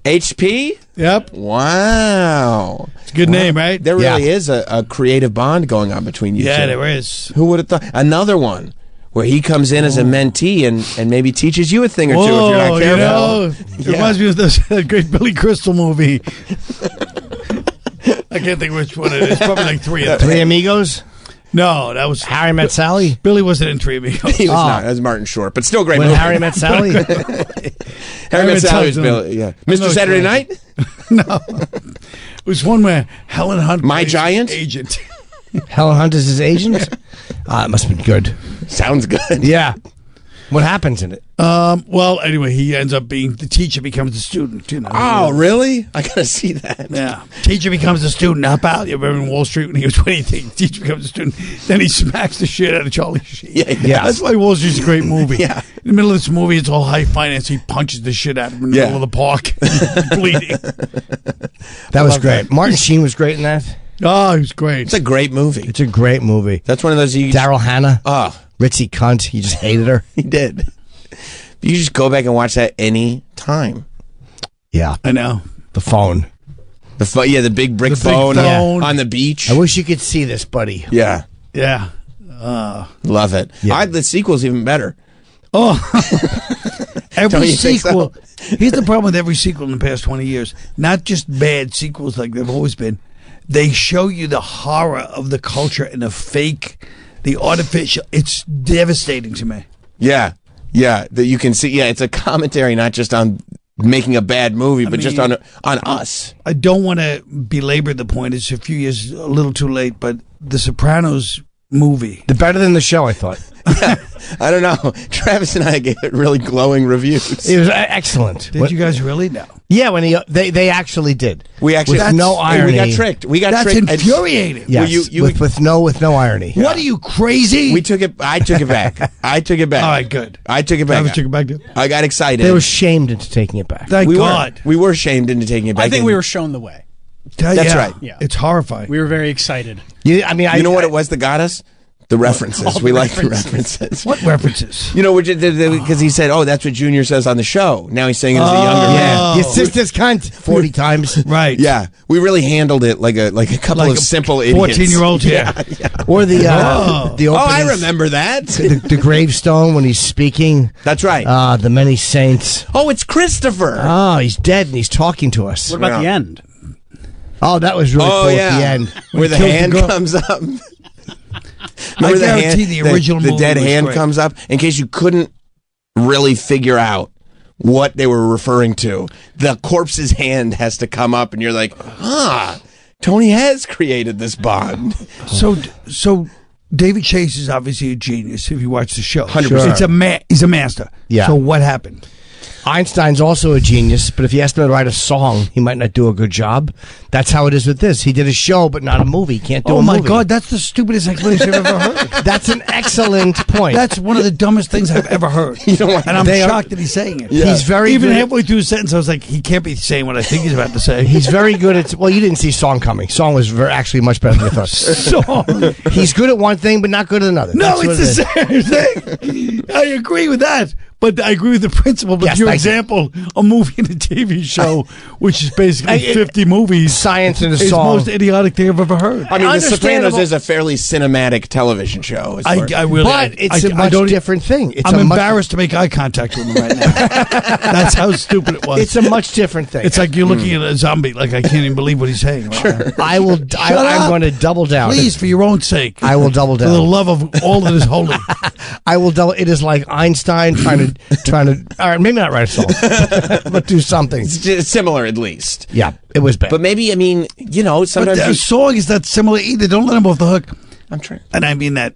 HP? Yep. Wow. It's a good name, right? There really is a creative bond going on between you two. Yeah, there is. Who would have thought? Another one where he comes in as a mentee and maybe teaches you a thing or two if you're not careful. It reminds me of that great Billy Crystal movie. I can't think which one it is. Probably like 3 of them. Three Amigos? No, that was Harry Met Sally. Billy wasn't in Three Amigos. He was not. That was Martin Short, but still great When movie. Harry Met Sally. Harry Met Sally was Billy. Yeah, Mr. Saturday Night. No, it was one where Helen Hunt. My plays Giant? agent. Helen Hunt is his agent. It must have been good. Sounds good. Yeah. What happens in it? Well, anyway, he ends up being the teacher becomes the student. You know. Oh, really? I gotta see that. Yeah. Teacher becomes a student. How about you remember in Wall Street when he was 20? Teacher becomes a student. Then he smacks the shit out of Charlie Sheen. Yeah. That's why Wall Street's a great movie. Yeah. In the middle of this movie, it's all high finance. He punches the shit out of him in the middle of the park, bleeding. That was great. Martin Sheen was great in that. Oh, he was great. It's a great movie. It's a great movie. That's one of those. Daryl Hannah. Oh, Ritzy cunt. He just hated her. he did. You just go back and watch that any time. Yeah, I know. The phone. The big brick phone on the beach. I wish you could see this, buddy. Yeah. Yeah. Love it. Yeah. The sequel's even better. Oh, Don't every you think so? sequel. Here's the problem with every sequel in the past 20 years. Not just bad sequels like they've always been. They show you the horror of the culture and the fake, the artificial. It's devastating to me. Yeah. Yeah. That you can see. Yeah. It's a commentary, not just on making a bad movie, but just on us. I don't want to belabor the point. It's a few years, a little too late, but the Sopranos movie. The better than the show, I thought. I don't know. Travis and I gave it really glowing reviews. It was excellent. Did you guys really know? Yeah, when they actually did. We actually with no irony. We got tricked. We got That's tricked. infuriating. Yes, with no irony. What are you, crazy? I took it back. I took it back. All right, good. I took it back. Travis took it back. I got excited. They were shamed into taking it back. Thank God. We were shamed into taking it back. I think we were shown the way. That's right. Yeah. It's horrifying. We were very excited. You know what it was that got us? The references. We like the references. What references? You know, because he said, "Oh, that's what Junior says on the show." Now he's saying it as a younger man. Your sister's cunt 40 times. Right. Yeah, we really handled it like a couple of simple idiots. 14-year-olds. Yeah. Or the Oh, opening, I remember that. the gravestone when he's speaking. That's right. The many saints. Oh, it's Christopher. Oh, he's dead and he's talking to us. What about the end? Oh, that was really cool at the end. Where the hand comes up. I guarantee the original the movie dead was hand great. comes up, in case you couldn't really figure out what they were referring to. The corpse's hand has to come up, and you're like, Tony has created this bond. So David Chase is obviously a genius. If you watch the show, 100%. He's a master. Yeah. So what happened? Einstein's also a genius, but if you asked him to write a song, he might not do a good job. That's how it is with this. He did a show, but not a movie. He can't do a movie. Oh my God, that's the stupidest explanation I've ever heard. That's an excellent point. That's one of the dumbest things I've ever heard. And I'm shocked that he's saying it. Yeah. He's very Even good. halfway through a sentence, I was like, he can't be saying what I think he's about to say. He's very good at. Well, you didn't see Song coming. Song was actually much better than I thought. Song. He's good at one thing, but not good at another. No, That's it's what the it is. same thing. I agree with that. But I agree with the principle. But Yes, your thank you. example, a movie and a TV show, which is basically 50 movies, science in a is the song. most idiotic thing I've ever heard. I mean, The Sopranos Understandable. is a fairly cinematic television show. as far as- I really, But it's a much different thing. It's I'm a much- embarrassed to make eye contact with him right now. That's how stupid it was. It's a much different thing. It's like you're looking at a zombie. Like I can't even believe what he's saying. Right now. I will. I'm going to double down. Please, for your own sake. I will double For down. the love of all that is holy. I will double. It is like Einstein trying to. All right, maybe not write a song, but do something. It's similar, at least. Yeah, it was bad. But maybe, I mean, But sometimes their you- song is not similar either. Don't let him off the hook. I'm trying. And I mean that,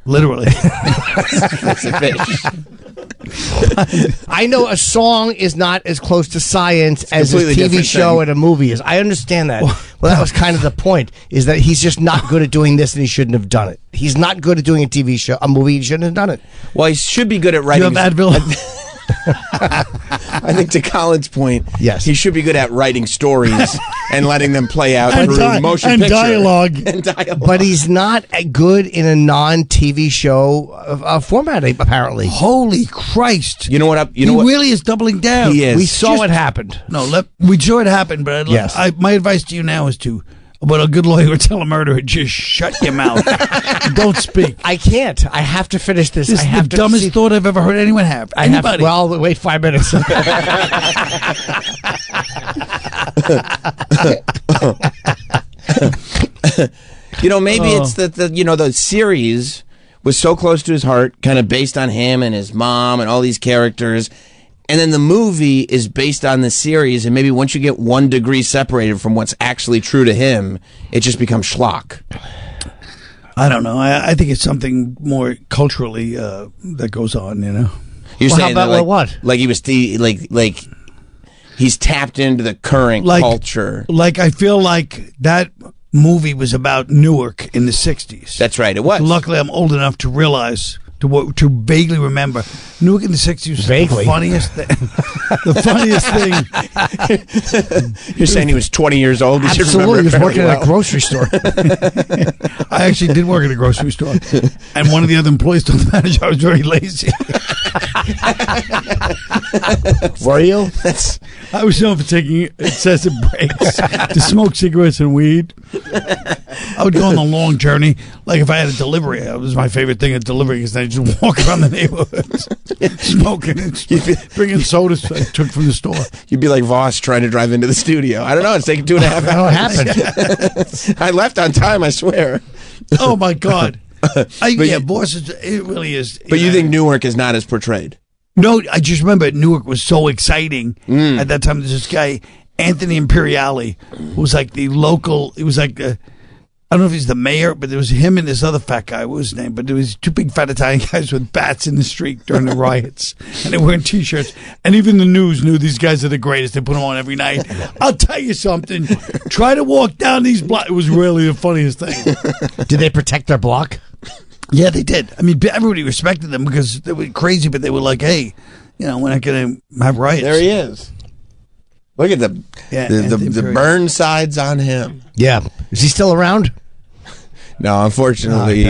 literally. That's a fish. I know a song is not as close to science as a completely TV different show thing. and a movie is. I understand that. Well, that was kind of the point, is that he's just not good at doing this and he shouldn't have done it. He's not good at doing a movie, he shouldn't have done it. Well, he should be good at You writing. have Advil. I think to Colin's point, yes, he should be good at writing stories and letting them play out And through motion and picture dialogue. and dialogue. But he's not good in a non-TV show format, apparently. Holy Christ. You know what? He really is doubling down. He is. We saw it happen. No, we saw it happen, but Yes. my advice to you now is to, what a good lawyer would tell a murderer, just shut your mouth. Don't speak. I can't. I have to finish this. This I is have the to dumbest see- thought I've ever heard anyone have. I have. Anybody. Well, wait 5 minutes. Maybe it's that the series was so close to his heart, kind of based on him and his mom and all these characters. And then the movie is based on the series, and maybe once you get 1 degree separated from what's actually true to him, it just becomes schlock. I don't know. I think it's something more culturally that goes on, You're saying how about that, what? Like he was like he's tapped into the current culture. Like I feel like that movie was about Newark in the 60s. That's right, it was. Luckily, I'm old enough to realize, to vaguely remember, Newark in the 60s was vaguely. The funniest thing. The funniest thing. You're saying he was 20 years old? Absolutely, he was working at a grocery store. I actually did work at a grocery store. And one of the other employees told the manager I was very lazy. Were you? I was known for taking excessive breaks to smoke cigarettes and weed. I would go on a long journey. Like if I had a delivery, it was my favorite thing at delivery, because then I just walk around the neighborhoods smoking and bringing sodas I took from the store. You'd be like Voss trying to drive into the studio. I don't know. It's taking 2.5 hours. What happened? I left on time, I swear. Oh, my God. Voss, it really is. But you think Newark is not as portrayed? No, I just remember Newark was so exciting at that time. There's this guy, Anthony Imperiali, who was like the local, it was like, I don't know if he's the mayor, but there was him and this other fat guy, what was his name? But there was 2 big fat Italian guys with bats in the street during the riots. And they were wearing T-shirts. And even the news knew these guys are the greatest. They put them on every night. I'll tell you something. Try to walk down these blocks. It was really the funniest thing. Did they protect their block? Yeah, they did. I mean, everybody respected them because they were crazy, but they were like, hey, we're not going to have riots. There he is. Look at the burn sides on him. Yeah. Is he still around? No, unfortunately.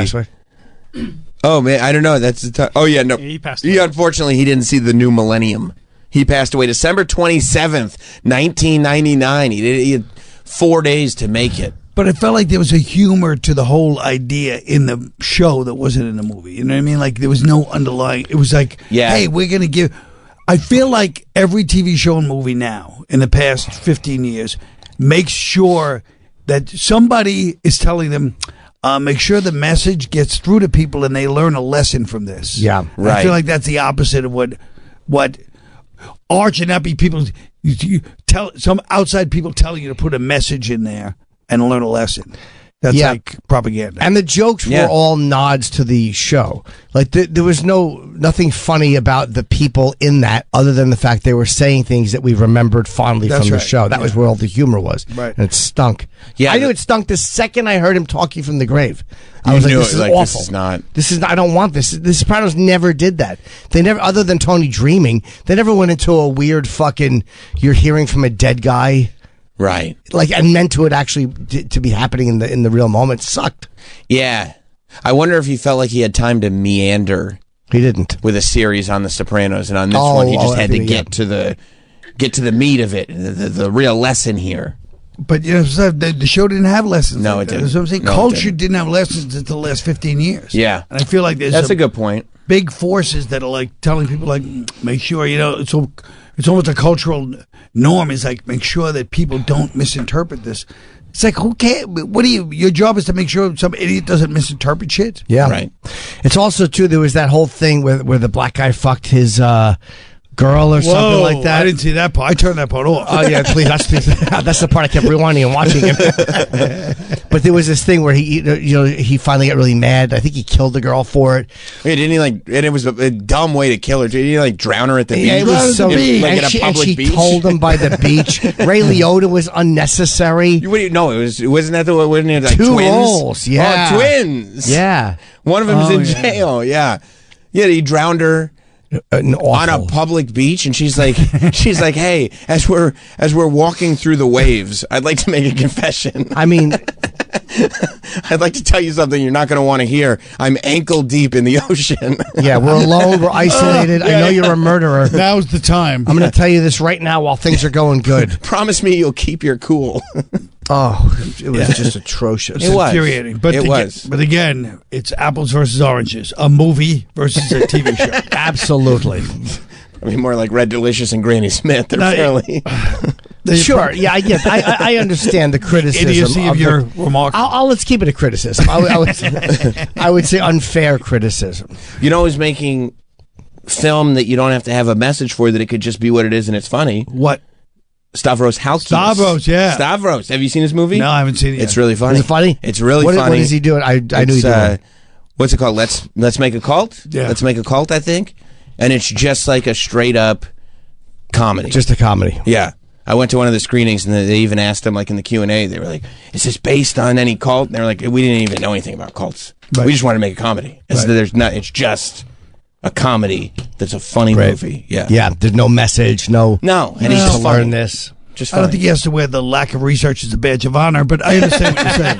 Oh, man, I don't know. That's the time. Oh, yeah, no. He passed away. Unfortunately, he didn't see the new millennium. He passed away December 27th, 1999. He had 4 days to make it. But it felt like there was a humor to the whole idea in the show that wasn't in the movie. You know what I mean? Like there was no underlying. It was like, hey, we're going to give. I feel like every TV show and movie now in the past 15 years makes sure that somebody is telling them, make sure the message gets through to people and they learn a lesson from this. Yeah, right. I feel like that's the opposite of what art should not be. People, you tell some outside people telling you to put a message in there and learn a lesson. That's like propaganda. And the jokes were all nods to the show. Like there was nothing funny about the people in that other than the fact they were saying things that we remembered fondly from the show. That was where all the humor was. Right. And it stunk. Yeah, I knew it stunk the second I heard him talking from the grave. I was like, this is awful. This is I don't want this. The Sopranos never did that. They never, other than Tony dreaming, they never went into a weird fucking, you're hearing from a dead guy. Right. Like, and meant to it actually to be happening in the real moment. Sucked. Yeah. I wonder if he felt like he had time to meander. He didn't. With a series on The Sopranos, and on this one he just had to get to the meat of it, the real lesson here. But the show didn't have lessons. No, it didn't. That's what I'm saying. Culture didn't have lessons until the last 15 years. Yeah. And I feel like that's a good point. Big forces that are like telling people, like, make sure, it's almost a cultural norm, is like, make sure that people don't misinterpret this. It's like, who cares? Your job is to make sure some idiot doesn't misinterpret shit. Yeah. Right. It's also, too, there was that whole thing where the black guy fucked his girl or something like that. I didn't see that part. I turned that part off. Oh, yeah, please. That's the part I kept rewinding and watching it. But there was this thing where he finally got really mad. I think he killed the girl for it. Wait, didn't he and it was a dumb way to kill her. Didn't he drown her at the beach? It was so at a public beach? She told him by the beach. Ray Liotta was unnecessary. No, wasn't it like 2 twins? roles, yeah. Oh, twins. Yeah. One of them's in jail, yeah. Yeah, he drowned her. On a public beach, and she's like, hey, as we're walking through the waves, I'd like to make a confession. I mean, I'd like to tell you something you're not going to want to hear. I'm ankle deep in the ocean. Yeah, we're alone, we're isolated. I know you're a murderer. Now's the time. I'm going to tell you this right now while things are going good. Promise me you'll keep your cool. Oh, it was just atrocious. It was infuriating. But But again, it's apples versus oranges. A movie versus a TV show. Absolutely. I mean, more like Red Delicious and Granny Smith. They're fairly. Sure, yeah, I get. I understand the criticism. Idiocy of your remark. Let's keep it a criticism. I would say unfair criticism. You know who's making film that you don't have to have a message for, that it could just be what it is and it's funny? What? Stavros Halkias. Stavros, yeah. Stavros. Have you seen this movie? No, I haven't seen it yet. It's really funny. Is it funny? It's really What funny. is he doing? I knew he did. What's it called? Let's make a cult? Yeah. Let's make a cult, I think. And it's just like a straight up comedy. Just a comedy. Yeah. I went to one of the screenings and they even asked them, like in the Q&A, they were like, is this based on any cult? And they were like, we didn't even know anything about cults. Right. We just wanted to make a comedy. Right. It's just a comedy that's a funny movie. Yeah. Yeah, there's no message, no. And need he's to funny. learn this. Just I don't funny. think he has to wear the lack of research as a badge of honor, but I understand what you're saying.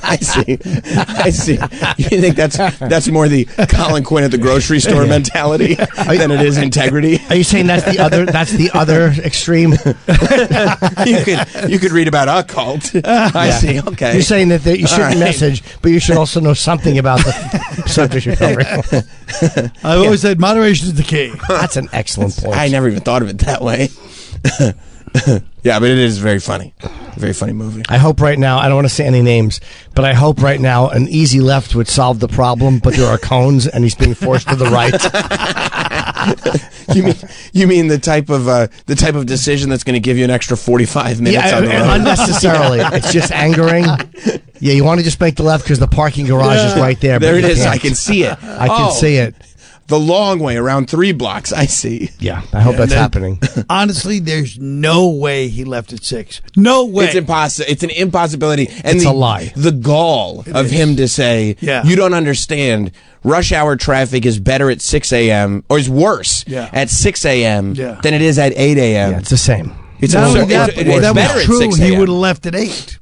I see. You think that's more the Colin Quinn at the grocery store mentality than it is integrity? Are you saying that's the other extreme? you could read about a cult. I see. Okay. You're saying that you shouldn't All right. message, but you should also know something about the subject you're covering. I've always said moderation is the key. That's an excellent point. I never even thought of it that way. Yeah, but it is very funny. A very funny movie. I hope right now, I don't want to say any names, but I hope right now an easy left would solve the problem, but there are cones and he's being forced to the right. You mean the type of decision that's going to give you an extra 45 minutes on the road? Unnecessarily. It's just angering. Yeah, you want to just make the left because the parking garage is right there. There but it you is. can't. I can see it. I can see it. The long way around 3 blocks. I see. Yeah, I hope that's happening. Honestly, there's no way he left at 6. No way. It's impossible. It's an impossibility. And It's a lie. The gall of him to say, you don't understand. Rush hour traffic is better at 6 a.m. or is worse at 6 a.m. than it is at 8 a.m. Yeah, it's the same. It's Not only absurd. that, It's that better was at true. 6 He a.m. would have left at 8.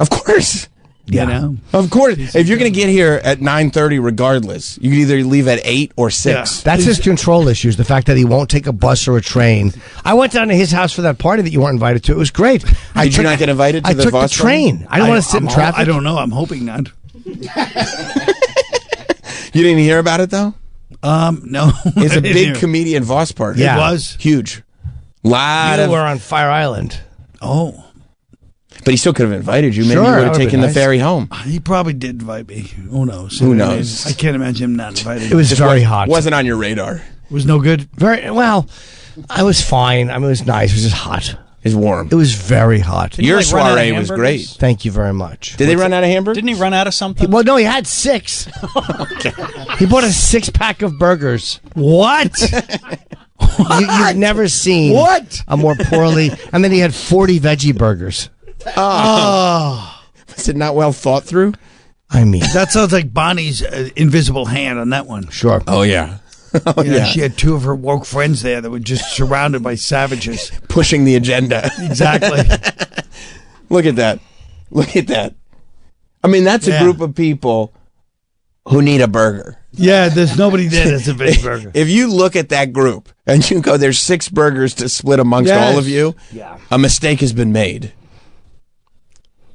Of course. You know? Of course. If you're going to get here at 9:30 regardless, you can either leave at 8 or 6. That's his control issues, the fact that he won't take a bus or a train. I went down to his house for that party that you weren't invited to. It was great. Did you not get invited to the I took Voss the train. I don't want to sit in traffic. I don't know. I'm hoping not. You didn't hear about it, though? No. It's I a didn't big hear. comedian Voss party. Yeah. It was? Huge. Lot You of... were on Fire Island. Oh. But he still could have invited you. Maybe Sure, you would that have would've taken been the nice. ferry home. He probably did invite me. Who knows? Who knows? I can't imagine him not inviting It was me. very hot. Wasn't on your radar. It was no good. Very well. I was fine. I mean, it was nice. It was just hot. It's warm. It was very hot. Didn't he, Your like, run out of soiree was great. hamburgers? Thank you very much. Did they run out of hamburgers? Didn't he run out of something? Well, no, he had 6. He bought a 6-pack of burgers. What? You've never seen a more poorly. And then he had 40 veggie burgers. Is it not well thought through? I mean, That sounds like Bonnie's invisible hand on that one. sure. Oh, yeah. Yeah, she had 2 of her woke friends there that were just surrounded by savages. Pushing the agenda. Exactly. Look at that. Look at that. I mean, that's a Yeah. group of people who need a burger. Yeah, there's nobody there that's a big burger. If you look at that group and you go, there's 6 burgers to split amongst Yes. all of you, a mistake has been made.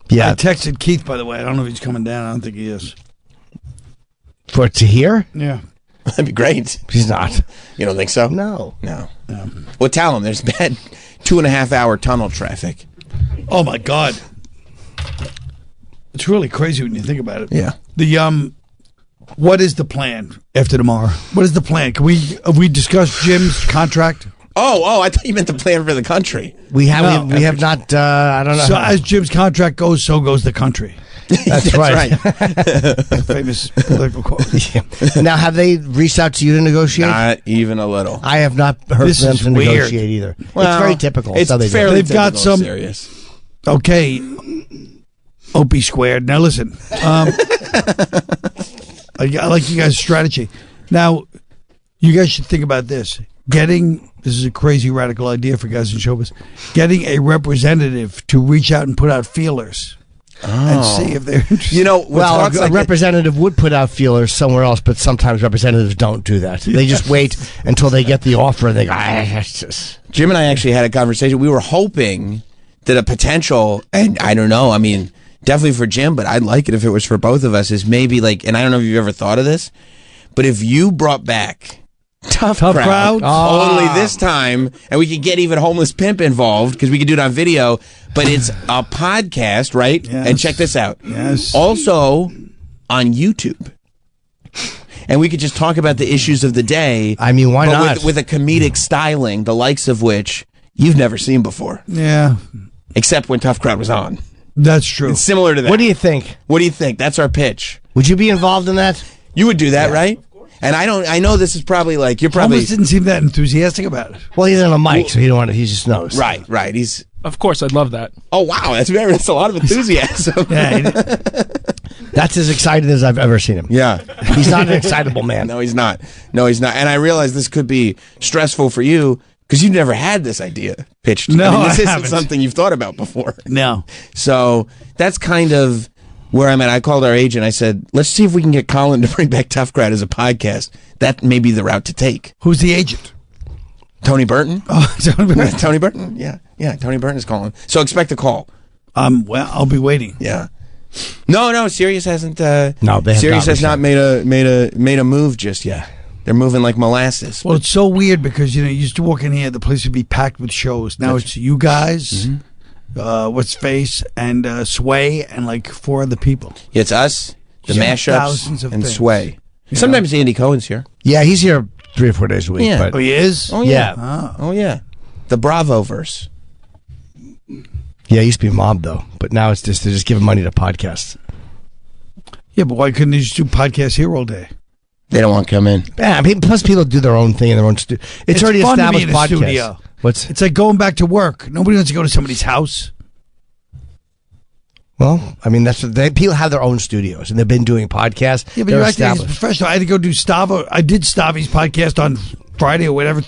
Yeah. I texted Keith, by the way. I don't know if he's coming down. I don't think he is. For to hear? Yeah. That'd be great. He's not. You don't think so? No. No. Well, tell him there's bad 2.5-hour tunnel traffic. Oh, my God. It's really crazy when you think about it. Yeah. The what is the plan after tomorrow? What is the plan? Have we discussed Jim's contract? Oh, I thought you meant the plan for the country. We have not. I don't know. So as Jim's contract goes, so goes the country. That's right. Famous political quote. Yeah. Now, have they reached out to you to negotiate? Not even a little. I have not heard This from them is to weird. negotiate either. Well, it's very typical. It's how they do it. fairly They've got typical and some- serious. Okay, OP squared. Now listen, I like you guys' strategy. Now, you guys should think about this. This is a crazy radical idea for guys in showbiz. Getting a representative to reach out and put out feelers and see if they're interested. You know, Well, a representative would put out feelers somewhere else, but sometimes representatives don't do that. They just wait until they get the offer and they go, it's just... Jim and I actually had a conversation. We were hoping that a potential, and I don't know, I mean, definitely for Jim, but I'd like it if it was for both of us, is maybe like, and I don't know if you've ever thought of this, but if you brought back Tough Crowd. Crowd. Oh. Only this time, and we can get even Homeless Pimp involved because we can do it on video, but it's a podcast, right? Yes. And check this out. Yes. Also on YouTube. And we could just talk about the issues of the day. I mean, why but not? With a comedic styling, the likes of which you've never seen before. Yeah. Except when Tough Crowd was on. That's true. It's similar to that. What do you think? What do you think? That's our pitch. Would you be involved in that? You would do that, right? And I know this is probably like, you're probably... Homeless didn't seem that enthusiastic about it. Well, he's on a mic, so he don't want to, he just knows. Right. He's... Of course, I'd love that. Oh, wow. That's a lot of enthusiasm. That's as excited as I've ever seen him. Yeah. He's not an excitable man. No, he's not. And I realize this could be stressful for you because you've never had this idea pitched. No, this I isn't haven't. something you've thought about before. No. So that's kind of where I'm at. I called our agent. I said, let's see if we can get Colin to bring back Tough Crowd as a podcast. That may be the route to take. Who's the agent? Tony Burton. Oh, Tony Burton. Tony Burton. Yeah. Tony Burton is calling. So expect a call. Well, I'll be waiting. Yeah. No. Sirius hasn't. No, they have Sirius not has not made a move just yet. They're moving like molasses. Well, it's so weird because you used to walk in here, the place would be packed with shows. Now it's you guys, What's Face, and Sway, and like 4 other people. It's us, the Yeah, mashups, thousands of and things. Sway. Yeah. Sometimes Andy Cohen's here. Yeah, he's here 3 or 4 days a week. Yeah. But Oh, he is? Oh yeah. Oh yeah. The Bravo verse. Yeah, he used to be mobbed though, but now it's just they're just giving money to podcasts. Yeah, but why couldn't they just do podcasts here all day? They don't want to come in. Yeah, I mean, plus people do their own thing in their own studio. It's already fun to be established in a podcast. studio. What's It's like going back to work. Nobody wants to go to somebody's house. well? I mean, that's what people have their own studios and they've been doing podcasts. Yeah, but They're you're acting as a established. professional. I had to go do Stavo. I did Stavi's podcast on Friday or whatever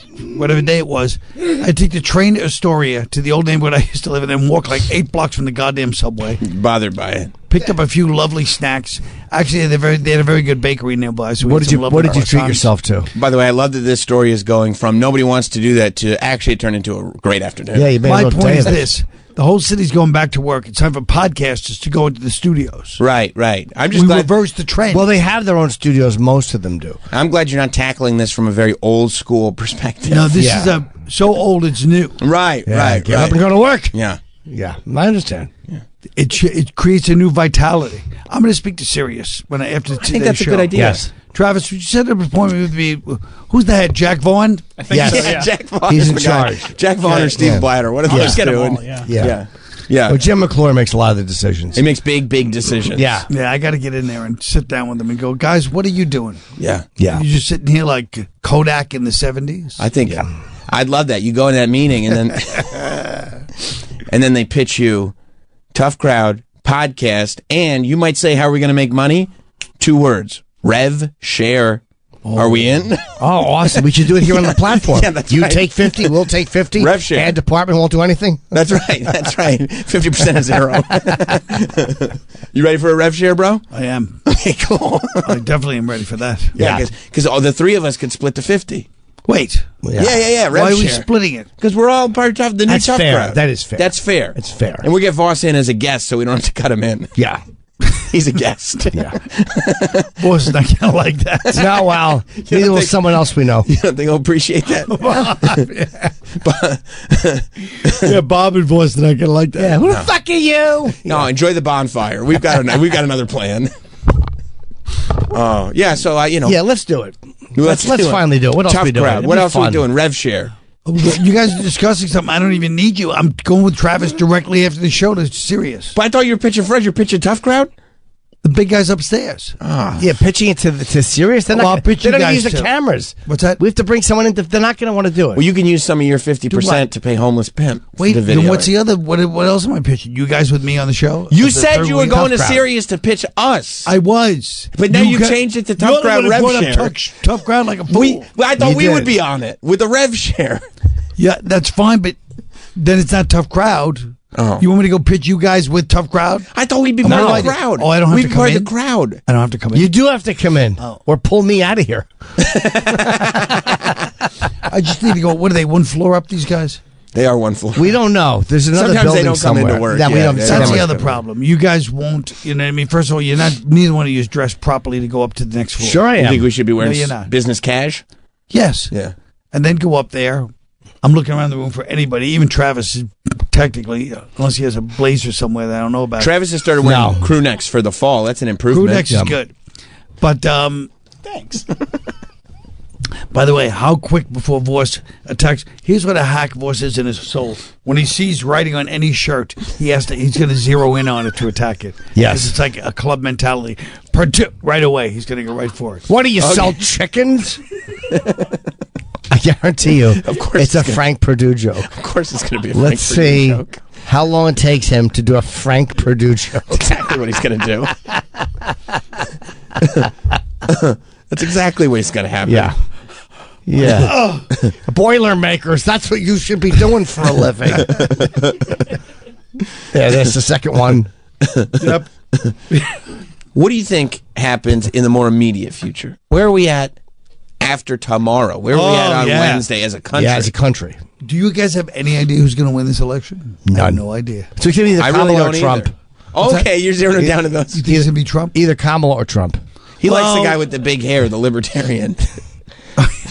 day it was. I take the train to Astoria to the old neighborhood I used to live in and walk like 8 blocks from the goddamn subway. Bothered by it. Picked up a few lovely snacks. Actually, they had a very good bakery nearby. So we What had did some you lovely treat croissants. yourself to? By the way, I love that this story is going from nobody wants to do that to actually turn into a great afternoon. Yeah, you made a My little point day is of it. this. The whole city's going back to work. It's time for podcasters to go into the studios. Right. I'm just We glad. reversed the trend. Well, they have their own studios. Most of them do. I'm glad you're not tackling this from a very old school perspective. No, this is so old it's new. Right. Get up and go to work. Yeah. Yeah, I understand. It creates a new vitality. I'm going to speak to Sirius after today's think that's a show. good idea. Yes. Travis, would you set up an appointment with me? Who's the head? Jack Vaughn? I think Yes. so, yeah. Jack Vaughn. He's is in the guy. charge. Jack Vaughn or Steve Yeah. Blatter. What are I'll those just get them doing? all, yeah. Yeah. Well, Jim McClure makes a lot of the decisions. He makes big decisions. Yeah. Yeah, I got to get in there and sit down with them and go, guys, what are you doing? Yeah. Yeah. You're just sitting here like Kodak in the 70s? I think I'd love that. You go in that meeting and then they pitch you Tough Crowd podcast, and you might say, how are we going to make money? 2 words. Rev share. Are we in? Oh, awesome. We should do it here on the platform. Yeah, that's you right. take 50, we'll take 50. Rev share. And department won't do anything. That's right. 50% of 0. You ready for a rev share, bro? I am. Okay, cool. I definitely am ready for that. Yeah, because the 3 of us could split to 50. Wait. Yeah. Rev Why are we share. splitting it? Because we're all part of the new That's Tough fair. Crowd. That is fair. That's fair. It's fair. And we get Voss in as a guest, so we don't have to cut him in. Yeah. He's a guest. Yeah. Boss is not going to like that. No, well, neither will someone else we know. You don't think he'll appreciate that? Yeah, Bob and Boss are not going to like that. Yeah, who the fuck are you? No, enjoy the bonfire. We've got another plan. Oh, yeah. So Yeah, let's do it. Let's do it. Finally do it. What else Tough are we doing? Crowd. It'll What be else are we fun. doing? Rev share. You guys are discussing something. I don't even need you. I'm going with Travis directly after the show to Sirius. But I thought you were pitching Fred. You're pitching Tough Crowd. The big guy's upstairs. Yeah, pitching it to Sirius. They're Well, I'll not. pitch They you don't guys use the too. cameras. What's that? We have to bring someone in. They're not going to want to do it. Well, you can use some of your Do 50% what? to pay Homeless Pimp. for Wait, the video. then what's the other? What else am I pitching? You guys with me on the show? You The said third you were week? going to Tough Crowd. Sirius to pitch us. I was. But now you got- changed it to You're Tough the Crowd one who Rev brought up share. Tough Crowd like a fool. I thought You we did. would be on it with the Rev share. Yeah, that's fine, but then it's not Tough Crowd. Oh. You want me to go pitch you guys with Tough Crowd? I thought we'd be Oh, part no, of I the did. crowd. Oh, I don't have We'd to be come part of in? the crowd. I don't have to come in. You do have to come in, or pull me out of here. I just need to go. What are they? One floor up? These guys? They are one floor. We don't know. There's another Sometimes building they don't come somewhere into work. that we Yeah, don't. they see That's them. the other problem. You guys won't. You know what I mean? First of all, you're not. Neither one of you is dressed properly to go up to the next floor. Sure, I You am. think we should be wearing No, you're not. business cash? Yes. Yeah. And then go up there. I'm looking around the room for anybody. Even Travis is technically, unless he has a blazer somewhere that I don't know about. Travis has started wearing crew necks for the fall. That's an improvement. Crew necks is good. But, thanks. By the way, how quick before Voss attacks? Here's what a hack Voss is in his soul. When he sees writing on any shirt, he's going to zero in on it to attack it. Yes. 'Cause it's like a club mentality. Right away, he's going to go right for it. What do you sell, chickens? I guarantee you, of course it's a Frank Perdue joke. Of course it's going to be a Let's Frank Perdue see joke. how long it takes him to do a Frank Perdue joke. That's exactly what he's going to do. That's exactly what he's going to happen. Yeah. Yeah. Boilermakers, that's what you should be doing for a living. Yeah, that's the second one. Yep. What do you think happens in the more immediate future? Where are we at after tomorrow? Where are we at on Wednesday as a country? Yeah, as a country. Do you guys have any idea who's going to win this election? I have no idea. So it's going to be either Kamala or Trump. Okay, you're zeroing down to those. You think it's going to be Trump? Either Kamala or Trump. He likes the guy with the big hair, the libertarian.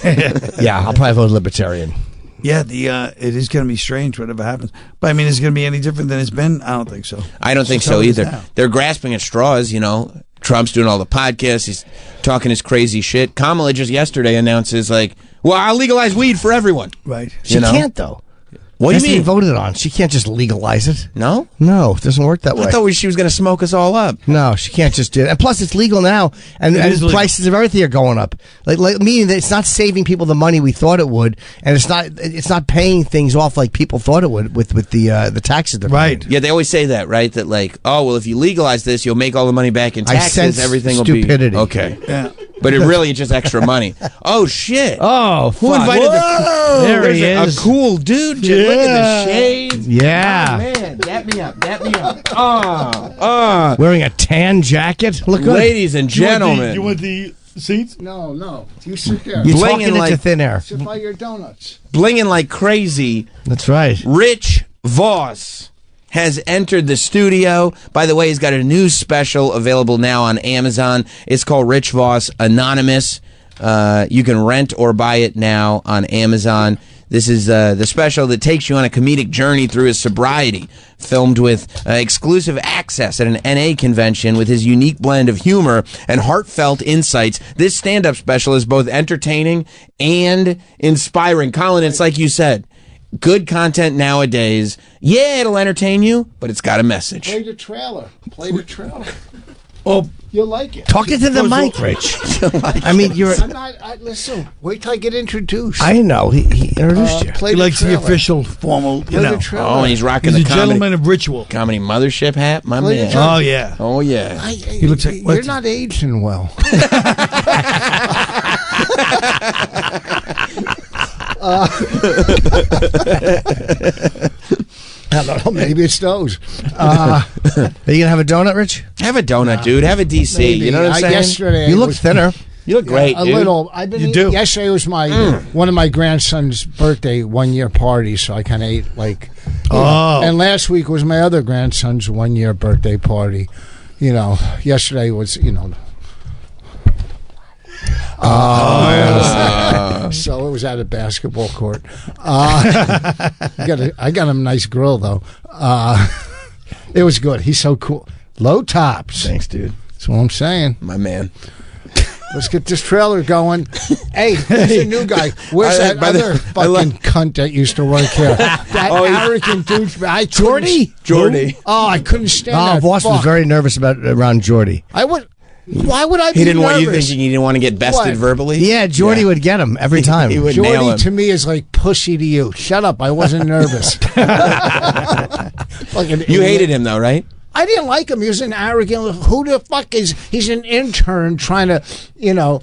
Yeah, I'll probably vote Libertarian. Yeah, it is going to be strange whatever happens. But I mean, is it going to be any different than it's been? I don't think so. I don't think so either. They're grasping at straws, you know. Trump's doing all the podcasts. He's talking his crazy shit. Kamala just yesterday announces, like, well, I'll legalize weed for everyone. Right. She can't, though. What do you mean? Voted on. She can't just legalize it. No? No, it doesn't work that way. I thought she was going to smoke us all up. No, she can't just do it. And plus, it's legal now, and prices of everything are going up. Like meaning that it's not saving people the money we thought it would, and it's not paying things off like people thought it would with the taxes. Right. Yeah, they always say that, right? That like, oh, well, if you legalize this, you'll make all the money back in taxes. I sense everything stupidity. will be okay. Yeah. But it really is just extra money. Oh shit! Oh, who fuck. invited There he is. A cool dude. Just look at the shades. Yeah. Oh, man, dap me up. Wearing a tan jacket. Look good. Ladies and gentlemen. You want the seats? No. You sit there. You're Blinging talking like into thin air. Sit by your donuts. Blinging like crazy. That's right. Rich Voss has entered the studio. By the way, he's got a new special available now on Amazon. It's called Rich Voss Anonymous. You can rent or buy it now on Amazon. This is the special that takes you on a comedic journey through his sobriety, filmed with exclusive access at an NA convention with his unique blend of humor and heartfelt insights. This stand-up special is both entertaining and inspiring. Colin, it's like you said, good content nowadays. Yeah, it'll entertain you, but it's got a message. Play the trailer. Oh, You'll like it. Talk into the mic, Rich. I mean, you're. I'm not. Listen. Wait till I get introduced. I know. He introduced you. Play he the likes the trailer. official, formal, Play the trailer. Oh, and he's rocking He's the a gentleman of ritual. comedy mothership hat, my Play the man. trailer. Oh, yeah. Oh, yeah. He looks like... You're not aging well. I don't know. Maybe it's those. Are you gonna have a donut, Rich? Have a donut, dude. Have a DC. Maybe. You know what I'm saying? Yesterday, You I look was- thinner. You look great, a dude. little. I've been. You do. Yesterday was my one of my grandson's birthday 1 year party, so I kind of ate like. Oh. And last week was my other grandson's 1 year birthday party. You know, yesterday was so it was at a basketball court. I got him a nice grill though. It was good. He's so cool. Low tops. Thanks, dude. That's what I'm saying. My man. Let's get this trailer going. Hey, there's a new guy. Where's that other fucking cunt that used to work here? That arrogant douche. Jordy? Oh, I couldn't stand that. Voss was fuck. very nervous around Jordy. Why would I be He didn't nervous? want you thinking he didn't want to get bested What? verbally? Yeah, Jordy would get him every time. He would nail Jordy him. to me is like pussy to you. Shut up. I wasn't nervous. Fucking You idiot. hated him, though, right? I didn't like him. He was an arrogant. Who the fuck is? He's an intern trying to,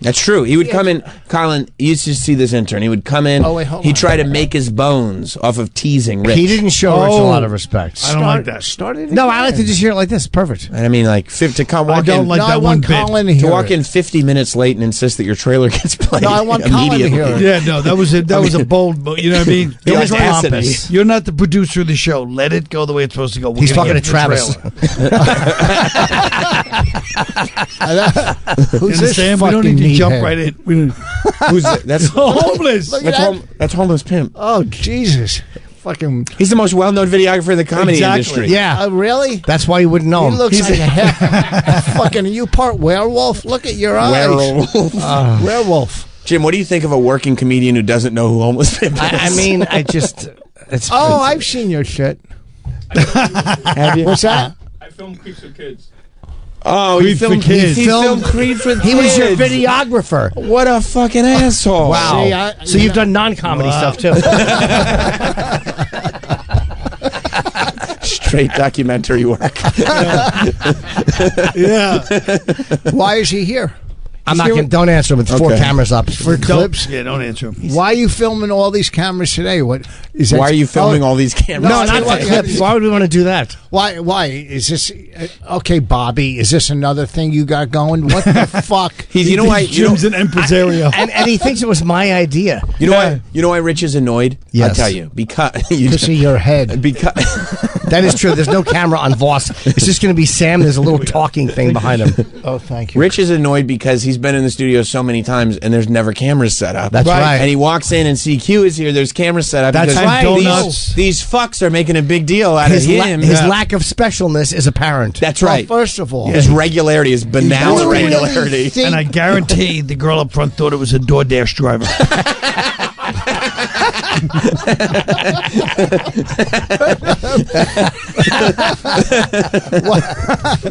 That's true. He would come in, Colin, you used to see this intern. He would come in, Oh, wait, hold he'd on. try to make his bones off of teasing Rich. He didn't show Rich a lot of respect. I don't like that. Started. No, I like to just hear it like this. Perfect. And I mean, like, to come walk I don't in, like No, that I one want bit. Colin to to hear walk it. in 50 minutes late and insist that your trailer gets played No, I want Colin to immediately. hear it. Yeah, no, that was a bold, you know what I mean? The It was audacity. pompous. You're not the producer of the show. Let it go the way it's supposed to go. We're He's gonna talking get to Travis. the trailer. Who's this Sam? We fucking don't need to jump meathead? right in. We don't- Who's that? That's homeless. Look at That's homeless pimp. Oh, Jesus. Fucking. He's the most well-known videographer in the comedy industry. Yeah. Really? That's why you wouldn't know He him. looks like a fucking. Are you part werewolf? Look at your eyes. Werewolf. Werewolf. Jim, what do you think of a working comedian who doesn't know who homeless pimp is? I mean, I just. It's, Oh, I've seen your shit. Have you? What's that? I filmed Creeps with Kids. Oh, Creeps for Kids. He filmed Creeps with he Kids. was your videographer. What a fucking asshole. Wow. See, So you've done non-comedy stuff too. Straight documentary work. Yeah. Why is he here? I'm not going. Don't answer him. It's 4 Okay. cameras up. For clips? Yeah, don't answer him. Why are you filming all these cameras today? What is that? Why are you filming all these cameras? No, not for clips. Why would we want to do that? Why is this okay, Bobby? Is this another thing you got going? What the fuck? You know why? Jim's an impresario. And he thinks it was my idea. You know why? You know why Rich is annoyed? Yes. I'll tell you. Because To see your head. Because That is true. There's no camera on Voss. It's just going to be Sam. There's a little talking thing behind him. Oh, thank you. Rich is annoyed because he's been in the studio so many times and there's never cameras set up. That's right. And he walks in and CQ is here. There's cameras set up. That's because right. Donuts. These fucks are making a big deal out of him. His lack of specialness is apparent. That's Well, right. first of all, His regularity, his banal You really regularity. think- And I guarantee the girl up front thought it was a DoorDash driver.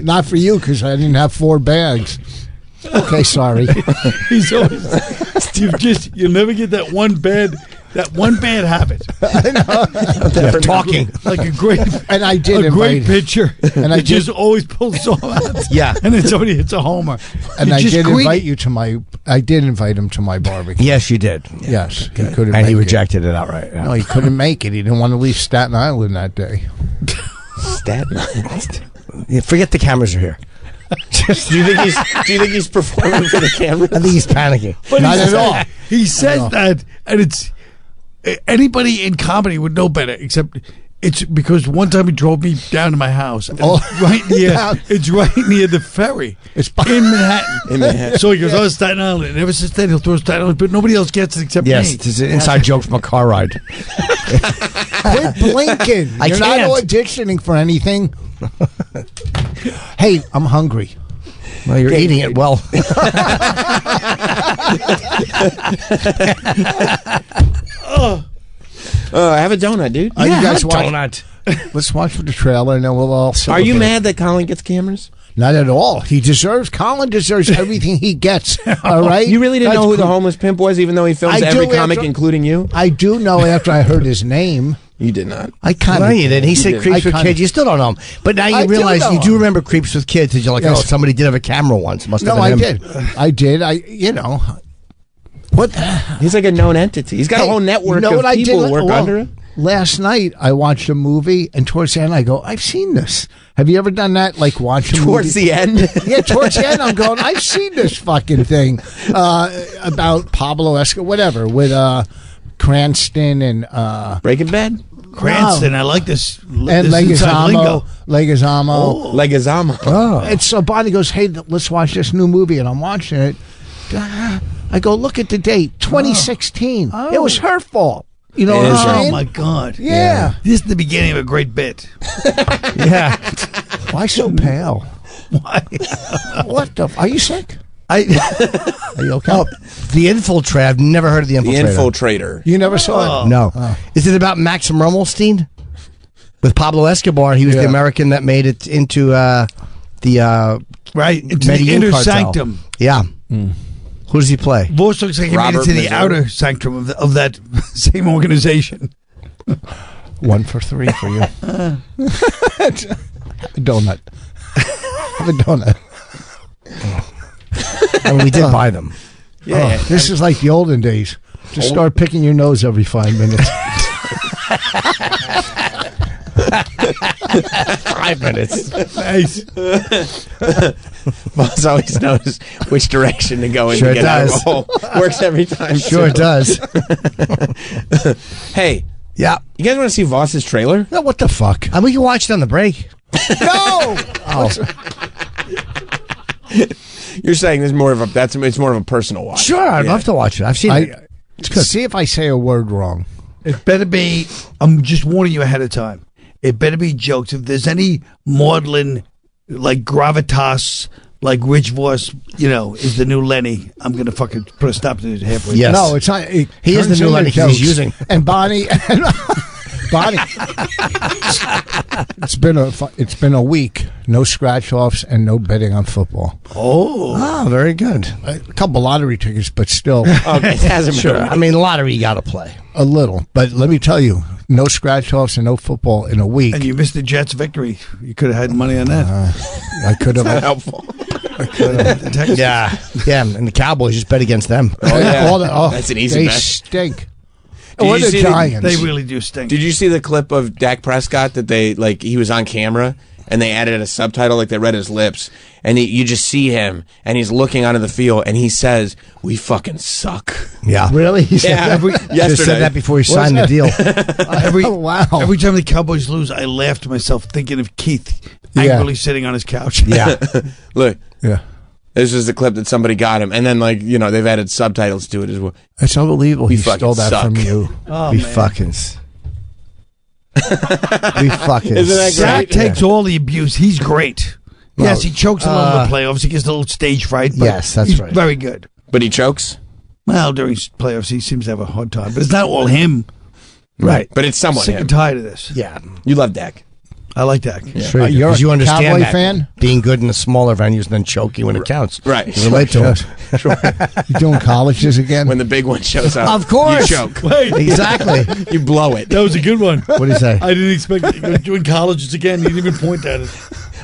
not for you because I didn't have 4 bags. Okay, sorry. He's always you'll never get that one bad habit. I know. Yeah, talking. Like a great And I did a great invite- pitcher. and I it just did- always pulls off. Yeah. And then somebody hits a homer. And You're I just did greedy. invite you to my. I did invite him to my barbecue. Yes, you did. Yes, he couldn't. And he make rejected it outright. It. No, he couldn't make it. He didn't want to leave Staten Island that day. Staten Island. Yeah, forget the cameras are here. Do you think he's performing for the camera? I think he's panicking. But Not he at said- all. He says that, and it's anybody in comedy would know better. Except it's because one time he drove me down to my house. And it's right near the ferry. It's in Manhattan. In Manhattan. So he goes, "Oh, Staten Island." And ever since then, he'll throw Staten Island, but nobody else gets it except Yes, me. it's an inside joke from a car ride. Quit blinking. I You're not can't. auditioning for anything. Hey, I'm hungry. Well, you're eating it well. Have a donut, dude. You guys have a watch? donut. Let's watch the trailer, and then we'll all. Are you celebrate. mad that Colin gets cameras? Not at all. He deserves. Colin deserves everything he gets. All right. You really didn't That's know who the cool. homeless pimp was, even though he films I every do comic, after- including you? I do know after I heard his name. You did not. I kind No, of. you didn't. He said did. Creeps I with kinda- Kids. You still don't know him. But now I you do realize know you do him. remember Creeps with Kids. Because you're like, Yes. oh, somebody did have a camera once. Must have No, been I him. did. I did. You know. What? He's like a known entity. He's got a whole network you know of what I people did? who work Well, under him. Last night I watched a movie, and towards the end I go, "I've seen this." Have you ever done that? Like watch a Towards movie? the end? Yeah, towards the end I'm going, "I've seen this fucking thing about Pablo Escobar, whatever, with Cranston and Breaking Bad? Cranston, I like this. and this inside Leguizamo. lingo. Leguizamo. Oh. And so Bonnie goes, "Hey, let's watch this new movie," and I'm watching it. I go, "Look at the date, 2016. It was her fault." You know It what is I'm her. saying? Oh my God! Yeah. This is the beginning of a great bit. Yeah. Why so pale? Why? What the? Are you sick? Are you okay? Oh, The Infiltrator. I've never heard of The The Infiltrator. Infiltrator. You never saw it? No. Is it about Max Rummelstein? With Pablo Escobar, he was the Yeah. American that made it into the Right into the Medellin inner cartel. sanctum. Yeah. Who does he play? Voss looks like he made it Robert to the Mazur. outer sanctum of that same organization. 1 for 3 for you. Have a donut. Have a donut. I mean, we did buy them. Yeah. This is like the olden days. Just start picking your nose every 5 minutes. 5 minutes. Nice. Boss always knows which direction to go in Sure to get out of does. a hole. Works every time. Sure too. does. Hey, Yeah. you guys want to see Voss's trailer? No, what the fuck? We can watch it on the break. No. You're saying there's more of a it's more of a personal watch. Sure, I'd love to watch it. I've seen it. It's good. See if I say a word wrong. It better be. I'm just warning you ahead of time. It better be jokes. If there's any maudlin, like gravitas, like Rich Voss, is the new Lenny, I'm gonna fucking put a stop to it halfway. Yes. No, it's not. He is the new Lenny he's using. And Bonnie. Bonnie, it's been a week. No scratch offs and no betting on football. Oh, very good. A couple lottery tickets, but still. Okay, it hasn't been. Sure. I mean, lottery you got to play a little, but let me tell you, no scratch offs and no football in a week. And you missed the Jets' victory. You could have had money on that. I could have. Helpful. Yeah, and the Cowboys just bet against them. Oh, yeah. That's an easy They bet. stink. Or the Giants. They really do stink. Did you see the clip of Dak Prescott that he was on camera and they added a subtitle, like they read his lips, and you just see him and he's looking onto the field and he says, "We fucking suck." Yeah, really? He said just said that before he signed the deal. Wow! Every time the Cowboys lose, I laugh to myself thinking of Keith angrily sitting on his couch. Yeah, look. Yeah. This is the clip that somebody got him, and then they've added subtitles to it as well. It's unbelievable. We He fucking stole that suck. from you. Oh, we man. fuckins. We fucking. Isn't that Zach great? takes all the abuse. He's great. Yes, he chokes a little in the playoffs. He gets a little stage fright. But Yes, that's he's right. very good. But he chokes? Well, during playoffs, he seems to have a hard time. But it's not all him. Right. But it's somewhat Sick him. and tired of this. Yeah, You love Dak. I like that. sure. You're a you understand Cowboy that fan? being good in the smaller venues than choking when it counts. Right. You relate to it. Sure. You doing colleges again? When the big one shows up, Of course. you choke. Wait. Exactly. You blow it. That was a good one. What do you say? I didn't expect it. You're doing colleges again. You didn't even point at it.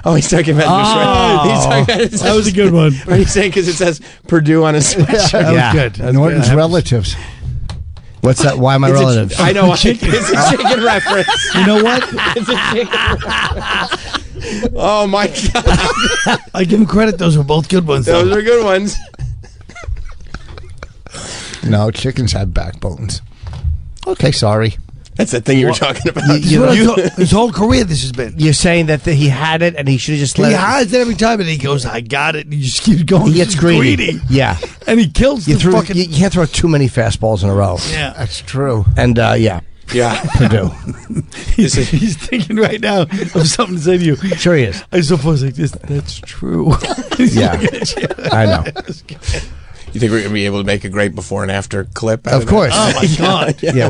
Oh, he's talking about Oh. He's talking about That was a good one. What are you saying? Because it says Purdue on his sweatshirt. That Yeah. was good. That's Norton's good. relatives. What's that? Why am I relative? I know. It's a chicken reference. You know what? It's a chicken reference. Oh, my God. I give him credit. Those were both good ones. Those though. are good ones. No, chickens have backbones. Okay, sorry. That's the thing you were talking about. His whole career, this has been. You're saying that he had it and he should have just let He it. has it every time, and he goes, "I got it," and he just keeps going. He gets He's greedy. Yeah. and he kills You the fucking. you can't throw too many fastballs in a row. Yeah, That's true. And yeah, Yeah. Purdue. he's thinking right now of something to say to you. Sure he is. I suppose like this. That's true. Yeah, I know. You think we're going to be able to make a great before and after clip? Of course. Oh my god. Yeah,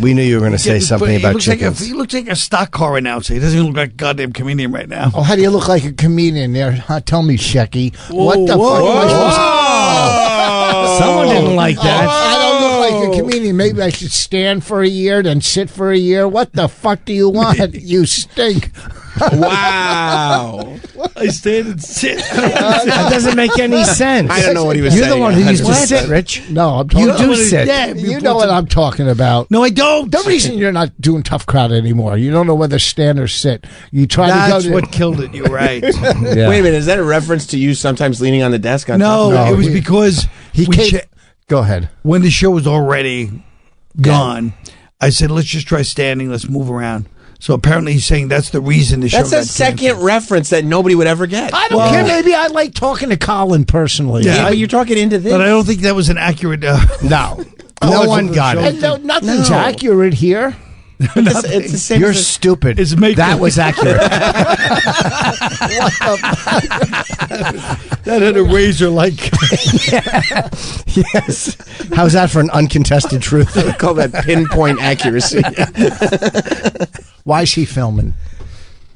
we knew you were going to say something But about chickens. he looks like a stock car announcer. He doesn't even look like a goddamn comedian right now. Oh, how do you look like a comedian there? Huh? Tell me, Shecky. What the whoa, fuck am I supposed Oh, someone didn't like that. I don't look like a comedian. Maybe I should stand for a year, then sit for a year. What the fuck do you want? You stink. Wow. I stand and sit. That doesn't make any sense. I don't know what he was You're saying. the one who used to 100%. sit, Rich. No, I'm talking You do sit. Yeah, You know what I'm talking about. No, I don't. The reason you're not doing tough crowd anymore, you don't know whether stand or sit. You try That's to go to what killed it. You're right. Yeah. Wait a minute. Is that a reference to you sometimes leaning on the desk? On No, top? it was because he we came. Go ahead. when the show was already gone, I said, let's just try standing. Let's move around. So apparently he's saying that's the reason the show That's a got second canceled. reference that nobody would ever get. I don't care. Maybe I like talking to Colin personally. Yeah, but you're talking into this. But I don't think that was an accurate... No. No one got it. And nothing's No. accurate here. It's the same You're as stupid. It's make- That was accurate. That had a razor like... Yes. How's that for an uncontested truth? we call that pinpoint accuracy. Why is he filming?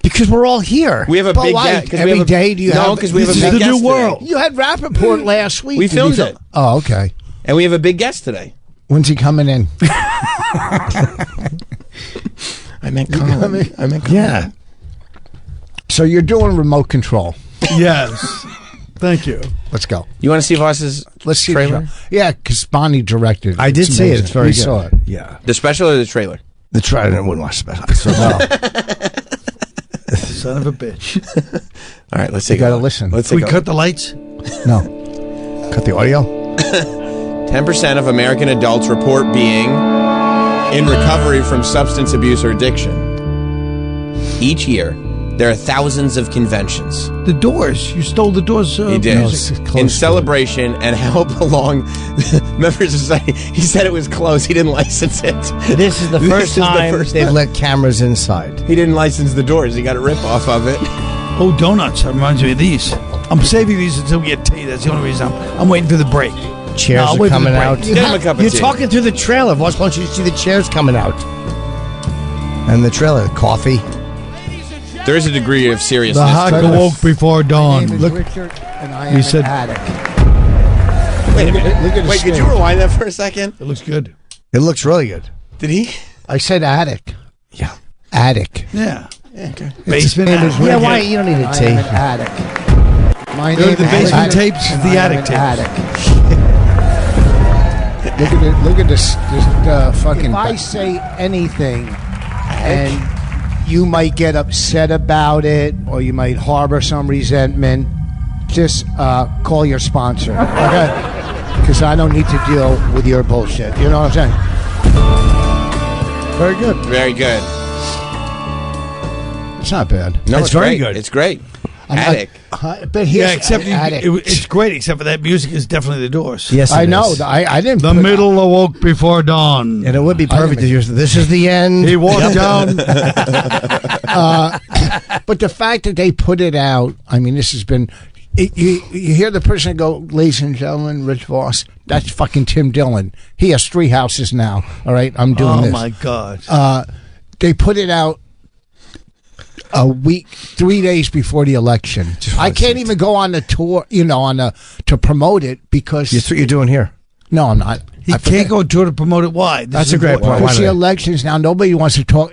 Because we're all here. We have a But big why? guest. Every day do you no, have- because we have a This big is the guest new today. world. You had Rappaport last week. We Did he filmed film- it. Oh, okay. And we have a big guest today. When's he coming in? I meant Colin. I meant Colin. Yeah. So you're doing remote control. Yes. Thank you. Let's go. You want to see Voss's Let's see trailer? the show. Yeah, because Bonnie directed it. I did It's see it. amazing. It's very We good. saw it. Yeah. The special or the trailer? The trailer. I wouldn't watch the special. So no. Son of a bitch. All right, let's You take got to a listen. Let's We take cut the lights? No. Cut the audio. 10% of American adults report being in recovery from substance abuse or addiction. Each year, there are thousands of conventions. The Doors. You stole the Doors. He did. In celebration and help along members of society. He said it was closed. He didn't license it. This is the first time they've let cameras inside. He didn't license the Doors. He got a rip-off of it. Oh, donuts. That reminds me of these. I'm saving these until we get tea. That's the only reason I'm waiting for the break. Chairs No, are wait for coming the break. out. Get him a cup of You're tea. talking through the trailer. Voss wants you to see the chairs coming out. And the trailer, coffee. There is a degree of seriousness. The hawk awoke before dawn. Look, Richard, and I am You said- an addict. Wait a minute. Look at Wait, his could skin. you rewind that for a second? It looks good. It looks really good. Did he? I said attic. Yeah. Attic. Yeah. Okay. Basement. Name is Yeah, Richard. why? You don't need a I tea. am an addict. My Go to name the is basement Addict, tapes, and the I am attic an tapes. addict. Look at this fucking. If I say anything, and you might get upset about it, or you might harbor some resentment, just call your sponsor, okay? Because I don't need to deal with your bullshit. You know what I'm saying? Very good. Very good. It's not bad. No, It's it's very great. good. It's great. I'm Attic. but here's Yeah, except attic. it's great, except for that music is definitely the Doors. Yes, I it know. is. I didn't. The put- middle awoke before dawn. And it would be perfect if you said, this is the end. He walked down. But the fact that they put it out, I mean, this has been. You hear the person go, ladies and gentlemen, Rich Voss. That's fucking Tim Dillon. He has 3 houses now. All right, I'm doing this. Oh my God. They put it out a week, 3 days before the election. I can't even go on the tour, to promote it because That's what you're doing here. No, I'm not. He can't go tour to promote it. Why? This That's is a great important. point. Because the elections now, nobody wants to talk.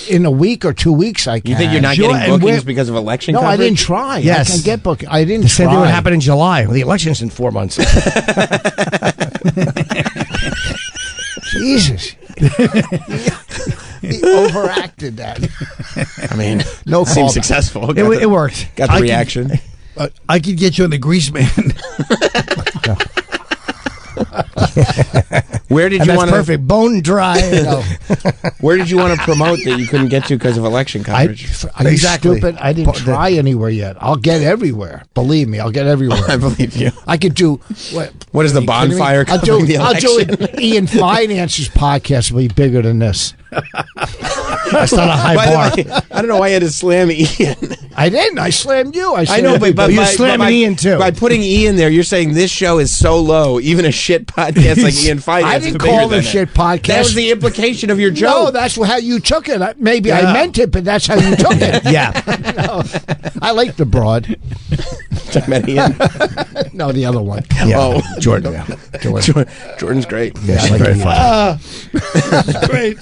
In a week or 2 weeks, I can. You think you're not Sure, getting and bookings because of election No, coverage? I didn't try. Yes. I can get booking. I didn't The same try. thing would happen in July. Well, the election's in 4 months. Jesus. He overacted that. I mean, No seems callback. successful. It worked. Got the I reaction. I could get you on the Grease Man. Where did And you that's want perfect. Bone dry. No. Where did you want to promote that you couldn't get to because of election coverage? Are you Exactly. stupid? I didn't try anywhere yet. I'll get everywhere. Believe me, I'll get everywhere. I believe you. I could do What is the are you kidding me? bonfire I'll covering the I'll do election? it. Ian Finance's podcast will be bigger than this. That's not a high By bar. the way, I don't know why I had to slam Ian. I didn't. I slammed you. I I know, slammed but You're by- slamming by- Ian, too. By putting Ian there, you're saying this show is so low. Even a shit podcast like Ian Finance. I didn't is bigger call than it shit podcast. That was the implication of your No, joke. that's how you took it. Maybe Yeah. I meant it, but that's how you took it. Yeah. No, I like the broad. I meant Ian. No, the other one. Yeah. Oh, Jordan. Yeah. Jordan's great. Yeah, she's very funny. Great.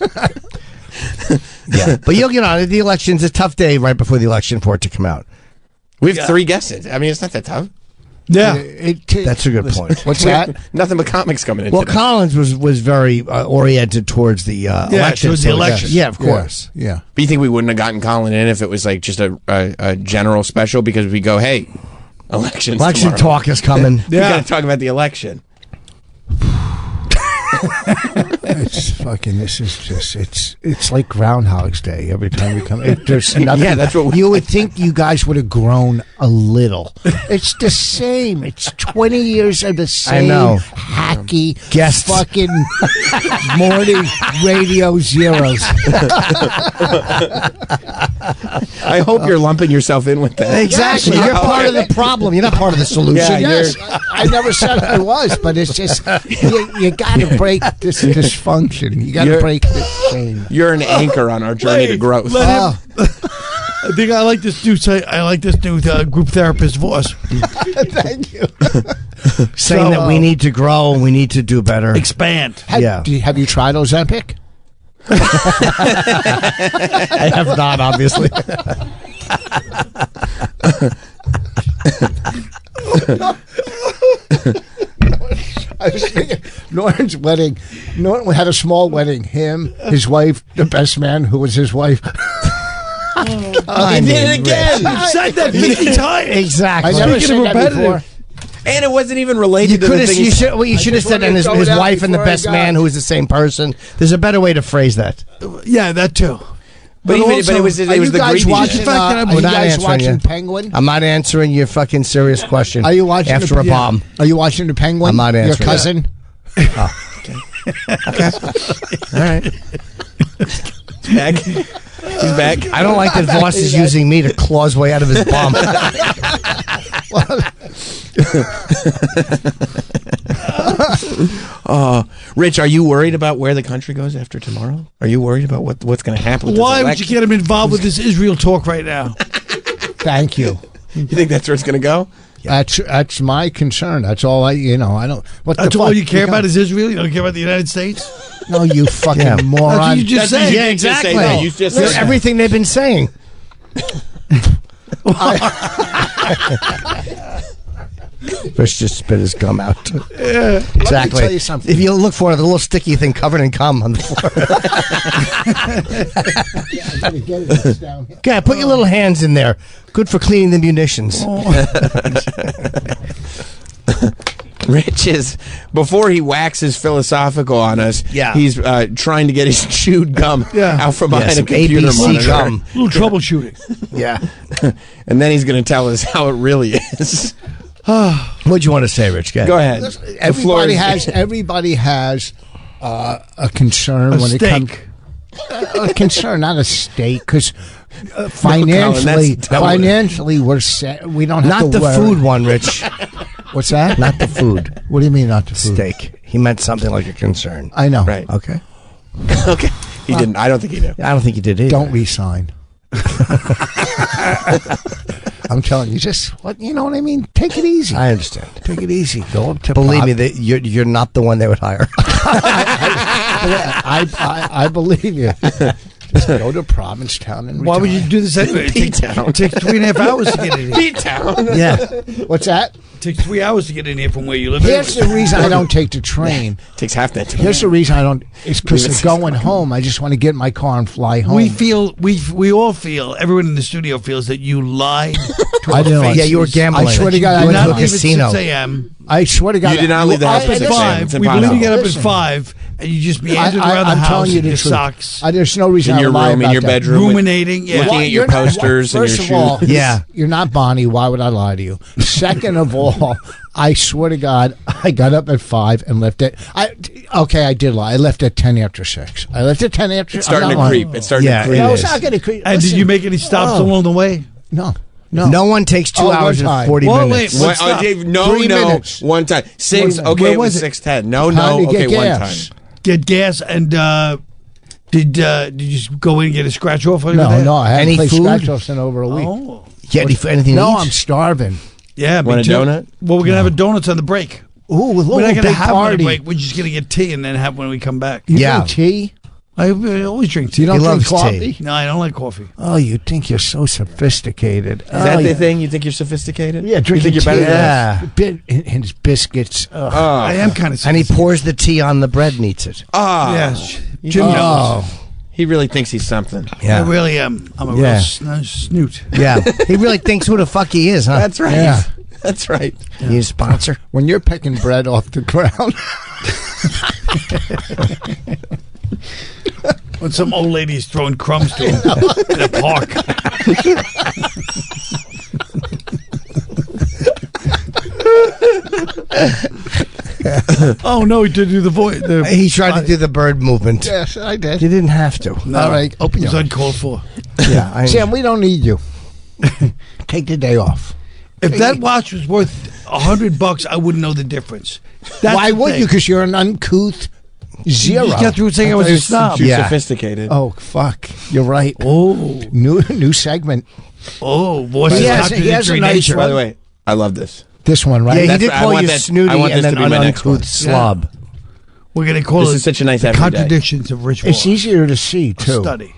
Yeah. But you'll get on it. The election's a tough day right before the election for it to come out. We have 3 guesses. I mean, it's not that tough. Yeah. That's a good point. What's that? Nothing but comics coming in. Well, today. Collins was very oriented towards the election. towards the so election. Yeah, of course. Yeah. But you think we wouldn't have gotten Colin in if it was like just a general special because we go, hey, elections Election tomorrow. talk is coming. We got to talk about the election. It's fucking. This is just. It's like Groundhog's Day every time we come. There's nothing. Yeah, that's what you would think. You guys would have grown a little. It's the same. It's 20 years of the same. know. Hacky Guests. fucking morning radio zeros. I hope you're lumping yourself in with that. Exactly. Yes, You're part of the problem. You're not part of the solution. Yeah, Yes, I never said I was, but it's just you got to break this dysfunction. You got to break this chain. You're an anchor on our journey to growth. Let him, I think I like this new. I like this new group therapist Voss. Thank you. Saying that we need to grow and we need to do better. Expand. Have you tried Ozempic? I have not, obviously. I was thinking Norton's wedding. Norton had a small wedding. Him, his wife, the best man who was his wife. He did it again. You said that 50 times. Exactly. I never Speaking said of that before. And it wasn't even related You to the could have. thing. You should. Well, you should have just said, wanted and to his throw it out wife and the before I best got man it. who is the same person. There's a better way to phrase that. Yeah, that too. But it was the greedy. We're not answering Penguin? I'm not answering your fucking serious question. Are you watching after a bomb? Are you watching the Penguin? I'm not answering. Your cousin? Oh, okay. All right. Back. He's back. I don't like that Voss is using me to claw his way out of his bum. Rich, are you worried about where the country goes after tomorrow? Are you worried about what's going to happen with Why this would you get him involved with this Israel talk right now? Thank you. You think that's where it's going to go? That's my concern. That's all I don't. That's all you care about is Israel? You don't care about the United States? No, you fucking moron. That's what you just said. Yeah, exactly. You just said everything they've been saying. Rich just spit his gum out. Yeah. Exactly. Let me tell you something. If you look for it, the little sticky thing covered in cum on the floor. Okay, put your little hands in there. Good for cleaning the munitions. Rich is, before he waxes philosophical on us, he's trying to get his chewed gum out from behind a computer monitor. Gum. A little troubleshooting. Yeah. And then he's going to tell us how it really is. What'd you want to say, Rich? Go ahead. Listen, everybody has a concern when it comes. A concern, not a stake, because financially, we're set. We don't have not to the worry. Food one, Rich. What's that? Not the food. What do you mean, not the food? Steak. He meant something like a concern. I know. Right. Okay. Okay. He didn't. I don't think he did. I don't think he did either. Don't resign. I'm telling you, you know what I mean? Take it easy. I understand. Take it easy. Go up to Believe me, that you're not the one they would hire. I believe you. Just go to Provincetown and retire. Why would you do this anyway? It takes 3.5 hours to get in here. P-Town. Yeah. What's that? It takes 3 hours to get in here from where you live. Here's the reason I don't take the train. Takes half that time. Here's the reason I don't. It's because of going home. I just want to get in my car and fly home. We all feel, everyone in the studio feels that you lied to I our didn't. faces. Yeah, you were gambling. I swear to God, you I went to a not leave casino. At 6 a.m. I swear to God, You did not leave the house at 6 a.m. We believe you get up at 5, and you just meandered around the I'm house telling you in the your truth. socks. There's no reason In I your would lie room, in about your that. bedroom. Ruminating, yeah. Looking at your posters and your First of all, shoes. Yeah. you're not Bonnie. Why would I lie to you? Second of all, I swear to God, I got up at 5 and left at. I did lie. I left at 10 after 6. I left at 10 after. It's starting to creep. It's starting to creep. No, it's not going to creep. And did you make any stops along the way? No. No one takes 2 hours and 40 minutes. Dave, 3 minutes. One time. 6, okay, Where it was was it? 6:10. No, How to okay, get one gas? time. Get gas, and did you go in and get a scratch off? No, I haven't Any played food? scratch offs in over a week. Oh. Get anything No, to eat? I'm starving. Yeah, Want me a too. donut? Well, we're going to have a donuts on the break. Ooh, a little We're not going to big have one on the party. break. We're just going to get tea and then have when we come back. You Yeah. drink tea? I always drink tea. You don't He drink loves coffee? tea. No, I don't like coffee. Oh, you think you're so sophisticated. Is that the thing? You think you're sophisticated? Yeah, you drinking think you're better tea. than us? And his biscuits. I am kind of And he pours the tea on the bread and eats it. Yes. Jim knows. He really thinks he's something. I really am. I'm a real snoot. Yeah. He really thinks who the fuck he is, huh? That's right. Yeah. That's right. You a sponsor? When you're picking bread off the ground. When some old lady is throwing crumbs to him in a park. Oh no, he did do the voice. He tried to do the bird movement. Yes, I did. You didn't have to. No, All right, open it was your uncalled for. Yeah, Sam, we don't need you. Take the day off. If that watch was worth $100, I wouldn't know the difference. That's Why the would thing. you? Because you're an uncouth zero. You just got through saying I was a snob. Too sophisticated. Oh, fuck. You're right. Oh. New segment. Oh, boy. He has a nice By the way, I love this. This one, right? Yeah, he That's- did I call want you that- snooty I want and this then to be my an next one. uncouth slob. We're going to call This it is such a nice the everyday. contradictions of Rich It's Wall. easier to see, A too. study.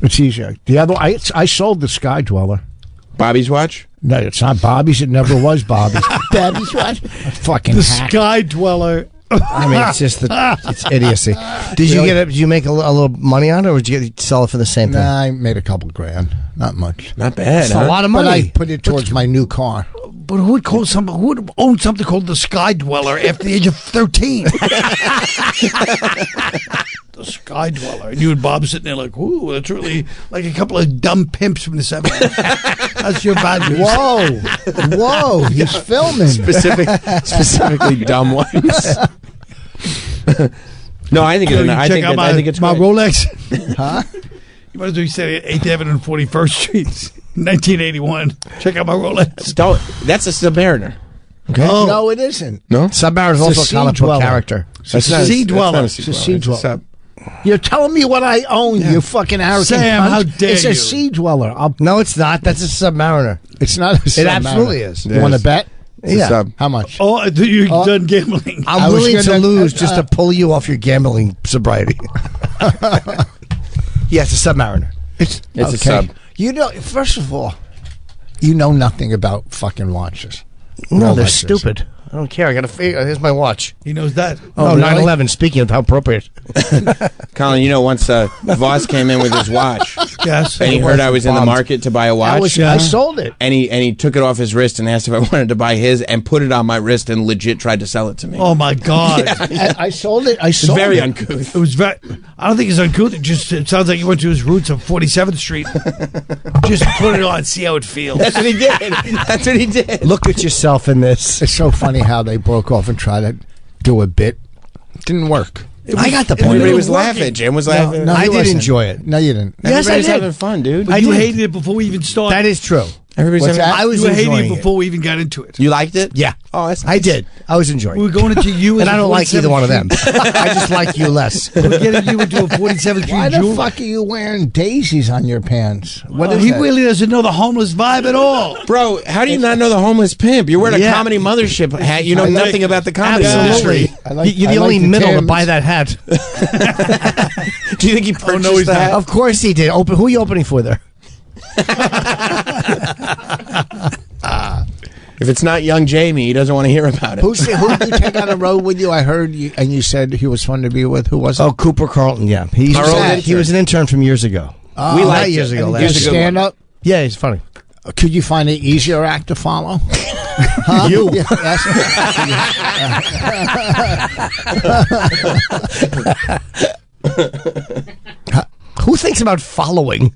It's easier. The other, I sold the Sky Dweller. Bobby's watch? No, it's not Bobby's. It never was Bobby's. Bobby's watch. Fucking The hack. Sky Dweller. I mean, it's just it's idiocy. Did you Did you make a little money on it, or did you sell it for the same thing? Nah, I made a couple grand. Not much. Not bad. It's a lot of money. But I put it towards my new car. But who would own something called the Sky Dweller after the age of 13? the Sky Dweller. And you and Bob sitting there like, ooh, that's really like a couple of dumb pimps from the 70s. That's your badge. Whoa, he's filming. Specifically dumb ones. No, I think I think it's my great. Rolex. Huh? You might as well say at 8th Avenue and 41st Street, 1981. Check out my Rolex. That's a Submariner. Okay. Oh. No, it isn't. No? Submariner is also a comic book character. It's a sea dweller. It's a sea dweller. You're telling me what I own, you fucking arrogant Sam, cunt. how dare It's you. a sea dweller. No, it's not. That's a Submariner. It's not a It Submariner. absolutely is. You want to bet? Yeah. Sub. How much? Oh, I thought you were done gambling. I'm willing to lose just to pull you off your gambling sobriety. Yeah, it's a Submariner. It's a sub. You know, first of all, you know nothing about fucking watches. No, they're Rolexes. stupid. I don't care. I got to figure. Here's my watch. He knows that. Oh, 9/11. Speaking of how appropriate. Colin, you know, once Voss came in with his watch, Yes. and he heard I was in the market to buy a watch, I sold it. and he took it off his wrist and asked if I wanted to buy his, and put it on my wrist and legit tried to sell it to me. Oh my God. I sold it. I It's sold very it. uncouth. It was very. I don't think it's uncouth. It sounds like he went to his roots of 47th Street. Just put it on, see how it feels. That's what he did. That's what he did. Look at yourself in this. It's so funny how they broke off and tried to do a bit. It didn't work. I got the point. Everybody was laughing. Jim was laughing. No, I you did wasn't. enjoy it. No, you didn't. Yes, I Everybody's did. having fun, dude. But you hated it before we even started. That is true. Everybody's What's having that? I was You were hating enjoying it it. before we even got into it. You liked it? Yeah. Oh, that's I did. I was enjoying We it. were going into you, And as I a don't like either 47th one of them. Street. I just like you less. We're getting you into a 47th Street Why the jewel. fuck are you wearing daisies on your pants? What Oh, is he that? really doesn't know the homeless vibe at all. Bro, how do you not know the homeless pimp? You're wearing a Yeah. comedy mothership hat. You know I like- nothing about the comedy Absolutely. industry. You're the only middle to buy that hat. Do you think he purchased no, he's the hat? Of course he did. Who are you opening for there? If it's not young Jamie, he doesn't want to hear about it. Who did you take on the road with you? I heard you, and you said he was fun to be with. Who was it? Oh, Cooper Carlton. Yeah, he was an intern from years ago. We Not liked years it. ago. He was Last a stand up. Yeah, he's funny. Could you find an easier act to follow? Huh? You. Yeah, Who thinks about following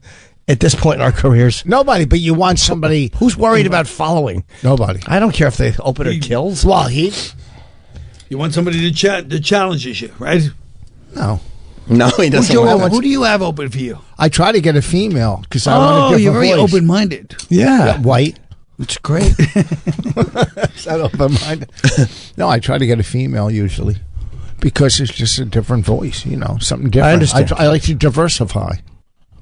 at this point in our careers? nobody, but you want somebody. Who's worried about following? Nobody. I don't care if they open or kills. Well, You want somebody to challenges you, right? no. No, he doesn't want that. Who do you have open for you? I try to get a female because I want a you're different very voice. open-minded. Yeah. White. It's great. Is that open-minded? No, I try to get a female usually because it's just a different voice. You know, something different. I understand. I like to diversify.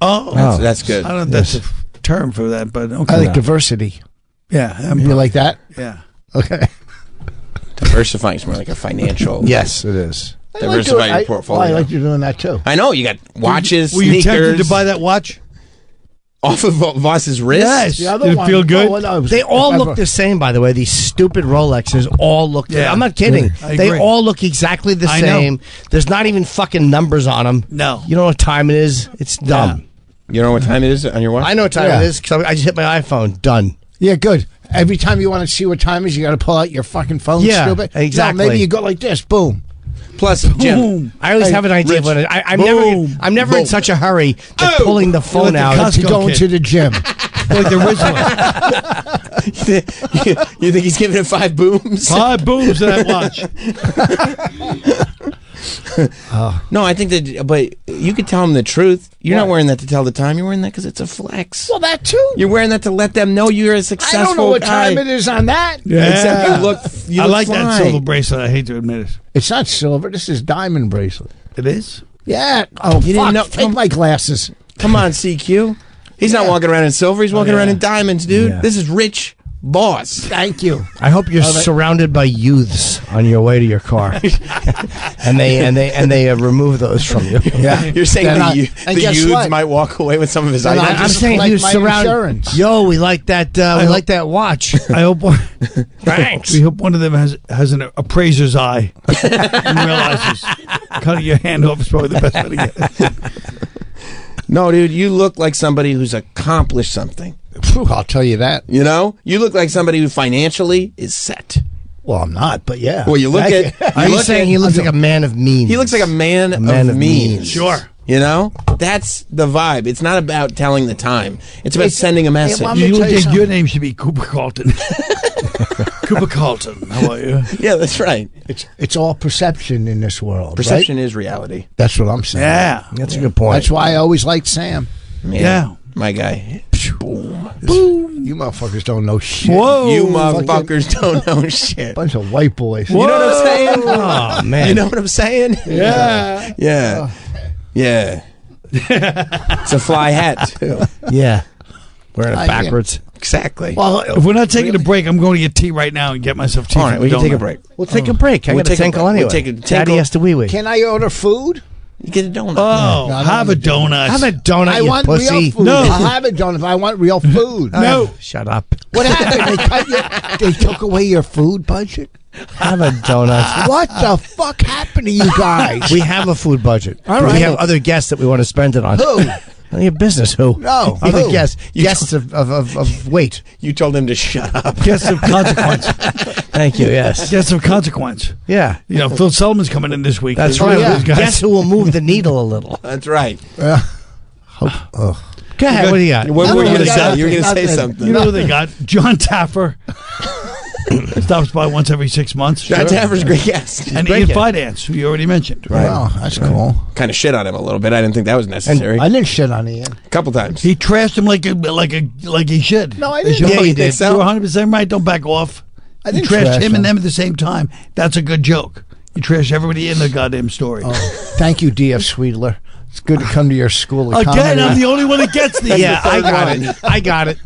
Oh, That's good. I don't know if that's a term for that, but okay. I like diversity. Yeah. You like that? Yeah. Okay. Diversifying is more like a financial. Yes, it is. Diversify your portfolio. I like you doing that too. I know you got watches, Were you tempted sneakers to buy that watch? off of Voss's wrist. Yes. The other Did it one- feel good? oh, no, it was- They all look the same, by the way. These stupid Rolexes all look. Yeah. I'm not kidding. I They agree. all look exactly the I know. same. There's not even fucking numbers on them. No. You know what time it is? It's dumb. You know what time it is on your watch? I know what time Yeah. it is because I just hit my iPhone. Done. Yeah, good. Every time you want to see what time it is, you got to pull out your fucking phone. Yeah, stupid. exactly. No, maybe you go like this. Boom. Plus, Jim, Boom. I always have an idea of Rich, when I'm boom, I'm never in boom. such a hurry that pulling the phone the out. Costco To go kid. into the gym. Like the Rizzler. you think he's giving it 5 booms? 5 booms to that watch. No, I think that, but you could tell him the truth. You're not wearing that to tell the time. You're wearing that because it's a flex. Well, that too. You're wearing that to let them know you're a successful I don't know what guy. time it is on that. Yeah. Except you I look like that fine. silver bracelet. I hate to admit it. It's not silver. This is diamond bracelet. It is? Yeah. Oh, You didn't fuck. know- Take my glasses. Come on, CQ. He's not walking around in silver. He's walking around in diamonds, dude. Yeah. This is rich Voss. Thank you. I hope you're surrounded by youths on your way to your car, and they remove those from you. Yeah. You're saying Then the guess youths what? might walk away with some of his Then items. I'm just saying collect you're my surrounded. insurance. Yo, we like that. We like that watch. I hope one, Thanks. we hope one of them has an appraiser's eye and realizes cutting your hand off is probably the best way to get it. No, dude, you look like somebody who's accomplished something. Phew, I'll tell you that. You know? You look like somebody who financially is set. Well, I'm not, but yeah. Well, you look at. Are you saying he looks like a man of means? He looks like a man of means. Sure. You know, that's the vibe. It's not about telling the time. It's about sending a message. Your name should be Cooper Carlton. Cooper Carlton. How are you? Yeah, that's right. It's all perception in this world. Perception right? is reality. That's what I'm saying. Yeah, that's a good point. That's why I always liked Sam. Yeah. My guy. Boom. Boom. You motherfuckers don't know shit. Whoa. You motherfuckers don't know shit. Bunch of white boys. You know what I'm saying? Oh, man. You know what I'm saying? Yeah. Yeah. Yeah. It's a fly hat, too. Yeah. Wearing it backwards. Exactly. Well, if we're not taking a break, I'm going to get tea right now and get myself tea. All right, we can take a break. We'll take a break. I got a tinkle anyway. Daddy has to wee-wee. Can I order food? You get a donut. Oh, have a donut. Have a donut, I you want pussy. real food. No. I'll have a donut if I want real food. No. Shut up. What happened? They took away your food budget? Have a donut. What the fuck happened to you guys? We have a food budget. All right. We have other guests that we want to spend it on. Who? None of your business. Who? No. Other Who? guests. Guests of weight. You told him to shut up. Guess of consequence. Thank you. Yes. Guess of consequence. Yeah. You know, Phil Sullivan's coming in this week. That's There's right. one of those guys. Guess who will move the needle a little. That's right. Go ahead. What do you got? What were you going to say? You were going to say something. You know who they got? John Taffer. Stops by once every 6 months. John Taffer's a great guest. And Ian Fidance, who you already mentioned. Right. Wow, that's cool. Kind of shit on him a little bit. I didn't think that was necessary. I didn't shit on Ian. A couple times. He trashed him like he should. No, I didn't. Yeah, you did. did. You're 100% right. Don't back off. I didn't You trashed trash him and him. them at the same time. That's a good joke. You trash everybody in the goddamn story. Thank you, D.F. Sweedler. It's good to come to your school of Again, comedy. I'm the only one that gets these. Yeah, I got it. I got it.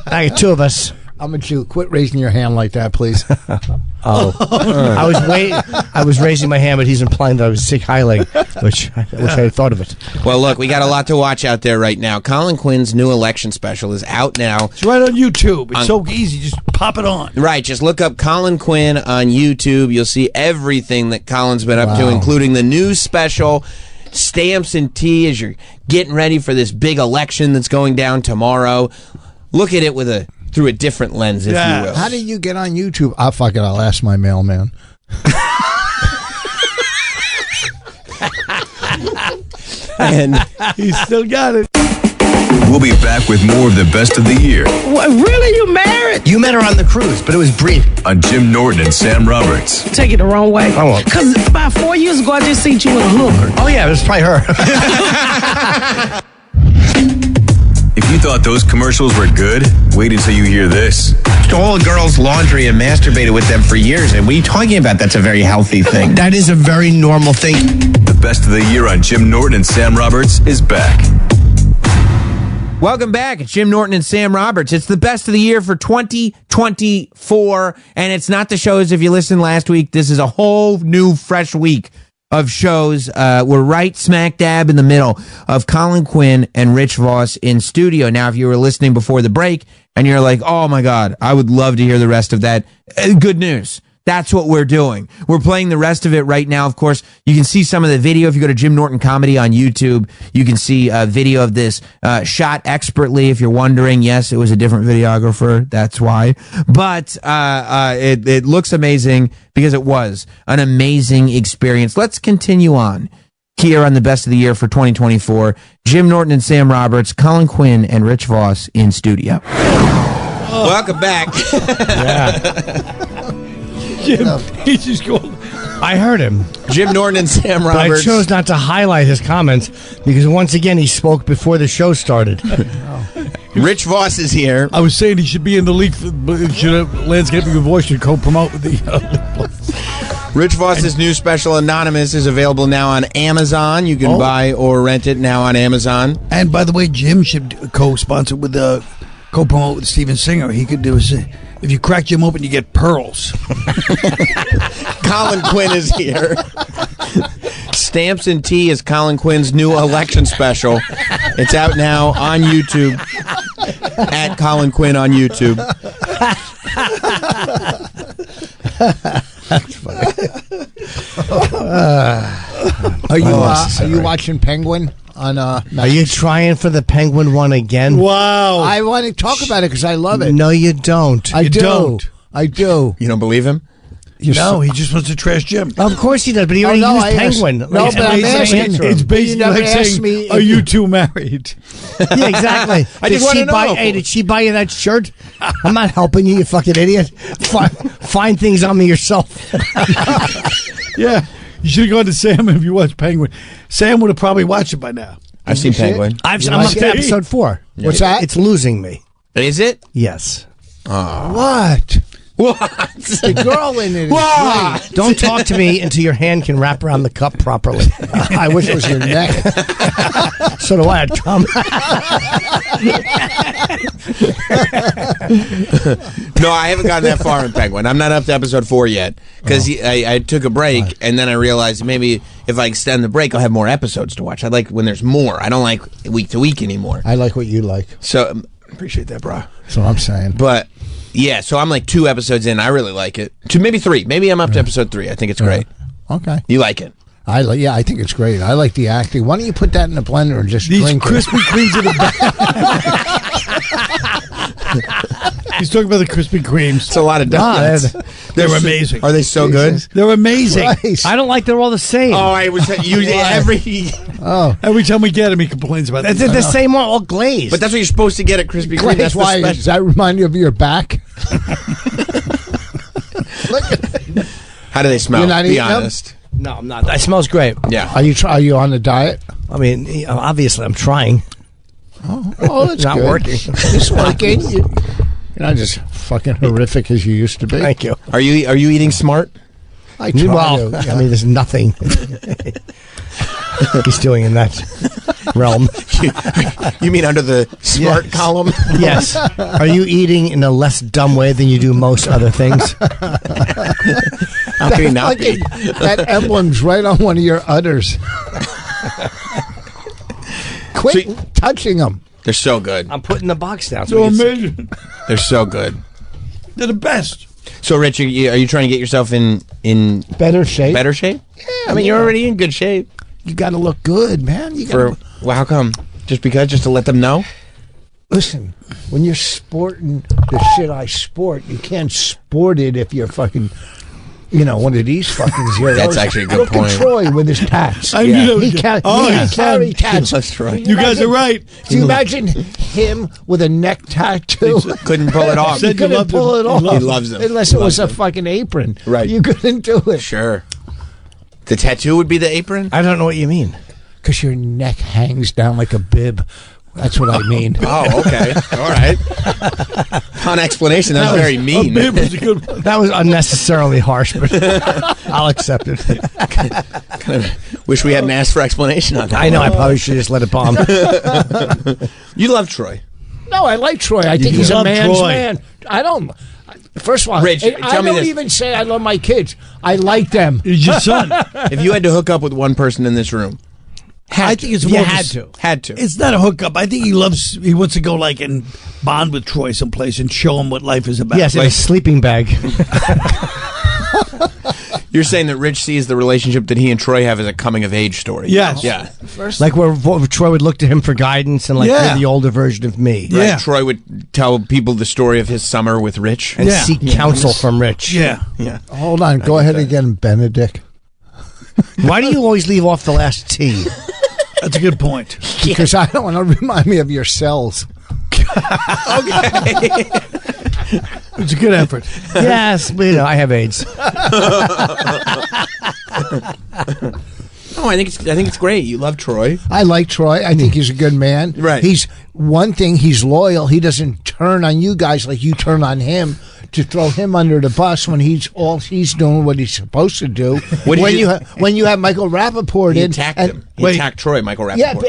I got two of us. I'm a Jew. Quit raising your hand like that, please. I was raising my hand, but he's implying that I was sick highlighting, which I thought of it. Well, look, we got a lot to watch out there right now. Colin Quinn's new election special is out now. It's right on YouTube. It's so easy. Just pop it on. Right, just look up Colin Quinn on YouTube. You'll see everything that Colin's been up to, including the news special, stamps and tea as you're getting ready for this big election that's going down tomorrow. Look at it through a different lens, if you will. How did you get on YouTube? Fuck it. I'll ask my mailman. And He's still got it. We'll be back with more of the best of the year What, really? You married? You met her on the cruise, but it was brief. on Jim Norton and Sam Roberts. Take it the wrong way. I won't. Because about 4 years ago, I just seen you with a hooker. Oh yeah, it was probably her. If you thought those commercials were good, wait until you hear this. Stole a girl's laundry and masturbated with them for years. And what are you talking about? That's a very healthy thing. That is a very normal thing. The best of the year on Jim Norton and Sam Roberts is back. Welcome back. It's Jim Norton and Sam Roberts. It's the best of the year for 2024, and it's not the shows. If you listened last week, this is a whole new, fresh week of shows. We're right smack dab in the middle of Colin Quinn and Rich Voss in studio. Now, if you were listening before the break and you're like, oh my God, I would love to hear the rest of that, good news. That's what we're doing. We're playing the rest of it right now. Of course, you can see some of the video. If you go to Jim Norton Comedy on YouTube, you can see a video of this shot expertly. If you're wondering, yes, it was a different videographer. That's why. But it looks amazing because it was an amazing experience. Let's continue on here on the best of the year for 2024. Jim Norton and Sam Roberts, Colin Quinn and Rich Voss in studio. Welcome back. Jim, he's just going. I heard him. Jim Norton and Sam But I Roberts. chose not to highlight his comments because once again he spoke before the show started. Rich Voss is here. I was saying he should be in the league. Landscaping and Voice should co-promote with the. Rich Voss's new special, Anonymous, is available now on Amazon. You can buy or rent it now on Amazon. And by the way, Jim should co-sponsor with co-promote with Steven Singer. He could do if you crack Jim open, you get pearls. Colin Quinn is here. Stamps and Tea is Colin Quinn's new election special. It's out now on YouTube. At Colin Quinn on YouTube. That's funny. Are you watching Penguin? Are you trying for the Penguin one again? Wow! I want to talk about it because I love it. No, you don't. I do. I do. You don't believe him? No, he just wants to trash Jim. Of course he does, but he already used Penguin. No, but I'm asking. It's basically like saying, "Are you two married?" Yeah, exactly. I just want to know. Hey, did she buy you that shirt? I'm not helping you, you fucking idiot. Find things on me yourself. Yeah, you should have gone to Sam if you watched Penguin. Sam would have probably watched it by now. I've seen Penguin. I'm up to episode 4. Yeah. What's that? It's losing me. Is it? Yes. What? The girl in it is great. Don't talk to me until your hand can wrap around the cup properly. I wish it was your neck. So do I, Tom. No, I haven't gotten that far in Penguin. I'm not up to episode 4 yet because I took a break and then I realized maybe if I extend the break, I'll have more episodes to watch. I like when there's more. I don't like week to week anymore. I like what you like. So appreciate that, bro. That's what I'm saying. But yeah, so I'm like 2 episodes in. I really like it. 2, maybe 3. Maybe I'm up to episode 3. I think it's great. Okay. You like it? Yeah, I think it's great. I like the acting. Why don't you put that in a blender and just drink it? These Krispy Kremes in the back. He's talking about the Krispy Kremes. It's a lot of donuts. They're amazing. Are they so good? They're amazing. Christ. I don't like they're all the same. Oh, I was every time we get him, he complains about They're the same one, all glazed. But that's what you're supposed to get at Krispy Kreme. That's why. Does that remind you of your back? How do they smell? You're not Be eating them? honest. No, I'm not. It smells great. Yeah. Are you on a diet? I mean, obviously, I'm trying. Oh, that's not good. working. It's working. You're not just fucking horrific as you used to be. Thank you. Are you eating smart? I try Well, to. I mean, there's nothing he's doing in that realm. You mean under the smart column? Yes. Are you eating in a less dumb way than you do most other things? How can he not be? That emblem's right on one of your udders. Quit touching them. They're so good. I'm putting the box down. So amazing. They're so good. They're the best. So, Rich, are you trying to get yourself in better shape? Better shape? Yeah, I mean, you're already in good shape. You got to look good, man. Well, how come? Just to let them know? Listen, when you're sporting the shit I sport, you can't sport it if you're fucking, one of these fucking zeros. That's actually a good Look point. At Troy with his tats. I knew He that. carry tats. That's right. You guys are right. Do you imagine him with a neck tattoo? Couldn't pull it off. You couldn't pull it off. He loves them. Unless it was a fucking apron. Right. You couldn't do it. Sure. The tattoo would be the apron? I don't know what you mean. Because your neck hangs down like a bib. That's what I mean. Oh, okay. All right. On explanation, that was very mean. That was unnecessarily harsh, but I'll accept it. Kind of wish we hadn't asked for explanation on that. I know. I probably should just let it bomb. You love Troy. No, I like Troy. I think he's a man's man. I don't. First of all, Rich, I tell me don't this. even say I love my kids. I like them. He's your son. If you had to hook up with one person in this room, I think it's You more had to. had to. It's not a hookup. I think he wants to go and bond with Troy someplace and show him what life is about. Yes, in a sleeping bag. You're saying that Rich sees the relationship that he and Troy have as a coming of age story. Yes. Yeah. Like where Troy would look to him for guidance and Yeah. you're the older version of me. Right. Yeah. Troy would tell people the story of his summer with Rich. And seek counsel from Rich. Yeah. Yeah. Hold on. Go ahead again, Benedict. Why do you always leave off the last T? That's a good point. Because I don't want to remind me of your cells. Okay. It's a good effort. Yes, but, I have AIDS. No, I think it's great. You love Troy. I like Troy. I think he's a good man. Right. He's he's loyal. He doesn't turn on you guys like you turn on him to throw him under the bus when he's doing what he's supposed to do. When you have Michael Rappaport He in, attacked and- him. He attacked Troy, Michael Rappaport. Yeah,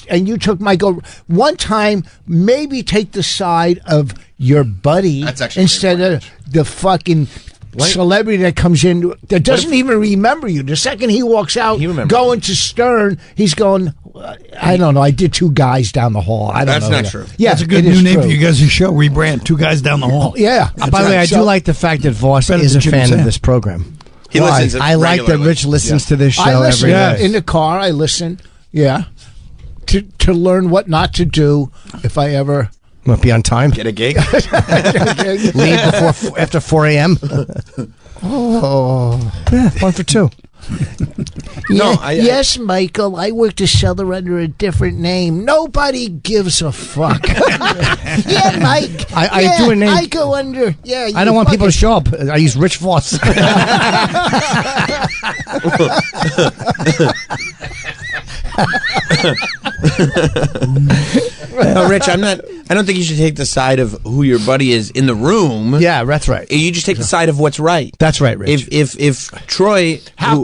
and you took Michael one time. Maybe take the side of your buddy That's actually instead of the fucking celebrity that comes in that doesn't even remember you. The second he walks out, going to Stern, he's going. I don't know. I did two guys down the hall. I don't know. That's not true. Yeah, That's a good it is new name true. for you guys' show. Rebrand. Two guys down the hall. Yeah. By the way, I do like the fact that Voss Better is than a Jim fan Sam. of this program. He listens I like that regularly. Rich listens to this show I listen every day. in the car. I listen. Yeah, to learn what not to do if I ever Won't be on time. Get a gig. Leave after 4 a.m. Oh, yeah, 1 for 2. Yes, Michael. I work the cellar under a different name. Nobody gives a fuck. Yeah, Mike. I do a name. I go under. Yeah. I don't want people to show up. I use Rich Voss. No, Rich, I don't think you should take the side of who your buddy is in the room. Yeah, that's right. You just take the side of what's right. That's right, Rich. If Troy, How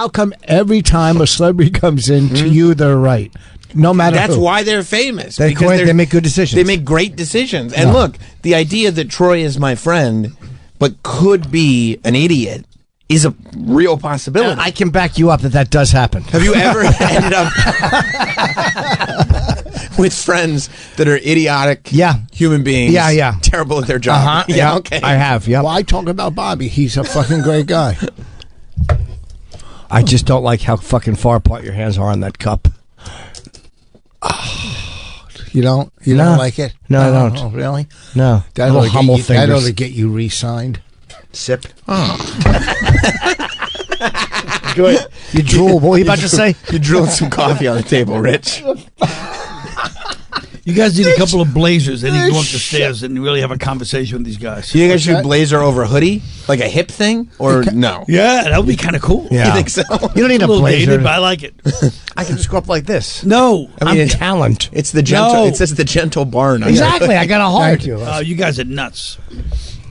come every time a celebrity comes in to you, they're right? No matter that's who. why they're famous. They make good decisions. They make great decisions. And look, the idea that Troy is my friend, but could be an idiot, is a real possibility. I can back you up that does happen. Have you ever ended up with friends that are idiotic human beings? Yeah. Terrible at their job. Yeah, okay. I have, yeah. Well, I talk about Bobby. He's a fucking great guy. I just don't like how fucking far apart your hands are on that cup. You don't like it? No, I don't. Oh, really? No. That that ought to get you re-signed. Sip. Oh. Good. You drool. What were you about to say? You drooled some coffee on the table, Rich. You guys need a couple of blazers, then you can go up the stairs and really have a conversation with these guys. Do you guys should blazer over a hoodie? Like a hip thing? Or no? Yeah, that would be kind of cool. Yeah. You think so? You don't need a blazer. Dated, but I like it. I can just go up like this. No. I'm talent. It's the gentle. It says the gentle barn. Exactly. I got a heart. Thank you. You guys are nuts.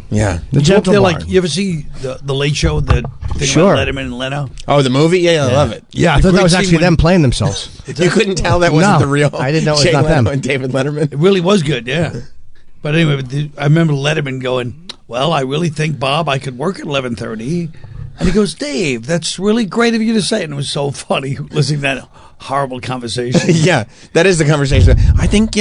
Yeah. The gentle barn. Like, you ever see the Late Show, the thing Sure. about Letterman and Leno? Oh, the movie? Yeah, I love it. Yeah, I thought that was actually them playing themselves. You couldn't tell that wasn't the real I didn't know it was Jay not Leno them. and David Letterman. It really was good, yeah. But anyway, I remember Letterman going, well, I really think, Bob, I could work at 11:30. And he goes, Dave, that's really great of you to say. And it was so funny listening to that horrible conversation. Yeah, that is the conversation. I think,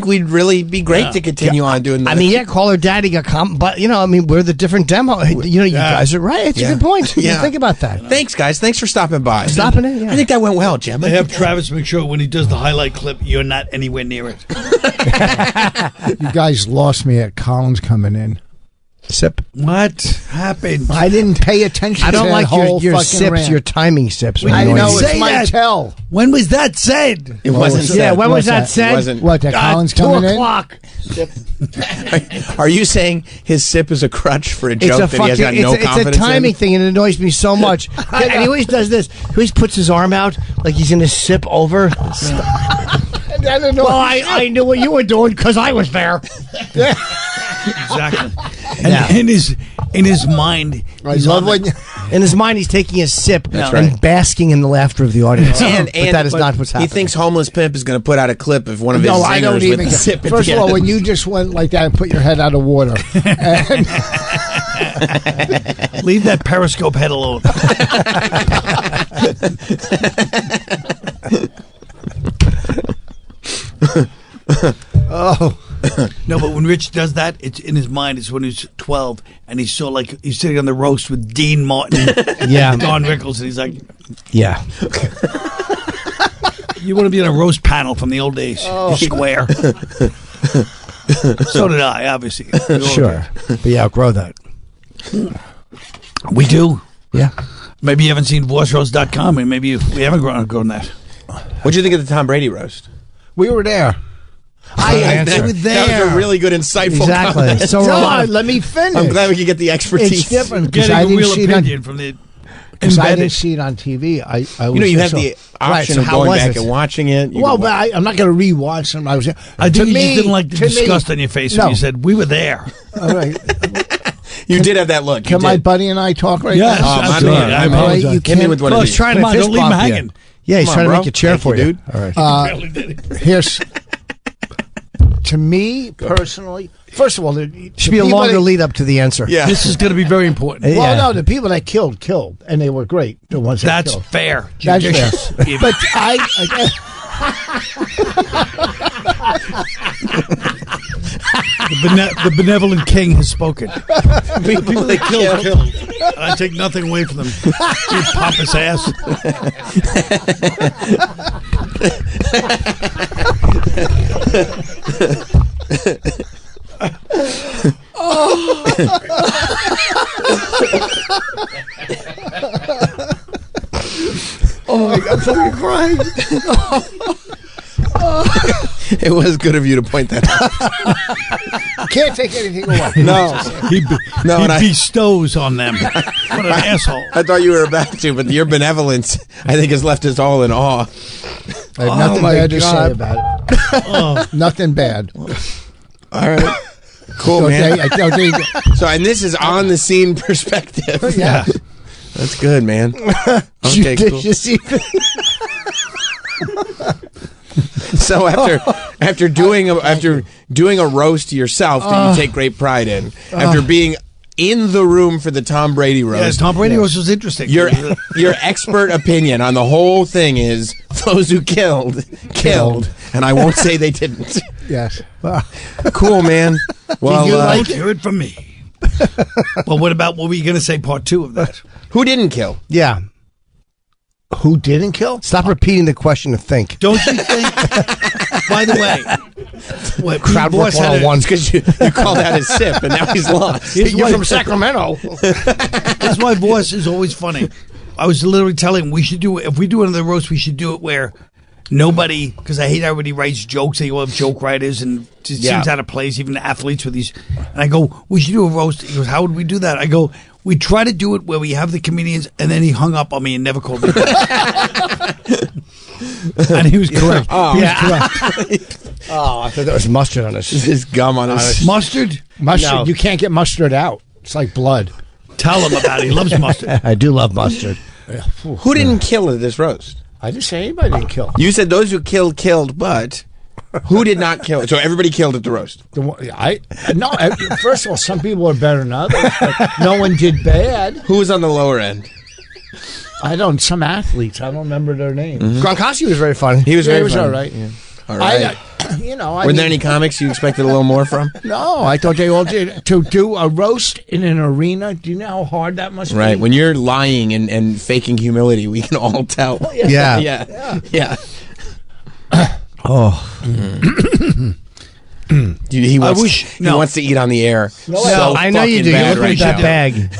we'd really be great to continue on doing that. I mean, call her daddy, but, we're the different demo. You guys are right. It's a good point. Yeah. Think about that. Thanks, guys. Thanks for stopping by. Stopping it, yeah. I think that went well, Jim. They have Travis make sure when he does the highlight clip, you're not anywhere near it. You guys lost me at Colin's coming in. Sip. What happened? I didn't pay attention I don't to that like whole your fucking sips, rant. your timing sips. I know, say it's my that. tell. When was that said? It wasn't said. Yeah, when was that It said? wasn't. What, that Colin's coming in? 2:00. Are you saying his sip is a crutch for a joke that he has got no confidence It's a timing in? thing, and it annoys me so much. And he always does this. He always puts his arm out like he's going to sip over. Well, I knew what you were doing because I was there. Exactly. And in his mind, in his mind, he's taking a sip That's and right. basking in the laughter of the audience. And but that is not what's happening. He thinks Homeless Pimp is going to put out a clip of one of his No, I don't zingers even with the sip at First the of all, end. when you just went like that and put your head out of water. And leave that Periscope head alone. oh. No, but when Rich does that, it's in his mind. It's when he's 12 and he's so like he's sitting on the roast with Dean Martin, Yeah. Don Rickles, and he's like, Yeah. "You want to be on a roast panel from the old days? You're square." So did I, obviously. We all Sure. But yeah, outgrow that. did. We do. Yeah. Maybe you haven't seen vossroast.com, and maybe we haven't grown that. What'd you think of the Tom Brady roast? we were there. I that, was there. That was a really good, insightful Exactly. comment. So let me finish. I'm glad we could get the expertise. It's different because Getting I a didn't real see it on, opinion from the because I embedded. didn't see it on TV. I was You there, have so- the Right, option so of how going was back it? and watching it. You Well, can but I'm not going to rewatch them. I was. I think to you me, just didn't like the to me- disgust on your face when No. you said, "We were there." All right. You did have that look. You Can my did. buddy and I talk right Yes, now? Oh, my absolutely. man. I All right, apologize. you Hit me can't. with one Well, of he's these. trying Come to on, fist don't leave him bump you. hanging. Yeah, he's Come on, trying to bro. make a chair Thank for you, you. dude. All right. Here's to me personally. First of all, there Should be a longer lead up to the answer. Yeah. This is going to be very important. Yeah. Well, no, the people that killed, and they were great. The ones that That's killed. fair. That's Judicious. fair. But The benevolent king has spoken. People that killed. I take nothing away from them. You pompous ass. Oh my God, I'm fucking crying. It was good of you to point that out. Can't take anything away. No, he bestows on them. What an asshole. I thought you were about to, but your benevolence, I think, has left us all in awe. I have nothing bad to say about it. Nothing bad. All right. Cool, man. So, and this is on the scene perspective. Yeah. That's good, man. Okay, cool. So after doing a roast yourself that you take great pride in, after being in the room for the Tom Brady roast. Yes, Tom Brady roast was interesting. Your expert opinion on the whole thing is those who killed, and I won't say they didn't. Yes. Cool, man. Well, you like hear it from me. Well, what were you going to say? Part 2 of that. Who didn't kill? Yeah. Who didn't kill? Stop repeating the question to think. Don't you think? By the way, crowd work 101 because you called out his sip and now he's lost. You're from Sacramento. That's why Voss is always funny. I was literally telling him if we do another roast, we should do it where nobody, because I hate everybody writes jokes. They all have joke writers and it seems out of place, even athletes with these. And I go, we should do a roast. He goes, how would we do that? I go, we try to do it where we have the comedians, and then he hung up on me and never called me back. And he was correct. Oh, he was correct. Oh, I thought that was mustard on us. His gum on us. Mustard? Mustard. No. You can't get mustard out. It's like blood. Tell him about it. He loves mustard. I do love mustard. Who didn't kill at this roast? I didn't say anybody didn't kill. You said those who killed, but who did not kill? So everybody killed at the roast. First of all, some people are better than others, but no one did bad. Who was on the lower end? Some athletes. I don't remember their names. Mm-hmm. Gronkowski was very funny. He was very funny. all right. Yeah. All right. Were there any comics you expected a little more from? No, I thought they all did. To do a roast in an arena, do you know how hard that must be? Right. When you're lying and faking humility, we can all tell. Oh, yeah. Yeah. Oh. He wants to eat on the air. No, I know you do. You look like that bag.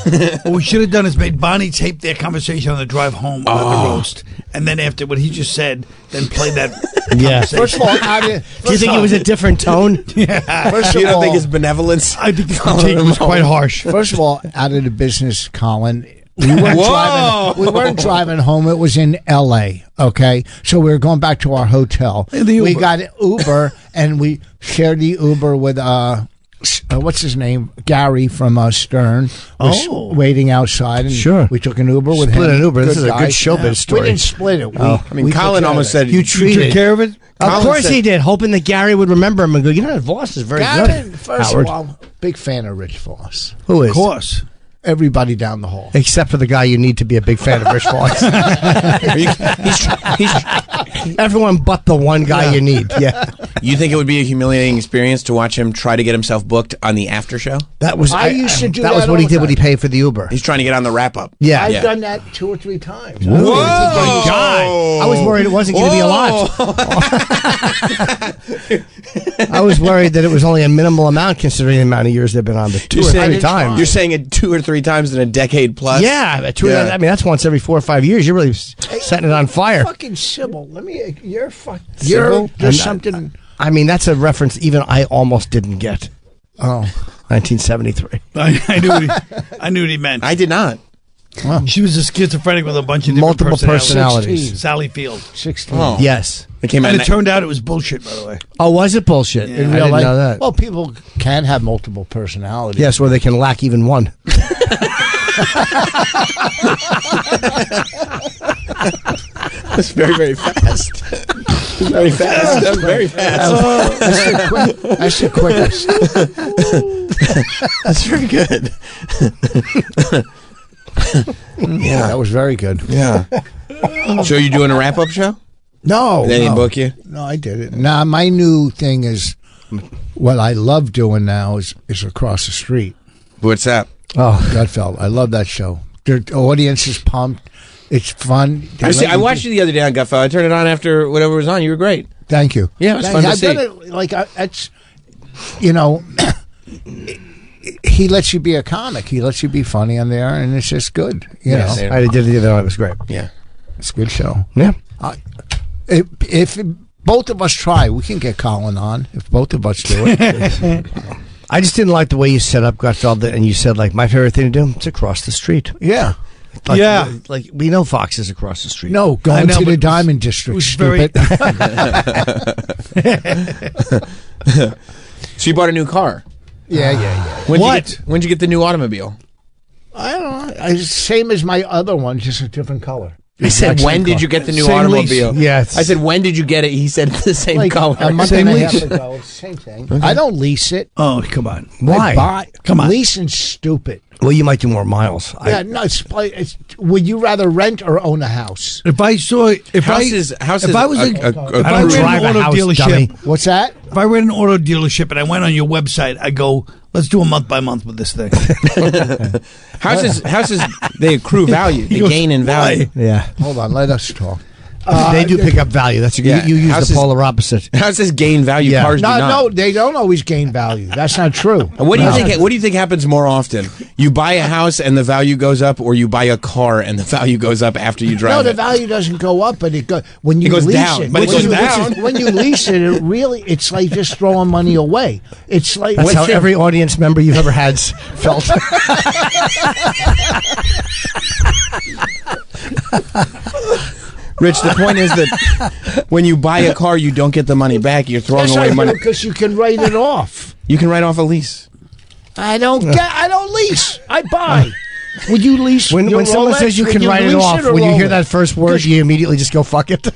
What we should have done is made Bonnie tape their conversation on the drive home on the roast, and then after what he just said, then play that. Yeah. First of all, do you think it was a different tone? Yeah. First you of don't all, think his benevolence? I think his critique was quite harsh. First of all, out of the business, Colin. We weren't driving home. It was in L.A., okay? So we were going back to our hotel. We got Uber, and we shared the Uber with, what's his name? Gary from Stern was waiting outside. And sure. We took an Uber with him. Split an Uber. This is a guy. good showbiz story. We didn't split it. Colin almost said you took care of it? Of course he did, hoping that Gary would remember him and go, you know, Voss is very good. First of all, big fan of Rich Voss. Who is? Of course. Everybody down the hall. Except for the guy you need to be a big fan of Rich Voss. Everyone but the one guy you need. Yeah. You think it would be a humiliating experience to watch him try to get himself booked on the after show? That was I used to do that. That was what he did when he paid for the Uber. He's trying to get on the wrap up. Yeah. I've done that 2 or 3 times. Whoa! Oh my God. I was worried it wasn't going to be a lot. I was worried that it was only a minimal amount considering the amount of years they've been on, but 2 or 3 times. You're saying it 2 or 3 times in a decade plus? Yeah. I mean, that's once every 4 or 5 years. You're really setting it on fire. Fucking Sybil. You're something. I mean, that's a reference even I almost didn't get. Oh. 1973. I knew what he meant. I did not. Wow. She was a schizophrenic with a bunch of multiple different personalities. 16. Sally Field. 16. Oh. Yes. It turned out it was bullshit, by the way. Oh, was it bullshit? Yeah. I didn't know that. Well, people can have multiple personalities. Yes, or they can lack even one. That's very, very fast. Very fast. That was very fast. That's the quickest. That's very good. Yeah, that was very good. Yeah. So you doing a wrap-up show? No. They didn't book you? No, I did it. Now, my new thing is, what I love doing now is across the street. What's that? Oh, Gutfeld. I love that show. Their audience is pumped. It's fun. I watched you the other day on Gutfeld. I turned it on after whatever was on. You were great. Thank you. Yeah, it was fun to see. I've done it, like, it's, you know, he lets you be a comic. He lets you be funny on there, and it's just good. You know? I did it the other night. It was great. Yeah. It's a good show. Yeah. If both of us try, we can get Colin on. If both of us do it. I just didn't like the way you set up Gutfeld, and you said, like, my favorite thing to do, it's across the street. Yeah. Like, we know Fox is across the street. No, going to the Diamond District, stupid. So you bought a new car? Yeah. When'd you get the new automobile? I don't know. Same as my other one, just a different color. I said, when did you get the new automobile? Yes. I said, when did you get it? He said, the same color. A month and a half ago. Same thing. Okay. I don't lease it. Oh, come on. Why? Come on. Leasing's stupid. Well, you might do more miles. Yeah, no. Would you rather rent or own a house? If I saw, if I was I don't drive a house, dummy. What's that? If I were in an auto dealership and I went on your website, I go, let's do a month by month with this thing. Houses, they accrue value. They gain in value. Yeah. Hold on, let us talk. They do pick up value. That's you use the polar opposite. Houses gain value. Cars do not. No, they don't always gain value. That's not true. What do you think? What do you think happens more often? You buy a house and the value goes up, or you buy a car and the value goes up after you drive it? No, the it? value doesn't go up, but it goes when you goes lease down. it. But it goes down. When you lease it, it's like just throwing money away. It's like that's how every audience member you've ever had felt. Rich, the point is that when you buy a car, you don't get the money back. You're throwing away money because you can write it off. You can write off a lease. I don't lease. I buy. Would you lease? When someone says you can write it off, when you hear that first word, you immediately just go fuck it.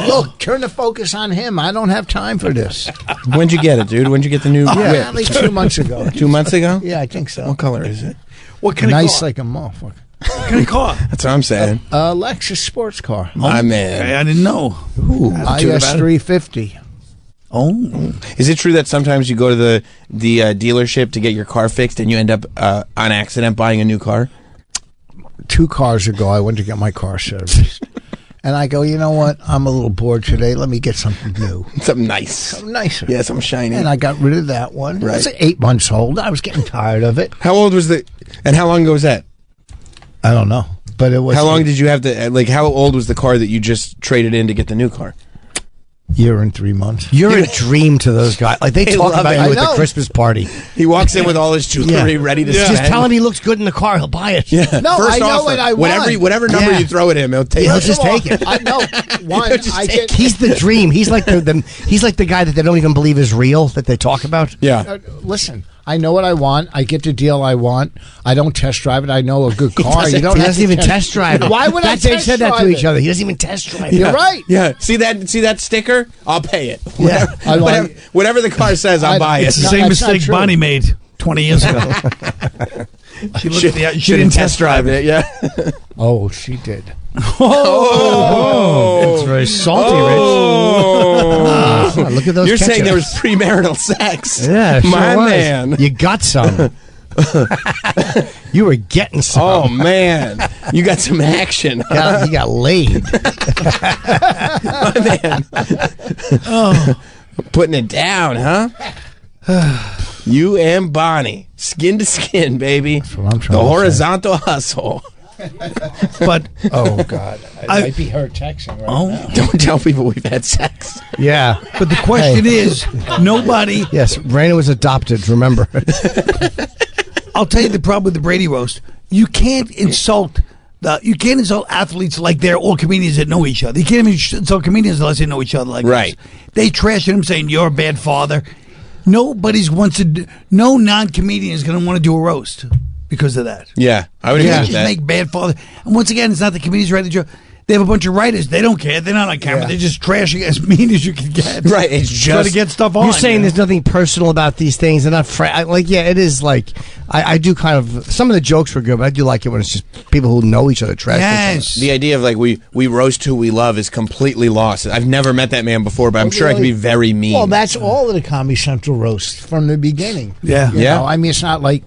Look, turn the focus on him. I don't have time for this. When'd you get it, dude? When'd you get the new whip? At least 2 months ago. 2 months ago? Yeah, I think so. What color is it? What kind of car? Like a motherfucker. What kind of car? That's what I'm saying. Lexus sports car. My man. I didn't know. Ooh, IS 350. Oh. Is it true that sometimes you go to the dealership to get your car fixed and you end up on accident buying a new car? 2 cars ago, I went to get my car serviced. And I go, you know what? I'm a little bored today. Let me get something new. Something nice. Something nicer. Yeah, something shiny. And I got rid of that one. Right. It's 8 months old. I was getting tired of it. How old was and how long ago was that? I don't know. But it was. How long did you have how old was the car that you just traded in to get the new car? Year and 3 months. You're a dream to those guys. Like they talk about you at the Christmas party. He walks in with all his jewelry ready to spend. Just tell him he looks good in the car. He'll buy it. Yeah. No, First I know offer, what I want. Whatever number you throw at him, he'll take. He'll just take it. I know. He's the dream. He's like he's like the guy that they don't even believe is real that they talk about. Yeah. Listen. I know what I want. I get the deal I want. I don't test drive it. I know a good car. He doesn't even test drive it. Why would I test drive it? They said that to each other. He doesn't even test drive it. You're right. Yeah. See that sticker? I'll pay it. Yeah. Whatever the car says, I'll buy it. It's the same mistake Bonnie made 20 years ago. She didn't test drive it. Yeah. Oh, she did. Oh, it's very salty, Rich. Look at those. You're ketchup. saying there was premarital sex? Yeah, sure my was. man. You got some. You were getting some. Oh man, you got some action. You got laid. My man. Putting it down, huh? You and Bonnie, skin to skin, baby. That's what I'm trying the to horizontal hustle. But oh god, I might be her texting right now. Don't tell people we've had sex. Yeah, but the question is, nobody. Yes, Raina was adopted. Remember. I'll tell you the problem with the Brady roast. You can't insult athletes like they're all comedians that know each other. You can't even insult comedians unless they know each other like right. this. They trash him saying you're a bad father. No non-comedian is going to want to do a roast because of that. Yeah, I would agree with just that. make bad father. And once again, it's not the comedians writing the joke. They have a bunch of writers. They don't care. They're not on camera. Yeah. They're just trashing as mean as you can get. Right. It's just trying to get stuff on. You're saying there's nothing personal about these things. They're not it is like I do kind of some of the jokes were good, but I do like it when it's just people who know each other trash each other. The idea of like we roast who we love is completely lost. I've never met that man before, but I'm sure I can be very mean. Well, that's all of the Comedy Central roast from the beginning. Yeah. You know, I mean, it's not like.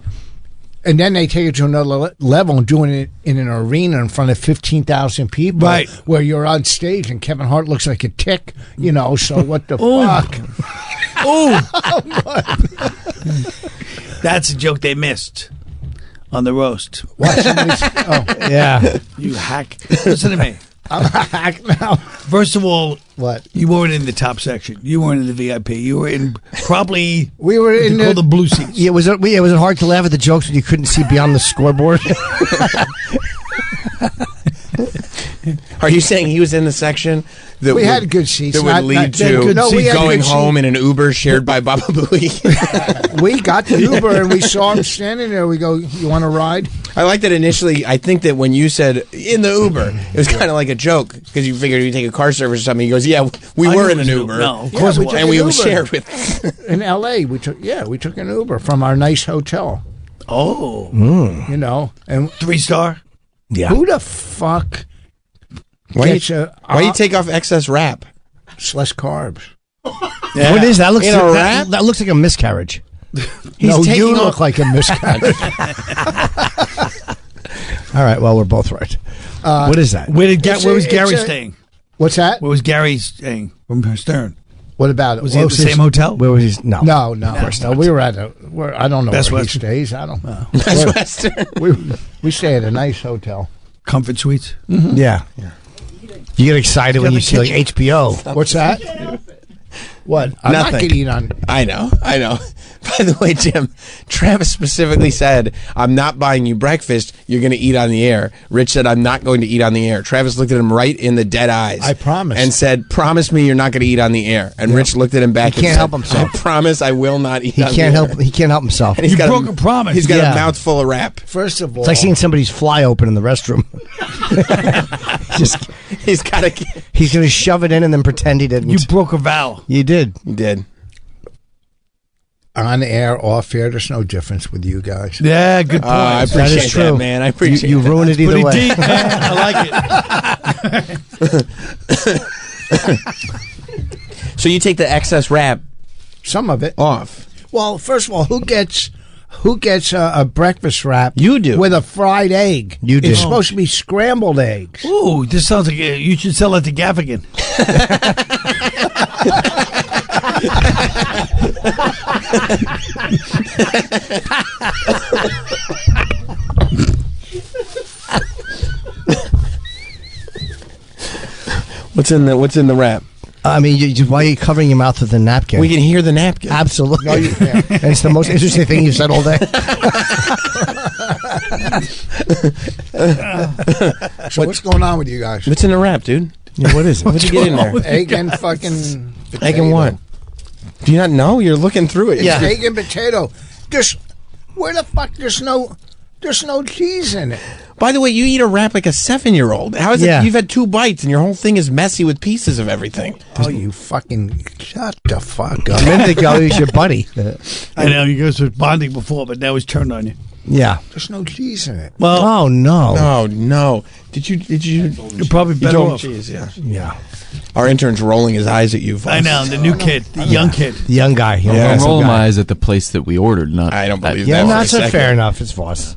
And then they take it to another level and doing it in an arena in front of 15,000 people, right? Where you're on stage and Kevin Hart looks like a tick, you know. So what the fuck? That's a joke they missed on the roast. What? Yeah. You hack. Listen to me. I'm a hack now. First of all, what? You weren't in the top section. You weren't in the VIP. You were in probably. We were in the blue seats. Yeah, was it hard to laugh at the jokes when you couldn't see beyond the scoreboard? Are you saying he was in the section that we had good seats that would lead to going home in an Uber shared by Baba Booey? We got the Uber and we saw him standing there. We go, "You want to ride?" I like that initially. I think that when you said in the Uber, it was kind of like a joke because you figured you'd take a car service or something. He goes, "Yeah, we were in an Uber." No, of course, and we shared with in L.A. We took an Uber from our nice hotel. Oh, you know, and 3-star. Yeah. Who the fuck? Why do you take off excess wrap? It's less carbs. Yeah. What is that? That looks like a miscarriage. You look like a miscarriage. All right. Well, we're both right. What is that? Where was Gary staying? What's that? Where was Gary staying from Stern? What about it? Was he at the same hotel? Where was he? No. Of course not. We were at I don't know Best where Western. he stays. I don't know. Best Western. We stay at a nice hotel. Comfort Suites. Mm-hmm. Yeah. You get excited when you see like HBO. What's that? What? I'm not Nothing. getting on. I know. By the way, Jim, Travis specifically said, "I'm not buying you breakfast. You're going to eat on the air." Rich said, "I'm not going to eat on the air." Travis looked at him right in the dead eyes. I promise. And said, "Promise me you're not going to eat on the air." And Rich looked at him back. He can't and help said, himself. "I promise I will not eat He on the can't air." help. He can't help himself. And he's got broke a promise. He's got Yeah. a mouthful of rap. First of all, It's like seeing somebody's fly open in the restroom. He's got a. He's going to shove it in and then pretend he didn't. You broke a vow. You did. You did. on air, off air, there's no difference with you guys. Yeah, good point. I appreciate That is true. that, man. I appreciate you that. ruined it either Pretty way. deep, man. I like it. So you take the excess wrap, some of it off. Well, first of all, who gets a breakfast wrap? You do. With a fried egg. You do. It's supposed to be scrambled eggs. Ooh, this sounds like you should sell it to Gaffigan. What's in the wrap? I mean, why are you covering your mouth with a napkin? We can hear the napkin. Absolutely. No, you can't. And it's the most interesting thing you've said all day. So what's going on with you guys? What's in the wrap, dude? Yeah, what is it? What'd you get in there? Egg and fucking potato. Egg and what? Do you not know? You're looking through it. It's egg and potato. Where the fuck? There's no cheese in it. By the way, you eat a wrap like a 7-year-old. How is it? You've had 2 bites and your whole thing is messy with pieces of everything. Oh, you fucking shut the fuck up. A minute ago, he was your buddy. I know you guys were bonding before, but now he's turned on you. Yeah. There's no cheese in it. Well, oh no, no. Did you? You're probably better don't off. cheese, yeah. Yeah. Our intern's rolling his eyes at you. Voss. I know the new kid, the young kid, the young guy. I'm rolling my eyes at the place that we ordered. Not. I don't believe yeah, that. not for a so second. fair enough. It's Voss.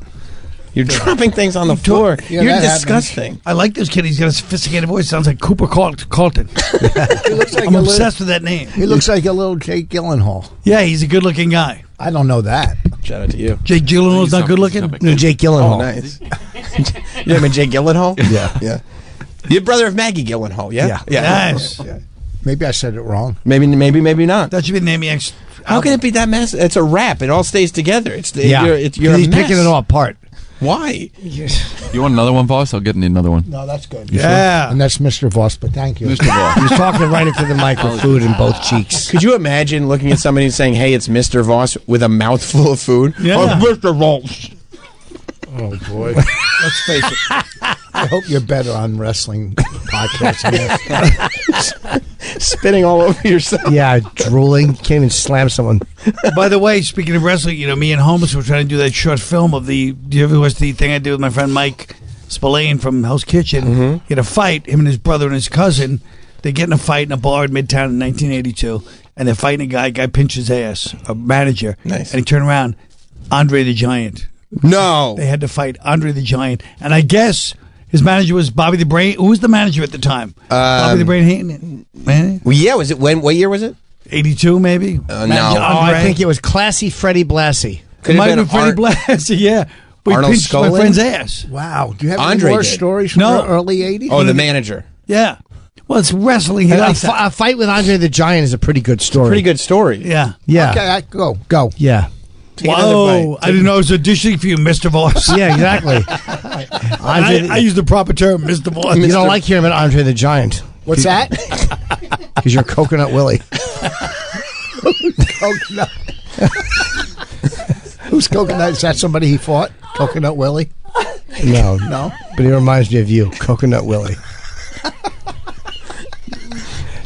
You're dropping things on the floor. Yeah, You're that disgusting. I like this kid. He's got a sophisticated voice. Sounds like Cooper Carlton. He looks like I'm obsessed with that name. He looks like a little Jake Gyllenhaal. Yeah, he's a good-looking guy. I don't know that. Shout out to you. Jake Gyllenhaal's not good-looking? No, Jake Gyllenhaal. Oh, nice. You know Jake Gyllenhaal? Yeah. Yeah. You're brother of Maggie Gyllenhaal, yeah? Yeah. Nice. Yeah. Maybe I said it wrong. Maybe not. That should be the name of the ex. How can it be that mess? It's a wrap. It all stays together. It's Yeah. You're He's a picking mess. it all apart. Why? You want another one, Voss? I'll get another one. No, that's good. Yeah. And that's Mr. Voss, but thank you. Mr. Voss. He was talking right into the mic with food in both cheeks. Could you imagine looking at somebody and saying, "Hey, it's Mr. Voss," with a mouthful of food? Yeah. Oh, Mr. Voss. Oh boy. Let's face it. I hope you're better on wrestling podcasts than this. Spitting all over yourself. Yeah, drooling. Can't even slam someone. By the way, speaking of wrestling, me and Holmes were trying to do that short film of do you ever watch the thing I did with my friend Mike Spillane from Hell's Kitchen? Mm-hmm. He had a fight, him and his brother and his cousin. They get in a fight in a bar in Midtown in 1982, and they're fighting a guy pinched his ass, a manager. Nice. And he turned around, Andre the Giant. No. They had to fight Andre the Giant. And I guess his manager was Bobby the Brain. Who was the manager at the time? Bobby the Brain man? Well, yeah, was it what year was it? 82 maybe? No. I think it was Classy Freddie Blassie. It might have been Freddie Blassie, yeah. But Arnold he pinched my Skolin? friend's ass. Wow. Do you have Andre any more did. stories from the early 80s? Oh, the manager. Yeah. Well, it's wrestling. He likes that. A fight with Andre the Giant is a pretty good story. Pretty good story. Yeah. Yeah. Okay, go. Yeah. Whoa. I didn't know I was auditioning for you, Mr. Voss. Yeah, exactly. I use the proper term, Mr. Voss. You don't like hearing about Andre the Giant. What's that? Because you're Coconut Willie. Coconut. Who's Coconut? Is that somebody he fought? Coconut Willie? No. No? But he reminds me of you, Coconut Willie.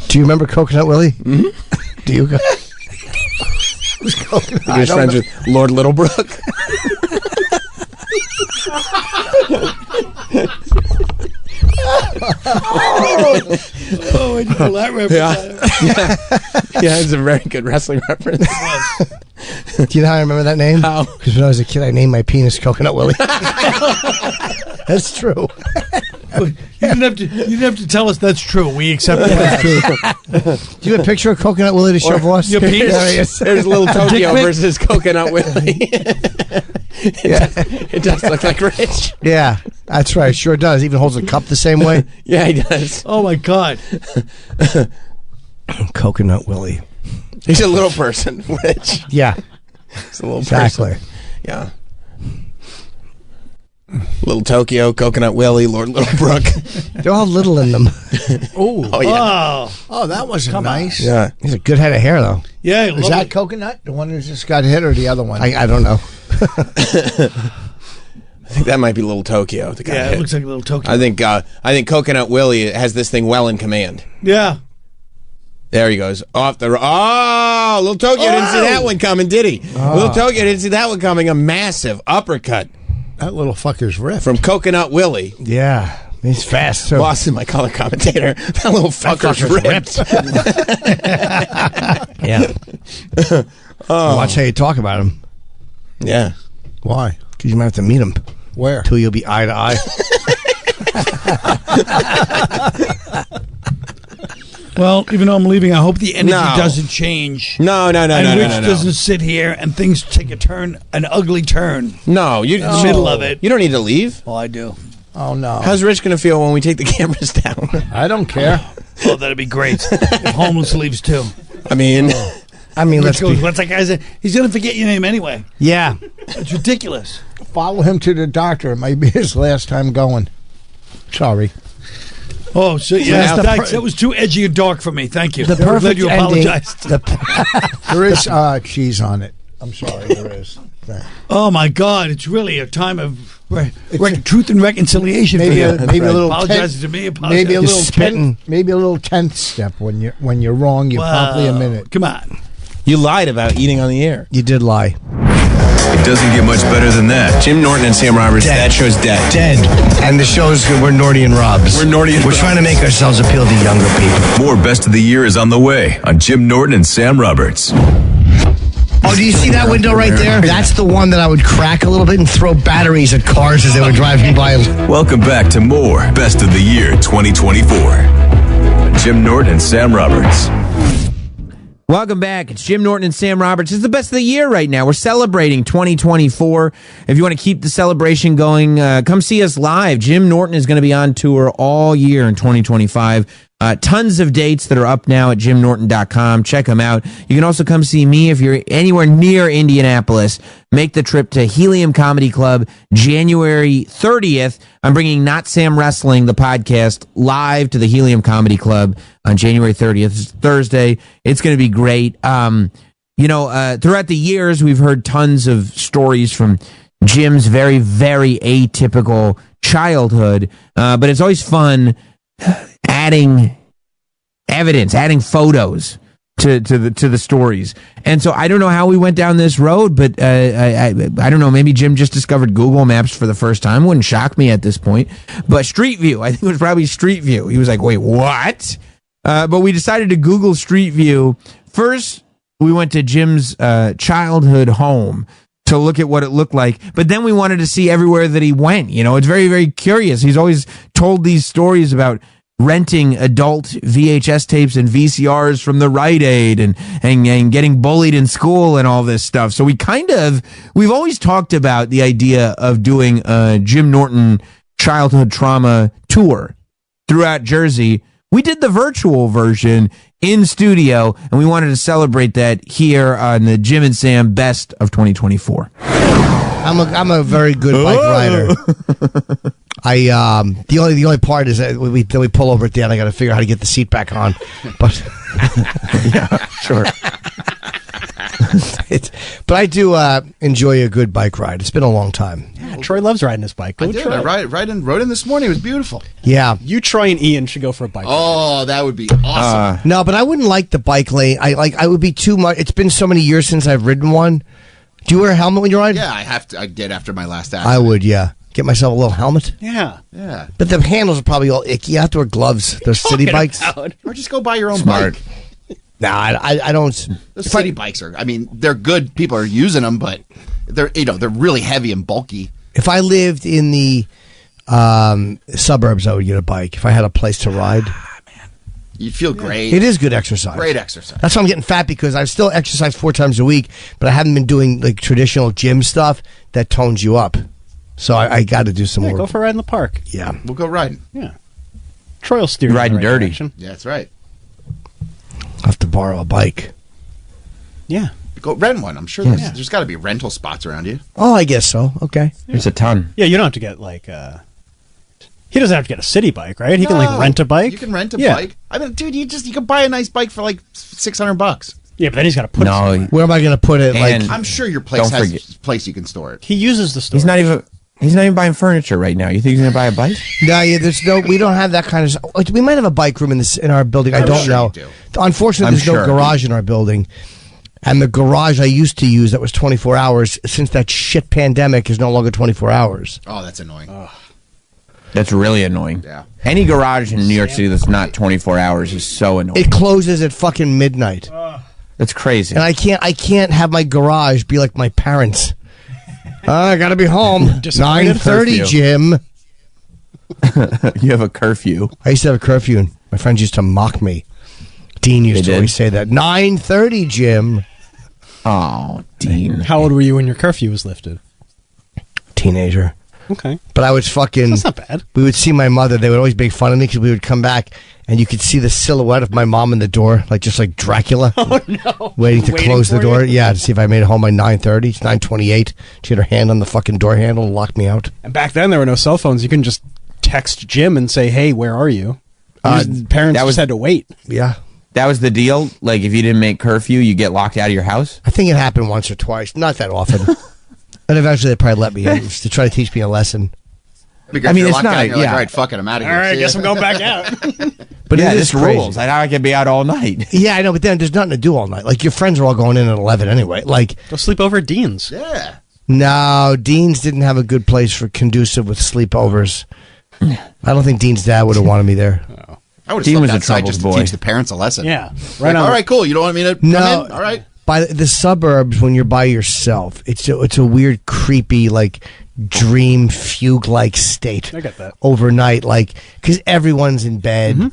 Do you remember Coconut Willie? Mm-hmm. Do you? Who's Coconut? You're good friends with Lord Littlebrook. Oh, I didn't know that reference. Yeah, it's a very good wrestling reference. Do you know how I remember that name? How? Because when I was a kid, I named my penis Coconut Willie. That's true. You didn't have to tell us that's true. We accept it. True. Do you have a picture of Coconut Willie to show Voss? Your penis? There he is. There's Little Tokyo versus Coconut Willie. It does look like Rich. Yeah, that's right. Sure does. Even holds a cup the same way. Yeah, he does. Oh, my God. Coconut Willie. He's a little person, Rich. Yeah. He's a little Exactly. person. Yeah. Little Tokyo, Coconut Willie, Lord Littlebrook. They're all little in them. Oh, yeah. Oh, that wasn't nice. Yeah. He's a good head of hair, though. Yeah, Is that Coconut? The one who just got hit or the other one? I don't know. I think that might be Little Tokyo. The guy Yeah, hit. it looks like a little Tokyo. I think Coconut Willie has this thing well in command. Yeah. There he goes. Off the... Oh! Little Tokyo didn't see that one coming, did he? Little Tokyo didn't see that one coming. A massive uppercut. That little fucker's ripped. From Coconut Willie. Yeah. He's fast, too. Voss is my color commentator. That little fucker's ripped. Yeah. Watch how you talk about him. Yeah. Why? Because you might have to meet him. Where? Till you'll be eye to eye. Well, even though I'm leaving, I hope the energy doesn't change. No. And Rich doesn't sit here and things take an ugly turn. No, you in the middle of it. You don't need to leave. Oh, I do. Oh, no. How's Rich going to feel when we take the cameras down? I don't care. Oh, that'd be great. If Homeless leaves too. I mean, Rich goes, what's that guy say? He's going to forget your name anyway. Yeah. It's ridiculous. Follow him to the doctor. It might be his last time going. Sorry. Oh, so yeah, that was too edgy and dark for me. Thank you. The perfect you ending. apologized. There is cheese on it. I'm sorry, there is. Oh my God! It's really a time of truth and reconciliation. Maybe for you. Maybe a little apologizing to me. Apologizing. Maybe a little 10th step when you're wrong. You promptly admit it. Come on. You lied about eating on the air. You did lie. It doesn't get much better than that. Jim Norton and Sam Roberts, that show's dead. Dead. And the show's we're Norty and Robs. We're trying to make ourselves appeal to younger people. More Best of the Year is on the way on Jim Norton and Sam Roberts. Oh, do you see that window right there? That's the one that I would crack a little bit and throw batteries at cars as they were driving by. Welcome back to more Best of the Year 2024. Jim Norton and Sam Roberts. Welcome back. It's Jim Norton and Sam Roberts. It's the best of the year right now. We're celebrating 2024. If you want to keep the celebration going, come see us live. Jim Norton is going to be on tour all year in 2025. Tons of dates that are up now at jimnorton.com. Check them out. You can also come see me if you're anywhere near Indianapolis. Make the trip to Helium Comedy Club January 30th. I'm bringing Not Sam Wrestling, the podcast, live to the Helium Comedy Club on January 30th. It's Thursday. It's going to be great. Throughout the years, we've heard tons of stories from Jim's very, very atypical childhood, but it's always fun adding evidence, adding photos to the stories. And so I don't know how we went down this road, but I don't know, maybe Jim just discovered Google Maps for the first time. Wouldn't shock me at this point. But Street View, I think it was probably Street View. He was like, wait, what? But we decided to Google Street View. First, we went to Jim's childhood home to look at what it looked like. But then we wanted to see everywhere that he went. You know, it's very, very curious. He's always told these stories about renting adult VHS tapes and VCRs from the Rite Aid and getting bullied in school and all this stuff. So we've always talked about the idea of doing a Jim Norton childhood trauma tour throughout Jersey. We did the virtual version in studio, and we wanted to celebrate that here on the Jim and Sam Best of 2024. I'm a very good bike rider. The only part is that we pull over at the end. I got to figure out how to get the seat back on. But yeah, sure. But I do enjoy a good bike ride. It's been a long time. Yeah, Troy loves riding his bike. I did. I rode in this morning. It was beautiful. Yeah. You, Troy, and Ian should go for a bike ride. Oh, that would be awesome. No, but I wouldn't like the bike lane. I would be too much. It's been so many years since I've ridden one. Do you wear a helmet when you ride? Yeah, I have to. I did after my last accident. I would, yeah. Get myself a little helmet. Yeah. But the handles are probably all icky. You have to wear gloves. Those city bikes. Or just go buy your own bike. Nah, I don't. Those city bikes are. I mean, they're good. People are using them, but they're really heavy and bulky. If I lived in the suburbs, I would get a bike. If I had a place to ride. You'd feel great. It is good exercise. Great exercise. That's why I'm getting fat, because I still exercise 4 times a week, but I haven't been doing like traditional gym stuff that tones you up. So I got to do some more. Go for a ride in the park. Yeah. We'll go riding. Yeah. Troy will steer you riding in the right dirty. direction. Yeah, that's right. I'll have to borrow a bike. Yeah. Go rent one. I'm sure there's got to be rental spots around you. Oh, I guess so. Okay. There's a ton. Yeah, you don't have to get like he doesn't have to get a city bike, right? He can like rent a bike. You can rent a bike. I mean, dude, you can buy a nice bike for like $600. Yeah, but then he's got to put it somewhere. Where am I going to put it? Like, I'm sure your place has a place you can store it. He uses the storage. He's not even buying furniture right now. You think he's going to buy a bike? No, we don't have that kind of. We might have a bike room in our building. I don't know. Unfortunately, there's no garage in our building, and the garage I used to use that was 24 hours. Since that shit pandemic is no longer 24 hours. Oh, that's annoying. That's really annoying. Yeah. Any garage in New York City that's not 24 hours is so annoying. It closes at fucking midnight. That's crazy. And I can't have my garage be like my parents. I gotta be home. 9:30, Jim. You have a curfew. I used to have a curfew, and my friends used to mock me. Dean used to always say that. 9:30, Jim. Oh, Dean. How old were you when your curfew was lifted? Teenager. Okay. But I was fucking... That's not bad. We would see my mother. They would always make fun of me because we would come back and you could see the silhouette of my mom in the door, just like Dracula. Oh, no. Waiting to close the door. Yeah, to see if I made it home by 9:30. It's 9:28. She had her hand on the fucking door handle and locked me out. And back then, there were no cell phones. You couldn't just text Jim and say, hey, where are you? Parents just had to wait. Yeah. That was the deal? Like, if you didn't make curfew, you get locked out of your house? I think it happened once or twice. Not that often. And eventually they probably let me in to try to teach me a lesson. Because it's not. Out, like, all right, fuck it, I'm out of here. All right, I guess I'm going back out. But yeah, it is this rules. I can be out all night. Yeah, I know, but then there's nothing to do all night. Like, your friends are all going in at 11 anyway. Like, go sleep over at Dean's. Yeah. No, Dean's didn't have a good place for conducive with sleepovers. I don't think Dean's dad would have wanted me there. Oh. I would have slept outside just to teach the parents a lesson. Yeah. Right. All right, cool. You don't want me to come in? All right. By the suburbs, when you're by yourself, it's a weird, creepy, like, dream fugue-like state. I get that. Overnight, like, because everyone's in bed. Mm-hmm.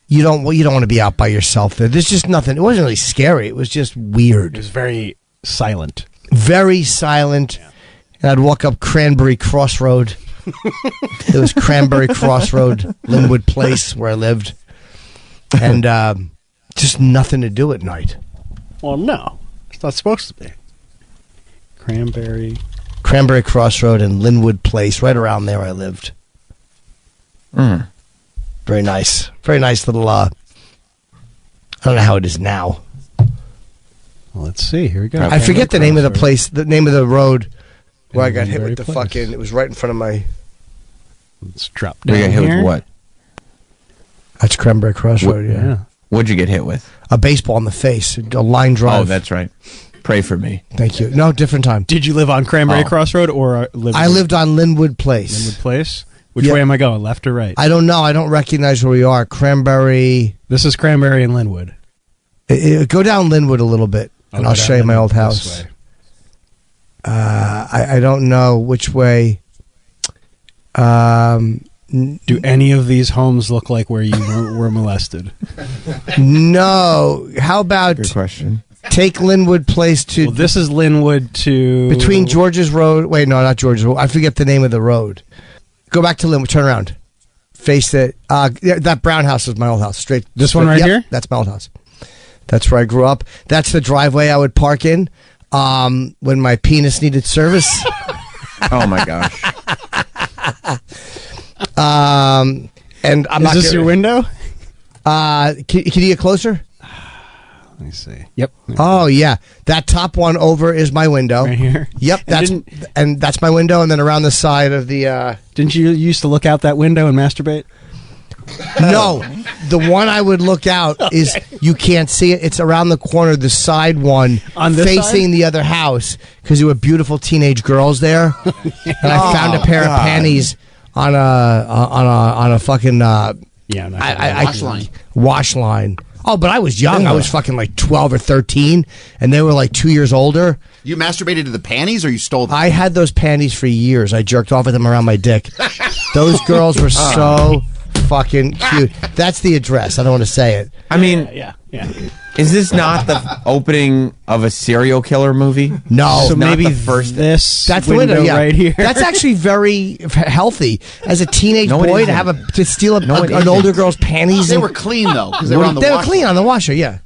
You don't want to be out by yourself there. There's just nothing. It wasn't really scary. It was just weird. It was very silent. Very silent. Yeah. And I'd walk up Cranberry Crossroad. There was Cranberry Crossroad, Linwood Place, where I lived. And just nothing to do at night. Well, no. It's not supposed to be. Cranberry Crossroad and Linwood Place, right around there I lived. Very nice. Very nice little, I don't know how it is now. Well, let's see. Here we go. I forget the name of the place, the name of the road. Where I got hit with the fucking. It was right in front of my. Let's drop We down got hit here. with what? That's Cranberry Crossroad. Yeah. What'd you get hit with? A baseball in the face. A line drive. Oh, that's right. Pray for me. Thank you. No, different time. Did you live on Cranberry Crossroad or I lived on Linwood Place. Linwood Place? Which way am I going, left or right? I don't know. I don't recognize where we are. Cranberry. This is Cranberry and Linwood. Go down Linwood a little bit, and I'll show you my old house. I don't know which way. Do any of these homes look like where you were molested? No. How about Good question. Take Linwood Place to... Well, this is Linwood to... Between George's Road... Wait, no, not George's Road. I forget the name of the road. Go back to Linwood. Turn around. Face it. That brown house is my old house. Straight. This one right here? That's my old house. That's where I grew up. That's the driveway I would park in when my penis needed service. Oh, my gosh. And I'm Is this your window? Can you get closer? Let me see. Yep. Oh yeah, that top one over is my window. Right here. Yep, and that's my window, and then around the side of the. Didn't you used to look out that window and masturbate? No, the one I would look out is you can't see it. It's around the corner, the side one, on this facing side? the other house, because there were beautiful teenage girls there, and I found a pair of panties on a fucking wash line. Oh, but I was young. I was fucking like 12 or 13, and they were like 2 years older. You masturbated to the panties, or you stole them? I had those panties for years. I jerked off with them around my dick. Those girls were so fucking cute. That's the address. I don't want to say it. I mean, yeah. Is this not the opening of a serial killer movie? No. So Not maybe the first. this That's the window, yeah. right here. That's actually very healthy as a teenage No, it boy isn't. to steal No, it an isn't. older girl's panties. They were clean though, because they were on the They were washer. clean on the washer. Yeah,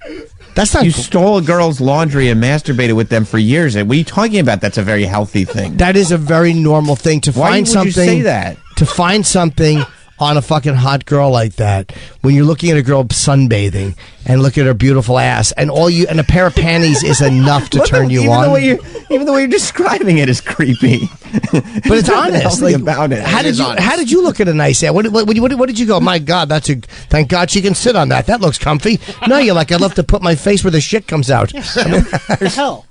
that's not. You stole a girl's laundry and masturbated with them for years. What are you talking about? That's a very healthy thing. That is a very normal thing to Why find would something. you say that? To find something on a fucking hot girl like that, when you're looking at a girl sunbathing and look at her beautiful ass, and a pair of panties is enough to turn you on. Even the way you're describing it is creepy. But it's honest. Like, about it. How did you look at a nice ass? What did you go? My God, thank God she can sit on that. That looks comfy. No, you're like, I'd love to put my face where the shit comes out. There's hell.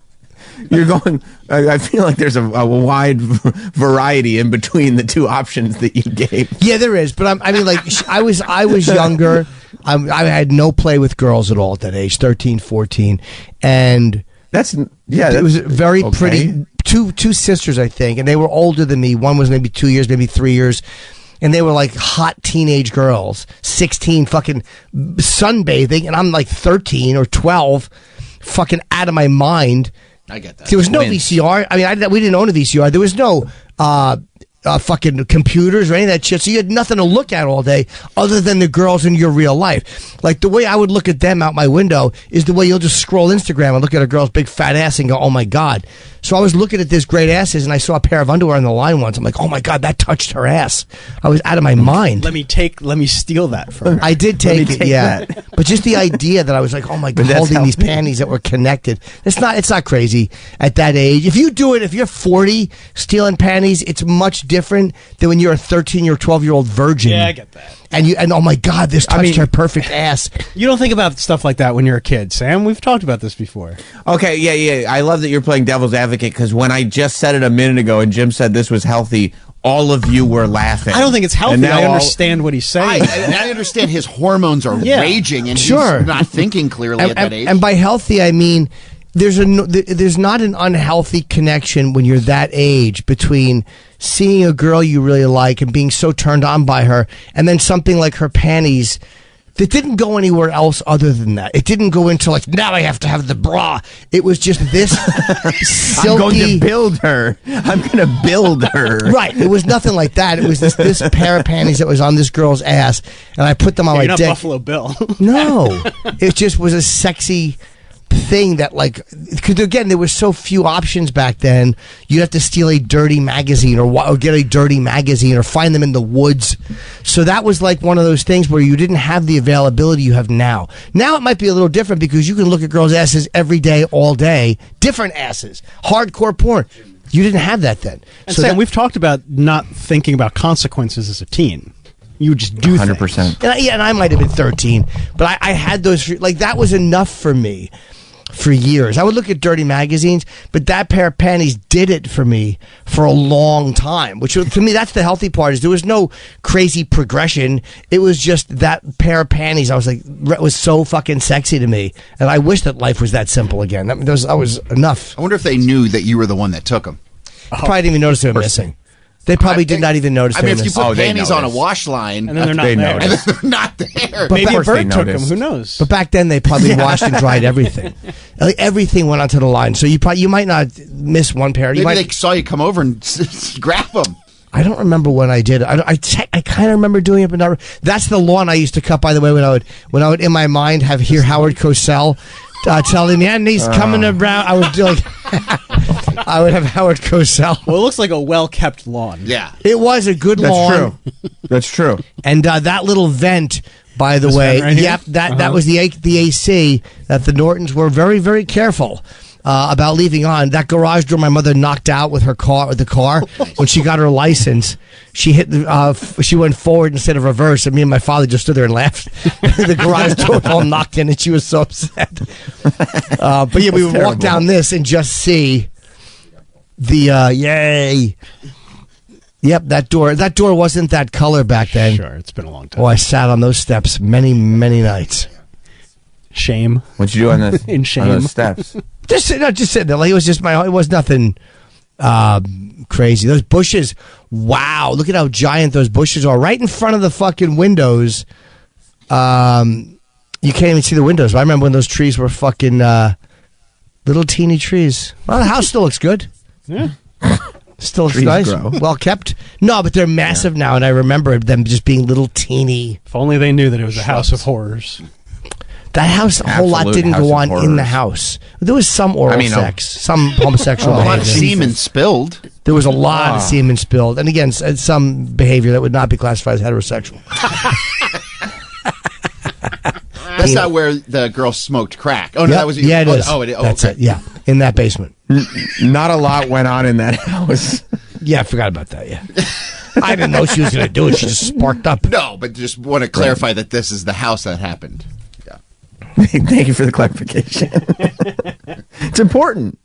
You're going. I feel like there's a wide variety in between the two options that you gave. Yeah, there is. But I mean, like, I was younger. I had no play with girls at all at that age, 13, 14, and it was very pretty. Two sisters, I think, and they were older than me. One was maybe 2 years, maybe 3 years. And they were like hot teenage girls, 16, fucking sunbathing, and I'm like 13 or 12, fucking out of my mind. I get that. There was no VCR. I mean, we didn't own a VCR. There was no fucking computers or any of that shit. So you had nothing to look at all day other than the girls in your real life. Like the way I would look at them out my window is the way you'll just scroll Instagram and look at a girl's big fat ass and go, oh my God. So I was looking at this great asses and I saw a pair of underwear on the line once. I'm like, oh my God, that touched her ass. I was out of my mind. Let me steal that from her. I did take it, yeah. But just the idea that I was like, oh my God, holding these panties that were connected. It's not crazy at that age. If you do it, if you're 40 stealing panties, it's much different than when you're a 13 or 12-year-old virgin. Yeah, I get that. And oh my God, this touched her perfect ass. You don't think about stuff like that when you're a kid, Sam. We've talked about this before. Okay, yeah. I love that you're playing devil's advocate because when I just said it a minute ago and Jim said this was healthy, all of you were laughing. I don't think it's healthy. I understand what he's saying. I understand his hormones are raging and he's not thinking clearly at that age. And by healthy, I mean there's not an unhealthy connection when you're that age between seeing a girl you really like and being so turned on by her, and then something like her panties that didn't go anywhere else other than that. It didn't go into like, now I have to have the bra. It was just this silky... I'm going to build her. I'm going to build her. Right. It was nothing like that. It was this pair of panties that was on this girl's ass, and I put them on my you're dick. not Buffalo Bill. No. It just was a sexy thing that, like, because again, there were so few options back then. You'd have to steal a dirty magazine or get a dirty magazine or find them in the woods. So that was like one of those things where you didn't have the availability you have now. Now it might be a little different because you can look at girls' asses every day, all day. Different asses. Hardcore porn. You didn't have that then. And Sam, we've talked about not thinking about consequences as a teen. You would just do 100%. And I might have been 13, but I had those, like, that was enough for me for years. I would look at dirty magazines, but that pair of panties did it for me for a long time, which to me, that's the healthy part, is there was no crazy progression. It was just that pair of panties. I was like, it was so fucking sexy to me. And I wish that life was that simple again. That was enough. I wonder if they knew that you were the one that took them. Probably didn't even notice they were missing. They probably did not even notice. I mean, if you put panties on a wash line, and then they're not there. And then they're not there. But maybe a bird took them. Who knows? But back then, they probably washed and dried everything. Like, everything went onto the line, so you might not miss one pair. Maybe they saw you come over and grab them. I don't remember when I did it. I kind of remember doing it, but not. That's the lawn I used to cut, by the way, when I would in my mind hear Howard Cosell telling me, and he's coming around. I would do like. I would have Howard Cosell. Well, it looks like a well-kept lawn. Yeah. It was a good lawn. That's true. And that little vent, by the This way, vent right here? yep, that was the AC that the Nortons were very, very careful about leaving on. That garage door my mother knocked out with the car when she got her license. She hit she went forward instead of reverse, and me and my father just stood there and laughed. The garage door was all knocked in, and she was so upset. But yeah, we would walk down this and just see the yay. Yep, that door wasn't that color back then. Sure, it's been a long time. Oh, I sat on those steps many, many nights. Shame. What'd you do on the in shame on those steps? Just sitting there. Like, it was just it was nothing crazy. Those bushes, wow! Look at how giant those bushes are, right in front of the fucking windows. You can't even see the windows. But I remember when those trees were fucking little teeny trees. Well, the house still looks good. Yeah. Still looks Trees nice. grow. Well kept. No, but they're massive now, and I remember them just being little teeny. If only they knew that it was a house of horrors. That house, a whole lot Absolute didn't house go of on in horrors. the house. There was some oral sex, some homosexual A lot of behavior. semen spilled. There was a lot of semen spilled. And again, some behavior that would not be classified as heterosexual. That's not where the girl smoked crack. Oh, no, Yep. that was... Yeah, it is. That's okay. it, yeah. In that basement. Not a lot went on in that house. Yeah, I forgot about that, yeah. I didn't know she was going to do it. She just sparked up. No, but just want to clarify that this is the house that happened. Yeah. Thank you for the clarification. It's important.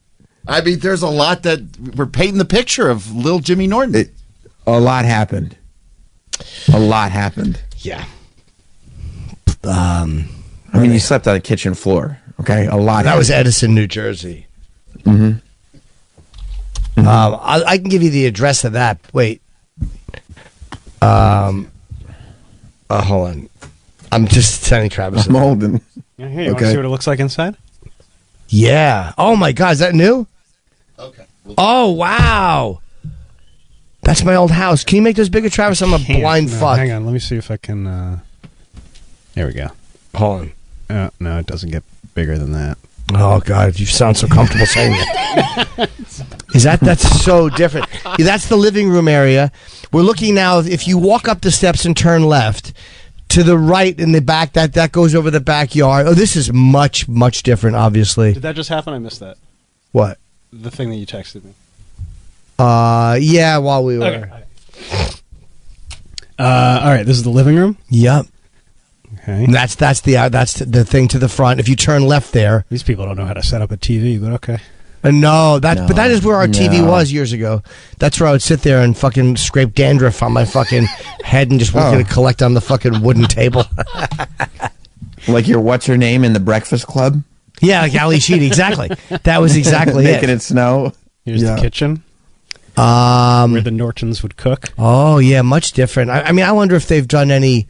I mean, there's a lot that we're painting the picture of little Jimmy Norton. A lot happened. A lot happened. Yeah. I mean, you slept on the kitchen floor. Okay, a lot. That was Edison, New Jersey. Mm-hmm. I can give you the address of that. Wait. Hold on. I'm just sending Travis. I'm holding. Yeah, here, you want to see what it looks like inside? Yeah. Oh my God, is that new? Okay. Oh wow. That's my old house. Can you make those bigger, Travis? I'm a blind fuck. Hang on, let me see if I can. There we go. Hold on. No, it doesn't get bigger than that. Oh God, you sound so comfortable saying that. That's so different. Yeah, that's the living room area. We're looking now. If you walk up the steps and turn left, to the right in the back, that goes over the backyard. Oh, this is much, much different. Obviously. Did that just happen? I missed that. What? The thing that you texted me. Yeah, while we were. Okay. All right, this is the living room. Yep. Okay. And that's the thing to the front. If you turn left there, these people don't know how to set up a TV, but okay. But that is where our TV was years ago. That's where I would sit there and fucking scrape dandruff on my fucking head and just want to collect on the fucking wooden table. Like your what's her name in the Breakfast Club? Yeah, like Ali Sheedy. Exactly. That was exactly Making it snow. Here's the kitchen. Where the Nortons would cook. Oh yeah, much different. I mean, I wonder if they've done any.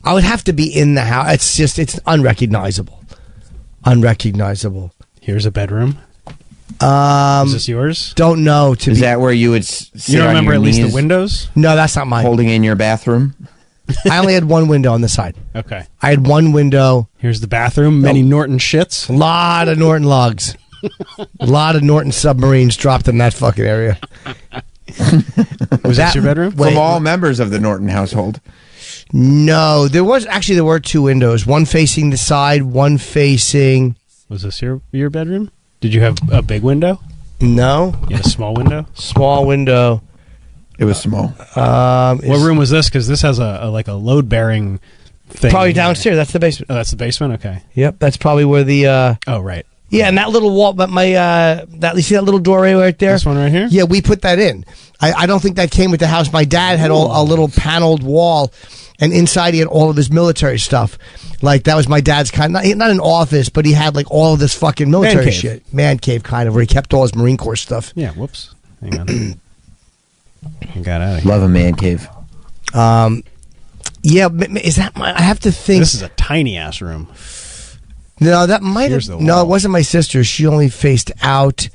I would have to be in the house. It's unrecognizable. Unrecognizable. Here's a bedroom. Is this yours? Don't know. Is that where you would sit You don't on remember your at least knees the windows? No, that's not mine. Holding in your bathroom? I only had one window on the side. Okay. I had one window. Here's the bathroom. Many Norton shits. A lot of Norton logs. A lot of Norton submarines dropped in that fucking area. Was that your bedroom? From all members of the Norton household. No, there were two windows. One facing the side, one facing. Was this your bedroom? Did you have a big window? No. You had a small window? Small window. It was small. What room was this? Because this has a load-bearing thing. Probably downstairs. That's the basement. Oh, that's the basement? Okay. Yep, that's probably where the... oh, right. Yeah, and that little wall, but you see that little doorway right there? This one right here? Yeah, we put that in. I don't think that came with the house. My dad had a little paneled wall, and inside he had all of his military stuff. Like, that was my dad's not an office, but he had like all of this fucking military shit. Man cave, kind of, where he kept all his Marine Corps stuff. Yeah, whoops. Hang on. I got out of here. Love a man cave. Yeah, is that I have to think. This is a tiny-ass room. No, that might have... No, it wasn't my sister. She only faced out...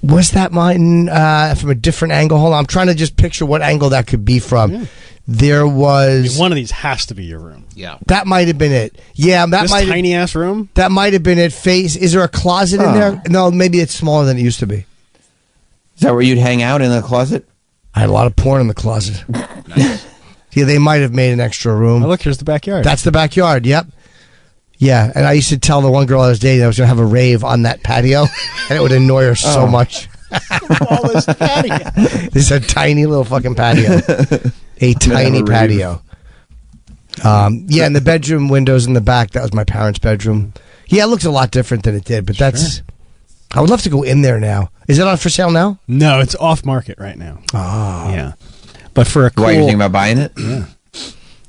Was that mine from a different angle? Hold on. I'm trying to just picture what angle that could be from. Yeah. There was... One of these has to be your room. Yeah. That might have been it. Yeah, that this might tiny-ass room? That might have been it. Is there a closet in there? No, maybe it's smaller than it used to be. Is that where you'd hang out, in the closet? I had a lot of porn in the closet. Nice. Yeah, they might have made an extra room. Oh, look, here's the backyard. That's the backyard, yep. Yeah, and I used to tell the one girl I was dating I was going to have a rave on that patio, and it would annoy her so much. All this patio. This is a tiny little fucking patio. A tiny patio. Yeah, and the bedroom windows in the back, that was my parents' bedroom. Yeah, it looks a lot different than it did, but that's... I would love to go in there now. Is it on for sale now? No, it's off market right now. Oh. Yeah. But for a cool... Why, you thinking about buying it? Yeah.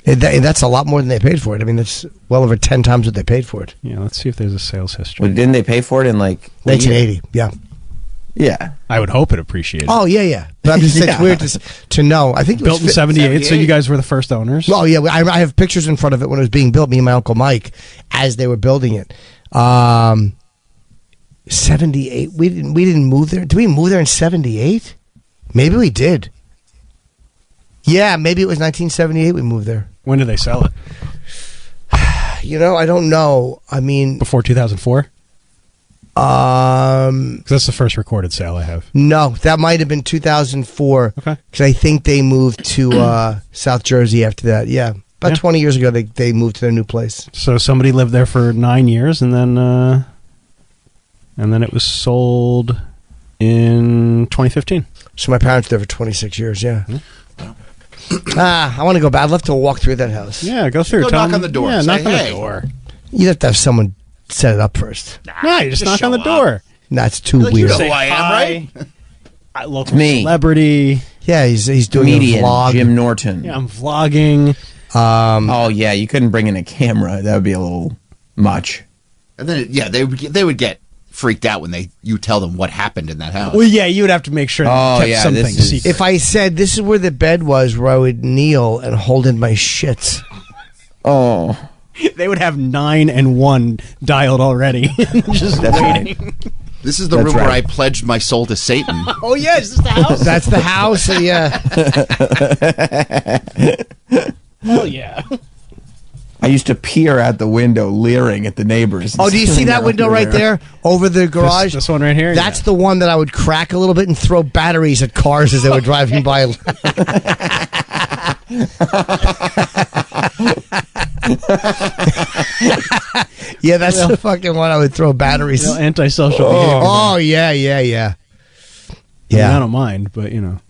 That's a lot more than they paid for it. I mean, that's well over 10 times what they paid for it. Yeah, let's see if there's a sales history. Well, didn't they pay for it in like... 1980, yeah. Yeah. I would hope it appreciated. Oh, yeah. But I'm just it's weird to know. I think it built was in 78, so you guys were the first owners? Oh, yeah. I have pictures in front of it when it was being built, me and my Uncle Mike, as they were building it. 78. We didn't move there. Did we move there in 78? Maybe we did. Yeah, maybe it was 1978 we moved there. When did they sell it? I don't know. I mean... Before 2004? Because that's the first recorded sale I have. No, that might have been 2004. Okay. Because I think they moved to South Jersey after that. Yeah. About 20 years ago, they moved to their new place. So somebody lived there for 9 years, and then it was sold in 2015. So my parents were there for 26 years, yeah. I want to go back. I'd love to walk through that house. Yeah, go through. Go knock on the door. Yeah, Say, knock on the hey. door. You'd have to have someone set it up first. No, you just knock on the door. That's too Like, weird. you know who I am, right? Local Me. celebrity. Yeah, he's doing Comedian a vlog. Jim Norton. Yeah, I'm vlogging. Oh, yeah, you couldn't bring in a camera. That would be a little much. And then, they would get freaked out when you tell them what happened in that house. Well, yeah, you would have to make sure that you kept something secret. If I said this is where the bed was, where I would kneel and hold in my shits. Oh. They would have 9 and 1 dialed already. Just That's waiting. right. This is the That's room where I right. pledged my soul to Satan. Oh, yeah, is this the house? That's the house, yeah. Hell yeah. I used to peer out the window, leering at the neighbors. Oh, do you see that window right there over the garage? This one right here? That's the one that I would crack a little bit and throw batteries at cars as they were driving by. Yeah, that's the fucking one I would throw batteries. Real antisocial behavior. Oh, yeah. I don't mind, but No,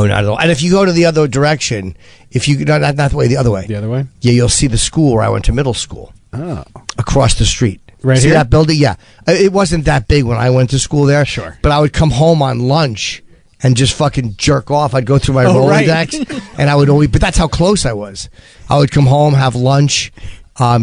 not at all. And if you go to the other direction, not the way, the other way. The other way? Yeah, you'll see the school where I went to middle school. Oh. Across the street. Right see here? that building? Yeah. It wasn't that big when I went to school there. Sure. But I would come home on lunch and just fucking jerk off. I'd go through my Rolodex and I would always, but that's how close I was. I would come home, have lunch,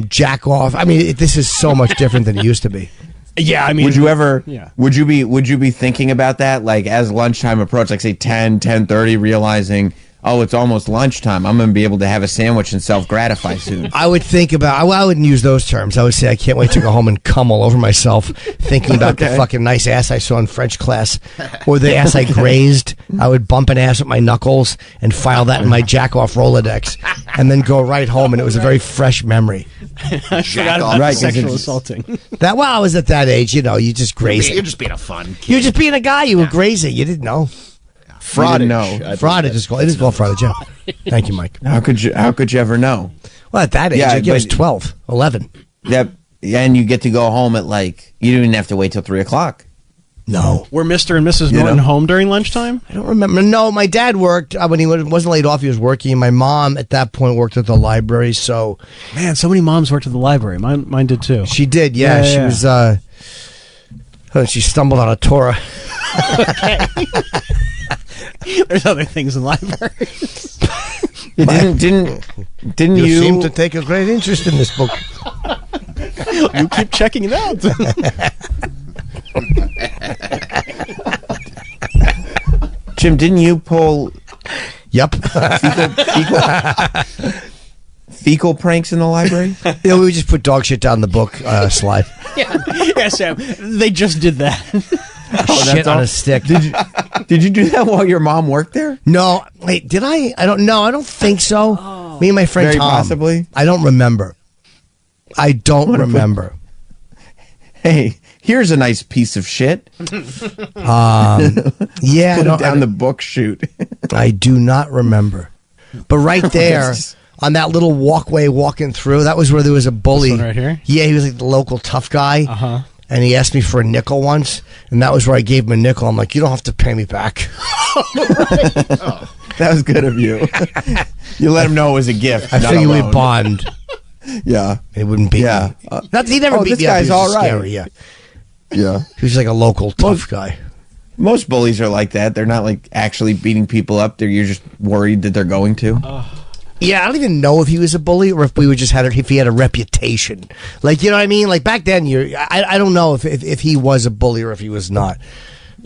jack off. I mean, this is so much different than it used to be. Yeah, I mean, would you ever? Yeah. Would you be thinking about that, like as lunchtime approached, like say 10:30, realizing, oh, it's almost lunchtime. I'm going to be able to have a sandwich and self-gratify soon. I would think about. Well, I wouldn't use those terms. I would say I can't wait to go home and cum all over myself, thinking about the fucking nice ass I saw in French class, or the ass I grazed. I would bump an ass with my knuckles and file that in my jack off Rolodex, and then go right home. And it was a very fresh memory. I forgot about sexual assaulting. I was at that age. You just grazing. You're just being a fun kid. You're just being a guy. You were grazing. You didn't know. Fraudage. No, fraudage is called. It is called fraudage. Yeah. Thank you, Mike. How could you ever know? Well, at that age, I was 12, 11. Yep. And you get to go home at you didn't even have to wait till 3:00. No. Were Mr. and Mrs. Norton home during lunchtime? I don't remember. No, my dad worked when he wasn't laid off. He was working. My mom at that point worked at the library. So, man, so many moms worked at the library. Mine did too. She did. Yeah, she was. She stumbled on a Torah. There's other things in libraries. Didn't you seem to take a great interest in this book? You keep checking it out. Jim, didn't you pull? Yep. Fecal pranks in the library? Yeah, we would just put dog shit down the book slide. Yeah, Sam. They just did that. Shit on a stick. Did you do that while your mom worked there? No. Wait, did I? I don't know. I don't think so. Me and my friend Very Tom. possibly. I don't remember. I don't remember. Hey, here's a nice piece of shit. Yeah. Put it down the book chute. I do not remember. But right there, on that little walkway walking through, that was where there was a bully. This one right here? Yeah, he was like the local tough guy. Uh-huh. And he asked me for a nickel once, and that was where I gave him a nickel. I'm like, you don't have to pay me back. That was good of you. You let him know it was a gift. I not figured a we loan. bond. Yeah. It wouldn't beat Yeah. me. He never beat this me up. guy's He was all just right. scary, yeah. Yeah. He was like a local tough guy. Most bullies are like that. They're not like actually beating people up. You're just worried that they're going to. Yeah, I don't even know if he was a bully or if we would just if he had a reputation. Like, you know what I mean? Like back then, I don't know if he was a bully or if he was not.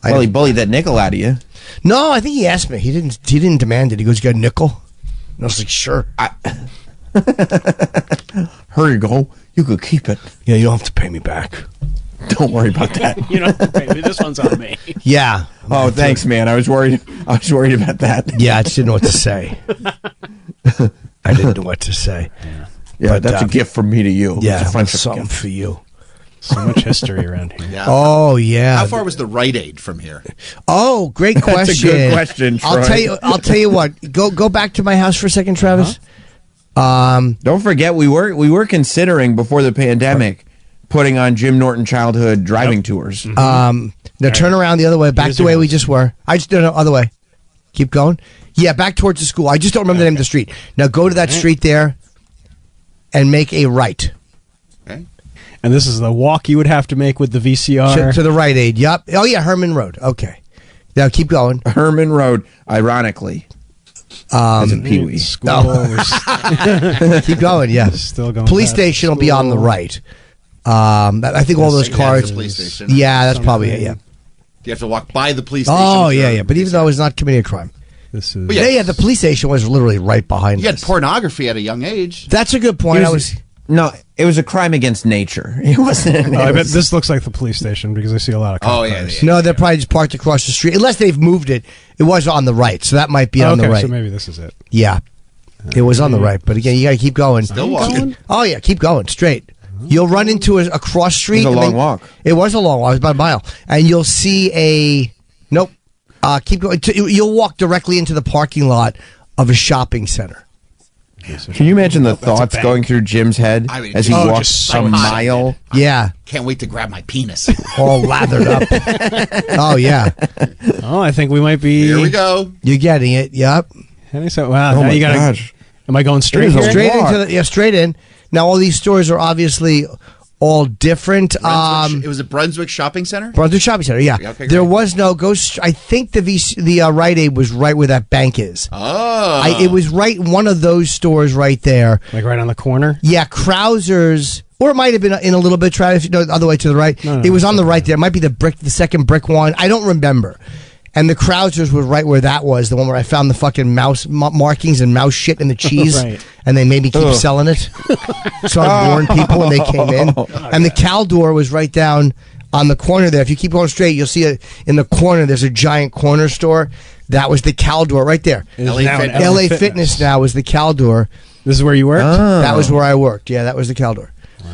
Well, he bullied that nickel out of you. No, I think he asked me. He didn't demand it. He goes, "You got a nickel?" And I was like, "Sure." Here you go. You could keep it. Yeah, you don't have to pay me back. Don't worry about that. You don't have to pay me. This one's on me. Yeah. Oh, thanks, man. I was worried about that. Yeah, I just didn't know what to say. I didn't know what to say. Yeah, But, that's a gift from me to you. Yeah, It's a that's friendship something gift. for you. So much history around here. Yeah. Oh yeah. How far was the Rite Aid from here? Oh, great question. That's a good question, Troy. I'll tell you what. Go back to my house for a second, Travis. Don't forget, we were considering before the pandemic putting on Jim Norton childhood driving tours. Now turn around the other way, back the way we just were. I just don't know, other way. Keep going. Yeah, back towards the school. I just don't remember the name of the street. Now go to that street there and make a right. Okay. And this is the walk you would have to make with the VCR. To the Rite Aid. Yep. Oh yeah, Herman Road. Okay. Now keep going. Herman Road, ironically. As in Pee Wee. Keep going. Yeah. Still going. Police past station will be on the right. I think all those cars. the police station. Yeah, that's probably it. Yeah. You have to walk by the police station. Oh if yeah, you're- yeah. But even though I was not committing a crime. This is. But Yeah, the police station was literally right behind You had us. pornography at a young age. That's a good point. No, it was a crime against nature. It wasn't. Oh, I bet this looks like the police station because I see a lot of cop cars. No, they're probably just parked across the street. Unless they've moved it. It was on the right, so that might be on the right. So maybe this is it. Yeah. It was on the right, but again, you got to keep going. Still walking. Oh yeah, keep going straight. You'll run into a cross street. It was a long walk. It was a long walk. It was about a mile, and you'll see a nope. Keep going. You'll walk directly into the parking lot of a shopping center. Can you imagine the thoughts going through Jim's head as he walks a mile? Yeah. Can't wait to grab my penis. All lathered up. Oh yeah. Oh, I think we might be. Here we go. You're getting it. Yep. So, wow. Oh now my you gotta. gosh. Am I going straight? It is a Here? Straight walk. into straight in. Now all these stores are obviously all different. It was a Brunswick Shopping Center? Brunswick Shopping Center, yeah. Okay, there great. was no I think the Rite Aid was right where that bank is. Oh. It was right in one of those stores right there. Like right on the corner. Yeah, Krauser's, or it might have been in a little bit. Try if you know the other way to the right. No, it was on the right there. It might be the second brick one. I don't remember. And the Krausers was right where that was, the one where I found the fucking mouse markings and mouse shit in the cheese, Right. and they made me keep selling it. So I warned people when they came in. And the Caldor was right down on the corner there. If you keep going straight, you'll see in the corner, there's a giant corner store. That was the Caldor right there. LA Fitness now is the Caldor. This is where you worked? That was where I worked. Yeah, that was the Caldor.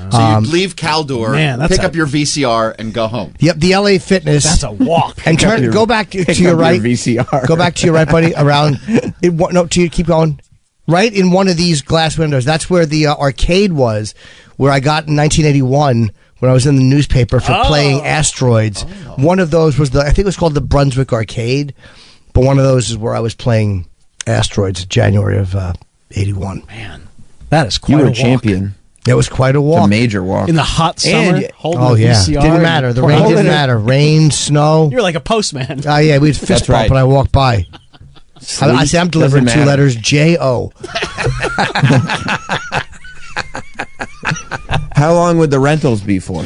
So you'd leave Caldor, man, that's pick up your VCR, and go home. Yep, the LA Fitness. That's a walk. And go back to your right. VCR. Go back to your right, buddy. Around. Keep going. Right in one of these glass windows. That's where the arcade was, where I got in 1981 when I was in the newspaper for playing asteroids. One of those was I think it was called the Brunswick Arcade, but one of those is where I was playing asteroids in January of 81. Man, that is quite You were a a champion. It was quite a walk. It's a major walk. In the hot summer, holding the VCR. Didn't matter. The rain didn't matter. Rain, snow. You're like a postman. Oh, yeah, we'd fist bump when I walked by. I say I'm delivering 2 letters, J-O. How long would the rentals be for?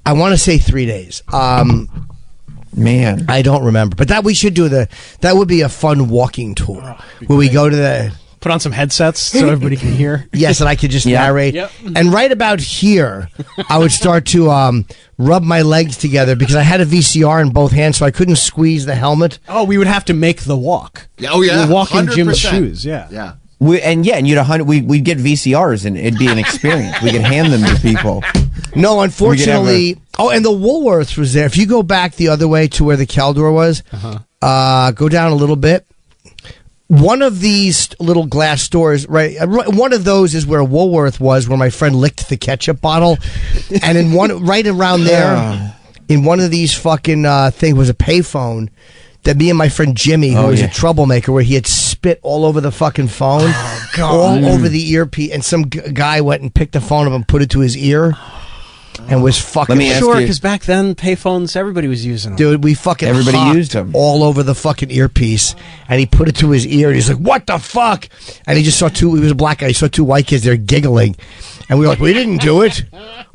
I want to say 3 days. Man, I don't remember, but that we should do that would be a fun walking tour where we go to the. Put on some headsets so everybody can hear. Yes, and I could just narrate. Yep. And right about here, I would start to rub my legs together because I had a VCR in both hands, so I couldn't squeeze the helmet. Oh, we would have to make the walk. Oh yeah, We're walking 100%. Jim's shoes. Yeah. Yeah. And we'd get VCRs and it'd be an experience. We could hand them to people. No, unfortunately. Oh, and the Woolworths was there. If you go back the other way to where the Caldor was, go down a little bit. One of these little glass stores, right? One of those is where Woolworth was, where my friend licked the ketchup bottle, and in one right around there, in one of these fucking things was a payphone that me and my friend Jimmy, who was a troublemaker, where he had spit all over the fucking phone, all over the earpiece, and some guy went and picked the phone up and put it to his ear. And was fucking sure because back then payphones everybody was using them. Dude, we fucking everybody hopped used them all over the fucking earpiece, and he put it to his ear, and he's like, "What the fuck?" And he just saw he was a black guy. He saw 2 white kids there giggling, and we were like, "We didn't do it,"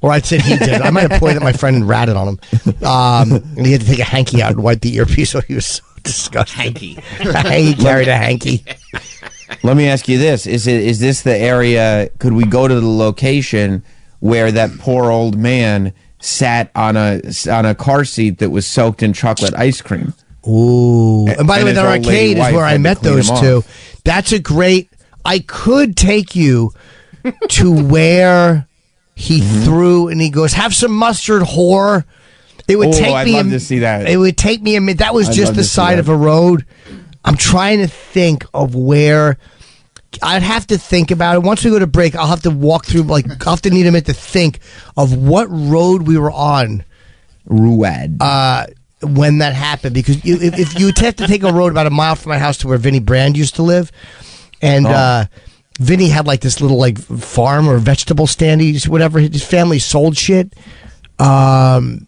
or I said he did. I might have pointed at my friend and ratted on him, and he had to take a hanky out and wipe the earpiece, so he was so disgusted. Hanky. He carried a hanky. Let me ask you this: Is this the area? Could we go to the location where that poor old man sat on a car seat that was soaked in chocolate ice cream? Ooh. And by the way, his the old lady arcade is wife where I had to met clean those him two. off. That's a great... I could take you to where he threw, and he goes, "Have some mustard, whore." It would take I'd me love to see that. It would take me a minute. That was I'd just love the to see side that. of a road. I'm trying to think of where... I'd have to think about it. Once we go to break, I'll have to walk through, I'll have to need a minute to think of what road we were on. Ruad. When that happened. Because if you would have to take a road about a mile from my house to where Vinnie Brand used to live. And Vinnie had like this little like farm or vegetable stand. Whatever. His family sold shit. And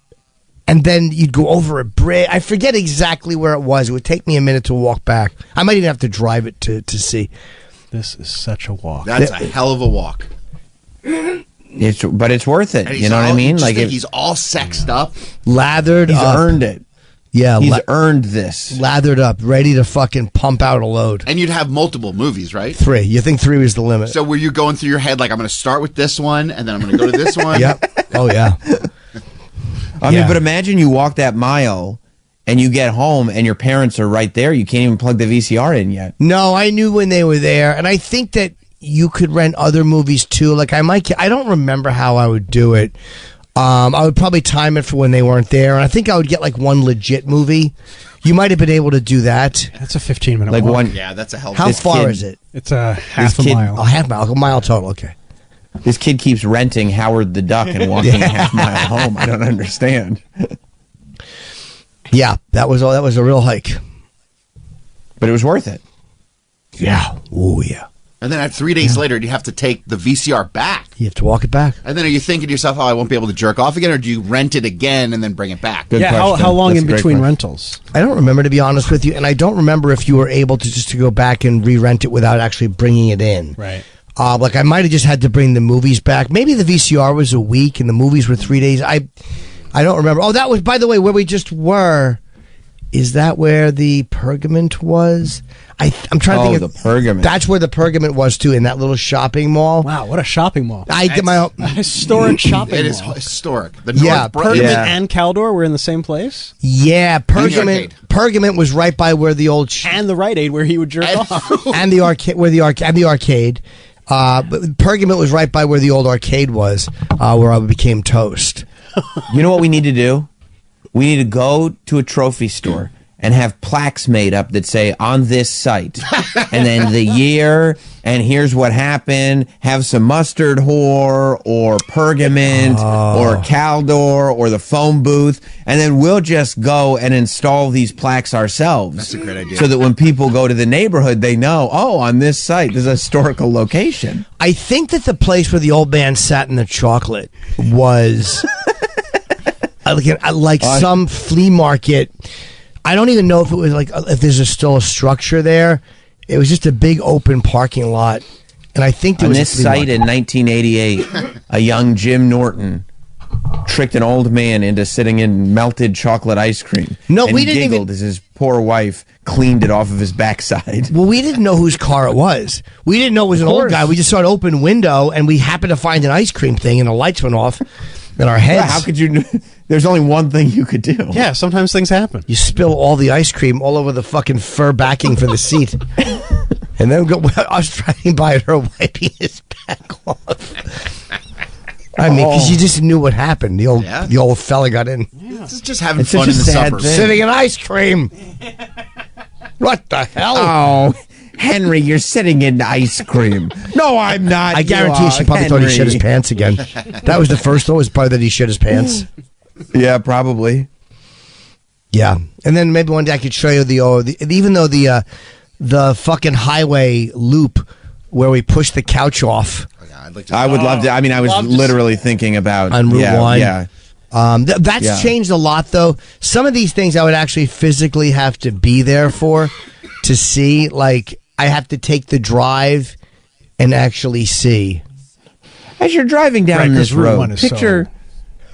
then you'd go over a bridge. I forget exactly where it was. It would take me a minute to walk back. I might even have to drive it to see. This is such a walk. That's a hell of a walk. But it's worth it. And You know what I mean? Like Like he's all sexed up, lathered he's up. earned it. Yeah, He's earned this. Lathered up, ready to fucking pump out a load. and you'd have multiple movies, right? 3. You think 3 was the limit? So were you going through your head like I'm going to start with this one, and then I'm going to go to this one? Yep. Oh yeah. I mean, but imagine you walk that mile and you get home and your parents are right there. You can't even plug the VCR in yet. No, I knew when they were there, and I think that you could rent other movies too. Like I don't remember how I would do it. I would probably time it for when they weren't there, and I think I would get like one legit movie. You might have been able to do that. That's a 15-minute Like walk. one. Yeah, that's a hell. How far is it? It's a half a kid- mile. A half mile, a mile total. Okay. This kid keeps renting Howard the Duck and walking a half mile home. I don't understand. Yeah, that was a real hike. But it was worth it. Yeah. Oh yeah. And then 3 days later, you have to take the VCR back. You have to walk it back. And then are you thinking to yourself, "Oh, I won't be able to jerk off again," or do you rent it again and then bring it back? Good question. How long That's in a great between question. rentals? I don't remember, to be honest with you, and I don't remember if you were able to just to go back and re-rent it without actually bringing it in. Right. Like I might have just had to bring the movies back. Maybe the VCR was a week and the movies were 3 days. I don't remember. Oh, that was, by the way, where we just were. Is that where the Pergament was? I'm trying to think. The Pergament. That's where the Pergament was too, in that little shopping mall. Wow, what a shopping mall! I did my own. A historic shopping It is mall. historic. The Yeah, North Bro- Pergament Yeah. and Caldor were in the same place, Yeah, arcade. Pergament was right by where the old and the Rite Aid where he would jerk off. and the arcade and the arcade. But Pergament was right by where the old arcade was, where I became toast. You know what we need to do? We need to go to a trophy store and have plaques made up that say on this site, and then the year, and here's what happened. Have some mustard whore or Pergament or Caldor or the phone booth, and then we'll just go and install these plaques ourselves. That's a great idea. So that when people go to the neighborhood, they know, oh, on this site, there's a historical location. I think that the place where the old man sat in the chocolate was like some flea market. I don't even know if it was if there's still a structure there. It was just a big open parking lot, and I think there on was this a flea site market. in 1988, a young Jim Norton tricked an old man into sitting in melted chocolate ice cream. No, and we didn't giggled as his poor wife cleaned it off of his backside. Well, we didn't know whose car it was. We didn't know it was an old guy. We just saw an open window, and we happened to find an ice cream thing, and the lights went off in our heads. Yeah, how could you? There's only one thing you could do. Yeah, sometimes things happen. You spill all the ice cream all over the fucking fur backing for the seat. And then I was driving by her wiping his back off. I mean, because you just knew what happened. The old fella got in. It's just having fun in the suburbs. Sitting in ice cream. What the hell? Oh, Henry, you're sitting in ice cream. No, I'm not. I guarantee she probably thought he shit his pants again. That was the first one, was probably that he shit his pants. Yeah, probably. Yeah. And then maybe one day I could show you even though the fucking highway loop where we push the couch off. I would love to. I mean, I was literally thinking about on Route 1. Yeah. That's changed a lot, though. Some of these things I would actually physically have to be there for to see. Like, I have to take the drive and actually see. As you're driving down this road,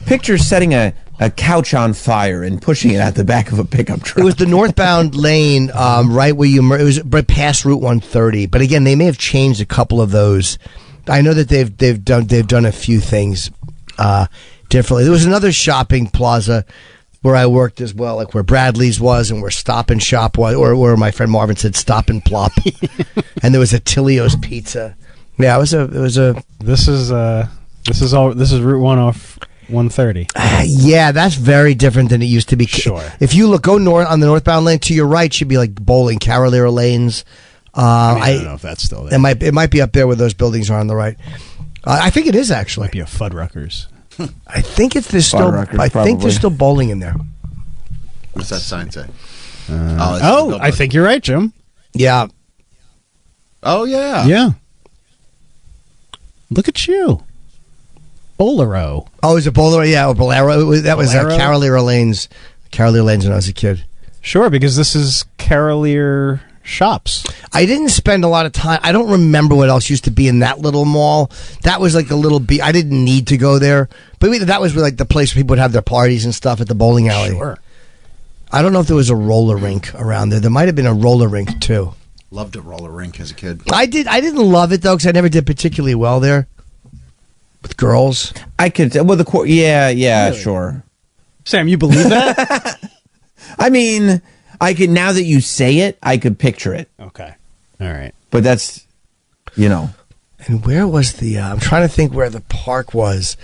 picture setting a couch on fire and pushing it at the back of a pickup truck. It was the northbound lane, right where it was right past Route 130. But again, they may have changed a couple of those. I know that they've done a few things differently. There was another shopping plaza where I worked as well, like where Bradley's was and where Stop and Shop was, or where my friend Marvin said Stop and Plop, and there was a Tilio's Pizza. Yeah, it was a. This is Route 1 off 130. Yeah, that's very different than it used to be. Sure. If you go north on the northbound lane, to your right should be like Bowling, Carolina Lanes. I don't know if that's still there. It might be up there where those buildings are on the right. I think it is actually. Might be a Fuddruckers. I think there's still bowling in there. What's that sign say? I think you're right, Jim. Yeah. Oh yeah. Yeah. Look at you. Bolero. Oh, is it Bolero? Yeah, or Bolero. That was Carolina Lanes. Carolina Lanes when I was a kid. Sure, because this is Carolier Shops. I didn't spend a lot of time. I don't remember what else used to be in that little mall. That was like a little I didn't need to go there, but that was like the place where people would have their parties and stuff at the bowling alley. Sure. I don't know if there was a roller rink around there. There might have been a roller rink too. Loved a roller rink as a kid. I didn't love it though because I never did particularly well there with girls. I could. Well, Really? sure. Sam, you believe that? I mean, I could, now that you say it, I could picture it. Okay. All right. But that's, And where was I'm trying to think where the park was,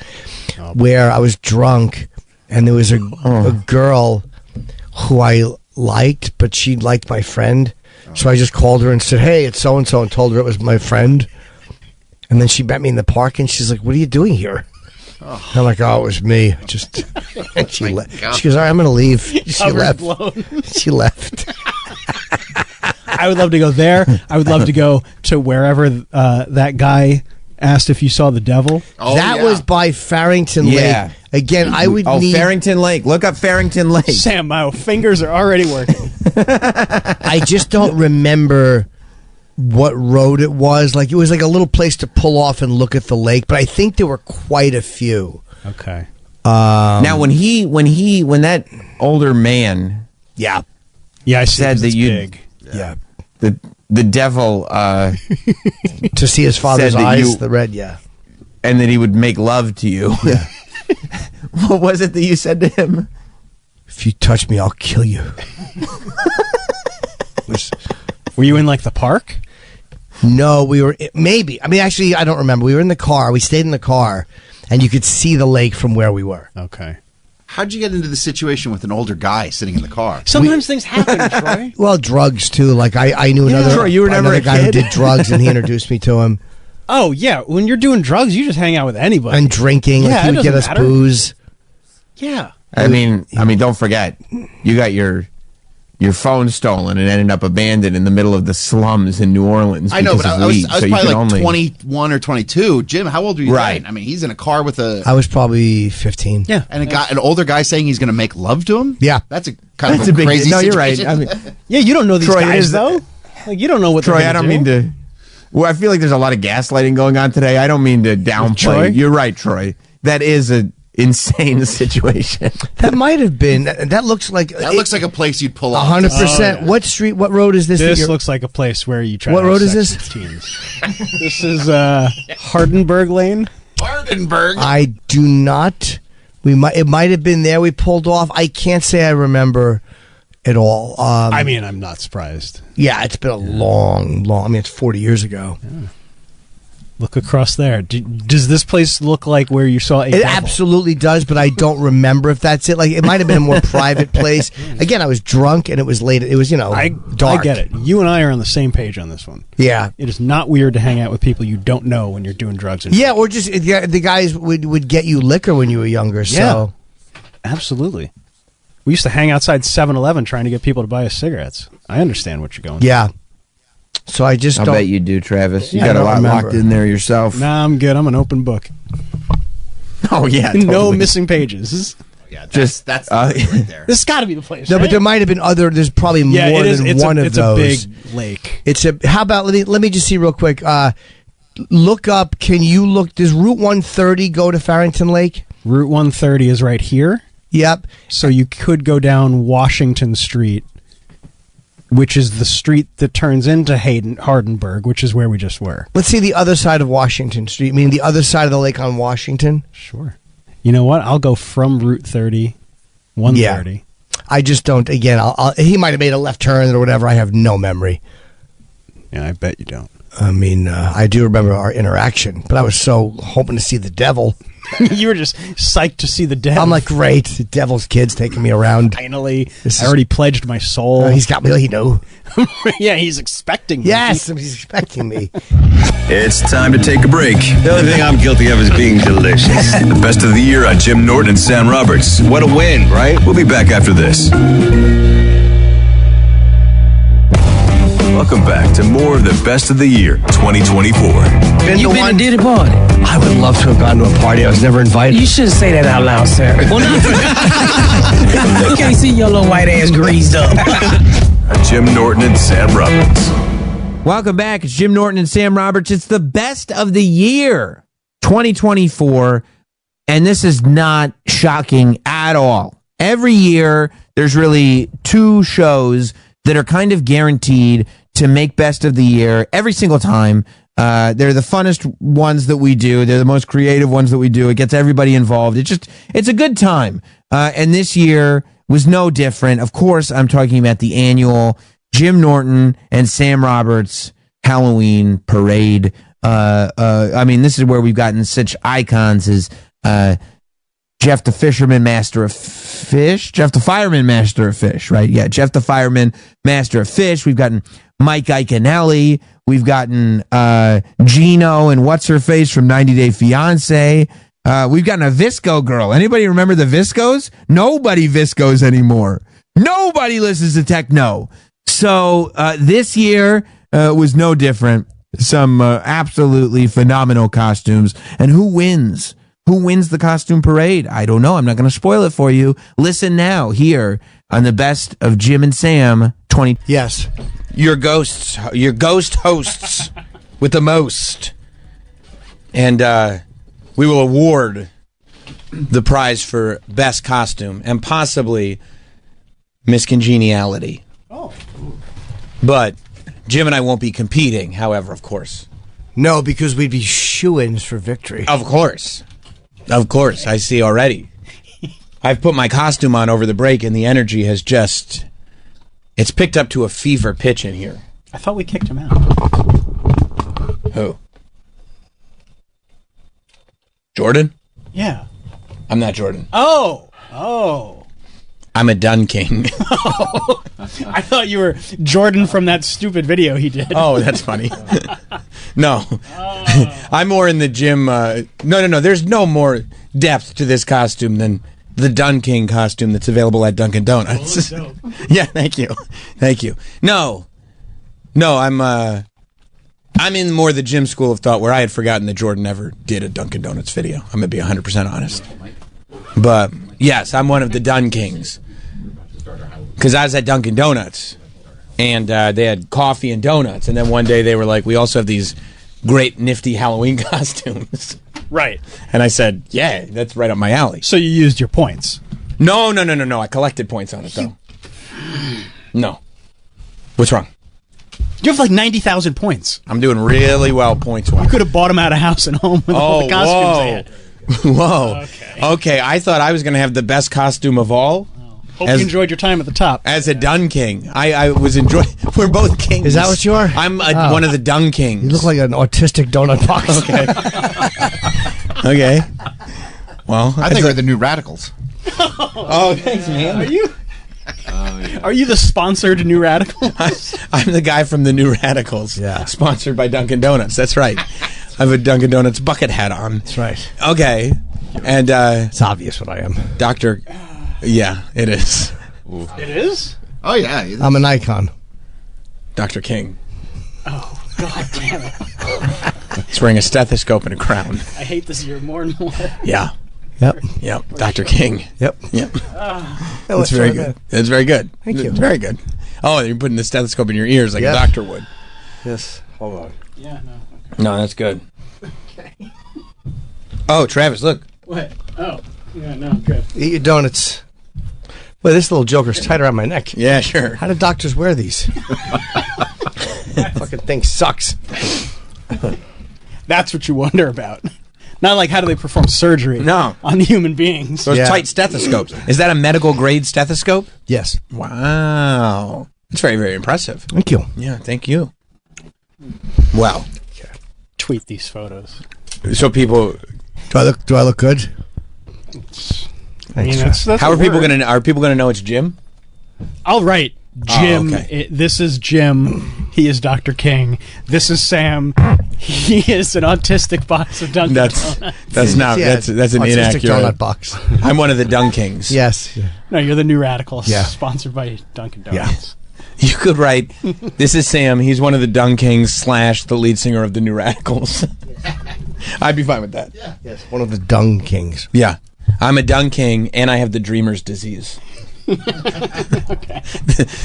where I was drunk, and there was a girl who I liked, but she liked my friend. So I just called her and said, hey, it's so-and-so, and told her it was my friend. And then she met me in the park, and she's like, what are you doing here? Oh. I'm like, oh, it was me. And she left. She goes, all right, I'm going to leave. She left. She left. I would love to go there. I would love to go to wherever that guy asked if you saw the devil. Oh, that was by Farrington Lake. Again, I would need... Farrington Lake. Look up Farrington Lake. Sam, my fingers are already working. I just don't remember what road it was. Like, it was like a little place to pull off and look at the lake, but I think there were quite a few. Okay. Now, when that older man... Yeah. Yeah, I said that you... big. Yeah. The devil... to see his father's eyes, the red, yeah. And that he would make love to you. Yeah. What was it that you said to him? If you touch me, I'll kill you. Were you in, like, the park? No, we were... Maybe. I mean, actually, I don't remember. We were in the car. We stayed in the car, and you could see the lake from where we were. Okay. How'd you get into the situation with an older guy sitting in the car? Sometimes things happen, Troy. Well, drugs too. Like I knew another, Troy, you were never another a guy who kid? did drugs, and he introduced me to him. Oh yeah, when you're doing drugs, you just hang out with anybody And drinking, like he it would get us doesn't matter. booze. Yeah. I mean, don't forget, you got your phone stolen and ended up abandoned in the middle of the slums in New Orleans. I know, but because I of was weed, so you probably can like only- 21 or 22. Jim, how old were you Right. then? I mean, he's in a car with a... I was probably 15. Yeah. And an older guy saying he's going to make love to him? Yeah. That's a kind That's of a big crazy no, you're right. situation. I mean, Yeah, you don't know these Troy, it guys is- though. Like you don't know what Troy, they're I gonna don't do. mean to. Well, I feel like there's a lot of gaslighting going on today. I don't mean to Troy? downplay. You're right, Troy. That is an insane situation. That might have been. That looks like. That looks like a place you'd pull off. 100%. What street? What road is this? that This you're- looks like a place where you try. What to have road is sex this? with teens. This is Hardenberg Lane. Hardenberg. I do not. It might have been there. We pulled off. I can't say I remember at all. I mean, I'm not surprised. Yeah, it's been a long. I mean, it's 40 years ago. Look across there. Does this place look like where you saw a It devil? absolutely does, but I don't remember if that's it. Like, it might have been a more private place. Again, I was drunk and it was late. It was, dark. I get it. You and I are on the same page on this one. Yeah. It is not weird to hang out with people you don't know when you're doing drugs. And Yeah, or just the guys would get you liquor when you were younger. So absolutely. We used to hang outside 7-Eleven trying to get people to buy us cigarettes. I understand what you're going yeah. So I just I'll don't. bet you do, Travis. You Yeah, I got a don't lot remember. locked in there yourself. Nah, I'm good. I'm an open book. Oh yeah, No totally. missing pages. Yeah, Just that's right there. This has got to be the place. No, right? but there might have been other. There's probably Yeah, more it is. than It's one a, of it's those. a big lake. It's a. How about let me just see real quick. Look up. Can you look? Does Route 130 go to Farrington Lake? Route 130 is right here. Yep. So you could go down Washington Street, which is the street that turns into Hardenberg, which is where we just were. Let's see the other side of Washington Street. Meaning the other side of the lake on Washington. Sure. You know what? I'll go from Route 30, 130. I just don't. Again, he might have made a left turn or whatever. I have no memory. Yeah, I bet you don't. I mean, I do remember our interaction, but I was so hoping to see the devil. You were just psyched to see the devil. I'm like, great, the devil's kid's taking me around. Finally, I already pledged my soul. He's got me. He knew. Yeah, he's expecting me. Yes, he's expecting me. It's time to take a break. The only thing I'm guilty of is being delicious. The best of the year on Jim Norton and Sam Roberts. What a win, right? We'll be back after this. Welcome back to more of the best of the year 2024. You been and did a party? I would love to have gone to a party. I was never invited. You shouldn't say that out loud, sir. Well, I can't see your little white ass greased up. Jim Norton and Sam Roberts. Welcome back. It's Jim Norton and Sam Roberts. It's the best of the year 2024, and this is not shocking at all. Every year, there's really two shows that are kind of guaranteed to make best of the year every single time. They're the funnest ones that we do. They're the most creative ones that we do. It gets everybody involved. It's a good time. And this year was no different. Of course, I'm talking about the annual Jim Norton and Sam Roberts Halloween parade. I mean, this is where we've gotten such icons as Jeff the Fisherman, Master of Fish. Jeff the Fireman, Master of Fish, right? Yeah, Jeff the Fireman, Master of Fish. We've gotten Mike Iaconelli. We've gotten Gino and What's-Her-Face from 90 Day Fiancé. We've gotten a Visco girl. Anybody remember the Viscos? Nobody Viscos anymore. Nobody listens to techno. So this year was no different. Some absolutely phenomenal costumes. And who wins? Who wins the costume parade? I don't know. I'm not going to spoil it for you. Listen now here on the best of Jim and Sam 20. Yes. Your ghost hosts with the most. And we will award the prize for best costume and possibly Miss Congeniality. Oh. But Jim and I won't be competing, however, of course. No, because we'd be shoo-ins for victory. Of course. Of course, I see already. I've put my costume on over the break, and the energy has just... It's picked up to a fever pitch in here. I thought we kicked him out. Who? Jordan? Yeah. I'm not Jordan. Oh. Oh. I'm a Dun King. I thought you were Jordan from that stupid video he did. Oh, that's funny. No. I'm more in the gym. No. There's no more depth to this costume than the Dun King costume that's available at Dunkin' Donuts. Oh, dope. Yeah, thank you. No, I'm in more the gym school of thought where I had forgotten that Jordan ever did a Dunkin' Donuts video. I'm going to be 100% honest. But, yes, I'm one of the Dun Kings. Because I was at Dunkin' Donuts, and they had coffee and donuts, and then one day they were like, we also have these great nifty Halloween costumes. Right. And I said, yeah, that's right up my alley. So you used your points. No. I collected points on it, though. No. What's wrong? You have like 90,000 points. I'm doing really well points-wise. You could have bought them out of house and home with all the costumes they had. Whoa. Okay, I thought I was going to have the best costume of all. Hope you enjoyed your time at the top. As a Dun King. I was enjoying... We're both kings. Is that what you are? I'm one of the Dun Kings. You look like an autistic donut box. Okay. Well, I think we're the New Radicals. Oh, thanks, man. Are you the sponsored New Radicals? I'm the guy from the New Radicals. Yeah. Sponsored by Dunkin' Donuts. That's right. I have a Dunkin' Donuts bucket hat on. That's right. Okay. And it's obvious what I am. Dr. Yeah, it is. It is? Oh, yeah. I'm an icon. Dr. King. Oh, God damn it. He's wearing a stethoscope and a crown. I hate this year more and more. Yeah. Yep. Dr. King. Yep. That's very good. That's very good. Thank you. It's very good. Oh, you're putting the stethoscope in your ears like a Yes. doctor would. Yes. Hold on. Yeah, no. No, that's good. Oh, Travis, look. What? Oh. Yeah, no, good. Eat your donuts. Well, this little joker's tight around my neck. Yeah, sure. How do doctors wear these? Fucking thing sucks. That's what you wonder about. Not like how do they perform surgery on human beings. Those tight stethoscopes. Is that a medical grade stethoscope? Yes. Wow. That's very, very impressive. Thank you. Yeah, thank you. Wow. Tweet these photos. So people... Do I look good? Thanks. How are people going to... Are people going to know it's Jim? I'll write Jim. Oh, okay. This is Jim. He is Dr. King. This is Sam. He is an autistic box of Dunkin' Donuts. That's not... Yeah, that's an autistic inaccurate... donut box. I'm one of the Dun Kings. Yes. No, you're the New Radicals. Yeah. Sponsored by Dunkin' Donuts. You could write, this is Sam. He's one of the Dun Kings / the lead singer of the New Radicals. I'd be fine with that. Yeah. Yes. One of the Dung Kings. Yeah. I'm a Dun King, and I have the Dreamer's disease. Okay.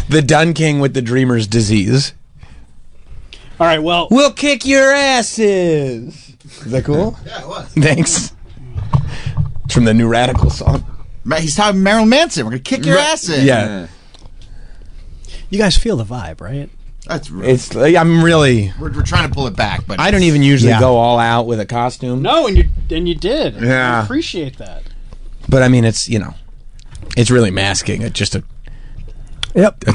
The Dun King with the Dreamer's disease. All right, well... We'll kick your asses. Is that cool? Yeah, it was. Thanks. It's from the New Radical song. He's talking Marilyn Manson. We're going to kick your ass in. Yeah. You guys feel the vibe, right? That's really... It's. I'm really... We're trying to pull it back, but... I don't even usually go all out with a costume. No, and you did. Yeah. I appreciate that. But I mean, it's, it's really masking. It's just a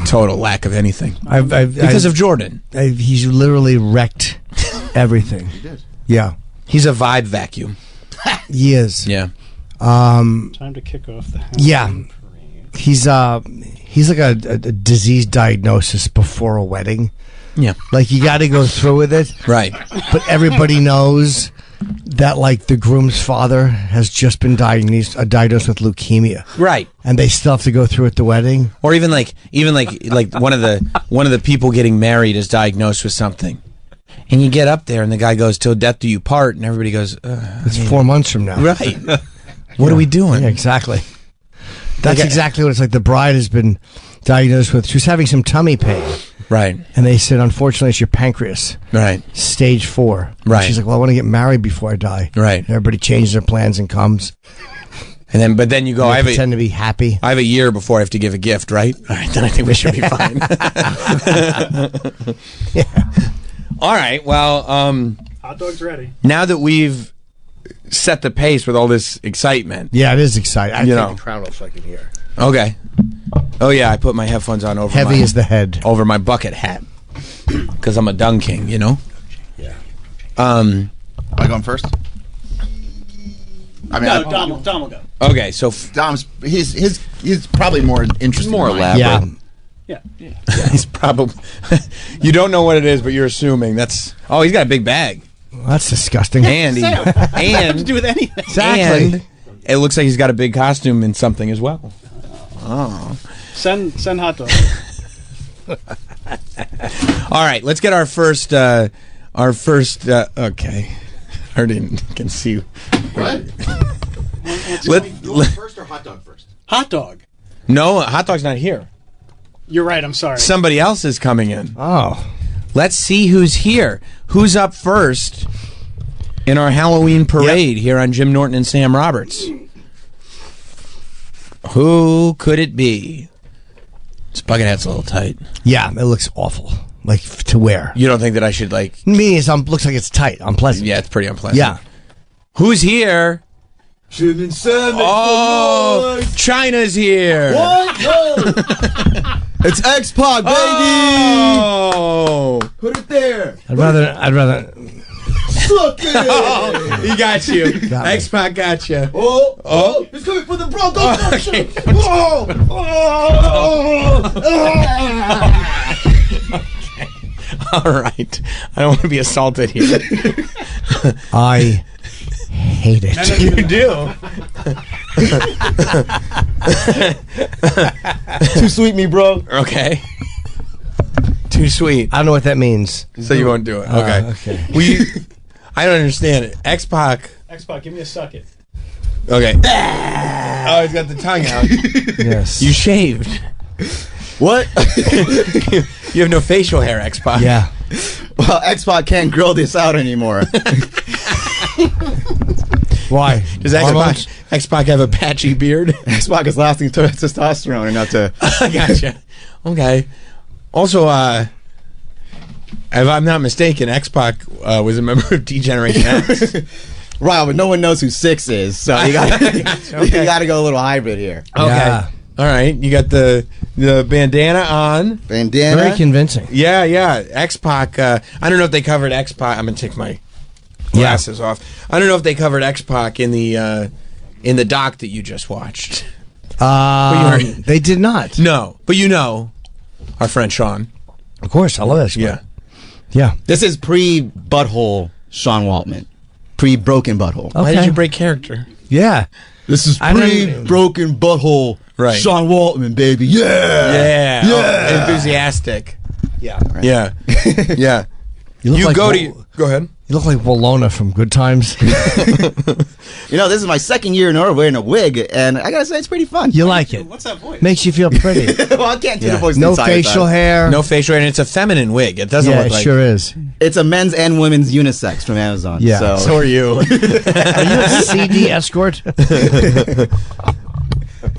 total lack of anything. Because of Jordan. He's literally wrecked everything. He did. Yeah. He's a vibe vacuum. He is. Yeah. Time to kick off the Halloween parade. He's like a disease diagnosis before a wedding. Yeah. Like, you got to go through with it. Right. But everybody knows that, like, the groom's father has just been diagnosed with leukemia. Right. And they still have to go through at the wedding. Or even like one of the people getting married is diagnosed with something. And you get up there and the guy goes, "Till death do you part," and everybody goes, it's 4 months from now. Right. What are we doing? Yeah, exactly. That's exactly what it's like. The bride has been diagnosed with, she was having some tummy pain. Right. And they said, unfortunately, it's your pancreas. Right. Stage 4. Right. And she's like, well, I want to get married before I die. Right. And everybody changes their plans and comes. And then you go, I pretend to be happy. I have a year before I have to give a gift, right? All right, then I think we should be fine. Yeah. All right, well, hot dog's ready. Now that we've set the pace with all this excitement. Yeah, it is exciting. I You think know. the crown will fucking hear. Okay. Oh yeah, I put my headphones on over Heavy as the head. over my bucket hat because I'm a Dun King, you know. Yeah. Am I going first? I mean, No, Dom will go. Okay, so Dom's he's probably more interesting. more than mine. elaborate. Yeah. He's probably. You don't know what it is, but you're assuming that's. Oh, he's got a big bag. Well, that's disgusting. And What does that have to do with anything? Exactly. And it looks like he's got a big costume in something as well. Oh. Send hot dog. All right, let's get our first. Okay, Hardin can see. What? First or hot dog first? Hot dog. No, hot dog's not here. You're right. I'm sorry. Somebody else is coming in. Oh. Let's see who's here. Who's up first in our Halloween parade here on Jim Norton and Sam Roberts? Who could it be? This bucket hat's a little tight. Yeah, it looks awful. Like, to wear. You don't think that I should, like... Meaning it looks like it's tight, unpleasant. Yeah, it's pretty unpleasant. Yeah. Who's here? Jim and Sam. Oh, China's here. What? No. It's X-Pac, baby. Oh. Put it there. I'd rather. Suck it. He got you. Got me. X-Pac got you. Oh. He's coming for the bro. Don't touch him. All right. I don't want to be assaulted here. I hate it. You do. Too sweet, me bro. Okay. Too sweet. I don't know what that means. So you won't do it. Okay. Okay. I don't understand it. X-Pac. X-Pac, give me a suck it. Okay. Oh, he's got the tongue out. Yes. You shaved. What? You have no facial hair, X-Pac. Yeah. Well, X-Pac can't grill this out anymore. Why? Does X-Pac have a patchy beard? X-Pac is lasting testosterone enough to... Gotcha. Okay. Also, if I'm not mistaken, X-Pac was a member of D-Generation X. Right, but no one knows who 6 is, so you got you got to go a little hybrid here. Okay. Yeah. All right. You got the bandana on. Bandana. Very convincing. Yeah, yeah. X-Pac. I don't know if they covered X-Pac. I'm gonna take my glasses off. I don't know if they covered X-Pac in the doc that you just watched. They did not. No, but you know, our friend Sean. Of course, I love that. Yeah. Yeah. This is pre-butthole Sean Waltman. Pre-broken butthole. Why did you break character? Yeah. This is pre-broken butthole Right. Sean Waltman, baby. Yeah. Yeah. Yeah. Oh, enthusiastic. Yeah. Right. Yeah. Yeah. You Go ahead. You look like Walona from Good Times. You know, this is my second year in a row wearing a wig, and I gotta say, it's pretty fun. You like it. What's that voice? Makes you feel pretty. Well, I can't do the voice. No the entire facial time. hair. No facial hair, and it's a feminine wig. It doesn't Yeah, look it like. sure is. It's a men's and women's unisex from Amazon. Yeah. So are you. Are you a CD escort?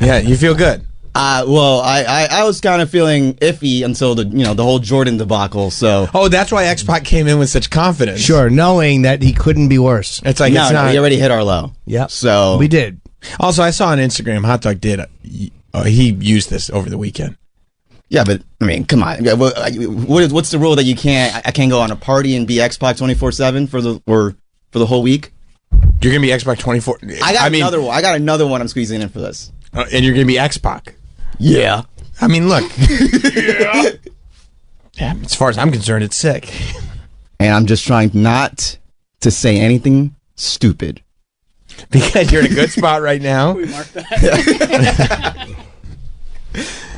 Yeah, you feel good. Well, I was kind of feeling iffy until the whole Jordan debacle. So that's why X-Pac came in with such confidence. Sure, knowing that he couldn't be worse. It's like no, it's not. we already hit our low. Yeah. So we did. Also, I saw on Instagram, Hot Dog did. He used this over the weekend. Yeah, but I mean, come on. What's the rule that you can't? I can't go on a party and be X-Pac 24/7 for the whole week. You're gonna be X-Pac 24. I got another one. I got another one. I'm squeezing in for this. And you're gonna be X-Pac. Yeah. I mean, look. Yeah. As far as I'm concerned, it's sick. And I'm just trying not to say anything stupid. Because you're in a good spot right now. We mark that.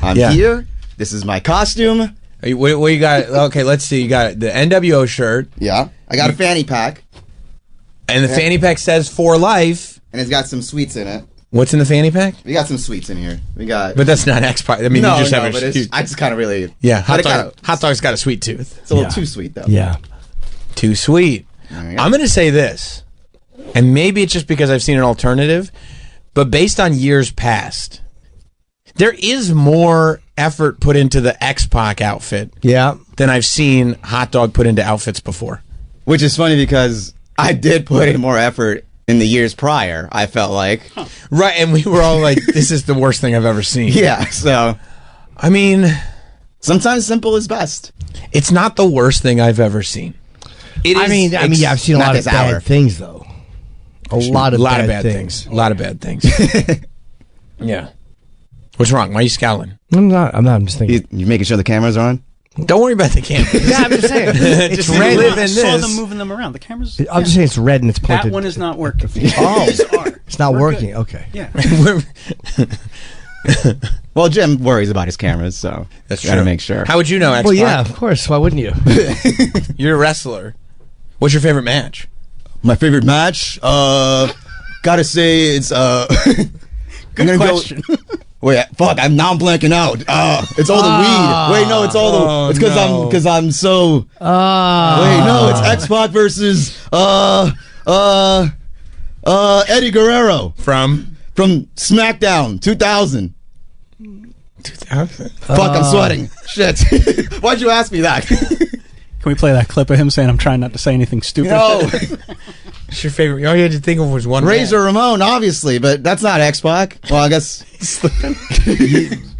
I'm here. This is my costume. What you got? Okay, let's see. You got the NWO shirt. Yeah. I got a fanny pack. And the fanny pack says "For Life." And it's got some sweets in it. What's in the fanny pack? We got some sweets in here. We got. But that's not X-Pac. I mean, you just have a. But I just kind of really. Yeah, Hot Dog's got a sweet tooth. It's a little too sweet, though. Yeah. Too sweet. I'm going to say this, and maybe it's just because I've seen an alternative, but based on years past, there is more effort put into the X-Pac outfit than I've seen Hot Dog put into outfits before. Which is funny because I did put in more effort in the years prior, I felt like. Right, and we were all like, this is the worst thing I've ever seen. Yeah, so. I mean. Sometimes simple is best. It's not the worst thing I've ever seen. I mean, I've seen a lot of bad things, though. A lot of bad things. A lot of bad things. Yeah. What's wrong? Why are you scowling? I'm not. I'm just thinking. You making sure the cameras are on? Don't worry about the cameras. Yeah, I'm just saying. It's Just red. live in I saw this. them moving them around. The cameras. I'm just saying it's red and it's pointed. That one is not working. Oh, These are. it's not We're working. good. Okay. Yeah. Well, Jim worries about his cameras, so That's gotta true. make sure. How would you know, X-Pac? Well, yeah, of course. Why wouldn't you? You're a wrestler. What's your favorite match? My favorite match? Gotta say it's Good question. Wait, fuck! I'm blanking out. It's all the weed. Wait, no, it's all the. It's because I'm so. Wait, no, it's X-Pac versus Eddie Guerrero from SmackDown 2000. 2000. Fuck, I'm sweating. Shit. Why'd you ask me that? Can we play that clip of him saying, "I'm trying not to say anything stupid"? No. What's your favorite? All you had to think of was one. Razor Ramon, obviously, but that's not X-Pac. Well, I guess.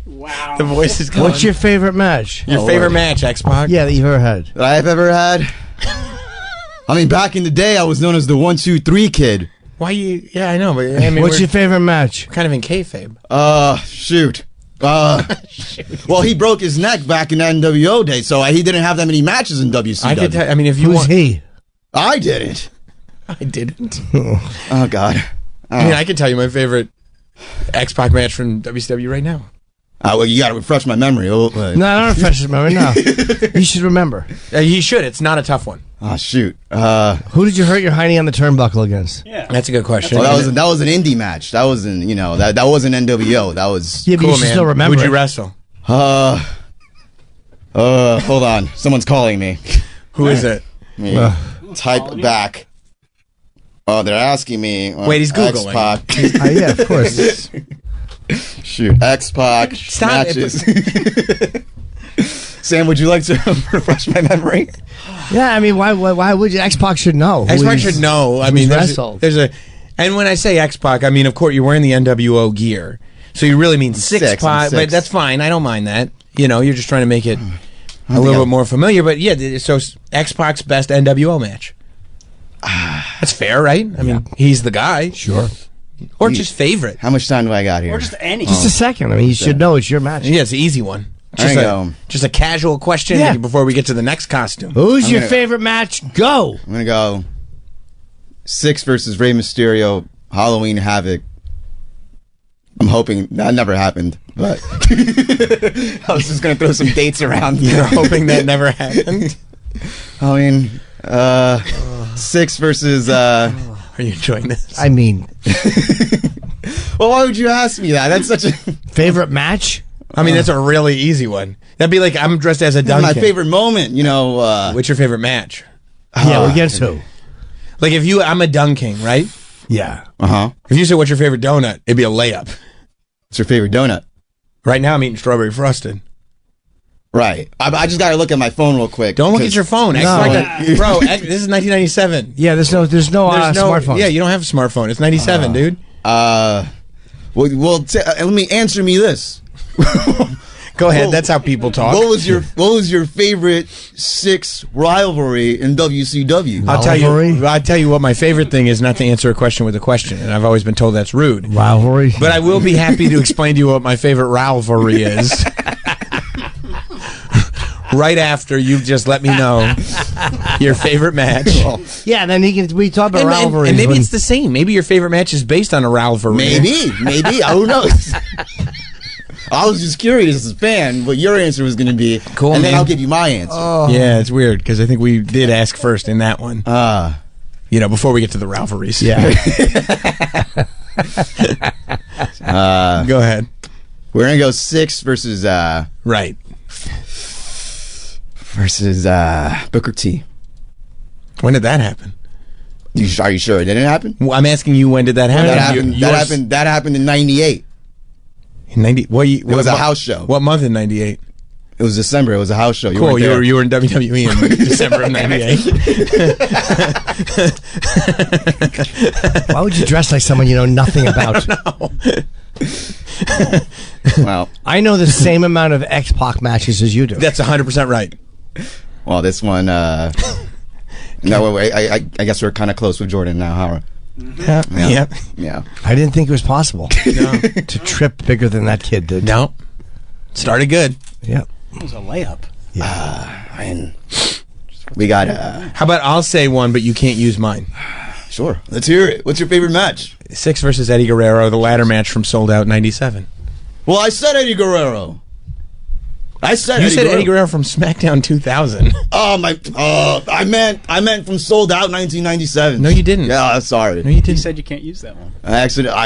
Wow. The voice is going. What's your favorite match? Your favorite match, X-Pac? Yeah, that you've ever had. That I've ever had. I mean, back in the day, I was known as the 1-2-3 kid. Why you? Yeah, I know, but I mean, What's your favorite match? Kind of in kayfabe. Shoot. Well, he broke his neck back in the NWO day, so he didn't have that many matches in WCW. I could tell. I mean, if you Who's want, he? I didn't. I didn't. Oh God. I mean, I can tell you my favorite X-Pac match from WCW right now. Well, you got to refresh my memory. No, don't refresh his memory. No, you should remember. You should. It's not a tough one. Oh shoot. Who did you hurt your hiney on the turnbuckle against? Yeah, that's a good question. Well, that was an indie match. That wasn't that wasn't NWO. That was Yeah, but cool, you should man. still remember. Who'd you it. wrestle? Hold on. Someone's calling me. Who is it? Type back. Oh, they're asking me. Wait, he's Googling. X-Pac. Yeah, of course. Shoot, X-Pac matches. Sam, would you like to refresh my memory? Yeah, I mean, why would you? X-Pac should know. X-Pac should know. I mean, there's a, and when I say X-Pac, I mean, of course, you're wearing the NWO gear, so you really mean six-pac, but that's fine. I don't mind that. You're just trying to make it a little bit more familiar. But yeah, so X-Pac's best NWO match. That's fair, right? I mean, he's the guy. Sure. Or just favorite. How much time do I got here? Or just any. Just a second. I mean, you should know it's your match. Yeah, it's an easy one. Just a casual question before we get to the next costume. Who's your favorite match? Go. I'm gonna go 6 versus Rey Mysterio, Halloween Havoc. I'm hoping that never happened, but I was just gonna throw some dates around. You're hoping that never happened. I mean, 6 versus. Are you enjoying this? I mean, well, why would you ask me that? That's such a favorite match. I mean, that's a really easy one. That'd be like I'm dressed as a Duncan. My favorite moment, What's your favorite match? Yeah, against who? Like if I'm a Dunking, right? Yeah. If you say what's your favorite donut, it'd be a layup. What's your favorite donut? Right now, I'm eating strawberry frosted. Right. I just gotta look at my phone real quick. Don't look at your phone. Bro, this is 1997. Yeah, there's no smartphones. Yeah, you don't have a smartphone. It's 97, dude. Well, let me answer me this. Go ahead. That's how people talk. What was your favorite 6 rivalry in WCW? I'll tell you what my favorite thing is, not to answer a question with a question, and I've always been told that's rude. Rivalry. But I will be happy to explain to you what my favorite rivalry is. Right after you just let me know your favorite match. Yeah, then we talk about rivalries. And maybe it's the same. Maybe your favorite match is based on a rivalry. Maybe. Who knows? I was just curious as a fan what your answer was going to be. Cool, and then I'll give you my answer. Yeah, it's weird because I think we did ask first in that one. Before we get to the rivalries. Yeah. Go ahead. We're going to go 6 versus... right. Versus Booker T. When did that happen? Are you sure it didn't happen? Well, I'm asking you, when did that happen? That happened in 98. In 90, it was a house show. What month in 98? It was December. It was a house show. Cool. You were in WWE in December of 98. Why would you dress like someone you know nothing about? Well, I know the same amount of X-Pac matches as you do. That's 100% right. Well, this one. No, I guess we're kind of close with Jordan now, huh? Yeah. I didn't think it was possible to trip bigger than that kid did. No. Started good. Yeah. It was a layup. And we got. How about I'll say one, but you can't use mine? Sure. Let's hear it. What's your favorite match? Six versus Eddie Guerrero, the ladder match from Sold Out '97. Well, I said Eddie Guerrero. You said Eddie Guerrero from SmackDown 2000. Oh my! I meant from Sold Out 1997. No, you didn't. Yeah, I'm sorry. No, you You didn't. said you can't use that one. I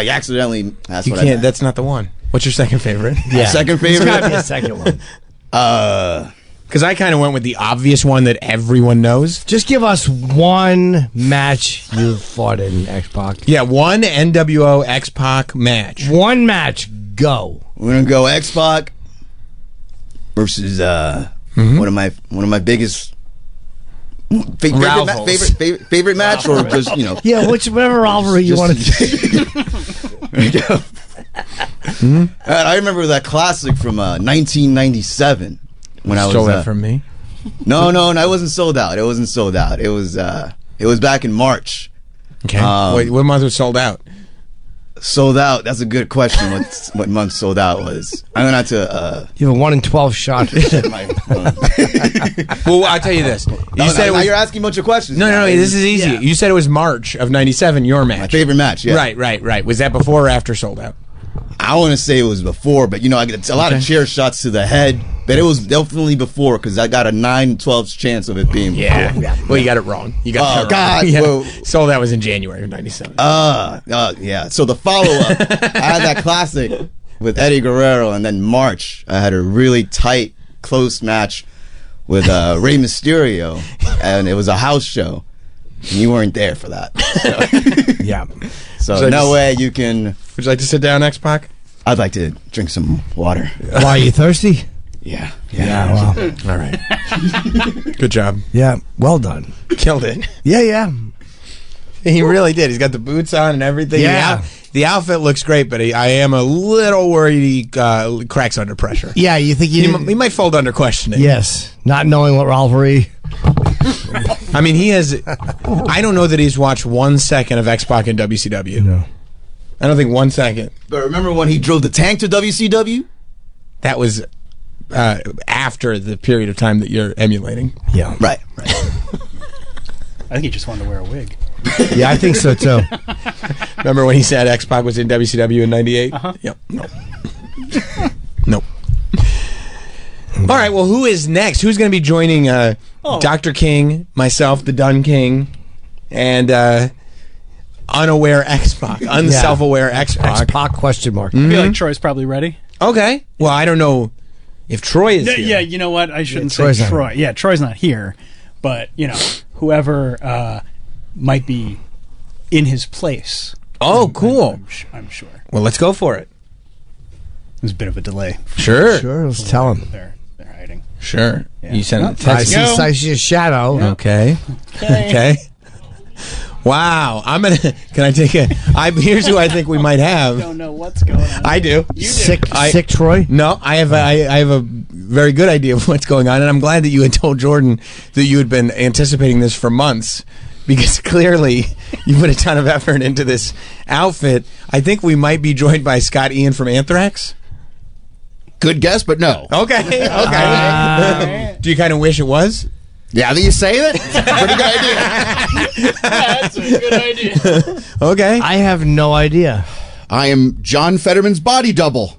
accidentally. That's You what I can't. meant. That's not the one. What's your second favorite? Second favorite. It's gotta be a second one. Because I kind of went with the obvious one that everyone knows. Just give us one match you fought in X-Pac. Yeah, one NWO X-Pac match. One match. Go. We're gonna go X-Pac versus one of my biggest favorite match, or just Yeah, whatever rivalry you want to. There you go. I remember that classic from 1997 when I was Stole that from me. No, it wasn't Sold Out. It wasn't Sold Out. It was back in March. Okay. Wait, what month was Sold Out? Sold Out. That's a good question. What month Sold Out was? I'm gonna have to. You have a 1 in 12 shot. Well, I'll tell you this. You said now you're asking a bunch of questions. No, this is easy. Yeah. You said it was March of '97. Your match, My favorite match. Yeah. Right. Was that before or after Sold Out? I want to say it was before, but I get a lot of chair shots to the head. But it was definitely before because I got a 9/12 chance of it being before. Yeah. Well, you got it wrong. You got it wrong. God. Yeah. Well, Sold Out was in January of '97. Yeah. So the follow-up, I had that classic with Eddie Guerrero, and then March, I had a really tight, close match with Rey Mysterio, and it was a house show. And you weren't there for that. So. Yeah. So no way you can. Would you like to sit down, X-Pac? I'd like to drink some water. Why, are you thirsty? Yeah. Well, all right. Good job. yeah. Well done. Killed it. Yeah. He really did. He's got the boots on and everything. Yeah. The outfit looks great, but I am a little worried he cracks under pressure. Yeah, you think He might fold under questioning. Yes. Not knowing what rivalry. I mean, he has. I don't know that he's watched 1 second of X-Pac in WCW. No. I don't think 1 second. But remember when he drove the tank to WCW? That was after the period of time that you're emulating. Yeah. Right. I think he just wanted to wear a wig. Yeah, I think so too. Remember when he said X-Pac was in WCW in '98? Uh-huh. Yep. Nope. All right. Well, who is next? Who's going to be joining Dr. King, myself, the Dun King, and unaware X-Pac, unself-aware X-Pac? X-Pac question mark. I feel like Troy's probably ready. Okay. Well, I don't know if Troy is here. Yeah, you know what? I shouldn't say Troy's not Troy. Yeah, Troy's not here. But, whoever might be in his place. Oh, cool. I'm sure. Well, let's go for it. There's a bit of a delay. Sure. Sure, let's tell him. They're hiding. Sure. Yeah. You sent a I text. see a shadow. Okay. Okay. Wow. Can I take a? Here's who I think we might I have. don't know what's going on. I do. You do. Sick Troy? No, I have a very good idea of what's going on, and I'm glad that you had told Jordan that you had been anticipating this for months, because clearly you put a ton of effort into this outfit. I think we might be joined by Scott Ian from Anthrax. Good guess, but no. Okay. Do you kind of wish it was? Yeah, that you say that? It's a pretty good idea. That's a good idea. Okay. I have no idea. I am John Fetterman's body double.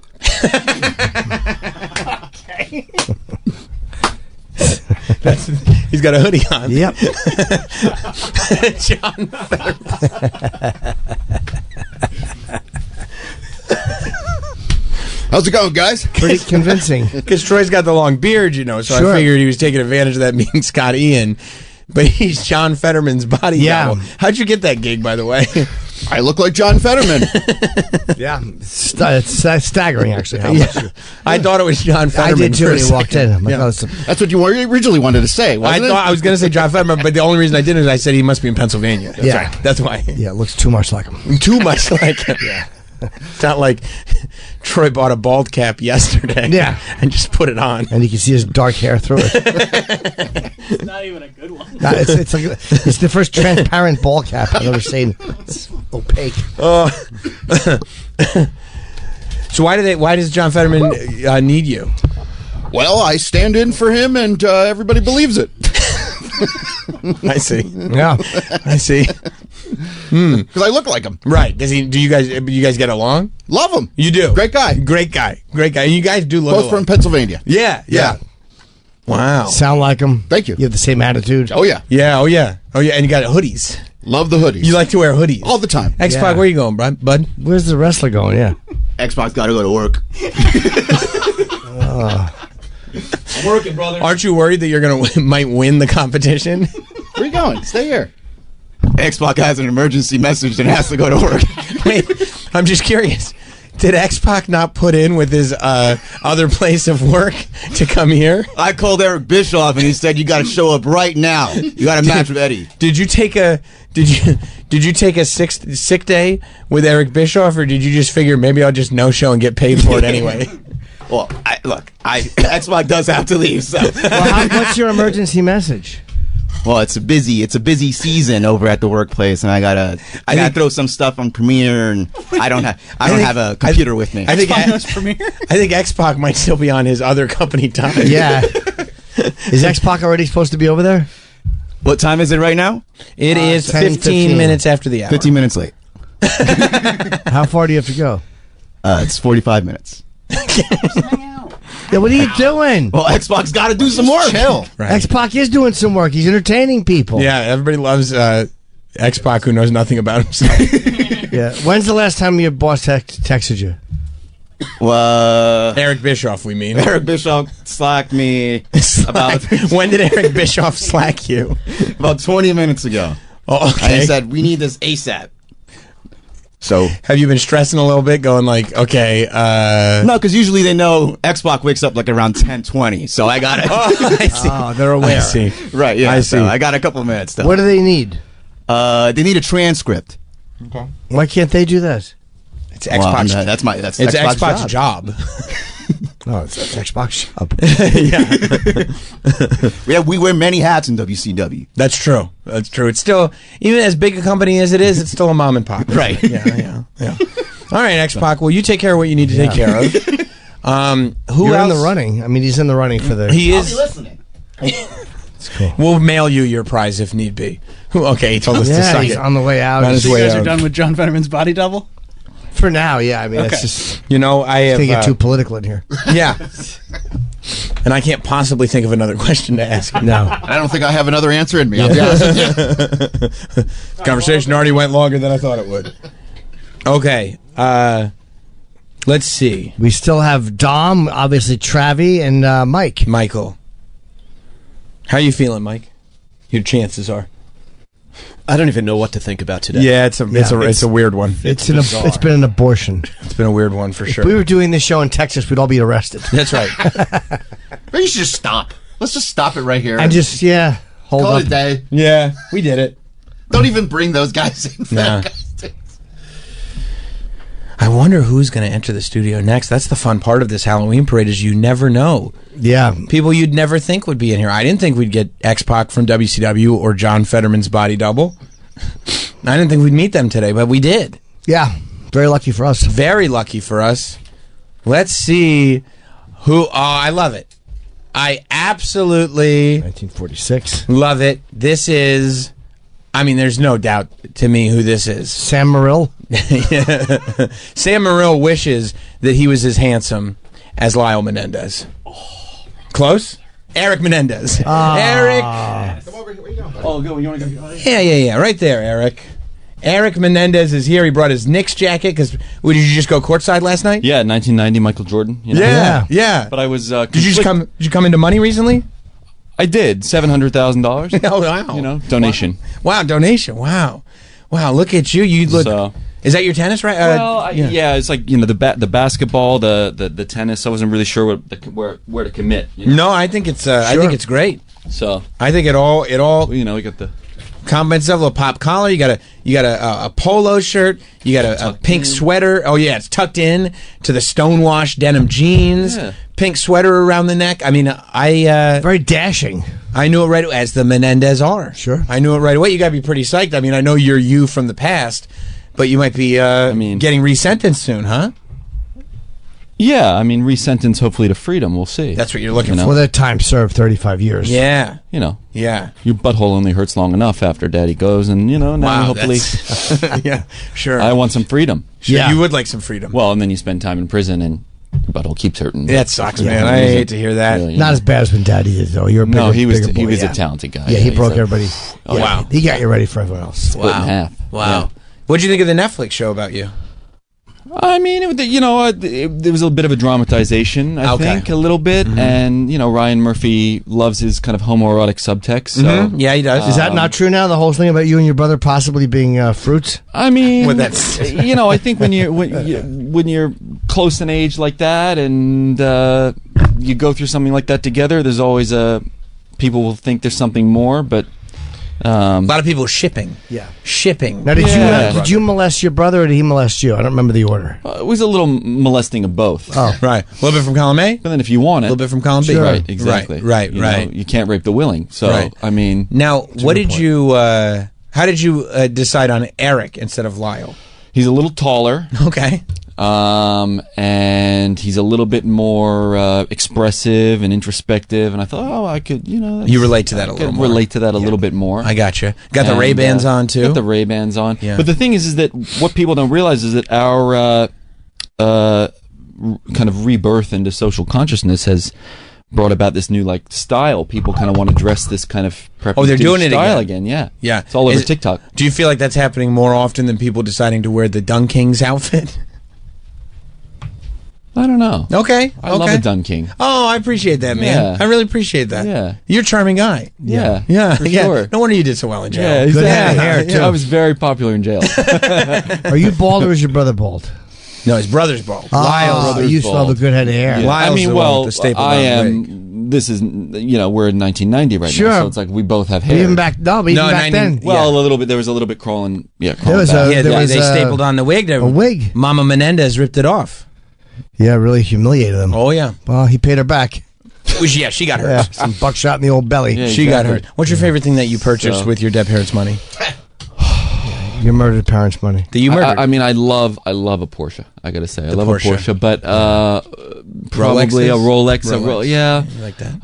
Okay. He's got a hoodie on. Yep. John Fetterman. How's it going, guys? Pretty convincing. Because Troy's got the long beard, so Sure. I figured he was taking advantage of that being Scott Ian. But he's John Fetterman's body double. How'd you get that gig, by the way? I look like John Fetterman. Yeah. It's staggering, actually. How much I thought it was John Fetterman. I did too when he walked in. I'm like, Yeah. That's what you originally wanted to say, wasn't I thought I was going to say John Fetterman, but the only reason I didn't is I said he must be in Pennsylvania. That's Yeah. right. That's why. Yeah, it looks too much like him. Too much like him. Yeah. It's not like Troy bought a bald cap yesterday. Yeah. And just put it on. And you can see his dark hair through it. It's not even a good one. It's the first transparent ball cap I've ever seen. It's opaque. So why does John Fetterman need you? Well, I stand in for him, and everybody believes it. I see. Yeah, I see. Because I look like him. Right? Does he? Do you guys get along? Love him. You do. Great guy. And you guys do look Both alike. from Pennsylvania. Yeah. Wow. Sound like him. Thank you. You have the same attitude. Oh yeah. Yeah. Oh yeah. And you got hoodies. Love the hoodies. You like to wear hoodies all the time. X-Pac, where you going, bud? Where's the wrestler going? Yeah. Xbox got to go to work. I'm working, brother. Aren't you worried that you're might win the competition? Where are you going? Stay here. Xbox has an emergency message and has to go to work. Wait, I'm just curious. Did X-Pac not put in with his other place of work to come here? I called Eric Bischoff and he said, "You got to show up right now. You got to match with Eddie." Did you take a sick day with Eric Bischoff, or did you just figure maybe I'll just no show and get paid for it anyway? Well, Xbox does have to leave. So, what's your emergency message? Well, it's a busy season over at the workplace, and I gotta throw some stuff on Premiere, and I don't have a computer with me. I think X-Pac might still be on his other company time. Yeah. Is X-Pac already supposed to be over there? What time is it right now? It is 15 minutes after the hour. 15 minutes late. How far do you have to go? It's 45 minutes. Yeah, what are you doing? Well, Xbox got to do some work. Chill. Right. X-Pac is doing some work. He's entertaining people. Yeah, everybody loves X-Pac who knows nothing about himself. Yeah. When's the last time your boss texted you? Well, Eric Bischoff, we mean. Eric Bischoff slacked me about... When did Eric Bischoff slack you? About 20 minutes ago. Oh, okay. And he said, "We need this ASAP." So, have you been stressing a little bit, going like, okay, no, because usually they know Xbox wakes up like around 10:20, so I got it. I see. Oh, they're aware. I see. Right, yeah. I see. So I got a couple of minutes, though. What do they need? They need a transcript. Okay. Why can't they do that? It's Xbox. Well, that's Xbox job. No, it's Xbox job. Yeah, we wear many hats in WCW. That's true. That's true. It's still, even as big a company as it is, it's still a mom and pop. Right. Yeah. All right, X-Pac. Well, you take care of what you need to take care of. Who You're else? in the running. I mean, he's in the running for the... He is. I'll be listening. It's cool. We'll mail you your prize if need be. Okay, he told us to suck he's it. on the way out. On his So you way guys out. are done with John Fetterman's body double? For now, yeah. I mean, Okay. it's just... You know, I have... Can't get too political in here. Yeah. And I can't possibly think of another question to ask you. No. I don't think I have another answer in me. I'll be honest with you. Conversation already went longer than I thought it would. Okay. Let's see. We still have Dom, obviously Travi, and Mike. Michael. How are you feeling, Mike? Your chances are. I don't even know what to think about today. Yeah, it's a weird one. It's been an abortion. It's been a weird one for sure. If we were doing this show in Texas, we'd all be arrested. That's right. Maybe you should just stop. Let's just stop it right here. And just, hold call up. it a day. Yeah, we did it. Don't even bring those guys in. Nah. I wonder who's going to enter the studio next. That's the fun part of this Halloween parade is you never know. Yeah. People you'd never think would be in here. I didn't think we'd get X-Pac from WCW or John Fetterman's body double. I didn't think we'd meet them today, but we did. Yeah. Very lucky for us. Very lucky for us. Let's see who... Oh, I love it. I absolutely... 1946. Love it. This is... I mean, there's no doubt to me who this is. Sam Morrill? Sam Morrill wishes that he was as handsome as Lyle Menendez. Close? Eric Menendez. Eric. Come over here. Where you going? Oh, good. You want to go? Yeah. Right there, Eric. Eric Menendez is here. He brought his Knicks jacket because did you just go courtside last night? Yeah, 1990 Michael Jordan. You know? Yeah. But I was. Did you come into money recently? I did $700,000. Oh wow! You know, donation. Wow, donation. Wow. Look at you. You look. So, is that your tennis right? Well, yeah, it's like the basketball, the tennis. I wasn't really sure where to commit. You know? No, I think it's. I think it's great. So I think it all. You know, we got the. Compliments of a pop collar. You got a polo shirt. You got a pink sweater. Oh yeah, it's tucked in to the stonewashed denim jeans. Yeah. Pink sweater around the neck. I mean, very dashing. I knew it right away, as the Menendez are. Sure, I knew it right away. You got to be pretty psyched. I mean, I know you're you from the past, But you might be getting resentenced soon, huh? Yeah, I mean, resentence hopefully to freedom. We'll see. That's what you're looking for. Well, that time served 35 years. Yeah. You know. Yeah. Your butthole only hurts long enough after daddy goes, and, now hopefully... yeah, sure. I want some freedom. Sure, you would like some freedom. Well, and then you spend time in prison, and your butthole keeps hurting. That sucks, man. I hate to hear that. Really, Not as bad as when Daddy is, though. You're a bigger, No, he was bigger boy, he was yeah. a talented guy. Yeah, he broke everybody. Oh, wow. He got you ready for everyone else. Split in half. Wow. Yeah. What'd you think of the Netflix show about you? I mean, there was a bit of a dramatization, I think, a little bit. Mm-hmm. And, Ryan Murphy loves his kind of homoerotic subtext. So, Mm-hmm. Yeah, he does. Is that not true now? The whole thing about you and your brother possibly being fruits? I mean, Well, that's- I think when you're close in age like that and you go through something like that together, there's always people will think there's something more, but... a lot of people shipping. Yeah. Shipping. Now, did you molest your brother or did he molest you? I don't remember the order. It was a little molesting of both. Oh. Right. A little bit from column A? But then if you want it... A little bit from column B? Sure. Right, exactly. Right. You can't rape the willing. So, Right. I mean... Now, what did you... how did you decide on Eric instead of Lyle? He's a little taller. Okay. And he's a little bit more expressive and introspective, and I thought, I could, You relate to that a little more. Relate to that a little bit more. I gotcha. Got the Ray-Bans on, too? Got the Ray-Bans on. Yeah. But the thing is that what people don't realize is that our kind of rebirth into social consciousness has brought about this new style. People kind of want to dress this kind of Oh, they're doing it style again. Yeah. Yeah. It's all over TikTok. Do you feel like that's happening more often than people deciding to wear the Dun King's outfit? I don't know. Okay. I love a Dun King. Oh, I appreciate that, man. Yeah. I really appreciate that. Yeah. You're a charming guy. Yeah. Yeah. For yeah. sure. No wonder you did so well in jail. Yeah, Good exactly. head of hair, too. Yeah, I was very popular in jail. Are you bald or is your brother bald? No, his brother's bald. Lyle's you still have a good head of hair. Yeah. Lyle's I mean, the one well, with the stapled I on am. wig. This is, we're in 1990 right Sure. now, so it's like we both have But hair. even back, no, but even back then. Well, a little bit. There was a little bit crawling. Yeah, There was back. They stapled on the wig. a wig. Mama Menendez ripped it off. Yeah, really humiliated him. Oh, yeah. Well, he paid her back. Yeah, she got hurt. Yeah, some buckshot in the old belly. Yeah, She got exactly. hurt. What's your favorite thing that you purchased with your dead parents' money? Your murdered parents' money. That you murdered? I mean, I love a Porsche. I gotta say, I love Porsche. a Porsche, but probably a Rolex. Yeah, You like that?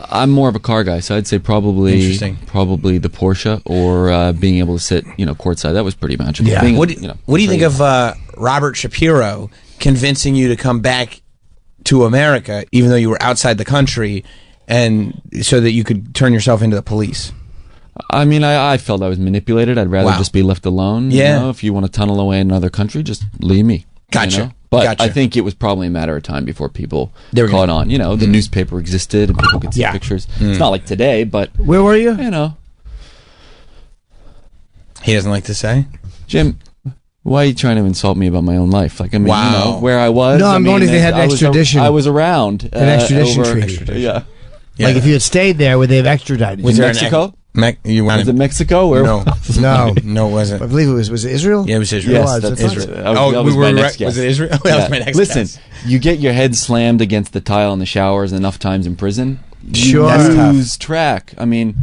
I'm more of a car guy, so I'd say probably Interesting. the Porsche or being able to sit, courtside. That was pretty magical. Yeah. Being, What do you think of Robert Shapiro convincing you to come back to America, even though you were outside the country, and so that you could turn yourself into the police? I mean, I felt I was manipulated. I'd rather Wow. just be left alone. Yeah. If you want to tunnel away in another country, just leave me. Gotcha. But Gotcha. I think it was probably a matter of time before people They were caught gonna- on. The newspaper existed and people could see Yeah. pictures. It's not like today, but Where were you? He doesn't like to say. Jim, why are you trying to insult me about my own life? Like, I mean, Wow. where I was. No, I'm wondering if they had I was extradition. I was around. An extradition over- treaty. Yeah. Like if you had stayed there, would they have extradited Was you? there Mexico? You Was it Mexico? Or No. No. No, it wasn't. I believe it was it Israel? Yeah, it was Israel. Yes, was, that's that's Israel. Oh, That we was were my right- next guess. was it Israel? That was my next Listen, guess. you get your head slammed against the tile in the showers enough times in prison, you Sure. That's tough. lose track. I mean,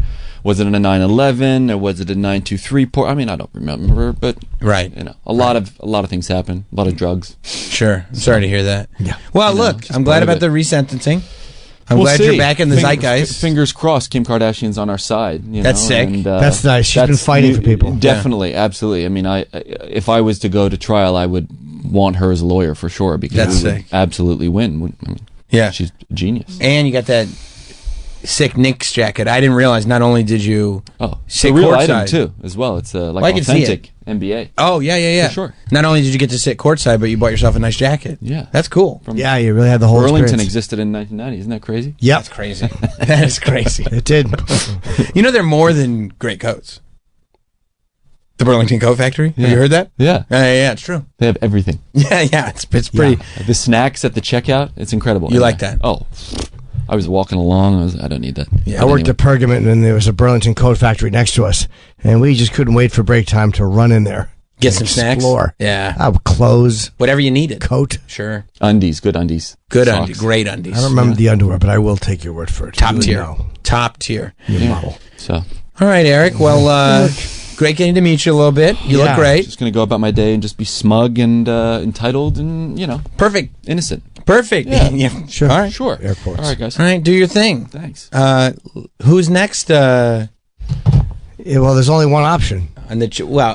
was it a 9/11 or was it a 923 port? I mean, I don't remember, but Right. a lot of things happen. A lot of drugs. Sure. Sorry to hear that. Yeah. Well, look, just I'm glad part of about it. the resentencing. I'm We'll glad see. you're back in the zeitgeist. Fingers crossed, Kim Kardashian's on our side. That's sick. And, That's nice. She's been fighting for people. Definitely, absolutely. I mean, if I was to go to trial, I would want her as a lawyer for sure because That's we would sick. absolutely win. I mean, Yeah. she's a genius. And you got that sick Knicks jacket. I didn't realize not only did you sit a real courtside item too, as well. It's like I can see authentic NBA. Oh, yeah. For sure. Not only did you get to sit courtside, but you bought yourself a nice jacket. Yeah. That's cool. Yeah, you really had the whole Burlington experience. existed in 1990. Isn't that crazy? Yep. That's crazy. That is crazy. It did. You know, they're more than great coats. The Burlington Coat Factory. Have you heard that? Yeah. Yeah, it's true. They have everything. Yeah. It's pretty. The snacks at the checkout, it's incredible. You like that? Oh, I was walking along. I don't need that. Yeah. I worked at Pergament, and there was a Burlington Coat Factory next to us, and we just couldn't wait for break time to run in there. Get some snacks. Explore. Yeah. Clothes. Whatever you needed. Coat. Sure. Undies, good undies. Good Socks. undies. Great undies. I don't remember the underwear, but I will take your word for it. Top You tier. know. Top tier. You model. So, All right, Eric. Well, Great getting to meet you a little bit. You look great. Just gonna go about my day and just be smug and entitled and perfect, innocent. Perfect. Yeah. Sure. All right. Sure. Airports. All right, guys. All right, do your thing. Thanks. Who's next? Well, there's only one option. On the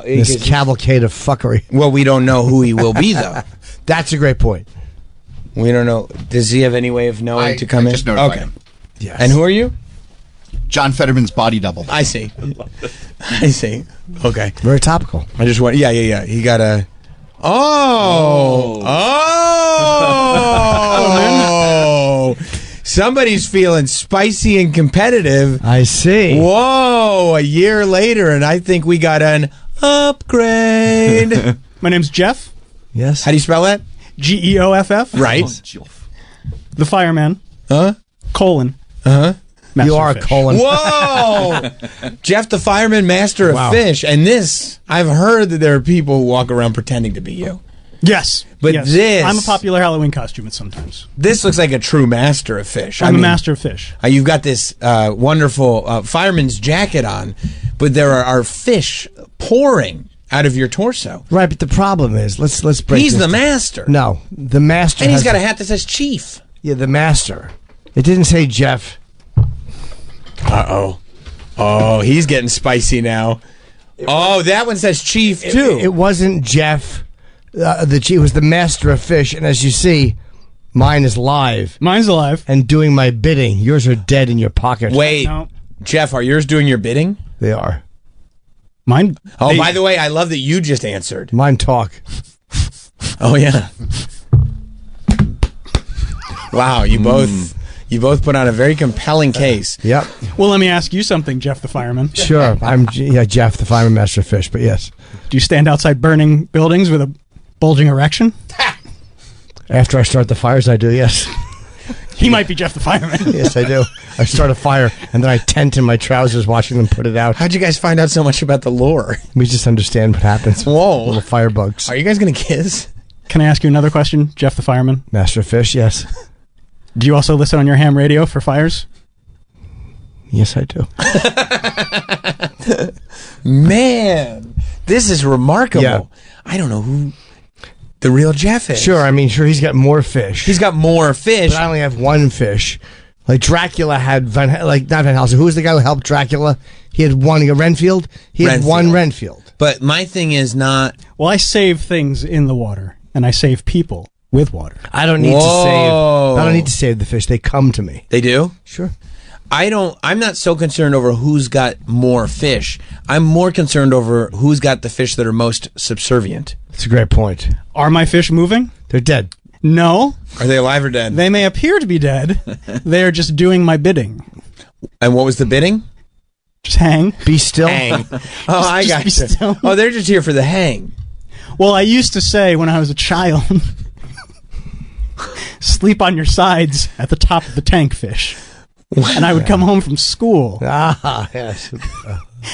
this cavalcade of fuckery. Well, we don't know who he will be, though. That's a great point. We don't know. Does he have any way of knowing to come in? Just notified him. Yes. And who are you? John Fetterman's body double. I see. I see. Okay. Very topical. I just want. Yeah. He got a. Oh. Somebody's feeling spicy and competitive. I see. Whoa! A year later, and I think we got an upgrade. My name's Jeff. Yes. How do you spell that? Geoff. Right. The fireman. Huh? Colin. Uh-huh. You are a Colin. Whoa! Jeff the fireman, master of fish. And this, I've heard that there are people who walk around pretending to be you. Yes. But yes. this... I'm a popular Halloween costume sometimes. This looks like a true master of fish. I'm a master of fish. You've got this wonderful fireman's jacket on, but there are fish pouring out of your torso. Right, but the problem is, let's break He's this the down. master. No, the master And he's has- got a hat that says chief. Yeah, the master. It didn't say Jeff. Uh-oh. Oh, he's getting spicy now. That one says chief, too. It wasn't Jeff. The chief was the master of fish, and as you see, mine is live. Mine's alive. And doing my bidding. Yours are dead in your pocket. Wait, Jeff, are yours doing your bidding? They are. Mine... Oh, by the way, I love that you just answered. Mine talk. Oh, yeah. Wow, you both put on a very compelling case. Yep. Well, let me ask you something, Jeff the fireman. Sure. I'm Jeff, the fireman, master of fish, but yes. Do you stand outside burning buildings with a bulging erection? After I start the fires, I do, yes. He might be Jeff the fireman. Yes, I do. I start a fire, and then I tent in my trousers watching them put it out. How'd you guys find out so much about the lore? We just understand what happens. Whoa. Little firebugs. Are you guys going to kiss? Can I ask you another question, Jeff the fireman? Master of fish, yes. Do you also listen on your ham radio for fires? Yes, I do. Man, this is remarkable. Yeah. I don't know who the real Jeff is. Sure, he's got more fish. He's got more fish. But I only have one fish. Like Dracula had not Van Helsing. Who was the guy who helped Dracula? He had one. Renfield. He had one Renfield. But my thing is not. Well, I save things in the water, and I save people with water. I don't need to save. I don't need to save the fish. They come to me. They do? Sure. I'm not so concerned over who's got more fish. I'm more concerned over who's got the fish that are most subservient. That's a great point. Are my fish moving? They're dead. No. Are they alive or dead? They may appear to be dead. They are just doing my bidding. And what was the bidding? Just hang. Be still. Hang. Oh, I got you. Still. Oh, they're just here for the hang. Well, I used to say when I was a child, sleep on your sides at the top of the tank, fish. And I would come home from school. Ah, yes.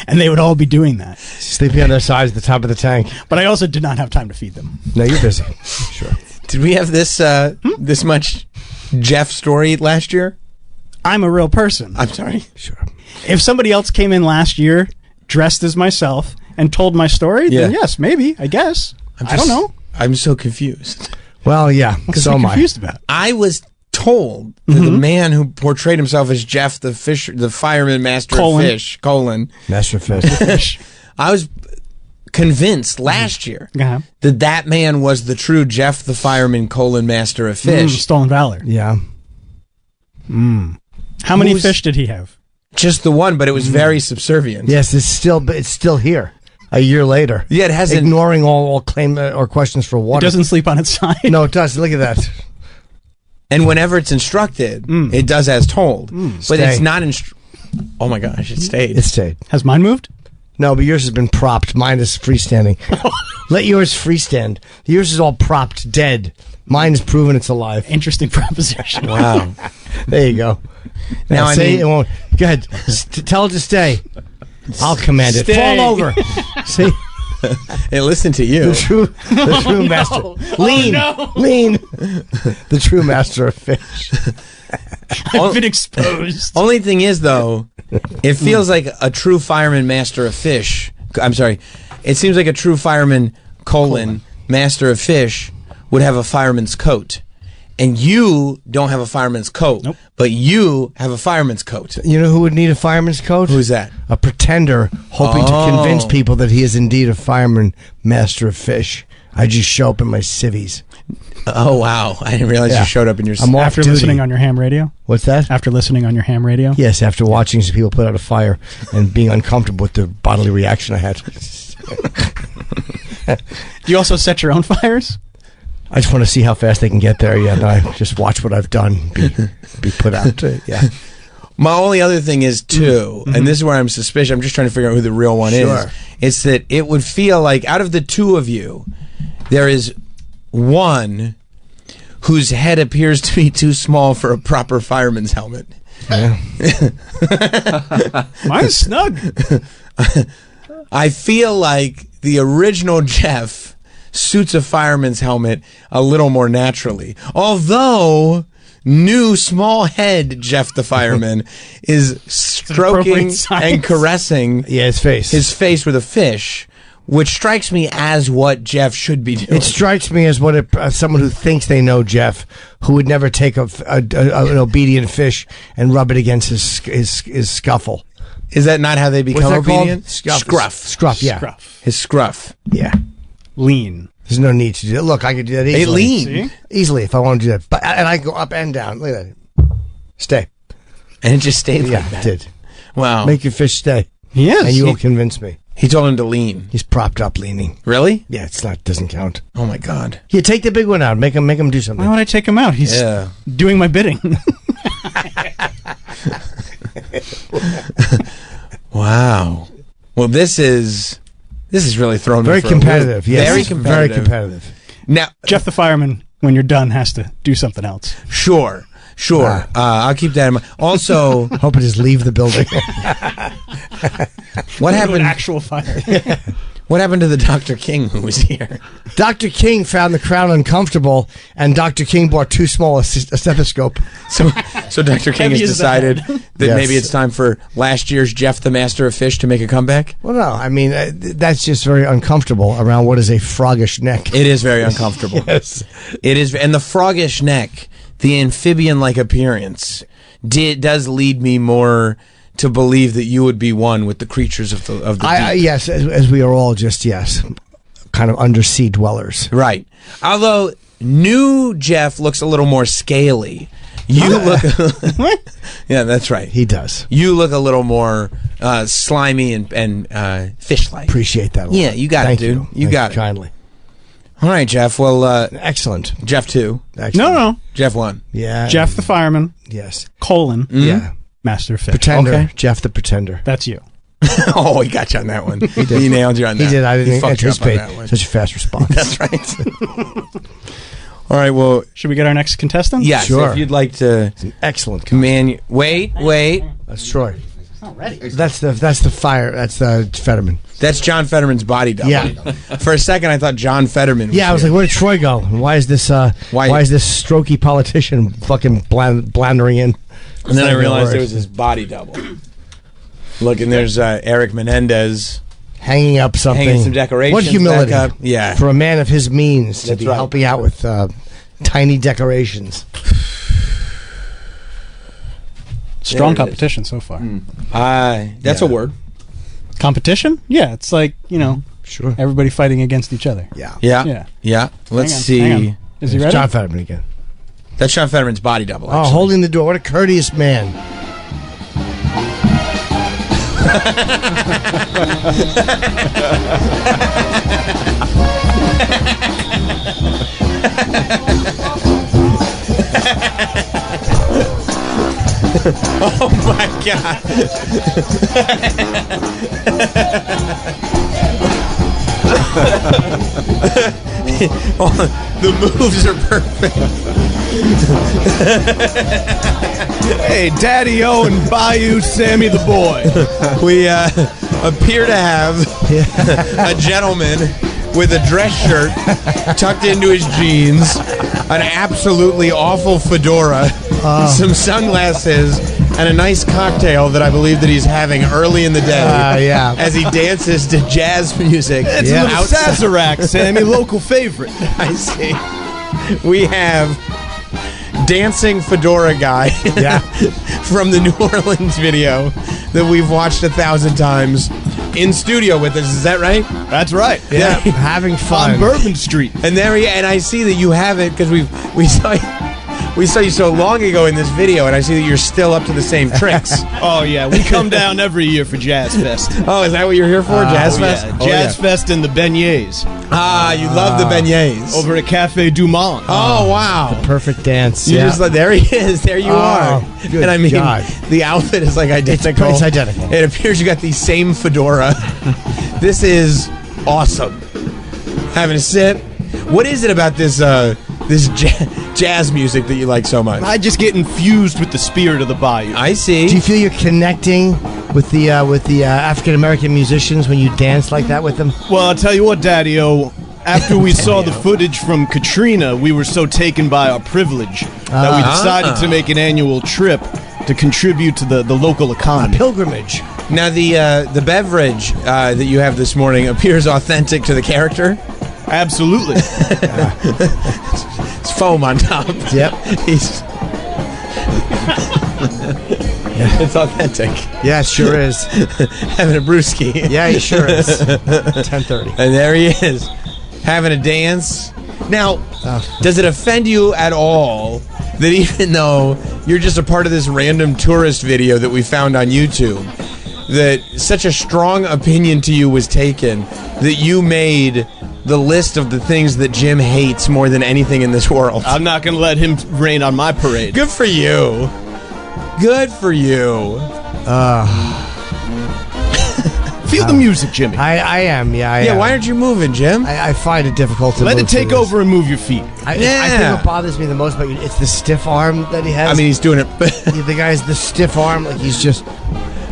And they would all be doing that. Sleeping on their sides at the top of the tank. But I also did not have time to feed them. No, you're busy. Sure. Did we have this this much Jeff story last year? I'm a real person. I'm sorry. Sure. If somebody else came in last year dressed as myself and told my story, then yes, maybe, I guess. I don't know. I'm so confused. Well, yeah. What's so confused about? I was told that the man who portrayed himself as Jeff the fireman, master of fish, Colin, master of fish. I was convinced last year that man was the true Jeff the fireman, Colin, master of fish. Stolen Valor. Yeah. How many fish did he have? Just the one, but it was very subservient. Yes, it's still here. A year later. Yeah, it hasn't. Ignoring all claim or questions for water. It doesn't sleep on its side. No, it does. Look at that. And whenever it's instructed, it does as told. But it's not oh my gosh, it stayed. It stayed. Has mine moved? No, but yours has been propped. Mine is freestanding. Let yours freestand. Yours is all propped, dead. Mine is proven it's alive. Interesting proposition. Wow. There you go. Now say it won't. Go ahead. Tell it to stay. I'll command it. Stay. Fall over. See? Hey, listen to you. The true master. Lean. Lean. The true master of fish. I've been exposed. Only thing is, though, it feels like a true fireman, master of fish, I'm sorry. It seems like a true fireman, colon, master of fish, would have a fireman's coat. And you don't have a fireman's coat, but you have a fireman's coat. You know who would need a fireman's coat? Who's that? A pretender hoping to convince people that he is indeed a fireman, master of fish. I just show up in my civvies. Oh, wow. I didn't realize you showed up in your... I'm off After duty. listening on your ham radio? What's that? After listening on your ham radio? Yes, after watching some people put out a fire and being uncomfortable with the bodily reaction I had. Do you also set your own fires? I just want to see how fast they can get there. Yeah, and I just watch what I've done be put out. Yeah. My only other thing is, too, and this is where I'm suspicious, I'm just trying to figure out who the real one is. It's that it would feel like out of the two of you, there is one whose head appears to be too small for a proper fireman's helmet. Yeah. Mine's snug. I feel like the original Jeff suits a fireman's helmet a little more naturally. Although new small head Jeff the fireman is stroking and caressing his face with a fish, which strikes me as what Jeff should be doing. It strikes me as what someone who thinks they know Jeff, who would never take an obedient fish and rub it against his scuffle. Is that not how they become obedient? Scruff, yeah. Scruff. His scruff. Yeah. Lean. There's no need to do that. Look, I could do that easily. Lean. Easily if I want to do that. But, and I go up and down. Look at that. Stay. And it just stayed like that. It did. Wow. Make your fish stay. Yes. And you will convince me. He told him to lean. He's propped up leaning. Really? Yeah, doesn't count. Oh my God. Here, take the big one out. Make him do something. Why would I take him out? He's doing my bidding. Wow. Well, this is really thrown me very for competitive. Yes, very competitive. Very competitive. Now, Jeff the fireman, when you're done, has to do something else. Sure. I'll keep that in mind. Also, hope to just leave the building. What happened? An actual fire. What happened to the Dr. King who was here? Dr. King found the crowd uncomfortable, and Dr. King bought too small a stethoscope. So Dr. King has decided that maybe it's time for last year's Jeff the Master of Fish to make a comeback? Well, no. I mean, that's just very uncomfortable around what is a froggish neck. It is very uncomfortable. Yes. It is. And the froggish neck, the amphibian-like appearance, does lead me more to believe that you would be one with the creatures of the deep. Yes, as we are all just, kind of undersea dwellers. Right. Although new Jeff looks a little more scaly. You look... Yeah, that's right. He does. You look a little more slimy and fish-like. Appreciate that a lot. Yeah, you got it, dude. You got it. Kindly. All right, Jeff. Well, excellent. Jeff 2. Excellent. No. Jeff 1. Yeah. Jeff the fireman. Yes. Colon. Yeah. Master of Fish. Pretender. Okay. Jeff the Pretender. That's you. Oh, he got you on that one. He nailed you on that. He did. I didn't fucked you up on anticipate that one. such a fast response. That's right. All right, well... Should we get our next contestant? Yeah, sure. So if you'd like to... It's an excellent man. Wait. That's Troy. It's not ready. That's the fire. That's the Fetterman. That's John Fetterman's body double. Yeah. For a second, I thought John Fetterman was I was here. like, where did Troy go? And why is this strokey politician fucking blandering in? And then I realized it was his body double. Look, and there's Eric Menendez hanging up something. Hanging some decorations. What humility. Back up. Yeah. For a man of his means to That's be right. helping out with tiny decorations. Strong competition so far. That's a word. Competition? Yeah, it's like, sure. Everybody fighting against each other. Yeah. Let's see. Hang on. Is he ready? John Fetterman again. That's John Fetterman's body double. Oh, holding the door. What a courteous man. Oh my God. The moves are perfect. Hey, Daddy O and Bayou Sammy the boy. We appear to have a gentleman with a dress shirt tucked into his jeans, an absolutely awful fedora, some sunglasses, and a nice cocktail that I believe that he's having early in the day. Yeah. As he dances to jazz music. It's a little Sazerac, Sammy, local favorite. I see. We have dancing fedora guy from the New Orleans video that we've watched 1,000 times in studio with us. Is that right? That's right. Yeah, having fun on Bourbon Street. And I see that you have it because we saw you so long ago in this video, and I see that you're still up to the same tricks. Oh yeah, we come down every year for Jazz Fest. Oh, is that what you're here for? Jazz Fest? Yeah. Jazz Fest and the beignets. You love the beignets over at Cafe Du Monde. Oh wow, the perfect dance. You just there he is. There you are. Good and I mean, God. The outfit is like identical. It's identical. It appears you got the same fedora. This is awesome. Having a sit. What is it about this jazz music that you like so much? I just get infused with the spirit of the bayou. I see. Do you feel you're connecting with the African American musicians when you dance like that with them? Well, I'll tell you what, Daddy-O. After we saw the footage from Katrina, we were so taken by our privilege that we decided to make an annual trip to contribute to the local economy. A pilgrimage. Now, the beverage that you have this morning appears authentic to the character. Absolutely. It's foam on top. Yep. It's authentic. Yeah, it sure is. Having a brewski. Yeah, he sure is. 10:30. And there he is, having a dance. Now, does it offend you at all that even though you're just a part of this random tourist video that we found on YouTube, that such a strong opinion to you was taken that you made the list of the things that Jim hates more than anything in this world? I'm not going to let him rain on my parade. Good for you. Good for you. Feel the music, Jimmy. I am, yeah. Why aren't you moving, Jim? I find it difficult to let move it take over and move your feet. I think what bothers me the most about you, it's the stiff arm that he has. I mean, he's doing it. The guy's the stiff arm, like he's just.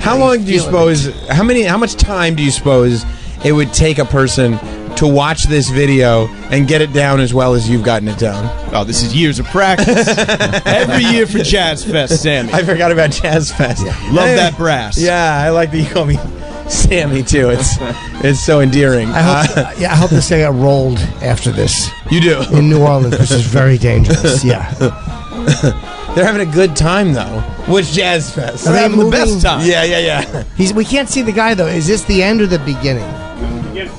How long do you suppose? How much time do you suppose it would take a person to watch this video and get it down as well as you've gotten it down? Oh, this is years of practice. Every year for Jazz Fest, Sammy. I forgot about Jazz Fest. Yeah. Love that brass. Yeah, I like that you call me Sammy too. It's so endearing. I hope this thing got rolled after this. You do? In New Orleans, which is very dangerous. Yeah. They're having a good time though. Which Jazz Fest? They're having the best time. Yeah. We can't see the guy though. Is this the end or the beginning?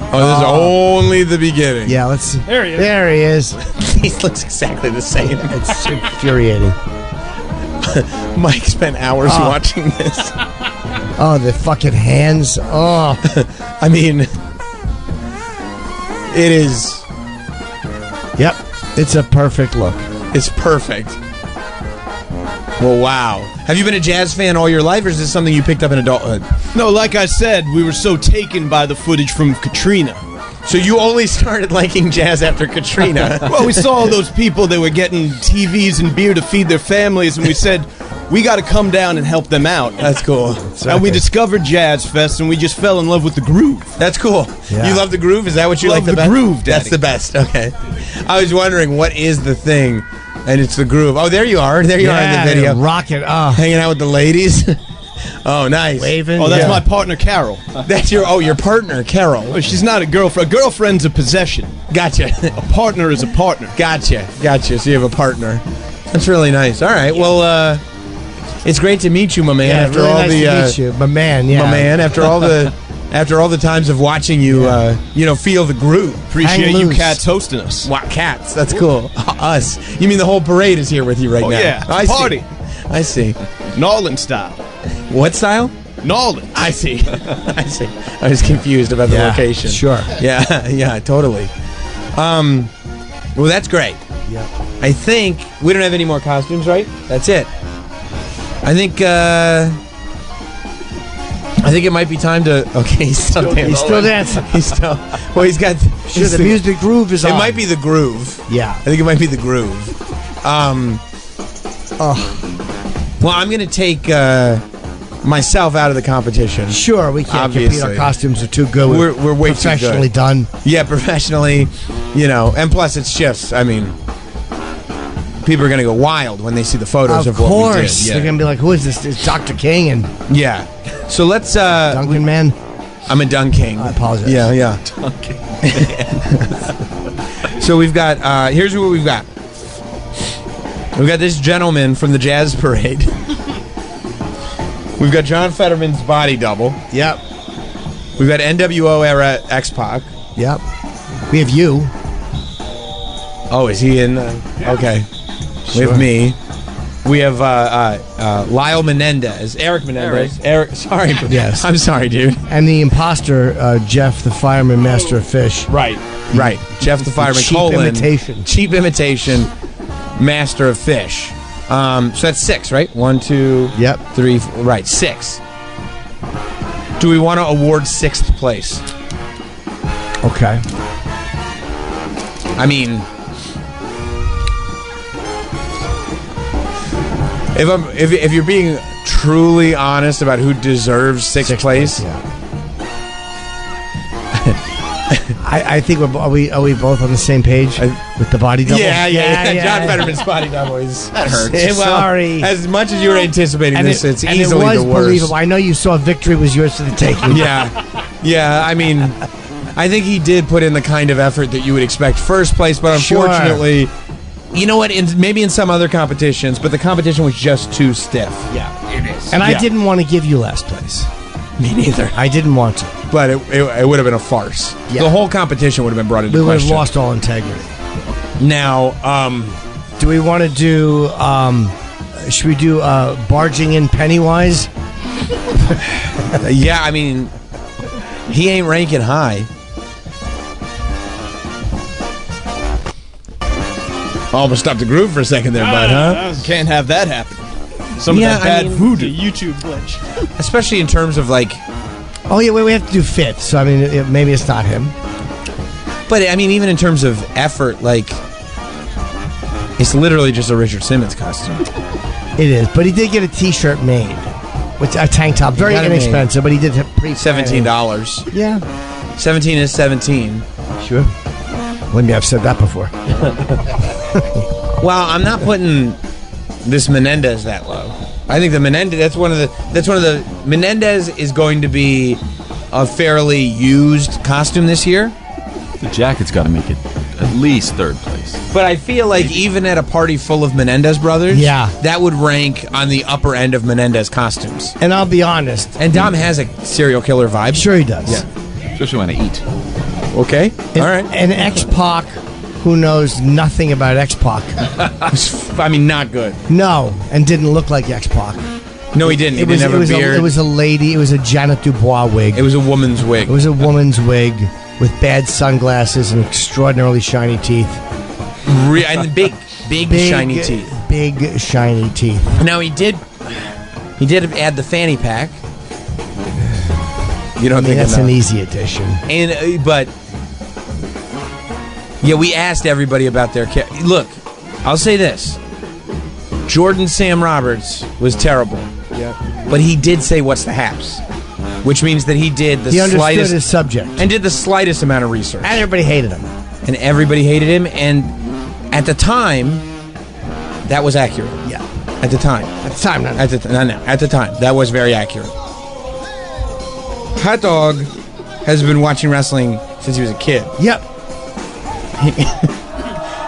Oh, this is only the beginning. Yeah, let's see. There he is. There he is. He looks exactly the same. It's infuriating. Mike spent hours watching this. Oh, the fucking hands. Oh. I mean, it is. Yep. It's a perfect look. It's perfect. Well, wow. Have you been a jazz fan all your life, or is this something you picked up in adulthood? No, like I said, we were so taken by the footage from Katrina. So you only started liking jazz after Katrina? Well, we saw all those people that were getting TVs and beer to feed their families, and we said, we got to come down and help them out. That's cool. And we discovered Jazz Fest, and we just fell in love with the groove. That's cool. Yeah. You love the groove? Is that what you Love like the the best? groove, Daddy. That's the best. Okay. I was wondering, what is the thing? And it's the groove. Oh, there you are. There you are in the video. Rocket. Hanging out with the ladies. Oh, nice. Waving. Oh, that's my partner, Carol. That's your partner, Carol. Oh, she's not a girlfriend. A girlfriend's a possession. Gotcha. A partner is a partner. Gotcha. So you have a partner. That's really nice. All right. Well, it's great to meet you, my man. Yeah, after really all nice to meet you. My man, yeah. My man, after all the times of watching you, feel the groove. Appreciate you cats hosting us. Wow, cats. That's cool. Us. You mean the whole parade is here with you right now? Yeah. Party. I see. Nolan style. What style? Nolan. I see. I was confused about the location. Sure. Yeah, totally. Well, that's great. Yeah. I think we don't have any more costumes, right? That's it. I think it might be time to. Okay, he's still dancing. He's still dancing. He's still. Well, he's got. Sure, the music groove is on. It might be the groove. Yeah. I think it might be the groove. Well, I'm going to take myself out of the competition. Sure, we can't compete. Obviously. Our costumes are too good. We're way too good. Professionally done. Yeah, professionally, and plus it's shifts. I mean, people are going to go wild when they see the photos of Of what we did. course. They're going to be like, who is this? It's Dr. King and Yeah. So let's... Duncan Man. I'm a Dunk King. I apologize. Yeah. Okay. So we've got... here's what we've got. We've got this gentleman from the Jazz Parade. We've got John Fetterman's body double. Yep. We've got NWO era X-Pac. Yep. We have you. Oh, is he in? Okay. We Sure. have me. We have Lyle Menendez. Eric Menendez. Eric. Sorry. Yes. I'm sorry, dude. And the imposter, Jeff, the fireman, master of fish. Right. Jeff the fireman. Cheap Colin. imitation. Cheap imitation. Master of fish. So that's 6, right? 1, 2, Yep. 3, 4, right, 6. Do we want to award 6th place? Okay. I mean, if you're being truly honest about who deserves 6th place, yeah. I think are we both on the same page with the body double? Yeah. John Fetterman's body double is That hurts. Well, Sorry. As much as you were anticipating And this, it's and easily it was the worst. believable. I know you saw victory was yours for the taking. Yeah. I mean, I think he did put in the kind of effort that you would expect first place, but Sure. unfortunately, you know what? Maybe in some other competitions, but the competition was just too stiff. Yeah, it is. And I didn't want to give you last place. Me neither. I didn't want to. But it would have been a farce. Yeah. The whole competition would have been brought into We would have question. lost all integrity. Now, do we want to do? Should we do barging in Pennywise? yeah, I mean, he ain't ranking high. Almost stopped the groove for a second there, bud, huh? Can't have that happen. Some of that bad voodoo. YouTube glitch. Especially in terms of like... Oh, yeah, we have to do 5th, so I mean, maybe it's not him. But, I mean, even in terms of effort, like... It's literally just a Richard Simmons costume. It is, but he did get a T-shirt made. With a tank top. Very got it inexpensive, but he did have $17. Yeah. 17 is 17. Sure. Wouldn't have said that before. Well, I'm not putting this Menendez that low. I think the Menendez, that's one of the Menendez is going to be a fairly used costume this year. The jacket's got to make it at least 3rd place. But I feel like even at a party full of Menendez brothers, Yeah. that would rank on the upper end of Menendez costumes. And I'll be honest. And Dom has a serial killer vibe. Sure he does. Yeah. Especially when I eat. Okay. All right. And X-Pac, who knows nothing about X-Pac. I mean, not good. No, and didn't look like X-Pac. No, he didn't. He didn't have a beard. It was a lady. It was a Janet Dubois wig. It was a woman's wig. It was a woman's wig with bad sunglasses and extraordinarily shiny teeth. And big shiny teeth. Big shiny teeth. Now he did add the fanny pack. You don't think that's enough. an easy addition. And but yeah, we asked everybody about their look. I'll say this: Jordan Sam Roberts was terrible. Yeah, but he did say "What's the haps," which means that he did the he understood slightest his subject and did the slightest amount of research. And everybody hated him. And at the time, that was accurate. Yeah, at the time. At the time, not at the at the time, that was very accurate. Hot Dog has been watching wrestling since he was a kid. Yep.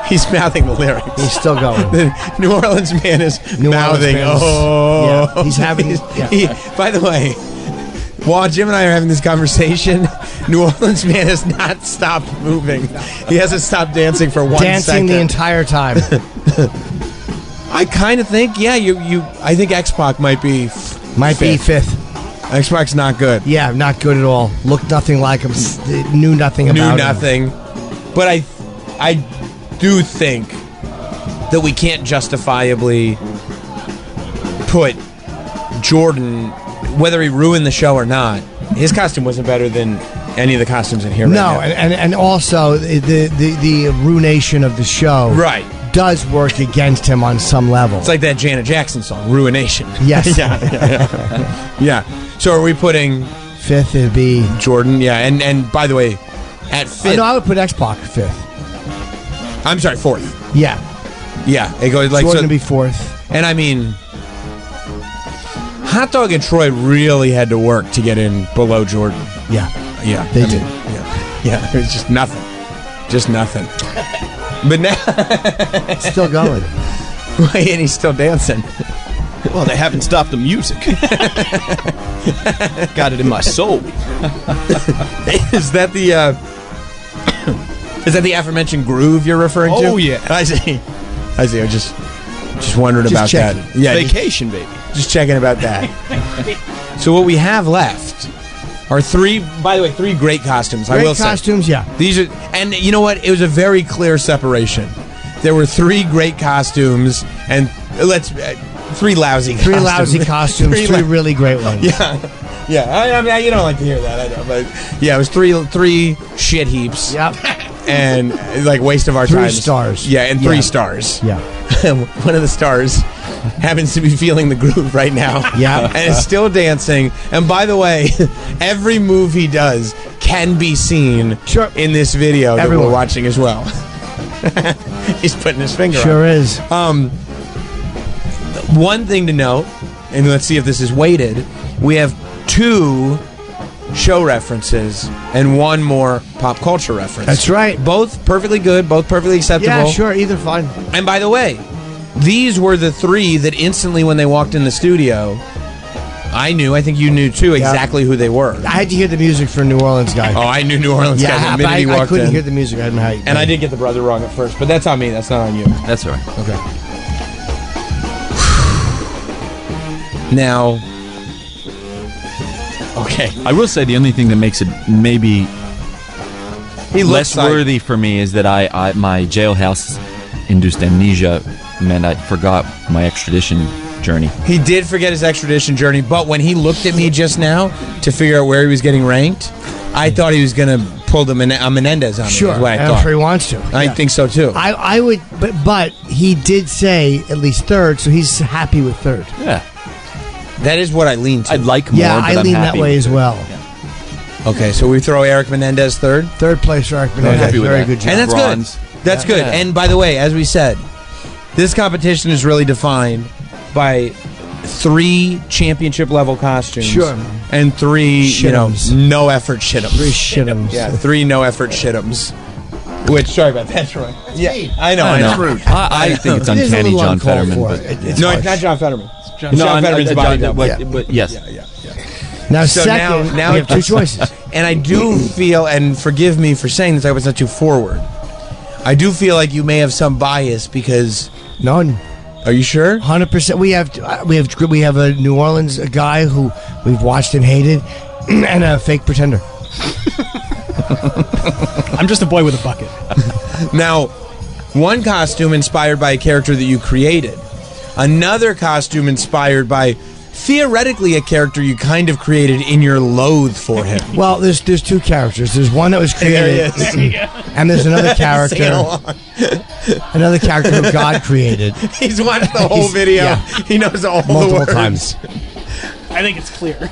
He's mouthing the lyrics. He's still going. The New Orleans man is mouthing. Oh, yeah, he's having. By the way, while Jim and I are having this conversation, New Orleans man has not stopped moving. He hasn't stopped dancing for 1 second. Dancing the entire time. I kind of think, I think X-Pac might be fifth. X-Pac's not good. Yeah, not good at all. Looked nothing like him. Knew nothing about him. Knew nothing. But I do think that we can't justifiably put Jordan, whether he ruined the show or not, his costume wasn't better than any of the costumes in here right now. and also the ruination of the show does work against him on some level. It's like that Janet Jackson song, Ruination. Yes. Yeah. So are we putting 5th? It'd be Jordan. Yeah, and by the way, at 5th, no, I would put X-Pac 5th. I'm sorry, 4th. Yeah. Yeah, it goes like Jordan to be fourth. And I mean, Hot Dog and Troy really had to work to get in below Jordan. Yeah. Yeah. They did. Yeah, it was just nothing. Just nothing. But now... Still going. And he's still dancing. Well, they haven't stopped the music. Got it in my soul. Is that the... is that the aforementioned groove you're referring to? Oh, yeah. I see. I was just wondering about checking. that. Yeah, Vacation, baby. Just checking about that. So what we have left are three great costumes. I will Great costumes, say. yeah. These are, and you know what? It was a very clear separation. There were three great costumes, and three lousy costumes. Three lousy costumes, three really great ones. Yeah. I mean, you don't like to hear that, I know, but yeah, it was three shit heaps. Yep. And like waste of our time. 3 stars. Yeah, and 3 stars. Yeah. One of the stars happens to be feeling the groove right now. Yeah. And is still dancing. And by the way, every move he does can be seen in this video that we're watching as well. He's putting his finger Sure on. is. One thing to note, and let's see if this is weighted, we have 2 show references and 1 more pop culture reference. That's right. Both perfectly good, both perfectly acceptable. Yeah, sure, either fine. And by the way, these were the 3 that instantly when they walked in the studio, I think you knew too, exactly who they were. I had to hear the music for New Orleans guy. Oh, I knew New Orleans guy the minute he walked in. I couldn't hear the music. I don't know how you... And I did get the brother wrong at first, but that's on me. That's not on you. That's all right. Okay. Now... Okay. I will say the only thing that makes it maybe less worthy for me is that I my jailhouse-induced amnesia meant I forgot my extradition journey. He did forget his extradition journey, but when he looked at me just now to figure out where he was getting ranked, I thought he was going to pull the Menendez on me. Sure, is what I I'm thought. sure he wants to. I think so too. I would, but he did say at least third, so he's happy with third. Yeah. That is what I lean to. I'd like more, Yeah, but I I'm lean happy that way with as it. well. Yeah. Okay, so we throw Eric Menendez third? Third place for Eric Menendez. happy with Very that. good job. And that's Bronze. good. That's Yeah. good. Yeah. And by the way, as we said, this competition is really defined by 3 championship level costumes. Sure. And 3, Shit'ems. no effort shit'ems. 3 shit'ems. Yeah, 3 no effort shit'ems. Which, sorry about that, Troy. Yeah, I know. I think it's It is a uncanny little John uncalled Fetterman. for. But It's No, harsh. it's not John Fetterman. No, John Fetterman's body double. but yes. Now, So second, now we have 2 choices. And I do feel, and forgive me for saying this, I was not too forward. I do feel like you may have some bias because... None. Are you sure? 100%. We have a New Orleans guy who we've watched and hated, and a fake pretender. I'm just a boy with a bucket. Now, one costume inspired by a character that you created. Another costume inspired by, theoretically, a character you kind of created in your loathe for him. Well, there's 2 characters. There's one that was created, and there's another character. Another character who God created. He's watched the whole video. Yeah. He knows all the Multiple words. times. I think it's clear.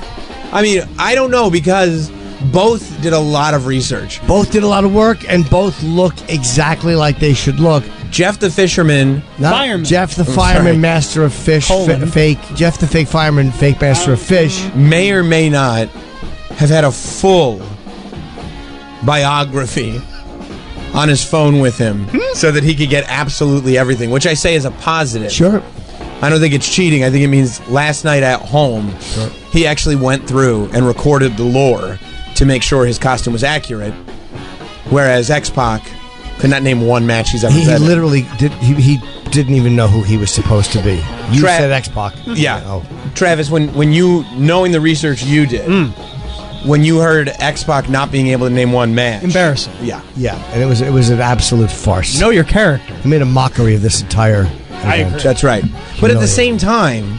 I mean, I don't know because both did a lot of research. Both did a lot of work, and both look exactly like they should look. Jeff the fisherman, Fireman. Jeff the sorry. fireman, master of fish, Colin. fake. Jeff the fake fireman, fake master of fish. may or may not have had a full biography on his phone with him so that he could get absolutely everything, which I say is a positive. Sure. I don't think it's cheating. I think it means last night at home, he actually went through and recorded the lore to make sure his costume was accurate, whereas X-Pac could not name one match he's ever He been in. literally did. He didn't even know who he was supposed to be. You said X-Pac. Yeah. Oh. Travis, when you, knowing the research you did, when you heard X-Pac not being able to name one match. Embarrassing. Yeah. Yeah, and it was an absolute farce. Know your character. He made a mockery of this entire event. I agree. That's right. But at the same time,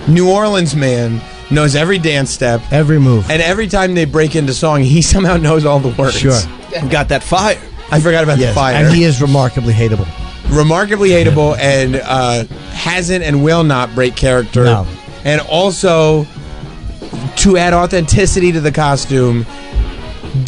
New Orleans man knows every dance step, every move, and every time they break into song, he somehow knows all the words. Sure. Got that fire. I forgot about the fire. And he is remarkably hateable. Remarkably hateable and hasn't and will not break character. No. And also, to add authenticity to the costume,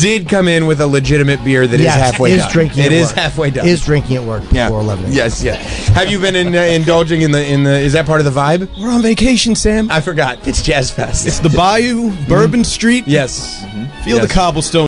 did come in with a legitimate beer that is halfway done. Drinking it at is work. halfway done. Is drinking at work before 11 a.m. Yes, yes. Have you been indulging in the? Is that part of the vibe? We're on vacation, Sam. I forgot. It's Jazz Fest. It's the Bayou, Bourbon Street. Yes. Feel the cobblestone